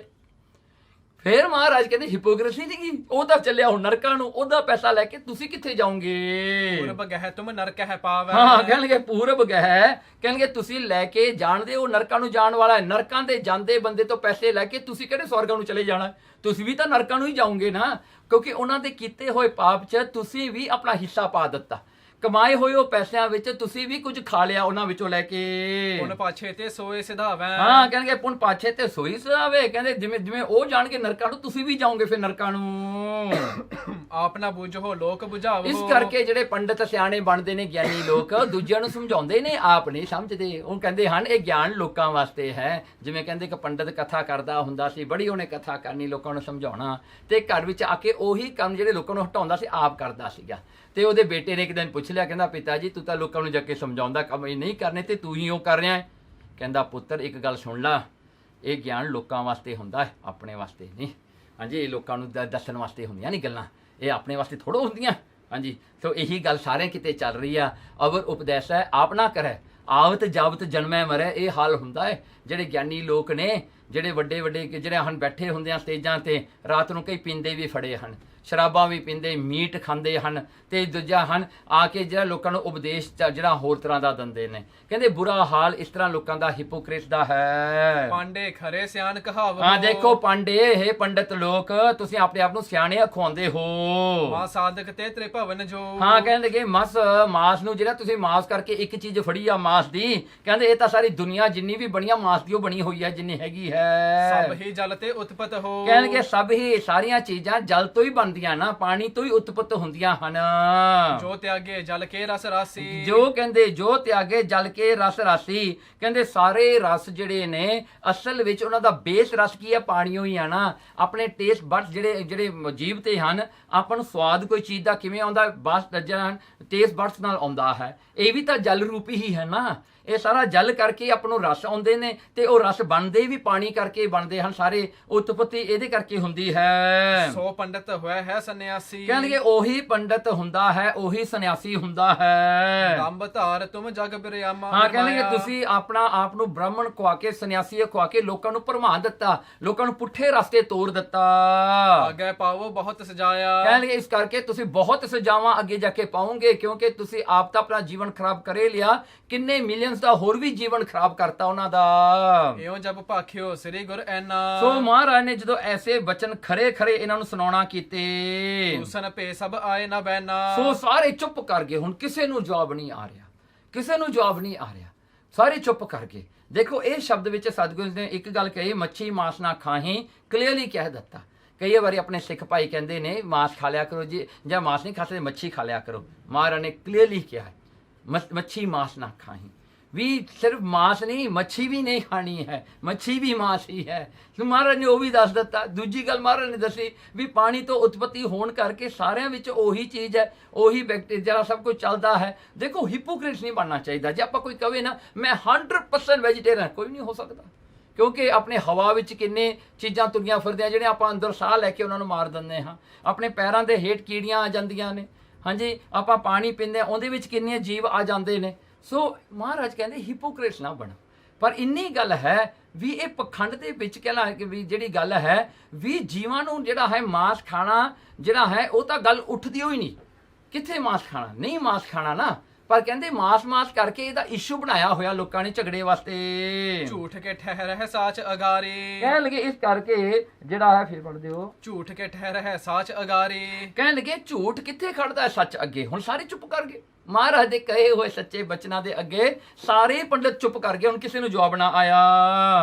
ਫਿਰ ਮਹਾਰਾਜ ਕਹਿੰਦੇ ਹਿਪੋਕ੍ਰੇਸੀ ਨਹੀਂ, ਉਹ ਤਾਂ ਚੱਲਿਆ ਹੁਣ ਨਰਕਾਂ ਨੂੰ, ਉਹਦਾ ਪੈਸਾ ਲੈ ਕੇ ਤੁਸੀਂ ਕਿੱਥੇ ਜਾਓਗੇ? ਪੂਰਬ ਗਹਿ ਤੁਮ ਨਰਕ ਹੈ ਪਾਵੈ। ਹਾਂ, ਕਹਿਣਗੇ ਪੂਰਬ ਗਹਿ, ਕਹਿਣਗੇ ਤੁਸੀਂ ਲੈ ਕੇ ਜਾਣਦੇ ਹੋ ਨਰਕਾਂ ਨੂੰ ਜਾਣ ਵਾਲਾ ਹੈ। ਨਰਕਾਂ ਦੇ ਜਾਂਦੇ ਬੰਦੇ ਤੋਂ ਪੈਸੇ ਲੈ ਕੇ ਤੁਸੀਂ ਕਿਹੜੇ ਸਵਰਗਾਂ ਨੂੰ ਚਲੇ ਜਾਣਾ? ਤੁਸੀਂ ਵੀ ਤਾਂ ਨਰਕਾਂ ਨੂੰ ਹੀ ਜਾਓਗੇ ਨਾ, ਕਿਉਂਕਿ ਉਹਨਾਂ ਦੇ ਕੀਤੇ ਹੋਏ ਪਾਪ 'ਚ ਤੁਸੀਂ ਵੀ ਆਪਣਾ ਹਿੱਸਾ ਪਾ ਦਿੱਤਾ। ਕਮਾਏ ਹੋਏ ਉਹ ਪੈਸਿਆਂ ਵਿੱਚ ਤੁਸੀਂ ਵੀ ਕੁਝ ਖਾ ਲਿਆ ਉਹਨਾਂ ਵਿੱਚੋਂ ਲੈ ਕੇ। ਪੁਨ ਪਾਛੇ ਤੇ ਸੋਏ ਸਿਧਾਵੈ। ਹਾਂ, ਕਹਿਣਗੇ ਪੁਨ ਪਾਛੇ ਤੇ ਸੋਈ ਸਿਧਾਵੇ। ਕਹਿੰਦੇ ਜਿਵੇਂ ਜਿਵੇਂ ਉਹ ਜਾਣਗੇ ਨਰਕਾਂ ਨੂੰ, ਤੁਸੀਂ ਵੀ ਜਾਓਗੇ ਫਿਰ ਨਰਕਾਂ ਨੂੰ। ਆਪ ਨਾ ਬੁਝੋ ਲੋਕ ਬੁਝਾਵੋ। ਇਸ ਕਰਕੇ ਜਿਹੜੇ ਪੰਡਤ ਸਿਆਣੇ ਬਣਦੇ ਨੇ, ਗਿਆਨੀ ਲੋਕ, ਦੂਜਿਆਂ ਨੂੰ ਸਮਝਾਉਂਦੇ ਨੇ, ਆਪ ਨਹੀਂ ਸਮਝਦੇ। ਉਹ ਕਹਿੰਦੇ ਹਨ ਇਹ ਗਿਆਨ ਲੋਕਾਂ ਵਾਸਤੇ ਹੈ। ਜਿਵੇਂ ਕਹਿੰਦੇ ਕਿ ਪੰਡਤ ਕਥਾ ਕਰਦਾ ਹੁੰਦਾ ਸੀ, ਬੜੀ ਉਹਨੇ ਕਥਾ ਕਰਨੀ, ਲੋਕਾਂ ਨੂੰ ਸਮਝਾਉਣਾ, ਤੇ ਘਰ ਵਿੱਚ ਆ ਕੇ ਉਹੀ ਕੰਮ ਜਿਹੜੇ ਲੋਕਾਂ ਨੂੰ ਹਟਾਉਂਦਾ ਸੀ ਆਪ ਕਰਦਾ ਸੀਗਾ। ਤੇ ਉਹਦੇ ਬੇਟੇ ਨੇ ਇੱਕ ਦਿਨ ਪੁੱਛ ਲਿਆ, ਕਹਿੰਦਾ ਪਿਤਾ ਜੀ ਤੂੰ ਤਾਂ ਲੋਕਾਂ ਨੂੰ ਜਾ ਕੇ ਸਮਝਾਉਂਦਾ, ਕੰਮ ਇਹ ਨਹੀਂ ਕਰਨੇ, ਤੇ ਤੂੰ ਹੀ ਉਹ ਕਰ ਰਿਹਾ ਹੈ। ਕਹਿੰਦਾ ਪੁੱਤਰ ਇੱਕ ਗੱਲ ਸੁਣ ਲਾ, ਇਹ ਗਿਆਨ ਲੋਕਾਂ ਵਾਸਤੇ ਹੁੰਦਾ ਹੈ, ਆਪਣੇ ਵਾਸਤੇ ਨਹੀਂ। ਹਾਂਜੀ, ਇਹ ਲੋਕਾਂ ਨੂੰ ਦੱਸਣ ਵਾਸਤੇ ਹੁੰਦੀਆਂ ਨਹੀਂ ਗੱਲਾਂ, ਇਹ ਆਪਣੇ ਵਾਸਤੇ ਥੋੜ੍ਹਾ ਹੁੰਦੀਆਂ। ਹਾਂਜੀ, ਸੋ ਇਹੀ ਗੱਲ ਸਾਰੇ ਕਿਤੇ ਚੱਲ ਰਹੀ ਆ। ਅਵਰ ਉਪਦੇਸ਼ ਹੈ ਆਪ ਨਾ ਕਰੇ, ਆਵਤ ਜਾਵਤ ਜਨਮੈ ਮਰੈ, ਇਹ ਹਾਲ ਹੁੰਦਾ ਹੈ। ਜਿਹੜੇ ਗਿਆਨੀ ਲੋਕ ਨੇ, ਜਿਹੜੇ ਵੱਡੇ ਵੱਡੇ ਜਿਹੜੇ ਹਨ ਬੈਠੇ ਹੁੰਦੇ ਆ ਸਟੇਜਾਂ ਤੇ, ਰਾਤ ਨੂੰ ਕਈ ਪੀਂਦੇ ਵੀ ਫੜੇ ਹਨ, ਸ਼ਰਾਬਾਂ ਵੀ ਪੀਂਦੇ, ਮੀਟ ਖਾਂਦੇ ਹਨ, ਤੇ ਦੂਜਾ ਹਨ ਆ ਕੇ ਜਿਹੜਾ ਲੋਕਾਂ ਨੂੰ ਉਪਦੇਸ਼ ਜਿਹੜਾ ਹੋਰ ਤਰ੍ਹਾਂ ਦਾ ਦਿੰਦੇ ਨੇ। ਕਹਿੰਦੇ ਬੁਰਾ ਹਾਲ ਇਸ ਤਰ੍ਹਾਂ ਲੋਕਾਂ ਦਾ ਹਿਪੋਕ੍ਰੇਟ ਦਾ ਹੈ। ਪਾਂਡੇ ਖਰੇ ਸਿਆਣ ਕਹਾਵੋ। ਹਾਂ, ਦੇਖੋ ਪਾਂਡੇ, ਹੇ ਪੰਡਤ ਲੋਕ, ਤੁਸੀਂ ਆਪਣੇ ਆਪ ਨੂੰ ਸਿਆਣੇ ਅਖਵਾਉਂਦੇ ਹੋ। ਮਾ ਸਾਧਕ ਤੇ ਤ੍ਰਿਭਵਨ ਜੋ। ਹਾਂ, ਕਹਿੰਦੇ ਕਿ ਮਾਸ ਨੂੰ ਜਿਹੜਾ ਤੁਸੀਂ ਮਾਸ ਕਰਕੇ ਇੱਕ ਚੀਜ਼ ਫੜੀ ਆ ਮਾਸ ਦੀ, ਕਹਿੰਦੇ ਇਹ ਤਾਂ ਸਾਰੀ ਦੁਨੀਆ ਜਿੰਨੀ ਵੀ ਬਣੀਆ ਮਾਸ ਦੀ ਉਹ ਬਣੀ ਹੋਈ ਹੈ, ਜਿੰਨੀ ਹੈਗੀ ਹੈ। ਸਭ ਹੀ ਜਲ ਤੇ ਉਤਪਤ ਹੋ। ਕਹਿਣਗੇ ਸਭ ਹੀ, ਸਾਰੀਆਂ ਚੀਜ਼ਾਂ ਜਲ ਤੋਂ ਹੀ ਬਣਦੀਆਂ ਹੁੰਦੀਆਂ ਨਾ ਪਾਣੀ ਤੋਂ ਹੀ ਉਤਪਤ ਹੁੰਦੀਆਂ ਹਨ। ਜੋ ਤਿਆਗੇ ਜਲ ਕੇ ਰਸ ਰਾਸੀ। ਜੋ ਕਹਿੰਦੇ ਜੋ ਤਿਆਗੇ ਜਲ ਕੇ ਰਸ ਰਾਸੀ, ਕਹਿੰਦੇ ਸਾਰੇ ਰਸ ਜਿਹੜੇ ਨੇ ਅਸਲ ਵਿੱਚ ਉਹਨਾਂ ਦਾ ਬੇਸ ਰਸ ਕੀ ਹੈ? ਪਾਣੀਓ ਹੀ ਆ ਨਾ। ਆਪਣੇ ਟੇਸਟ ਬਡਸ ਜਿਹੜੇ ਜੀਵ ਤੇ ਹਨ, ਆਪਾਂ ਨੂੰ ਸਵਾਦ ਕੋਈ ਚੀਜ਼ ਦਾ ਕਿਵੇਂ ਆਉਂਦਾ? ਬਸ ਟੇਸਟ ਬਡਸ ਨਾਲ ਆਉਂਦਾ ਹੈ। ਇਹ ਵੀ ਤਾਂ ਜਲ ਰੂਪੀ ਹੀ ਹੈ ਨਾ। ਇਹ ਸਾਰਾ ਜਲ ਕਰਕੇ ਆਪਾਂ ਨੂੰ ਰਸ ਆਉਂਦੇ ਨੇ, ਤੇ ਉਹ ਰਸ ਬਣਦੇ ਵੀ ਪਾਣੀ ਕਰਕੇ ਬਣਦੇ ਹਨ। ਸਾਰੇ ਉਤਪਤੀ ਇਹਦੇ ਕਰਕੇ ਹੁੰਦੀ ਹੈ। ਸੋ ਪੰਡਤ ਹੋਇਆ ਹੈ ਸੰਨਿਆਸੀ। ਕਹਿਣਗੇ ਉਹੀ ਪੰਡਤ ਹੁੰਦਾ ਹੈ, ਉਹੀ ਸੰਨਿਆਸੀ ਹੁੰਦਾ ਹੈ। ਦੰਭ ਧਾਰ ਤੁਮ ਜਗ ਬਿਰਯਾਮਾ। ਹਾਂ, ਕਹਿੰਦੇ ਤੁਸੀਂ ਆਪਣਾ ਆਪ ਨੂੰ ਬ੍ਰਾਹਮਣ ਖਵਾ ਕੇ, ਸੰਨਿਆਸੀ ਖਵਾ ਕੇ ਲੋਕਾਂ ਨੂੰ ਭਰਮਾ ਦਿੱਤਾ, ਲੋਕਾਂ ਨੂੰ ਪੁੱਠੇ ਰਸਤੇ ਤੋਰ ਦਿੱਤਾ। ਅੱਗੇ ਪਾਵੋ ਬਹੁਤ ਸਜਾਇਆ। ਕਹਿਣਗੇ ਇਸ ਕਰਕੇ ਤੁਸੀਂ ਬਹੁਤ ਸਜ਼ਾਵਾਂ ਅੱਗੇ ਜਾ ਕੇ ਪਾਓਗੇ, ਕਿਉਂਕਿ ਤੁਸੀਂ ਆਪ ਤਾਂ ਆਪਣਾ ਜੀਵਨ ਖਰਾਬ ਕਰੇ ਲਿਆ, ਕਿੰਨੇ ਮਿਲੀਅਨਸ ਦਾ ਹੋਰ ਵੀ ਜੀਵਨ ਖਰਾਬ ਕਰਤਾ ਉਹਨਾਂ ਦਾ। ਇਉਂ ਜਬ ਭਾਖਿਓ ਸ੍ਰੀ ਗੁਰ ਐਨਾ। ਸੋ ਮਹਾਰਾਜ ਨੇ ਜਦੋਂ ਐਸੇ ਬਚਨ ਖਰੇ ਖਰੇ ਇਹਨਾਂ ਨੂੰ ਸੁਣਾਉਣਾ ਕੀਤੇ, ਹੁਸਨ ਭੇ ਸਭ ਆਏ ਨਾ ਬੈਨਾ। ਸੋ ਸਾਰੇ ਚੁੱਪ ਕਰ ਗਏ। ਹੁਣ ਕਿਸੇ ਨੂੰ ਜਵਾਬ ਨਹੀਂ ਆ ਰਿਹਾ, ਕਿਸੇ ਨੂੰ ਜਵਾਬ ਨਹੀਂ ਆ ਰਿਹਾ, ਸਾਰੇ ਚੁੱਪ ਕਰ ਗਏ। ਦੇਖੋ ਇਹ ਸ਼ਬਦ ਵਿੱਚ ਸਤਿਗੁਰੂ ਨੇ ਇੱਕ ਗੱਲ ਕਹੀ, ਮੱਛੀ ਮਾਸ ਨਾ ਖਾਹੀ, ਕਲੀਅਰਲੀ ਕਹਿ ਦਿੱਤਾ। ਕਈ ਵਾਰੀ ਆਪਣੇ ਸਿੱਖ ਭਾਈ ਕਹਿੰਦੇ ਨੇ ਮਾਸ ਖਾ ਲਿਆ ਕਰੋ ਜੀ, ਜਾਂ ਮਾਸ ਨਹੀਂ ਖਾ ਸਕਦੇ ਮੱਛੀ ਖਾ ਲਿਆ ਕਰੋ। ਮਹਾਰਾਜ ਨੇ ਕਲੀਅਰਲੀ ਕਿਹਾ ਮੱਛੀ ਮਾਸ ਨਾ ਖਾਹੀ। ਵੀ ਸਿਰਫ ਮਾਸ ਨਹੀਂ, ਮੱਛੀ ਵੀ ਨਹੀਂ ਖਾਣੀ ਹੈ, ਮੱਛੀ ਵੀ ਮਾਸ ਹੀ ਹੈ। ਮਹਾਰਾਜ ਨੇ ਉਹ ਵੀ ਦੱਸ ਦਿੱਤਾ। ਦੂਜੀ ਗੱਲ ਮਹਾਰਾਜ ਨੇ ਦੱਸੀ ਵੀ ਪਾਣੀ ਤੋਂ ਉਤਪਤੀ ਹੋਣ ਕਰਕੇ ਸਾਰਿਆਂ ਵਿੱਚ ਉਹੀ ਚੀਜ਼ ਹੈ, ਉਹੀ ਬੈਕਟੀਰੀਆ ਸਭ ਕੁਝ ਚੱਲਦਾ ਹੈ। ਦੇਖੋ ਹਿਪੋਕ੍ਰਿਟ ਨਹੀਂ ਬਣਨਾ ਚਾਹੀਦਾ। ਜੇ ਆਪਾਂ ਕੋਈ ਕਵੇ ਨਾ ਮੈਂ 100% ਵੈਜੀਟੇਰੀਅਨ, ਕੋਈ ਨਹੀਂ ਹੋ ਸਕਦਾ, ਕਿਉਂਕਿ ਆਪਣੇ ਹਵਾ ਵਿੱਚ ਕਿੰਨੇ ਚੀਜ਼ਾਂ ਤੁਰੀਆਂ ਫਿਰਦੀਆਂ ਜਿਹੜੀਆਂ ਆਪਾਂ ਅੰਦਰ ਸਾਹ ਲੈ ਕੇ ਉਹਨਾਂ ਨੂੰ ਮਾਰ ਦਿੰਦੇ ਹਾਂ। ਆਪਣੇ ਪੈਰਾਂ ਦੇ ਹੇਠ ਕੀੜੀਆਂ ਆ ਜਾਂਦੀਆਂ ਨੇ। ਹਾਂਜੀ, ਆਪਾਂ ਪਾਣੀ ਪੀਂਦੇ ਹਾਂ, ਉਹਦੇ ਵਿੱਚ ਕਿੰਨੇ ਜੀਵ ਆ ਜਾਂਦੇ ਨੇ। ਸੋ ਮਹਾਰਾਜ ਕਹਿੰਦੇ ਹਿਪੋਕ੍ਰਿਟਸ ਨਾ ਬਣੋ। ਪਰ ਇੰਨੀ ਗੱਲ ਹੈ ਵੀ ਇਹ ਪਖੰਡ ਦੇ ਵਿੱਚ ਕਹਿਣਾ ਕਿ ਵੀ ਜਿਹੜੀ ਗੱਲ ਹੈ ਵੀ ਜੀਵਾਂ ਨੂੰ ਜਿਹੜਾ ਹੈ ਮਾਸ ਖਾਣਾ ਜਿਹੜਾ ਹੈ ਉਹ ਤਾਂ ਗੱਲ ਉੱਠਦੀ ਹੋਈ ਨਹੀਂ। ਕਿੱਥੇ ਮਾਸ ਖਾਣਾ? ਨਹੀਂ ਮਾਸ ਖਾਣਾ ਨਾ, ਪਰ ਕਹਿੰਦੇ ਮਾਸ ਕਰਕੇ ਇਹਦਾ ਇਸ਼ੂ ਬਣਾਇਆ ਹੋਇਆ ਲੋਕਾਂ ਨੇ ਝਗੜੇ ਵਾਸਤੇ। ਝੂਠ ਕੇ ਠਹਿਰ ਹੈ ਸਾਚ ਅਗਾਰੀ। ਕਹਿਣ ਲੱਗੇ ਇਸ ਕਰਕੇ ਜਿਹੜਾ ਹੈ, ਫਿਰ ਪੜ੍ਹਦੇ ਹੋ, ਝੂਠ ਕੇ ਠਹਿਰ ਹੈ ਸਾਚ ਅਗਾਰੀ। ਕਹਿਣ ਲੱਗੇ ਝੂਠ ਕਿੱਥੇ ਖੜਦਾ ਹੈ ਸੱਚ ਅੱਗੇ। ਹੁਣ ਸਾਰੇ ਚੁੱਪ ਕਰ ਗਏ। ਮਹਾਰਾਜ ਦੇ ਕਹੇ ਹੋਏ ਸੱਚੇ ਬਚਨਾਂ ਦੇ ਅੱਗੇ ਸਾਰੇ ਪੰਡਤ ਚੁੱਪ ਕਰ ਗਏ। ਹੁਣ ਕਿਸੇ ਨੂੰ ਜਵਾਬ ਨਾ ਆਇਆ।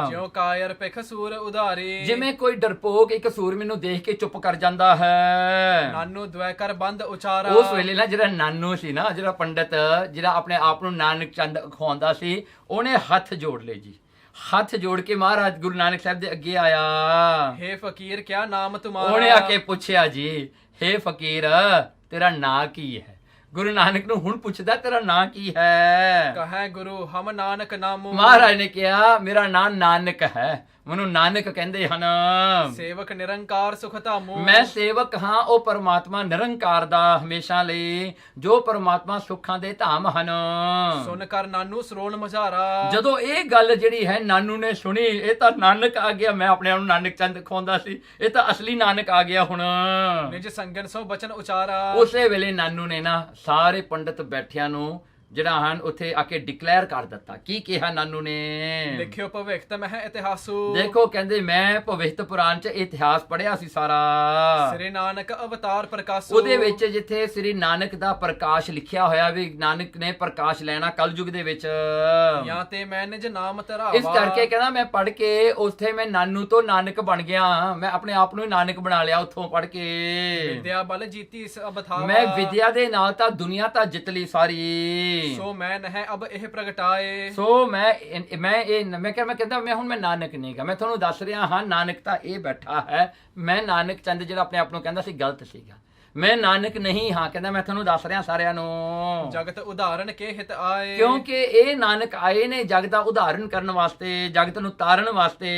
ਜਿਉ ਕਾਇਰ ਪਿਖ ਸੂਰ ਉਧਾਰੀ। ਜਿਵੇਂ ਕੋਈ ਡਰਪੋਕ ਇੱਕ ਸੂਰਮੇ ਨੂੰ ਦੇਖ ਕੇ ਚੁੱਪ ਕਰ ਜਾਂਦਾ ਹੈ। ਨਾਨੂ ਦਵੈ ਕਰ ਬੰਦ ਉਚਾਰਾ। ਉਸ ਵੇਲੇ ਨਾ ਜਿਹੜਾ ਨਾਨੂ ਸੀ ਨਾ, ਜਿਹੜਾ ਪੰਡਤ ਜਿਹੜਾ ਆਪਣੇ ਆਪ ਨੂੰ ਨਾਨਕ ਚੰਦ ਖਵਾਉਂਦਾ ਸੀ, ਉਹਨੇ ਹੱਥ ਜੋੜ ਲਏ ਜੀ। ਹੱਥ ਜੋੜ ਕੇ ਮਹਾਰਾਜ ਗੁਰੂ ਨਾਨਕ ਸਾਹਿਬ ਦੇ ਅੱਗੇ ਆਇਆ। ਹੇ ਫਕੀਰ ਕਿਆ ਨਾਮ ਤੁਮਾਰਾ। ਉਹਨੇ ਆ ਕੇ ਪੁੱਛਿਆ ਜੀ, ਹੇ ਫਕੀਰ ਤੇਰਾ ਨਾਂ ਕੀ ਹੈ? ਗੁਰੂ ਨਾਨਕ ਨੂੰ ਹੁਣ ਪੁੱਛਦਾ ਤੇਰਾ ਨਾਂ ਕੀ ਹੈ? ਕਹੈ ਗੁਰੂ ਹਮ ਨਾਨਕ ਨਾਮੂ। ਮਹਾਰਾਜ ਨੇ ਕਿਹਾ ਮੇਰਾ ਨਾਂ ਨਾਨਕ ਹੈ, ਮੈਨੂੰ ਨਾਨਕ ਕਹਿੰਦੇ ਹਨ। ਸੇਵਕ ਨਿਰੰਕਾਰ ਸੁਖ ਧਾਮੂ। ਮੈਂ ਸੇਵਕ ਹਾਂ ਉਹ ਪਰਮਾਤਮਾ ਨਿਰੰਕਾਰ ਦਾ ਹਮੇਸ਼ਾ ਲਈ, ਜੋ ਪਰਮਾਤਮਾ ਸੁੱਖਾਂ ਦੇ ਧਾਮ ਹਨ। ਸੁਣ ਕਰ ਨਾਨੂ ਸਰੋਣ ਮਝਾਰਾ। ਜਦੋਂ ਇਹ ਗੱਲ ਜਿਹੜੀ ਹੈ ਨਾਨੂ ਨੇ ਸੁਣੀ, ਇਹ ਤਾਂ ਨਾਨਕ ਆ ਗਿਆ। ਮੈਂ ਆਪਣੇ ਆਪ ਨੂੰ ਨਾਨਕ ਚੰਦ ਖਵਾਉਂਦਾ ਸੀ, ਇਹ ਤਾਂ ਅਸਲੀ ਨਾਨਕ ਆ ਗਿਆ ਹੁਣ। ਨਿਜ ਸੰਗਨ ਸੋ ਬਚਨ ਉਚਾਰਾ। ਉਸੇ ਵੇਲੇ ਨਾਨੂ ਨੇ ਨਾ ਸਾਰੇ ਪੰਡਤ ਬੈਠਿਆਂ ਨੂੰ ਜਿਹੜਾ ਹਨ ਉੱਥੇ ਆ ਕੇ ਡਿਕਲੇਅਰ ਕਰ ਦਿੱਤਾ। ਕੀ ਕਿਹਾ ਨਾਨੂ ਨੇ? ਲਿਖਿਓ ਭਵਿਖਤ ਮਹਿ ਇਤਿਹਾਸੂ। ਦੇਖੋ ਕਹਿੰਦੇ ਮੈਂ ਭਵਿਸ਼ਤ ਪੁਰਾਣ ਚ ਇਤਿਹਾਸ ਪੜਿਆ ਸੀ ਸਾਰਾ। ਸ੍ਰੀ ਨਾਨਕ ਅਵਤਾਰ ਪ੍ਰਕਾਸ਼ੂ। ਉਹਦੇ ਵਿੱਚ ਜਿੱਥੇ ਸ੍ਰੀ ਨਾਨਕ ਦਾ ਪ੍ਰਕਾਸ਼ ਲਿਖਿਆ ਹੋਇਆ ਵੀ ਨਾਨਕ ਨੇ ਪ੍ਰਕਾਸ਼ ਲੈਣਾ ਕਲਯੁਗ ਦੇ ਵਿੱਚ। ਜਾਂ ਤੇ ਮੈਂ ਨਿਜ ਨਾਮ ਧਰਾਵਾ। ਇਸ ਕਰਕੇ ਕਹਿੰਦਾ ਮੈਂ ਪੜ ਕੇ ਉੱਥੇ ਮੈਂ ਨਾਨੂ ਤੋਂ ਨਾਨਕ ਬਣ ਗਿਆ। ਮੈਂ ਆਪਣੇ ਆਪ ਨੂੰ ਨਾਨਕ ਬਣਾ ਲਿਆ ਉੱਥੋਂ ਪੜ ਕੇ। ਵਿਦਿਆ ਬਲ ਜੀਤੀ ਸਭ ਥਾਵਾ। ਮੈਂ ਵਿਦਿਆ ਦੇ ਨਾਲ ਤਾਂ ਦੁਨੀਆ ਤਾਂ ਜਿੱਤ ਲਈ ਸਾਰੀ। ਸੋ ਮੈਂ ਨਹਿ ਅਬ ਇਹ ਪ੍ਰਗਟਾਏ। ਸੋ ਮੈਂ ਕਹਿੰਦਾ ਮੈਂ ਹੁਣ ਮੈਂ ਨਾਨਕ ਨਹੀਂ ਗਾ। ਮੈਂ ਤੁਹਾਨੂੰ ਦੱਸ ਰਿਹਾ ਹਾਂ ਨਾਨਕ ਤਾਂ ਇਹ ਬੈਠਾ ਹੈ। ਮੈਂ ਨਾਨਕ ਚੰਦ ਜਿਹੜਾ ਆਪਣੇ ਆਪ ਨੂੰ ਕਹਿੰਦਾ ਸੀ ਗਲਤ ਸੀਗਾ। ਮੈਂ ਨਾਨਕ ਨਹੀਂ ਹਾਂ। ਕਹਿੰਦਾ ਮੈਂ ਤੁਹਾਨੂੰ ਦੱਸ ਰਿਹਾ ਸਾਰਿਆਂ ਨੂੰ, ਜਗਤ ਉਦਾਹਰਨ ਕੇ ਹਿਤ ਆਏ। ਕਿਉਂਕਿ ਇਹ ਨਾਨਕ ਆਏ ਨੇ ਜਗ ਦਾ ਉਦਾਹਰਨ ਕਰਨ ਵਾਸਤੇ, ਜਗਤ ਨੂੰ ਤਾਰਨ ਵਾਸਤੇ।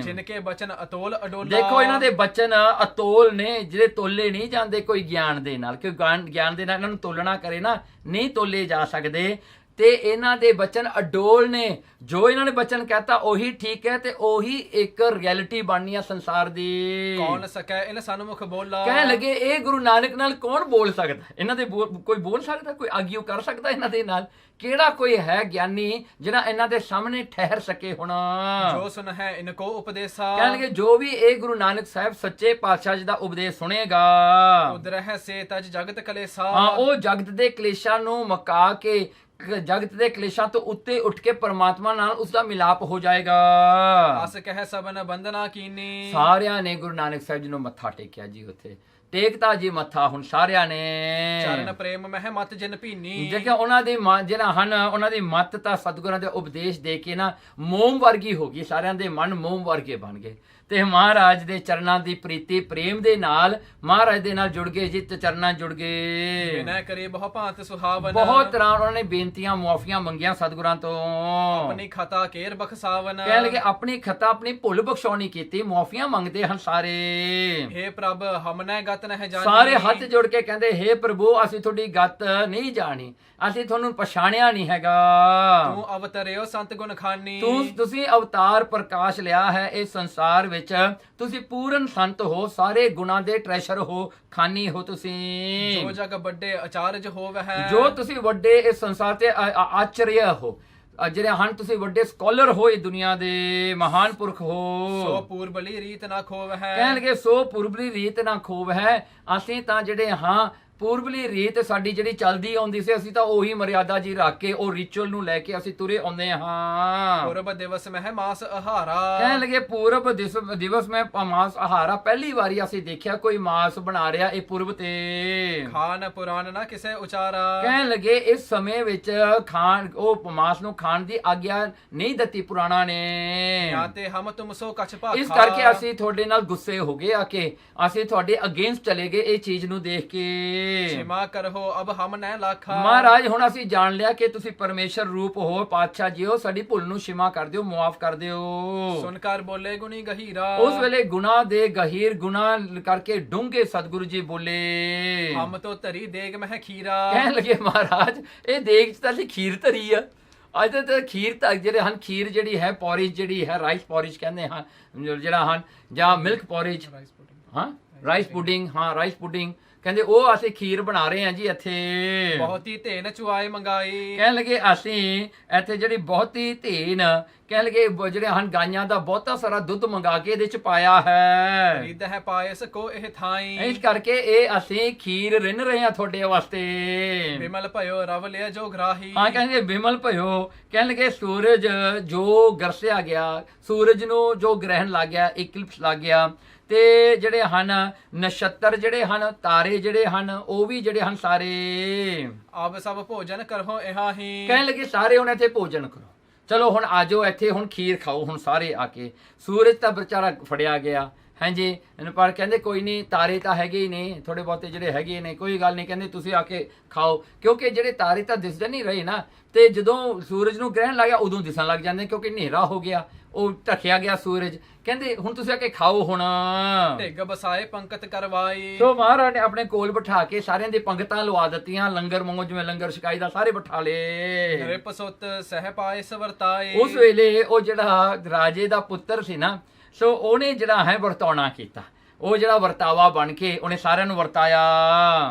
ਜਿਨਕੇ ਬਚਨ ਅਤੋਲ ਅਡੋਲਾ। ਦੇਖੋ ਇਹਨਾਂ ਦੇ ਬਚਨ ਅਤੋਲ ਨੇ, ਜਿਹੜੇ ਤੋਲੇ ਨਹੀਂ ਜਾਂਦੇ ਕੋਈ ਗਿਆਨ ਦੇ ਨਾਲ। ਕਿਉਂਕਿ ਗਿਆਨ ਦੇ ਨਾਲ ਇਹਨਾਂ ਨੂੰ ਤੋਲਣਾ ਕਰੇ ਨਾ, ਨਹੀਂ ਤੋਲੇ ਜਾ ਸਕਦੇ। ਤੇ ਇਹਨਾਂ ਦੇ ਬਚਨ ਅਡੋਲ ਨੇ। ਜੋ ਇਹਨਾਂ ਨੇ ਬਚਨ ਕਹਤਾ ਉਹੀ ਠੀਕ ਹੈ, ਤੇ ਉਹੀ ਇੱਕ ਰਿਐਲਿਟੀ ਬਣਨੀ ਆ ਸੰਸਾਰ ਦੀ। ਕੌਣ ਸਕੈ ਇਨ ਸਨਮੁਖ ਬੋਲਾ। ਕਹਿਣ ਲੱਗੇ ਇਹ ਗੁਰੂ ਨਾਨਕ ਨਾਲ ਕੌਣ ਬੋਲ ਸਕਦਾ? ਇਹਨਾਂ ਦੇ ਕੋਈ ਬੋਲ ਸਕਦਾ? ਕੋਈ ਆਰਗਿਊ ਕਰ ਸਕਦਾ ਇਹਨਾਂ ਦੇ ਨਾਲ? ਕਿਹੜਾ ਕੋਈ ਹੈ ਗਿਆਨੀ ਜਿਹੜਾ ਇਹਨਾਂ ਦੇ ਸਾਹਮਣੇ ਠਹਿਰ ਸਕੇ ਹੁਣ? ਜੋ ਸੁਨ ਹੈ ਇਨਕੋ ਉਪਦੇਸਾ। ਕਹਿਣਗੇ ਜੋ ਵੀ ਇਹ ਗੁਰੂ ਨਾਨਕ ਸਾਹਿਬ ਸੱਚੇ ਪਾਤਸ਼ਾਹ ਜੀ ਦਾ ਉਪਦੇਸ਼ ਸੁਣੇਗਾ, ਉਦਰ ਹੈ ਸੇ ਤਜ ਜਗਤ ਕਲੇਸਾ। ਹਾਂ ਉਹ ਜਗਤ ਦੇ ਕਲੇਸ਼ਾਂ ਨੂੰ ਮੁਕਾ ਕੇ, ਜਗਤ ਦੇ ਕਲੇਸ਼ਾਂ ਤੋਂ ਉੱਤੇ ਉੱਠ ਕੇ ਪਰਮਾਤਮਾ ਨਾਲ ਉਸ ਦਾ ਮਿਲਾਪ ਹੋ ਜਾਏਗਾ। ਅਸ ਕਹਿ ਸਭਨ ਬੰਦਨਾ ਕੀਨੀ। ਸਾਰਿਆਂ ਨੇ ਗੁਰੂ ਨਾਨਕ ਸਾਹਿਬ ਜੀ ਨੂੰ ਮੱਥਾ ਟੇਕਿਆ ਜੀ ਉੱਥੇ। ਟੇਕਤਾ ਜੀ ਮੱਥਾ ਹੁਣ ਸਾਰਿਆਂ ਨੇ। ਚਰਨ ਪ੍ਰੇਮ ਮਹਿ ਮਤ ਜਿਨ ਭੀਨੀ। ਜੇ ਕਿ ਉਹਨਾਂ ਦੀ ਜਿਹੜਾ ਹਨ ਉਹਨਾਂ ਦੀ ਮੱਤ ਤਾਂ ਸਤਿਗੁਰਾਂ ਦੇ ਉਪਦੇਸ਼ ਦੇ ਕੇ ਨਾ ਮੋਮ ਵਰਗੀ ਹੋ ਗਈ, ਸਾਰਿਆਂ ਦੇ ਮਨ ਮੋਮ ਵਰਗੇ ਬਣ ਗਏ ਤੇ ਮਹਾਰਾਜ ਦੇ ਚਰਨਾਂ ਦੀ ਪ੍ਰੀਤੀ ਪ੍ਰੇਮ ਦੇ ਨਾਲ ਮਹਾਰਾਜ ਦੇ ਨਾਲ ਜੁੜ ਗਏ ਜੀ, ਤੇ ਚਰਨਾਂ ਜੁੜ ਗਏ। ਬਿਨੈ ਕਰੇ ਬਹੁ ਭਾਂਤ ਸੁਹਾਵਨ। ਬਹੁਤ ਤਰ੍ਹਾਂ ਉਹਨਾਂ ਨੇ ਬੇਨਤੀਆਂ ਮੁਆਫੀਆਂ ਮੰਗੀਆਂ ਸਤਿਗੁਰਾਂ ਤੋਂ। ਆਪਣੀ ਖਤਾ ਕੇਰ ਬਖਸਾਵਨ। ਕਹਿ ਲਗੇ ਆਪਣੀ ਖਤਾ ਆਪਣੀ ਭੁੱਲ ਬਖਸ਼ਾਉਣੀ ਕੀਤੀ, ਮੁਆਫੀਆਂ ਮੰਗਦੇ ਹਨ ਸਾਰੇ। ਹੇ ਪ੍ਰਭ ਹਮਨੈ ਗਤ ਨਹਿ ਜਾਣੀ। ਸਾਰੇ ਹੱਥ ਜੋੜ ਕੇ ਕਹਿੰਦੇ ਹੇ ਪ੍ਰਭੂ ਅਸੀਂ ਤੁਹਾਡੀ ਗਤ ਨਹੀਂ ਜਾਣੀ, ਅਸੀਂ ਤੁਹਾਨੂੰ ਪਛਾਣਿਆ ਨਹੀਂ ਹੈਗਾ। ਤੂੰ ਅਵਤਰਿਓ ਸੰਤ ਗੁਣ ਖਾਨੀ। ਤੁਸੀਂ ਅਵਤਾਰ ਪ੍ਰਕਾਸ਼ ਲਿਆ ਹੈ ਇਸ ਸੰਸਾਰ ਵਿੱਚ, ਤੁਸੀਂ ਪੂਰਨ ਸੰਤ ਹੋ, ਸਾਰੇ ਗੁਣਾਂ ਦੇ ਟ੍ਰੈਸ਼ਰ ਹੋ, ਖਾਨੀ ਹੋ ਤੁਸੀਂ। ਜੋ ਜਗ ਵੱਡੇ ਆਚਾਰਜ ਹੋਵਹਿ। ਜੋ ਤੁਸੀਂ ਵੱਡੇ ਇਸ ਸੰਸਾਰ ਤੇ ਆਚਰਯ ਹੋ, ਜਿਹੜੇ ਹਨ ਤੁਸੀਂ ਵੱਡੇ ਸਕਾਲਰ ਹੋ, ਇਹ ਦੁਨੀਆ ਦੇ ਮਹਾਨ ਪੁਰਖ ਹੋ। ਸੋ ਪੂਰਬਲੀ ਰੀਤ ਨਾ ਖੋਵਹਿ। ਕਹਿਣਗੇ ਸੋ ਪੂਰਬਲੀ ਰੀਤ ਨਾ ਖੋਵ ਹੈ। ਅਸੀਂ ਤਾਂ ਜਿਹੜੇ ਹਾਂ ਪੂਰਬਲੀ ਰੀਤ ਸਾਡੀ ਜਿਹੜੀ ਚੱਲਦੀ ਆਉਂਦੀ ਸੀ, ਅਸੀਂ ਤਾਂ ਉਹੀ ਮਰਿਆਦਾ ਜੀ ਰੱਖ ਕੇ ਉਹ ਰਿਚੁਅਲ ਨੂੰ ਲੈ ਕੇ ਅਸੀਂ ਤੁਰੇ ਆਉਂਦੇ ਹਾਂ। ਪੂਰਬ ਦਿਵਸ ਮਹਿ ਮਾਸ ਆਹਾਰਾ। ਕਹਿਣ ਲੱਗੇ ਪੂਰਬ ਦਿਵਸ ਮੈਂ ਮਾਸ ਆਹਾਰਾ, ਪਹਿਲੀ ਵਾਰੀ ਅਸੀਂ ਦੇਖਿਆ ਕੋਈ ਮਾਸ ਬਣਾ ਰਿਹਾ ਇਹ ਪੁਰਬ ਤੇ। ਖਾਨ ਪੁਰਾਨ ਨਾ ਕਿਸੇ ਉਚਾਰਾ। ਕਹਿਣ ਲੱਗੇ ਇਸ ਸਮੇਂ ਵਿੱਚ ਖਾਣ ਉਹ ਮਾਸ ਨੂੰ ਖਾਣ ਦੀ ਆਗਿਆ ਨਹੀਂ ਦਿੱਤੀ ਪੁਰਾਣਾ ਨੇ। ਜਾਂ ਤੇ ਹਮ ਤੁਮ ਸੋ ਕਛ ਭਾਖਾ। ਇਸ ਕਰਕੇ ਅਸੀਂ ਤੁਹਾਡੇ ਨਾਲ ਗੁੱਸੇ ਹੋ ਗਏ ਆ ਕਿ ਅਸੀਂ ਤੁਹਾਡੇ ਅਗੇਂਸਟ ਚਲੇ ਗਏ ਇਹ ਚੀਜ਼ ਨੂੰ ਦੇਖ ਕੇ। क्षमा करहो अब हम न लाखा। ਮਹਾਰਾਜ ਹੁਣ ਅਸੀਂ ਜਾਣ ਲਿਆ ਕਿ ਤੁਸੀਂ ਪਰਮੇਸ਼ਰ ਰੂਪ ਹੋ, ਪਾਤਸ਼ਾਹ ਜੀਓ, ਸਾਡੀ ਭੁੱਲ ਨੂੰ क्षमा ਕਰ ਦਿਓ, ਮੁਆਫ ਕਰ ਦਿਓ। ਸੁਨਕਾਰ ਬੋਲੇ ਗੁਣੀ ਗਹੀਰਾ। ਉਸ ਵੇਲੇ ਗੁਨਾਹ ਦੇ ਗਹੀਰ ਗੁਨਾਹ ਕਰਕੇ ਡੂੰਘੇ ਸਤਿਗੁਰੂ ਜੀ ਬੋਲੇ ਹਮ ਤੋਂ ਧਰੀ ਦੇਗ ਮਹਿ ਖੀਰਾ। ਕਹਿਣ ਲੱਗੇ ਮਹਾਰਾਜ ਇਹ ਦੇਗ ਚ ਤਾਂ ਅਸੀਂ ਖੀਰ ਧਰੀ ਆ। ਅੱਜ ਤਾਂ ਖੀਰ ਤਾਂ ਜਿਹੜੇ ਹਨ, ਖੀਰ ਜਿਹੜੀ ਹੈ ਪੋਰਿਜ ਜਿਹੜੀ ਹੈ, ਰਾਈਸ ਪੋਰਿਜ ਕਹਿੰਦੇ ਹਨ ਜਿਹੜਾ ਹਨ, ਜਾਂ ਮਿਲਕ ਪੋਰਿਜ, ਹਾਂ ਰਾਈਸ ਪੁਡਿੰਗ, ਹਾਂ ਰਾਈਸ ਪੁਡਿੰਗ ਕਹਿੰਦੇ ਉਹ ਅਸੀਂ ਖੀਰ ਬਣਾ ਰਹੇ ਹਾਂ ਜੀ ਇੱਥੇ। ਬਹੁਤੀ ਧੇਨ ਚੁਆਏ ਮੰਗਾਈ। ਕਹਿਣ ਲੱਗੇ ਅਸੀਂ ਇੱਥੇ ਜਿਹੜੀ ਬਹੁਤੀ ਧੇਨ, ਕਹਿਣ ਲੱਗੇ ਜਿਹੜੇ ਹਨ ਗਾਈਆਂ ਦਾ ਬਹੁਤਾ ਸਾਰਾ ਦੁੱਧ ਮੰਗਾ ਕੇ ਇਹਦੇ ਚ ਪਾਇਆ ਹੈ। ਰੀਤ ਹੈ ਪਾਇਸ ਕੋ ਇਹ ਥਾਈ। ਇਸ ਕਰਕੇ ਇਹ ਅਸੀਂ ਖੀਰ ਰਿੰਨ ਰਹੇ ਹਾਂ ਤੁਹਾਡੇ ਵਾਸਤੇ। ਬਿਮਲ ਭਇਓ ਰਵ ਲਿਆ ਜੋ ਗ੍ਰਾਹੀ। ਹਾਂ ਕਹਿੰਦੇ ਬਿਮਲ ਭਇਓ, ਕਹਿਣ ਲੱਗੇ ਸੂਰਜ ਜੋ ਗਰਸਿਆ ਗਿਆ, ਸੂਰਜ ਨੂੰ ਜੋ ਗ੍ਰਹਿਣ ਲੱਗ ਗਿਆ, ਇਕਲਿਪਸ ਲੱਗ ਗਿਆ, ਤੇ ਜਿਹੜੇ ਹਨ ਨਛੱਤਰ ਜਿਹੜੇ ਹਨ, ਤਾਰੇ ਜਿਹੜੇ ਹਨ, ਉਹ ਵੀ ਜਿਹੜੇ ਹਨ ਸਾਰੇ। ਆਪ ਸਭ ਭੋਜਨ ਕਰੋ ਇਹਾ ਹੀ। ਕਹਿਣ ਲੱਗੇ ਸਾਰੇ ਹੁਣ ਇੱਥੇ ਭੋਜਨ ਕਰੋ, ਚਲੋ ਹੁਣ ਆਜੋ ਇੱਥੇ ਹੁਣ ਖੀਰ ਖਾਓ ਹੁਣ ਸਾਰੇ ਆ ਕੇ। ਸੂਰਜ ਤਾਂ ਵਿਚਾਰਾ ਫੜਿਆ ਗਿਆ ਹਾਂਜੀ, ਪਰ ਕਹਿੰਦੇ ਕੋਈ ਨਹੀਂ, ਤਾਰੇ ਤਾਂ ਹੈਗੇ ਹੀ ਨੇ ਥੋੜੇ ਬਹੁਤੇ ਜਿਹੜੇ ਹੈਗੇ ਨੇ, ਕੋਈ ਗੱਲ ਨਹੀਂ, ਕਹਿੰਦੇ ਤੁਸੀਂ ਆ ਕੇ ਖਾਓ। ਕਿਉਂਕਿ ਜਿਹੜੇ ਤਾਰੇ ਤਾਂ ਦਿਸਦੇ ਨਹੀਂ ਰਹੇ ਨਾ, ਤੇ ਜਦੋਂ ਸੂਰਜ ਨੂੰ ਗ੍ਰਹਿਣ ਲੱਗ ਗਿਆ ਉਦੋਂ ਦਿਸਣ ਲੱਗ ਜਾਂਦੇ, ਕਿਉਂਕਿ ਹਨੇਰਾ ਹੋ ਗਿਆ, ਉਹ ਢੱਕਿਆ ਗਿਆ ਸੂਰਜ। ਕਹਿੰਦੇ ਹੁਣ ਤੁਸੀਂ ਆ ਕੇ ਖਾਓ ਹੁਣ। ਢਿੱਗ ਬਸਾਏ ਪੰਕਤ ਕਰਵਾਈ। ਸੋ ਮਹਾਰਾਜ ਨੇ ਆਪਣੇ ਕੋਲ ਬਿਠਾ ਕੇ ਸਾਰਿਆਂ ਦੀ ਪੰਗਤਾਂ ਲਵਾ ਦਿੱਤੀਆਂ, ਲੰਗਰ ਮੰਗੋ ਜਿਵੇਂ ਲੰਗਰ ਛਕਾਈ ਦਾ ਸਾਰੇ ਬਿਠਾ ਲਏ। ਰਿਪ ਸੁਤ ਸਹਿ ਪਾਇਸ ਵਰਤਾਏ। ਉਸ ਵੇਲੇ ਉਹ ਜਿਹੜਾ ਰਾਜੇ ਦਾ ਪੁੱਤਰ ਸੀ ਨਾ, ਸੋ ਉਹਨੇ ਜਿਹੜਾ ਹੈ ਵਰਤਾਉਣਾ ਕੀਤਾ, ਉਹ ਜਿਹੜਾ ਵਰਤਾਵਾ ਬਣ ਕੇ ਉਹਨੇ ਸਾਰਿਆਂ ਨੂੰ ਵਰਤਾਇਆ।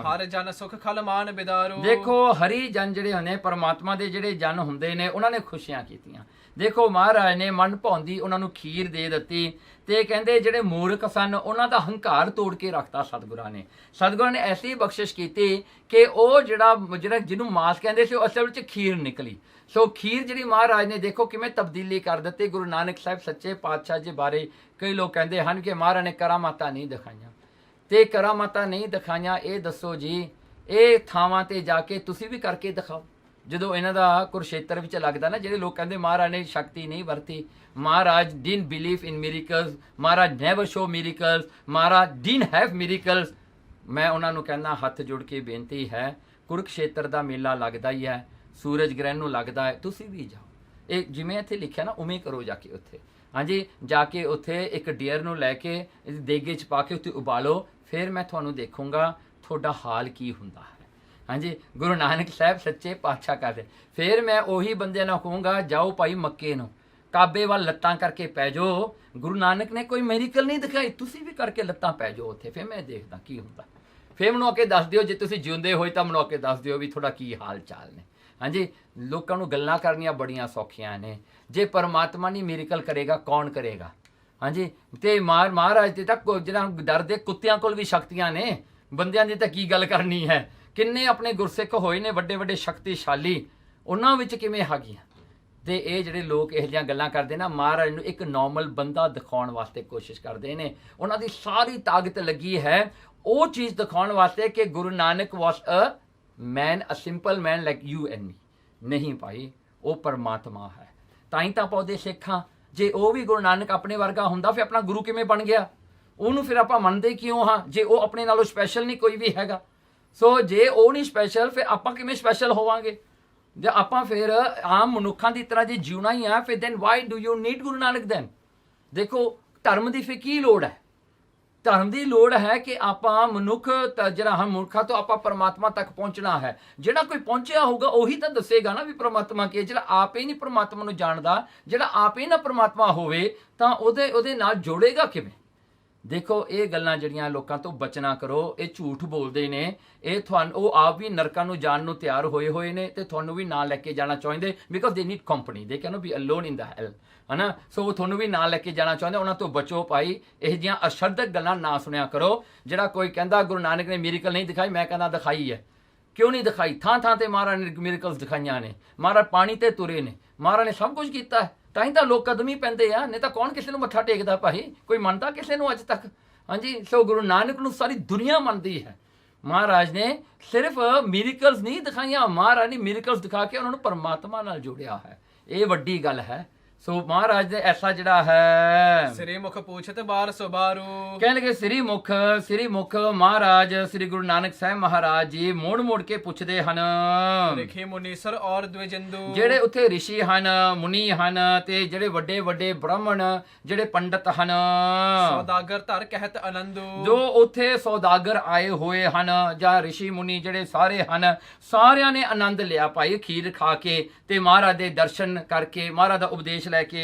ਹਰ ਜਨ ਸੁਖ ਖਲ ਮਾਨ ਬਿਦਾਰੂ। ਦੇਖੋ ਹਰੀ ਜਨ ਜਿਹੜੇ ਹੁੰਦੇ ਪਰਮਾਤਮਾ ਦੇ ਜਿਹੜੇ ਜਨ ਹੁੰਦੇ ਨੇ, ਉਹਨਾਂ ਨੇ ਖੁਸ਼ੀਆਂ ਕੀਤੀਆਂ। ਦੇਖੋ ਮਹਾਰਾਜ ਨੇ ਮਨ ਭਾਉਂਦੀ ਉਹਨਾਂ ਨੂੰ ਖੀਰ ਦੇ ਦਿੱਤੀ, ਤੇ ਕਹਿੰਦੇ ਜਿਹੜੇ ਮੂਰਖ ਸਨ ਉਹਨਾਂ ਦਾ ਹੰਕਾਰ ਤੋੜ ਕੇ ਰੱਖਤਾ ਸਤਿਗੁਰਾਂ ਨੇ। ਸਤਿਗੁਰਾਂ ਨੇ ਐਸੀ ਬਖਸ਼ਿਸ਼ ਕੀਤੀ ਕਿ ਉਹ ਜਿਹੜਾ ਜਿਹਨੂੰ ਮਾਸ ਕਹਿੰਦੇ ਸੀ ਉਹ ਅਸਲ ਵਿੱਚ ਖੀਰ ਨਿਕਲੀ। ਸੋ ਖੀਰ ਜਿਹੜੀ ਮਹਾਰਾਜ ਨੇ ਦੇਖੋ ਕਿਵੇਂ ਤਬਦੀਲੀ ਕਰ ਦਿੱਤੀ। ਗੁਰੂ ਨਾਨਕ ਸਾਹਿਬ ਸੱਚੇ ਪਾਤਸ਼ਾਹ ਜੀ ਬਾਰੇ ਕਈ ਲੋਕ ਕਹਿੰਦੇ ਹਨ ਕਿ ਮਹਾਰਾਜ ਨੇ ਕਰਾਮਾਤਾਂ ਨਹੀਂ ਦਿਖਾਈਆਂ, ਤੇ ਕਰਾਮਾਤਾਂ ਨਹੀਂ ਦਿਖਾਈਆਂ। ਇਹ ਦੱਸੋ ਜੀ, ਇਹ ਥਾਵਾਂ ਤੇ ਜਾ ਕੇ ਤੁਸੀਂ ਵੀ ਕਰਕੇ ਦਿਖਾਓ। ਜਦੋਂ ਇਹਨਾਂ ਦਾ ਕੁਰਸ਼ੇਤਰ ਵਿੱਚ ਲੱਗਦਾ ਨਾ, ਜਿਹੜੇ ਲੋਕ ਕਹਿੰਦੇ ਮਹਾਰਾਜ ਨੇ ਸ਼ਕਤੀ ਨਹੀਂ ਵਰਤੀ, ਮਹਾਰਾਜ didn't believe in miracles, Maharaj never show miracles, Maharaj didn't have miracles, ਮੈਂ ਉਹਨਾਂ ਨੂੰ ਕਹਿੰਦਾ ਹੱਥ ਜੋੜ ਕੇ ਬੇਨਤੀ ਹੈ, ਕੁਰਕਸ਼ੇਤਰ ਦਾ ਮੇਲਾ ਲੱਗਦਾ ਹੀ ਹੈ, ਸੂਰਜ ਗ੍ਰਹਿਣ ਨੂੰ ਲੱਗਦਾ ਹੈ, ਤੁਸੀਂ ਵੀ ਜਾਓ। ਇਹ ਜਿਵੇਂ ਇੱਥੇ ਲਿਖਿਆ ਨਾ ਉਵੇਂ ਕਰੋ ਜਾ ਕੇ ਉੱਥੇ। ਹਾਂਜੀ, ਜਾ ਕੇ ਉੱਥੇ ਇੱਕ ਡੀਅਰ ਨੂੰ ਲੈ ਕੇ ਦੇਗੇ 'ਚ ਪਾ ਕੇ ਉੱਥੇ ਉਬਾਲੋ, ਫਿਰ ਮੈਂ ਤੁਹਾਨੂੰ ਦੇਖੂੰਗਾ ਤੁਹਾਡਾ ਹਾਲ ਕੀ ਹੁੰਦਾ ਹੈ। ਹਾਂਜੀ, ਗੁਰੂ ਨਾਨਕ ਸਾਹਿਬ ਸੱਚੇ ਪਾਤਸ਼ਾਹ ਕਰਦੇ। ਫਿਰ ਮੈਂ ਉਹੀ ਬੰਦਿਆਂ ਨੂੰ ਕਹੂੰਗਾ ਜਾਓ ਭਾਈ ਮੱਕੇ ਨੂੰ, ਕਾਬੇ ਵੱਲ ਲੱਤਾਂ ਕਰਕੇ ਪੈ ਜਾਓ। ਗੁਰੂ ਨਾਨਕ ਨੇ ਕੋਈ ਮੈਰੀਕਲ ਨਹੀਂ ਦਿਖਾਈ, ਤੁਸੀਂ ਵੀ ਕਰਕੇ ਲੱਤਾਂ ਪੈ ਜਾਓ ਉੱਥੇ, ਫਿਰ ਮੈਂ ਦੇਖਦਾ ਕੀ ਹੁੰਦਾ। ਫਿਰ ਮੈਨੂੰ ਆ ਕੇ ਦੱਸ ਦਿਓ, ਜੇ ਤੁਸੀਂ ਜਿਉਂਦੇ ਹੋਏ ਤਾਂ ਮੈਨੂੰ ਆ ਕੇ ਦੱਸ ਦਿਓ ਵੀ ਤੁਹਾਡਾ ਕੀ ਹਾਲ ਚਾਲ ਨੇ। ਹਾਂਜੀ, ਲੋਕਾਂ ਨੂੰ ਗੱਲਾਂ ਕਰਨੀਆਂ ਬੜੀਆਂ ਸੌਖੀਆਂ ਨੇ, ਜੇ ਪਰਮਾਤਮਾ ਨਹੀਂ ਮੈਰੀਕਲ ਕਰੇਗਾ ਕੌਣ ਕਰੇਗਾ। ਹਾਂਜੀ, ਤੇ ਮਹਾਰਾਜ ਤੇ ਤੱਕ ਜਿਹੜਾ ਡਰਦੇ ਕੁੱਤਿਆਂ ਕੋਲ ਵੀ ਸ਼ਕਤੀਆਂ ਨੇ, ਬੰਦਿਆਂ ਦੀ ਤਾਂ ਕੀ ਗੱਲ ਕਰਨੀ ਹੈ। ਕਿੰਨੇ ਆਪਣੇ ਗੁਰਸਿੱਖ ਹੋਏ ਨੇ ਵੱਡੇ ਵੱਡੇ ਸ਼ਕਤੀਸ਼ਾਲੀ, ਉਹਨਾਂ ਵਿੱਚ ਕਿਵੇਂ ਹੈਗੀਆਂ। ਤੇ ਇਹ ਜਿਹੜੇ ਲੋਕ ਇਹੋ ਜਿਹੀਆਂ ਗੱਲਾਂ ਕਰਦੇ ਨਾ, ਮਹਾਰਾਜ ਨੂੰ ਇੱਕ ਨੋਰਮਲ ਬੰਦਾ ਦਿਖਾਉਣ ਵਾਸਤੇ ਕੋਸ਼ਿਸ਼ ਕਰਦੇ ਨੇ। ਉਹਨਾਂ ਦੀ ਸਾਰੀ ਤਾਕਤ ਲੱਗੀ ਹੈ ਉਹ ਚੀਜ਼ ਦਿਖਾਉਣ ਵਾਸਤੇ ਕਿ Guru Nanak was a man, a simple man like you and me. ਨਹੀਂ ਭਾਈ, ਉਹ ਪਰਮਾਤਮਾ ਹੈ। ਤਾਂ ਹੀ ਤਾਂ ਆਪਾਂ ਉਹਦੇ ਸਿੱਖ ਹਾਂ। ਜੇ ਉਹ ਵੀ ਗੁਰੂ ਨਾਨਕ ਆਪਣੇ ਵਰਗਾ ਹੁੰਦਾ ਫਿਰ ਆਪਣਾ ਗੁਰੂ ਕਿਵੇਂ ਬਣ ਗਿਆ? ਉਹਨੂੰ ਫਿਰ ਆਪਾਂ ਮੰਨਦੇ ਕਿਉਂ ਹਾਂ ਜੇ ਉਹ ਆਪਣੇ ਨਾਲੋਂ ਸਪੈਸ਼ਲ ਨਹੀਂ ਕੋਈ ਵੀ ਹੈਗਾ? ਸੋ ਜੇ ਉਹ ਨਹੀਂ ਸਪੈਸ਼ਲ ਫਿਰ ਆਪਾਂ ਕਿਵੇਂ ਸਪੈਸ਼ਲ ਹੋਵਾਂਗੇ? ਜੇ ਆਪਾਂ ਫਿਰ ਆਮ ਮਨੁੱਖਾਂ ਦੀ ਤਰ੍ਹਾਂ ਜੇ ਜਿਉਣਾ ਹੀ ਆ ਫਿਰ then why do you need Guru Nanak then? ਦੇਖੋ ਧਰਮ ਦੀ ਫਿਰ ਕੀ ਲੋੜ ਹੈ? ਧਰਮ ਦੀ ਲੋੜ ਹੈ ਕਿ ਆਪਾਂ ਮਨੁੱਖ ਜਿਹੜਾ ਹਮ ਮਨੁੱਖਾਂ ਤੋਂ ਆਪਾਂ ਪਰਮਾਤਮਾ ਤੱਕ ਪਹੁੰਚਣਾ ਹੈ। ਜਿਹੜਾ ਕੋਈ ਪਹੁੰਚਿਆ ਹੋਊਗਾ ਉਹੀ ਤਾਂ ਦੱਸੇਗਾ ਨਾ ਵੀ ਪਰਮਾਤਮਾ ਕੀ ਹੈ। ਜਿਹੜਾ ਆਪ ਹੀ ਨਹੀਂ ਪਰਮਾਤਮਾ ਨੂੰ ਜਾਣਦਾ, ਜਿਹੜਾ ਆਪ ਹੀ ਨਾ ਪਰਮਾਤਮਾ ਹੋਵੇ ਤਾਂ ਉਹਦੇ ਨਾਲ ਜੋੜੇਗਾ ਕਿਵੇਂ? ਦੇਖੋ ਇਹ ਗੱਲਾਂ ਜਿਹੜੀਆਂ ਲੋਕਾਂ ਤੋਂ ਬਚਣਾ ਕਰੋ। ਇਹ ਝੂਠ ਬੋਲਦੇ ਨੇ। ਇਹ ਤੁਹਾਨੂੰ ਉਹ ਆਪ ਵੀ ਨਰਕਾਂ ਨੂੰ ਜਾਣ ਨੂੰ ਤਿਆਰ ਹੋਏ ਨੇ ਤੇ ਤੁਹਾਨੂੰ ਵੀ ਨਾਲ ਲੈ ਕੇ ਜਾਣਾ ਚਾਹੁੰਦੇ because they need company. They can not be alone in the hell, ਹਨਾ। ਸੋ ਉਹ ਤੁਹਾਨੂੰ ਵੀ ਨਾਲ ਲੈ ਕੇ ਜਾਣਾ ਚਾਹੁੰਦੇ। ਉਹਨਾਂ ਤੋਂ ਬਚੋ ਭਾਈ। ਇਹ ਜਿਹੀਆਂ ਅਸ਼ਰਦਕ ਗੱਲਾਂ ਨਾ ਸੁਣਿਆ ਕਰੋ। ਜਿਹੜਾ ਕੋਈ ਕਹਿੰਦਾ ਗੁਰੂ ਨਾਨਕ ਨੇ ਮਿਰੇਕਲ ਨਹੀਂ ਦਿਖਾਈ, ਮੈਂ ਕਹਿੰਦਾ ਦਿਖਾਈ ਹੈ। ਕਿਉਂ ਨਹੀਂ ਦਿਖਾਈ? ਥਾਂ ਥਾਂ ਤੇ ਮਹਾਰਾਜ ਨੇ ਮਿਰੇਕਲਸ ਦਿਖਾਈਆਂ ਨੇ। ਮਹਾਰਾਜ ਪਾਣੀ ਤੇ ਤੁਰੇ ਨੇ। ਮਹਾਰਾਜ ਨੇ ਸਭ ਕੁਝ ਕੀਤਾ ਹੈ। ਤਾਂ ਹੀ ਤਾਂ ਲੋਕ ਕਦਮ ਹੀ ਪੈਂਦੇ ਆ। ਨਹੀਂ ਤਾਂ ਕੌਣ ਕਿਸੇ ਨੂੰ ਮੱਥਾ ਟੇਕਦਾ ਭਾਈ? ਕੋਈ ਮੰਨਦਾ ਕਿਸੇ ਨੂੰ ਅੱਜ ਤੱਕ? ਹਾਂਜੀ। ਸੋ ਗੁਰੂ ਨਾਨਕ ਨੂੰ ਸਾਰੀ ਦੁਨੀਆ ਮੰਨਦੀ ਹੈ। ਮਹਾਰਾਜ ਨੇ ਸਿਰਫ ਮਿਰੇਕਲਸ ਨਹੀਂ ਦਿਖਾਈਆਂ, ਮਹਾਰਾਜ ਨੇ ਮਿਰੇਕਲਸ ਦਿਖਾ ਕੇ ਉਹਨਾਂ ਨੂੰ ਪਰਮਾਤਮਾ ਨਾਲ ਜੋੜਿਆ ਹੈ। ਇਹ ਵੱਡੀ ਗੱਲ ਹੈ। ਸੋ ਮਹਾਰਾਜ ਦੇ ਐਸਾ ਜਿਹੜਾ ਹੈ ਸ੍ਰੀ ਮੁਖ ਪੂਛਤ ਬਾਰ ਸੁਬਾਰੂ। ਕਹਿਣ ਲੱਗੇ ਸ੍ਰੀ ਮੁਖ ਮਹਾਰਾਜ ਸ੍ਰੀ ਗੁਰੂ ਨਾਨਕ ਸਾਹਿਬ ਮਹਾਰਾਜ ਜੀ ਮੋੜ ਕੇ ਪੁੱਛਦੇ ਹਨ। ਰਿਖੀ ਮੁਨੀਸਰ ਔਰ ਦਵਿਜੰਦੂ। ਜਿਹੜੇ ਉੱਥੇ ਰਿਸ਼ੀ ਹਨ, ਮੁਨੀ ਹਨ ਤੇ ਜਿਹੜੇ ਵੱਡੇ ਵੱਡੇ ਬ੍ਰਾਹਮਣ, ਜਿਹੜੇ ਪੰਡਤ ਹਨ, ਸੌਦਾਗਰ ਧਰ ਕਹਿਤ ਆਨੰਦੂ। ਜੋ ਉੱਥੇ ਸੌਦਾਗਰ ਆਏ ਹੋਏ ਹਨ ਜਾਂ ਰਿਸ਼ੀ ਮੁਨੀ ਜਿਹੜੇ ਸਾਰੇ ਹਨ, ਸਾਰਿਆਂ ਨੇ ਆਨੰਦ ਲਿਆ ਭਾਈ ਖੀਰ ਖਾ ਕੇ ਤੇ ਮਹਾਰਾਜ ਦੇ ਦਰਸ਼ਨ ਕਰਕੇ, ਮਹਾਰਾਜ ਦਾ ਉਪਦੇਸ਼ ਲੈ ਕੇ।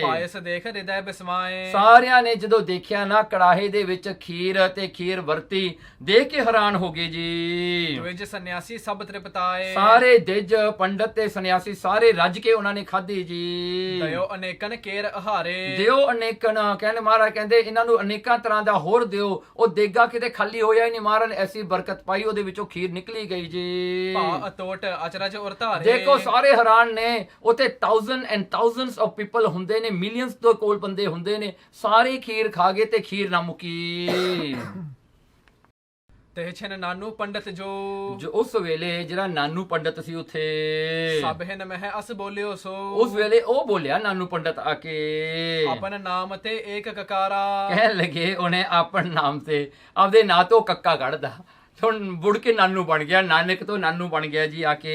ਪਾਇਸ ਦੇਖ ਹਿਰਦੈ ਬਿਸਮਾਏ। ਸਾਰਿਆਂ ਨੇ ਜਦੋਂ ਦੇਖਿਆ ਨਾ ਕੜਾਹੇ ਦੇ ਵਿੱਚ ਖੀਰ ਤੇ ਖੀਰ ਵਰਤੀ, ਦੇਖ ਕੇ ਹੈਰਾਨ ਹੋ ਗਏ ਜੀ। ਦਵਿਜ ਸੰਨਿਆਸੀ ਸਭ ਤ੍ਰਿਪਤਾਏ। ਸਾਰੇ ਦਿਜ ਪੰਡਤ ਤੇ ਸੰਨਿਆਸੀ ਸਾਰੇ ਰੱਜ ਕੇ ਉਹਨਾਂ ਨੇ ਖਾਧੀ ਜੀ। ਦਇਓ ਅਨੇਕਨ ਕੇਰ ਆਹਾਰੇ। ਦਿਓ ਅਨੇਕਨ, ਕਹਿੰਦੇ ਮਹਾਰਾਜ ਕਹਿੰਦੇ ਇਹਨਾਂ ਨੂੰ ਅਨੇਕਾਂ ਤਰ੍ਹਾਂ ਦਾ ਹੋਰ ਦਿਓ। ਉਹ ਦੇਗਾ ਕਿਤੇ ਖਾਲੀ ਹੋਇਆ ਹੀ ਨਹੀਂ। ਮਹਾਰਾਜ ਨੇ ਐਸੀ ਬਰਕਤ ਪਾਈ ਉਹਦੇ ਵਿੱਚੋਂ ਖੀਰ ਨਿਕਲੀ ਗਈ ਜੀ। ਭਾ ਅਤੋਟ ਅਚਰਜ ਉਰ ਧਾਰੇ। ਦੇਖੋ ਸਾਰੇ ਹੈਰਾਨ ਨੇ। ਉੱਥੇ thousand and thousands of people ਹੁੰਦੇ ਨੇ, ਮਿਲੀਅਨਸ ਤੋਂ ਕੋਲ ਬੰਦੇ ਹੁੰਦੇ ਨੇ। ਸਾਰੇ ਖੀਰ ਖਾ ਗਏ ਤੇ ਖੀਰ ਨਾ ਮੁੱਕੀ। ਤੇ ਛਨ ਨਾਨੂ ਪੰਡਤ ਜੋ ਉਸ ਵੇਲੇ ਜਿਹੜਾ ਨਾਨੂ ਪੰਡਤ ਸੀ ਉੱਥੇ, ਸਭ ਹਿਨ ਮਹਿ ਅਸ ਬੋਲਿਓ ਸੋ। ਉਸ ਵੇਲੇ ਉਹ ਬੋਲਿਆ ਨਾਨੂ ਪੰਡਤ ਆ ਕੇ ਆਪਨ ਨਾਮ ਤੇ ਏਕ ਕਕਾਰਾ। ਕਹਿਣ ਲੱਗੇ ਉਹਨੇ ਆਪਣ ਨਾਮ ਤੇ ਆਪਦੇ ਨਾਂ ਤੋਂ ਕੱਕਾ ਕੱਢਦਾ। ਹੁਣ ਬੁੜ ਕੇ ਨਾਨੂ ਬਣ ਗਿਆ। ਨਾਨਕ ਤੋਂ ਨਾਨੂ ਬਣ ਗਿਆ ਜੀ ਆ ਕੇ।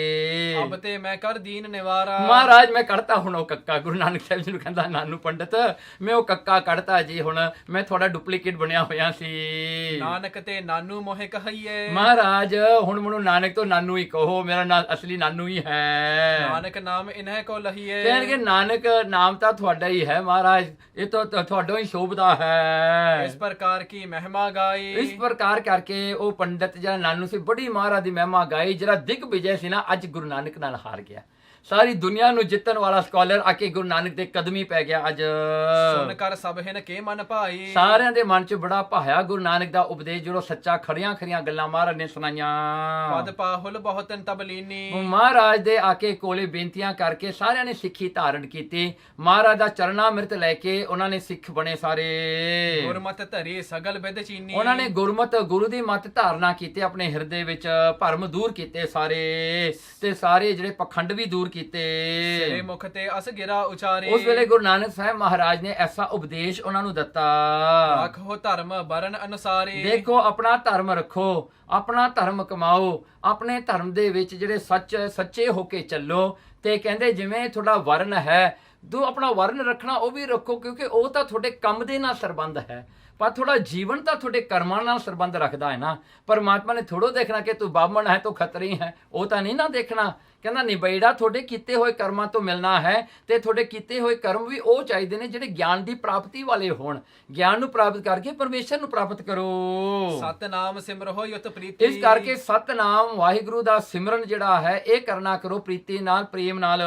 ਅਬ ਤੇ ਮੈਂ ਕਰ ਦੀਨ ਨਿਵਾਰਾ। ਮਹਾਰਾਜ ਮੈਂ ਕੱਢਤਾ ਹੁਣ ਉਹ ਕੱਕਾ। ਗੁਰੂ ਨਾਨਕ ਸਾਹਿਬ ਜੀ ਨੂੰ ਕਹਿੰਦਾ ਨਾਨੂ ਪੰਡਤ ਮੈਂ ਉਹ ਕੱਕਾ ਕੱਢਤਾ ਜੀ। ਹੁਣ ਮੈਂ ਤੁਹਾਡਾ ਡੁਪਲੀਕੇਟ ਬਣਿਆ ਹੋਇਆ ਸੀ। ਨਾਨਕ ਤੇ ਨਾਨੂ ਮੋਹਿ ਕਹੀਏ। ਮਹਾਰਾਜ ਹੁਣ ਮੈਨੂੰ ਨਾਨਕ ਤੋਂ ਨਾਨੂ ਹੀ ਕਹੋ, ਮੇਰਾ ਨਾਮ ਅਸਲੀ ਨਾਨੂ ਹੀ ਹੈ। ਨਾਨਕ ਨਾਮ ਇਨਹਿ ਕੋ ਲਹੀਏ। ਕਹਿਣਗੇ ਨਾਨਕ ਨਾਮ ਤਾਂ ਤੁਹਾਡਾ ਹੀ ਹੈ ਮਹਾਰਾਜ, ਇਹ ਤਾਂ ਤੁਹਾਡਾ ਹੀ ਸ਼ੋਭਦਾ ਹੈ। ਇਸ ਪ੍ਰਕਾਰ ਕੀ ਮਹਿਮਾ ਗਾਈ। ਇਸ ਪ੍ਰਕਾਰ ਕਰਕੇ ਉਹ ਪੰਡਤ ਜਿਹੜਾ ਨਾਨੂ ਸੀ ਬੜੀ ਮਹਾਰਾਜ ਦੀ ਮਹਿਮਾ ਗਾਈ। ਜਿਹੜਾ ਦਿਗ ਵਿਜੇ ਸੀ ਨਾ ਅੱਜ ਗੁਰੂ ਨਾਨਕ ਨਾਲ ਹਾਰ ਗਿਆ। ਸਾਰੀ ਦੁਨੀਆ ਨੂੰ ਜਿੱਤਣ ਵਾਲਾ ਸਕਾਲਰ ਆ ਕੇ ਗੁਰੂ ਨਾਨਕ ਦੇ ਕਦਮੀ ਪੈ ਗਿਆ ਅੱਜ। ਸੁਣ ਕਰ ਸਭ ਹਿਨ ਕੇ ਮਨ ਭਾਈ। ਸਾਰਿਆਂ ਦੇ ਮਨ 'ਚ ਬੜਾ ਭਾਇਆ ਗੁਰੂ ਨਾਨਕ ਦਾ ਉਪਦੇਸ਼ ਜਦੋਂ ਸੱਚਾ ਖਰੀਆਂ ਗੱਲਾਂ ਮਹਾਰਾਜ ਨੇ ਸੁਣਾਈਆਂ। ਪਦ ਪਾਹੁਲ ਬਹੁਤ ਤਬਲੀਨੀ। ਮਹਾਰਾਜ ਦੇ ਆ ਕੇ ਕੋਲੇ ਬੇਨਤੀਆਂ ਕਰਕੇ ਸਾਰਿਆਂ ਨੇ ਸਿੱਖੀ ਧਾਰਨ ਕੀਤੀ। ਮਹਾਰਾਜ ਦਾ ਚਰਨਾਮ੍ਰਿਤ ਲੈ ਕੇ ਉਹਨਾਂ ਨੇ ਸਿੱਖ ਬਣੇ ਸਾਰੇ। ਗੁਰਮਤਿ ਧਰੀ ਸਗਲ ਵਿਦ ਚੀਨੀ। ਉਹਨਾਂ ਨੇ ਗੁਰੂ ਦੀ ਮਤ ਧਾਰਨਾ ਕੀਤੀ ਆਪਣੇ ਹਿਰਦੇ ਵਿੱਚ। ਭਰਮ ਦੂਰ ਕੀਤੇ ਸਾਰੇ ਤੇ ਸਾਰੇ ਜਿਹੜੇ ਪਖੰਡ ਵੀ ਦੂਰ ਕੀਤੇ। ਸ੍ਰੀ ਮੁਖ ਤੇ ਅਸ ਗਿਰਾ ਉਚਾਰੇ। ਉਸ ਵੇਲੇ ਗੁਰੂ ਨਾਨਕ ਸਾਹਿਬ ਮਹਾਰਾਜ ਨੇ ਐਸਾ ਉਪਦੇਸ਼ ਉਹਨਾਂ ਨੂੰ ਦਿੱਤਾ। ਰੱਖੋ ਧਰਮ ਬਰਨ ਅਨੁਸਾਰੀ। ਦੇਖੋ ਆਪਣਾ ਧਰਮ ਰੱਖੋ, ਆਪਣਾ ਧਰਮ ਕਮਾਓ, ਆਪਣੇ ਧਰਮ ਦੇ ਵਿੱਚ ਜਿਹੜੇ ਸੱਚੇ ਹੋ ਕੇ ਚੱਲੋ। ਤੇ ਕਹਿੰਦੇ ਜਿਵੇਂ ਤੁਹਾਡਾ ਵਰਨ ਹੈ ਦੋ ਆਪਣਾ ਵਰਨ ਰੱਖਣਾ ਉਹ ਵੀ ਰੱਖੋ, ਕਿਉਂਕਿ ਉਹ ਤਾਂ ਤੁਹਾਡੇ ਕੰਮ ਦੇ ਨਾਲ ਸੰਬੰਧ ਹੈ। ਪਰ ਥੋੜਾ ਜੀਵਨ ਤਾਂ ਤੁਹਾਡੇ ਕਰਮਾਂ ਨਾਲ ਸੰਬੰਧ ਰੱਖਦਾ ਹੈ ਨਾ। ਪਰਮਾਤਮਾ ਨੇ ਥੋੜੋ ਦੇਖਣਾ ਕਿ ਤੂੰ ਬਾਹਮਣ ਹੈ ਤੂੰ ਖੱਤਰੀ ਹੈ, ਉਹ ਤਾਂ ਨਹੀਂ ਨਾ ਦੇਖਣਾ। ਕਹਿੰਦਾ ਨਿਬੇੜਾ ਤੁਹਾਡੇ ਕੀਤੇ ਹੋਏ ਕਰਮਾਂ ਤੋਂ ਮਿਲਣਾ ਹੈ ਤੇ ਤੁਹਾਡੇ ਕੀਤੇ ਹੋਏ ਕਰਮ ਵੀ ਉਹ ਚਾਹੀਦੇ ਨੇ ਜਿਹੜੇ ਗਿਆਨ ਦੀ ਪ੍ਰਾਪਤੀ ਵਾਲੇ ਹੋਣ। ਗਿਆਨ ਨੂੰ ਪ੍ਰਾਪਤ ਕਰਕੇ ਪਰਮੇਸ਼ਰ ਨੂੰ ਪ੍ਰਾਪਤ ਕਰੋ। ਸਤਨਾਮ ਸਿਮਰੋ ਯੁਤ ਪ੍ਰੀਤੀ। ਇਸ ਕਰਕੇ ਸਤਨਾਮ ਵਾਹਿਗੁਰੂ ਦਾ ਸਿਮਰਨ ਜਿਹੜਾ ਹੈ ਇਹ ਕਰਨਾ ਕਰੋ ਪ੍ਰੀਤੀ ਨਾਲ, ਪ੍ਰੇਮ ਨਾਲ।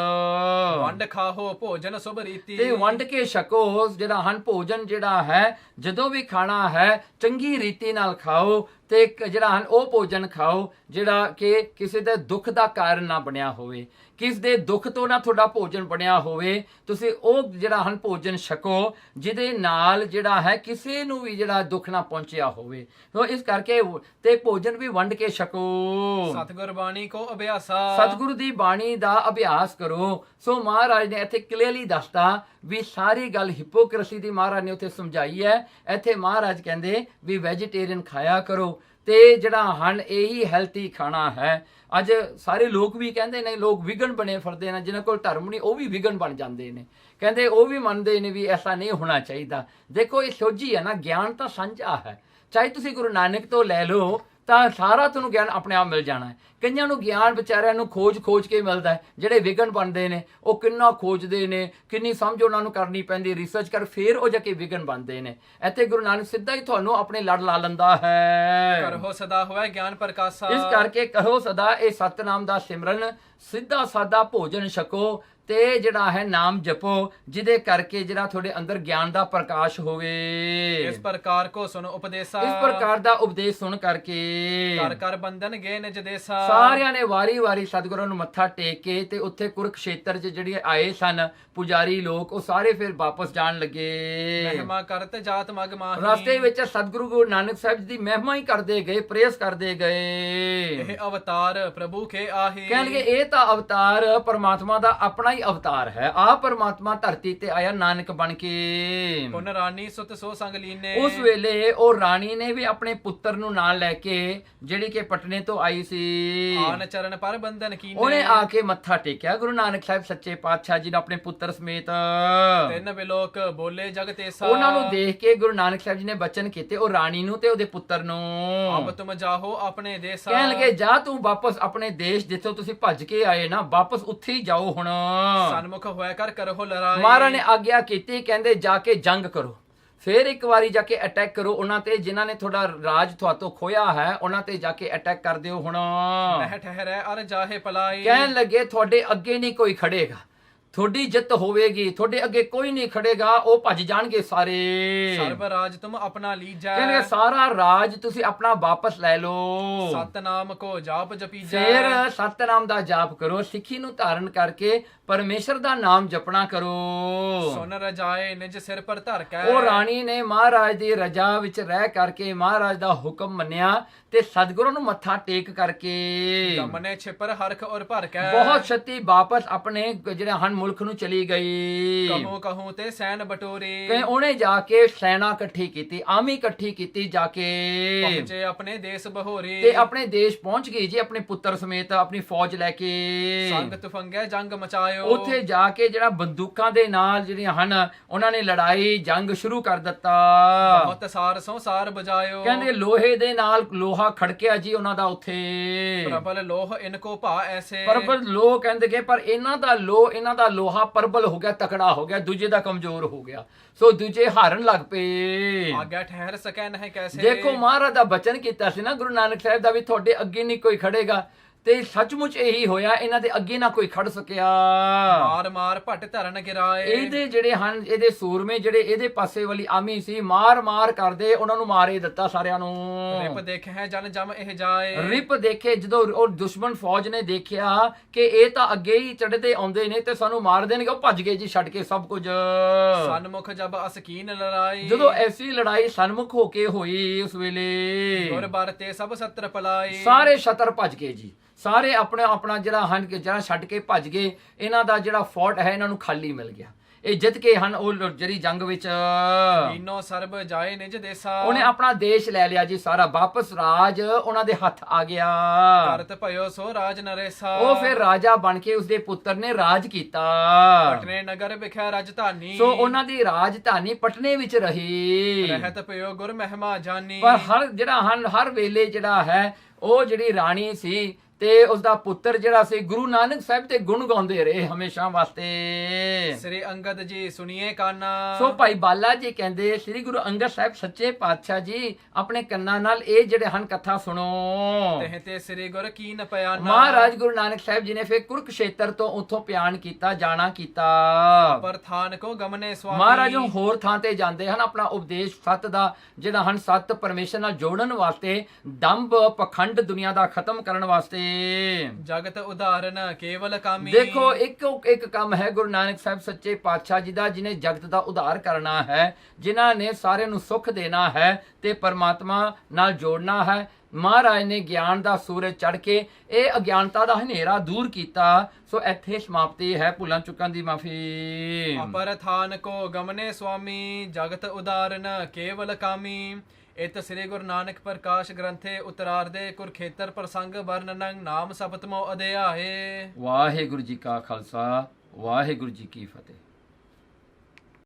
ਵੰਡ ਖਾਹੋ ਭੋਜਨ ਸੁਭ ਰੀਤੀ। ਤੇ ਵੰਡ ਕੇ ਛਕੋ ਜਿਹੜਾ ਹਨ ਭੋਜਨ ਜਿਹੜਾ ਹੈ ਜਦੋਂ ਵੀ ਖਾਣਾ ਹੈ ਚੰਗੀ ਰੀਤੀ ਨਾਲ ਖਾਓ। ਤੇ ਜਿਹੜਾ ਹਨ ਉਹ ਭੋਜਨ ਖਾਓ ਜਿਹੜਾ ਕਿ ਕਿਸੇ ਦੇ ਦੁੱਖ ਦਾ ਕਾਰਨ ਨਾ ਬਣਿਆ ਹੋਵੇ, ਕਿਸ ਦੇ ਦੁੱਖ ਤੋਂ ਨਾ ਤੁਹਾਡਾ ਭੋਜਨ ਬਣਿਆ ਹੋਵੇ। ਤੁਸੀਂ ਉਹ ਜਿਹੜਾ ਹਨ ਭੋਜਨ ਛਕੋ ਜਿਹਦੇ ਨਾਲ ਜਿਹੜਾ ਹੈ ਕਿਸੇ ਨੂੰ ਵੀ ਜਿਹੜਾ ਦੁੱਖ ਨਾ ਪਹੁੰਚਿਆ ਹੋਵੇ। ਸੋ ਇਸ ਕਰਕੇ ਤੇ ਭੋਜਨ ਵੀ ਵੰਡ ਕੇ ਛਕੋ। ਸਤਿਗੁਰ ਬਾਣੀ ਕੋ ਅਭਿਆਸਾ, ਸਤਿਗੁਰੂ ਦੀ ਬਾਣੀ ਦਾ ਅਭਿਆਸ ਕਰੋ। ਸੋ ਮਹਾਰਾਜ ਨੇ ਇੱਥੇ ਕਲੀਅਰਲੀ ਦੱਸਤਾ ਵੀ ਸਾਰੀ ਗੱਲ ਹਿਪੋਕ੍ਰੇਸੀ ਦੀ ਮਹਾਰਾਜ ਨੇ ਉੱਥੇ ਸਮਝਾਈ ਹੈ। ਇੱਥੇ ਮਹਾਰਾਜ ਕਹਿੰਦੇ ਵੀ ਵੈਜੀਟੇਰੀਅਨ ਖਾਇਆ ਕਰੋ ਤੇ ਜਿਹੜਾ ਹਨ ਇਹੀ ਹੈਲਥੀ ਖਾਣਾ ਹੈ। ਅੱਜ ਸਾਰੇ ਲੋਕ ਵੀ ਕਹਿੰਦੇ ਨੇ, ਲੋਕ ਵਿਗਨ ਬਣੇ ਫਿਰਦੇ ਨੇ, ਜਿਨ੍ਹਾਂ ਕੋਲ ਧਰਮ ਨਹੀਂ ਉਹ ਵੀ ਵਿਗਨ ਬਣ ਜਾਂਦੇ ਨੇ, ਕਹਿੰਦੇ ਉਹ ਵੀ ਮੰਨਦੇ ਨੇ ਵੀ ਐਸਾ ਨਹੀਂ ਹੋਣਾ ਚਾਹੀਦਾ। ਦੇਖੋ ਇਹ ਸੋਝੀ ਹੈ ਨਾ, ਗਿਆਨ ਤਾਂ ਸਾਂਝਾ ਹੈ। ਚਾਹੇ ਤੁਸੀਂ ਗੁਰੂ ਨਾਨਕ ਤੋਂ ਲੈ ਲਓ ਤਾਂ ਸਾਰਾ ਤੁਹਾਨੂੰ ਗਿਆਨ ਆਪਣੇ ਆਪ ਮਿਲ ਜਾਣਾ ਹੈ। ਕਈਆਂ ਨੂੰ ਗਿਆਨ ਵਿਚਾਰਿਆਂ ਨੂੰ ਖੋਜ ਕੇ ਮਿਲਦਾ ਹੈ। ਜਿਹੜੇ ਵਿਗਨ ਬਣਦੇ ਨੇ ਉਹ ਕਿੰਨਾ ਖੋਜਦੇ ਨੇ, ਕਿੰਨੀ ਸਮਝ ਉਹਨਾਂ ਨੂੰ ਕਰਨੀ ਪੈਂਦੀ, ਰਿਸਰਚ ਕਰ ਫਿਰ ਉਹ ਜਾ ਕੇ ਵਿਗਨ ਬਣਦੇ ਨੇ। ਇੱਥੇ ਗੁਰੂ ਨਾਨਕ ਸਿੱਧਾ ਹੀ ਤੁਹਾਨੂੰ ਆਪਣੇ ਲੜ ਲਾ ਲੈਂਦਾ ਹੈ। ਕਰੋ ਸਦਾ ਹੋਵੇ ਗਿਆਨ ਪ੍ਰਕਾਸ਼ਾ, ਇਸ ਕਰਕੇ ਕਰੋ ਸਦਾ ਇਹ ਸਤਨਾਮ ਦਾ ਸਿਮਰਨ, ਸਿੱਧਾ ਸਾਦਾ ਭੋਜਨ ਛਕੋ ਤੇ ਜਿਹੜਾ ਹੈ ਨਾਮ ਜਪੋ, ਜਿਹਦੇ ਕਰਕੇ ਜਿਹੜਾ ਤੁਹਾਡੇ ਅੰਦਰ ਗਿਆਨ ਦਾ ਪ੍ਰਕਾਸ਼ ਹੋਵੇ। ਇਸ ਪ੍ਰਕਾਰ ਕੋ ਸੁਣ ਉਪਦੇਸਾ, ਇਸ ਪ੍ਰਕਾਰ ਦਾ ਉਪਦੇਸ਼ ਸੁਣ ਕਰਕੇ ਕਰ ਕਰ ਬੰਧਨ ਗੇ ਨਿਜ ਦੇਸਾ। ਸਾਰਿਆਂ ਨੇ ਵਾਰੀ-ਵਾਰੀ ਸਤਿਗੁਰਾਂ ਨੂੰ ਮੱਥਾ ਟੇਕ ਕੇ ਤੇ ਉੱਥੇ ਕੁਰਕਸ਼ੇਤਰ 'ਚ ਜਿਹੜੇ ਆਏ ਸਨ ਪੁਜਾਰੀ ਲੋਕ, ਉਹ ਸਾਰੇ ਫਿਰ ਵਾਪਸ ਜਾਣ ਲੱਗੇ। ਮਹਿਮਾ ਕਰਤ ਜਾਤ ਮਗ ਮਾਹੀ, ਰਸਤੇ ਵਿੱਚ ਸਤਿਗੁਰੂ ਗੁਰੂ ਨਾਨਕ ਸਾਹਿਬ ਜੀ ਦੀ ਮਹਿਮਾ ਹੀ ਕਰਦੇ ਗਏ, ਪ੍ਰੇਸ ਕਰਦੇ ਗਏ। ਇਹ ਅਵਤਾਰ ਪ੍ਰਭੂ ਕੇ ਆਹੀ, ਕਹਿਣਗੇ ਇਹ ਤਾਂ ਅਵਤਾਰ ਪਰਮਾਤਮਾ ਦਾ ਆਪਣਾ ਹੀ ਅਵਤਾਰ ਹੈ। ਆ ਪਰਮਾਤਮਾ ਧਰਤੀ ਤੇ ਆਇਆ ਨਾਨਕ ਬਣ ਕੇ। ਪੁਨ ਰਾਣੀ ਸੁਤ ਸੋ ਸੰਗ ਲੀਨੇ, ਉਸ ਵੇਲੇ ਉਹ ਰਾਣੀ ਨੇ ਵੀ ਆਪਣੇ ਪੁੱਤਰ ਨੂੰ ਨਾਲ ਲੈ ਕੇ, ਜਿਹੜੀ ਕਿ ਪਟਨੇ ਤੋਂ ਆਈ ਸੀ, ਆਨ ਚਰਨ ਪਰ ਬੰਧਨ ਕੀਨੇ, ਉਹਨੇ ਆ ਕੇ ਮੱਥਾ ਟੇਕਿਆ ਗੁਰੂ ਨਾਨਕ ਸਾਹਿਬ ਸੱਚੇ ਪਾਤਸ਼ਾਹ ਜੀ ਨੇ ਆਪਣੇ ਪੁੱਤਰ ਸਮੇਤ। ਤਿੰਨ ਬਿਲੋਕ ਬੋਲੇ ਜਗ ਤੇਸਾ, ਉਹਨਾਂ ਨੂੰ ਦੇਖ ਕੇ ਗੁਰੂ ਨਾਨਕ ਸਾਹਿਬ ਜੀ ਨੇ ਬਚਨ ਕੀਤੇ ਉਹ ਰਾਣੀ ਨੂੰ ਤੇ ਉਹਦੇ ਪੁੱਤਰ ਨੂੰ। ਅਬ ਤੁਮ ਜਾਹੋ ਆਪਣੇ ਦੇਸਾ, ਕਹਿਣ ਲੱਗੇ ਜਾ ਤੂੰ ਵਾਪਸ ਆਪਣੇ ਦੇਸ਼ ਜਿੱਥੋਂ ਤੁਸੀਂ ਭੱਜ ਕੇ ਆਏ ਨਾ, ਵਾਪਸ ਉੱਥੇ ਹੀ ਜਾਓ ਹੁਣ। ਸਨਮੁਖ ਹੋਇਆ ਕਰ ਕਰੋ ਲੜਾਈ, ਮਹਾਰਾਜ ਨੇ ਆਗਿਆ ਕੀਤੀ, ਕਹਿੰਦੇ ਜਾ ਕੇ ਜੰਗ ਕਰੋ, ਫਿਰ ਇੱਕ ਵਾਰੀ ਜਾ ਕੇ ਅਟੈਕ ਕਰੋ ਉਹਨਾਂ ਤੇ ਜਿਨ੍ਹਾਂ ਨੇ ਤੁਹਾਡਾ ਰਾਜ ਤੁਹਾਤੋਂ ਖੋਇਆ ਹੈ, ਉਹਨਾਂ ਤੇ ਜਾ ਕੇ ਅਟੈਕ ਕਰ ਦਿਓ ਹੁਣ। ਮਹਿ ਠਹਿਰੈ ਅਰ ਜਾਹੇ ਪਲਾਈ, ਕਹਿਣ ਲੱਗੇ ਤੁਹਾਡੇ ਅੱਗੇ ਨਹੀਂ ਕੋਈ ਖੜੇਗਾ, ਤੁਹਾਡੀ ਜਿੱਤ ਹੋਵੇਗੀ, ਤੁਹਾਡੇ ਅੱਗੇ ਕੋਈ ਨਹੀਂ ਖੜੇਗਾ, ਉਹ ਭੱਜ ਜਾਣਗੇ ਸਾਰੇ। ਸਰਬ ਰਾਜ ਤੁਮ ਆਪਣਾ ਲੀਜੈ, ਕਹਿੰਦੇ ਸਾਰਾ ਰਾਜ ਤੁਸੀਂ ਆਪਣਾ ਵਾਪਸ ਲੈ ਲਓ। ਸਤਨਾਮ ਕੋ ਜਾਪ ਜਪੀਜੈ, ਫਿਰ ਸਤਨਾਮ ਦਾ ਜਾਪ ਕਰੋ, ਸਿੱਖੀ ਨੂੰ ਧਾਰਨ ਕਰਕੇ ਪਰਮੇਸ਼ਰ ਦਾ ਨਾਮ ਜਪਣਾ ਕਰੋ। ਸੁਨ ਰਜਾਏ ਨਿਜ ਸਿਰ ਪਰ ਧਰ ਕੇ, ਉਹ ਰਾਣੀ ਨੇ ਮਹਾਰਾਜ ਦੀ ਰਜਾ ਵਿੱਚ ਰਹਿ ਕਰਕੇ ਮਹਾਰਾਜ ਦਾ ਹੁਕਮ ਮੰਨਿਆ ਤੇ ਸਤਿਗੁਰੂ ਨੂੰ ਮੱਥਾ ਟੇਕ ਕਰਕੇ ਗਮਨੇ ਛਿਪਰ ਹਰਖ ਔਰ ਭਰ ਕੇ, ਬਹੁਤ ਛੇਤੀ ਵਾਪਸ ਆਪਣੇ ਜਿਹੜੇ ਹਨ ਮੁਲਕ ਨੂੰ ਚਲੀ ਗਈ। ਕਹੂੰ ਕਹੂੰ ਤੇ ਸੈਨ ਬਟੋਰੀ, ਤੇ ਉਹਨੇ ਜਾ ਕੇ ਸੈਨਾ ਇਕੱਠੀ ਕੀਤੀ, ਆਰਮੀ ਇਕੱਠੀ ਕੀਤੀ ਜਾ ਕੇ, ਪਹੁੰਚੇ ਆਪਣੇ ਦੇਸ਼ ਬਹੋਰੀ, ਤੇ ਆਪਣੇ ਦੇਸ਼ ਪਹੁੰਚ ਗਈ ਜੀ ਆਪਣੇ ਪੁੱਤਰ ਸਮੇਤ ਆਪਣੀ ਫੌਜ ਲੈ ਕੇ। ਸੰਗ ਤੁਫੰਗੈ ਜੰਗ ਮਚਾਇਓ, ਉੱਥੇ ਜਾ ਕੇ ਜਿਹੜਾ ਬੰਦੂਕਾਂ ਦੇ ਨਾਲ ਜਿਹੜੀਆਂ ਹਨ ਉਹਨਾਂ ਨੇ ਲੜਾਈ ਜੰਗ ਸ਼ੁਰੂ ਕਰ ਦਿੱਤਾ। ਬਹੁਤ ਸਾਰ ਸੋ ਸਾਰ ਬਜਾਇਓ, ਕਹਿੰਦੇ ਲੋਹੇ ਦੇ ਨਾਲ ਲੋਹਾ ਖੜਕਿਆ ਜੀ ਉਹਨਾਂ ਦਾ ਉੱਥੇ। ਪ੍ਰਬਲ ਲੋਹ ਇਨਕੋ ਭਾ ਐਸੇ, ਪਰਬਲ ਲੋਹ ਕਹਿੰਦੇ ਕਿ ਪਰ ਇਹਨਾਂ ਦਾ ਲੋਹਾ ਪਰਬਲ ਹੋ ਗਿਆ, ਤਕੜਾ ਹੋ ਗਿਆ, ਦੂਜੇ ਦਾ ਕਮਜ਼ੋਰ ਹੋ ਗਿਆ। ਸੋ ਦੂਜੇ ਹਾਰਨ ਲੱਗ ਪਏ। ਆਗਿਆ ਠਹਿਰ ਸਕੈ ਨਹੀਂ ਕੈਸੇ, ਦੇਖੋ ਮਹਾਰਾਜ ਦਾ ਬਚਨ ਕੀਤਾ ਸੀ ਨਾ ਗੁਰੂ ਨਾਨਕ ਸਾਹਿਬ ਦਾ ਵੀ ਤੁਹਾਡੇ ਅੱਗੇ ਨਹੀਂ ਕੋਈ ਖੜੇਗਾ, ਤੇ ਸੱਚਮੁੱਚ ਇਹੀ ਹੋਇਆ, ਇਹਨਾਂ ਦੇ ਅੱਗੇ ਨਾ ਕੋਈ ਖੜ ਸਕਿਆ। ਮਾਰ ਮਾਰ ਭੱਟ ਧਰਨ ਗਿਰਾਏ, ਇਹਦੇ ਜਿਹੜੇ ਹਨ ਇਹਦੇ ਸੂਰਮੇ ਜਿਹੜੇ ਇਹਦੇ ਪਾਸੇ ਵਾਲੀ ਆਮੀ ਸੀ, ਮਾਰ ਮਾਰ ਕਰਦੇ ਉਹਨਾਂ ਨੂੰ ਮਾਰੇ ਦਿੱਤਾ ਸਾਰਿਆਂ ਨੂੰ। ਰਿਪ ਦੇਖੈ ਜਨ ਜਮ ਇਹ ਜਾਏ, ਰਿਪ ਦੇਖੇ ਜਦੋਂ ਉਹ ਦੁਸ਼ਮਣ ਫੌਜ ਨੇ ਦੇਖਿਆ ਕਿ ਇਹ ਤਾਂ ਅੱਗੇ ਹੀ ਚੜਦੇ ਆਉਂਦੇ ਨੇ ਤੇ ਸਾਨੂੰ ਮਾਰ ਦੇਣਗੇ, ਉਹ ਭੱਜ ਗਏ ਜੀ ਛੱਡ ਕੇ ਸਭ ਕੁਝ। ਸਨਮੁਖ ਜਬ ਅਸਕੀਨ ਲੜਾਈ, ਜਦੋਂ ਐਸੀ ਲੜਾਈ ਸਨਮੁਖ ਹੋ ਕੇ ਹੋਈ ਉਸ ਵੇਲੇ ਗੁਰ ਬਰ ਤੇ ਸਭ ਸਤਰ ਪਲਾਈ, ਸਾਰੇ ਸ਼ਤਰ ਭੱਜ ਗਏ ਜੀ, ਸਾਰੇ ਆਪਣਾ ਜਿਹੜਾ ਹਨ ਜਿਹੜਾ ਛੱਡ ਕੇ ਭੱਜ ਗਏ। ਇਹਨਾਂ ਦਾ ਜਿਹੜਾ ਫੋਰਟ ਹੈ ਇਹਨਾਂ ਨੂੰ ਖਾਲੀ ਮਿਲ ਗਿਆ, ਇਹ ਜਿੱਤ ਕੇ ਹਨ ਉਹ ਜਿਹੜੀ ਜੰਗ ਵਿੱਚ ਲੀਨੋ ਸਰਬ ਜਾਏ ਨਿਜ ਦੇਸਾ, ਉਹਨੇ ਆਪਣਾ ਦੇਸ਼ ਲੈ ਲਿਆ ਜੀ ਸਾਰਾ, ਵਾਪਸ ਰਾਜ ਉਹਨਾਂ ਦੇ ਹੱਥ ਆ ਗਿਆ। ਕਰਤ ਭਇਓ ਸੋ ਰਾਜ ਨਰੇਸਾ, ਉਹ ਫਿਰ ਰਾਜਾ ਬਣ ਕੇ ਉਸਦੇ ਪੁੱਤਰ ਨੇ ਰਾਜ ਕੀਤਾ। ਪਟਨੇ ਨਗਰ ਵਿਖੇ ਰਾਜਧਾਨੀ, ਸੋ ਉਹਨਾਂ ਦੀ ਰਾਜਧਾਨੀ ਪਟਨੇ ਵਿੱਚ ਰਹੀ। ਰਹਿਤ ਭਇਓ ਗੁਰ ਮਹਿਮਾ ਜਾਨੀ, ਪਰ ਹਰ ਵੇਲੇ ਜਿਹੜਾ ਹੈ ਉਹ ਜਿਹੜੀ ਰਾਣੀ ਸੀ ਤੇ ਉਸ ਦਾ ਪੁੱਤਰ ਜਿਹੜਾ ਸੀ ਗੁਰੂ ਨਾਨਕ ਸਾਹਿਬ ਤੇ ਗੁਣ ਗਾਉਂਦੇ ਰਹੇ ਹਮੇਸ਼ਾ ਵਾਸਤੇ। ਸ੍ਰੀ ਅੰਗਦ ਜੀ ਸੁਣੀਏ ਕਾਨਾ। ਸੋ ਭਾਈ ਬਾਲਾ ਜੀ ਕਹਿੰਦੇ ਸ੍ਰੀ ਗੁਰੂ ਅੰਗਦ ਸਾਹਿਬ ਸੱਚੇ ਪਾਤਸ਼ਾਹ ਜੀ ਆਪਣੇ ਕੰਨਾਂ ਨਾਲ ਇਹ ਜਿਹੜੇ ਹਨ ਕਥਾ ਸੁਣੋ। ਤਹਿ ਤੇ ਸ੍ਰੀ ਗੁਰ ਕੀਨ ਪਿਆਨਾ। ਮਹਾਰਾਜ ਗੁਰੂ ਨਾਨਕ ਸਾਹਿਬ ਜੀ ਨੇ ਫਿਰ ਕੁਰਕਸ਼ੇਤਰ ਤੋਂ ਉੱਥੋਂ ਪਿਆਨ ਕੀਤਾ, ਜਾਣਾ ਕੀਤਾ। ਪਰ ਥਾਨ ਕੋ ਗਮਨੇ ਸੁਆਮੀ। ਮਹਾਰਾਜ ਨੂੰ ਹੋਰ ਥਾਂ ਤੇ ਜਾਂਦੇ ਹਨ ਆਪਣਾ ਉਪਦੇਸ਼ ਸੱਤ ਦਾ ਜਿਹੜਾ ਹਨ ਸੱਤ ਪਰਮੇਸ਼ਰ ਨਾਲ ਜੋੜਨ ਵਾਸਤੇ, ਦੰਭ ਪਖੰਡ ਦੁਨੀਆ ਦਾ ਖਤਮ ਕਰਨ ਵਾਸਤੇ। ਜਗਤ ਉਦਾਹਰਨ ਕੇਵਲ ਕਾਮੀ। ਦੇਖੋ ਇੱਕ ਕੰਮ ਹੈ ਗੁਰੂ ਨਾਨਕ ਸਾਹਿਬ ਸੱਚੇ ਪਾਤਸ਼ਾਹ ਜੀ ਦਾ, ਜਿਨੇ ਜਗਤ ਦਾ ਉਧਾਰ ਕਰਨਾ ਹੈ, ਜਿਨ੍ਹਾਂ ਨੇ ਸਾਰਿਆਂ ਨੂੰ ਸੁੱਖ ਦੇਣਾ ਹੈ ਤੇ ਪਰਮਾਤਮਾ ਨਾਲ ਜੋੜਨਾ ਹੈ। ਮਹਾਰਾਜ ਨੇ ਗਿਆਨ ਦਾ ਸੂਰਜ ਚੜ੍ਹ ਕੇ ਇਹ ਅਗਿਆਨਤਾ ਦਾ ਹਨੇਰਾ ਦੂਰ ਕੀਤਾ। ਸੋ ਇੱਥੇ ਸਮਾਪਤੀ ਹੈ, ਭੁੱਲਾਂ ਚੁੱਕਾਂ ਦੀ ਮਾਫੀ। ਅਪਰ ਥਾਨ ਕੋ ਗਮਨੇ ਸੁਆਮੀ, ਜਗਤ ਉਦਾਹਰਨ ਕੇਵਲ ਕਾਮੀ। ਇਤ ਸ੍ਰੀ ਗੁਰੂ ਨਾਨਕ ਪ੍ਰਕਾਸ਼ ਗ੍ਰੰਥੇ ਉਤਰਾਰਦੇ ਕੁਰਖੇਤਰ ਪ੍ਰਸੰਗ ਵਰਣਨੰ ਨਾਮ ਸਪਤਮੋ ਅਧਿਆਏ। ਵਾਹਿਗੁਰੂ ਜੀ ਕਾ ਖਾਲਸਾ, ਵਾਹਿਗੁਰੂ ਜੀ ਕੀ ਫਤਿਹ।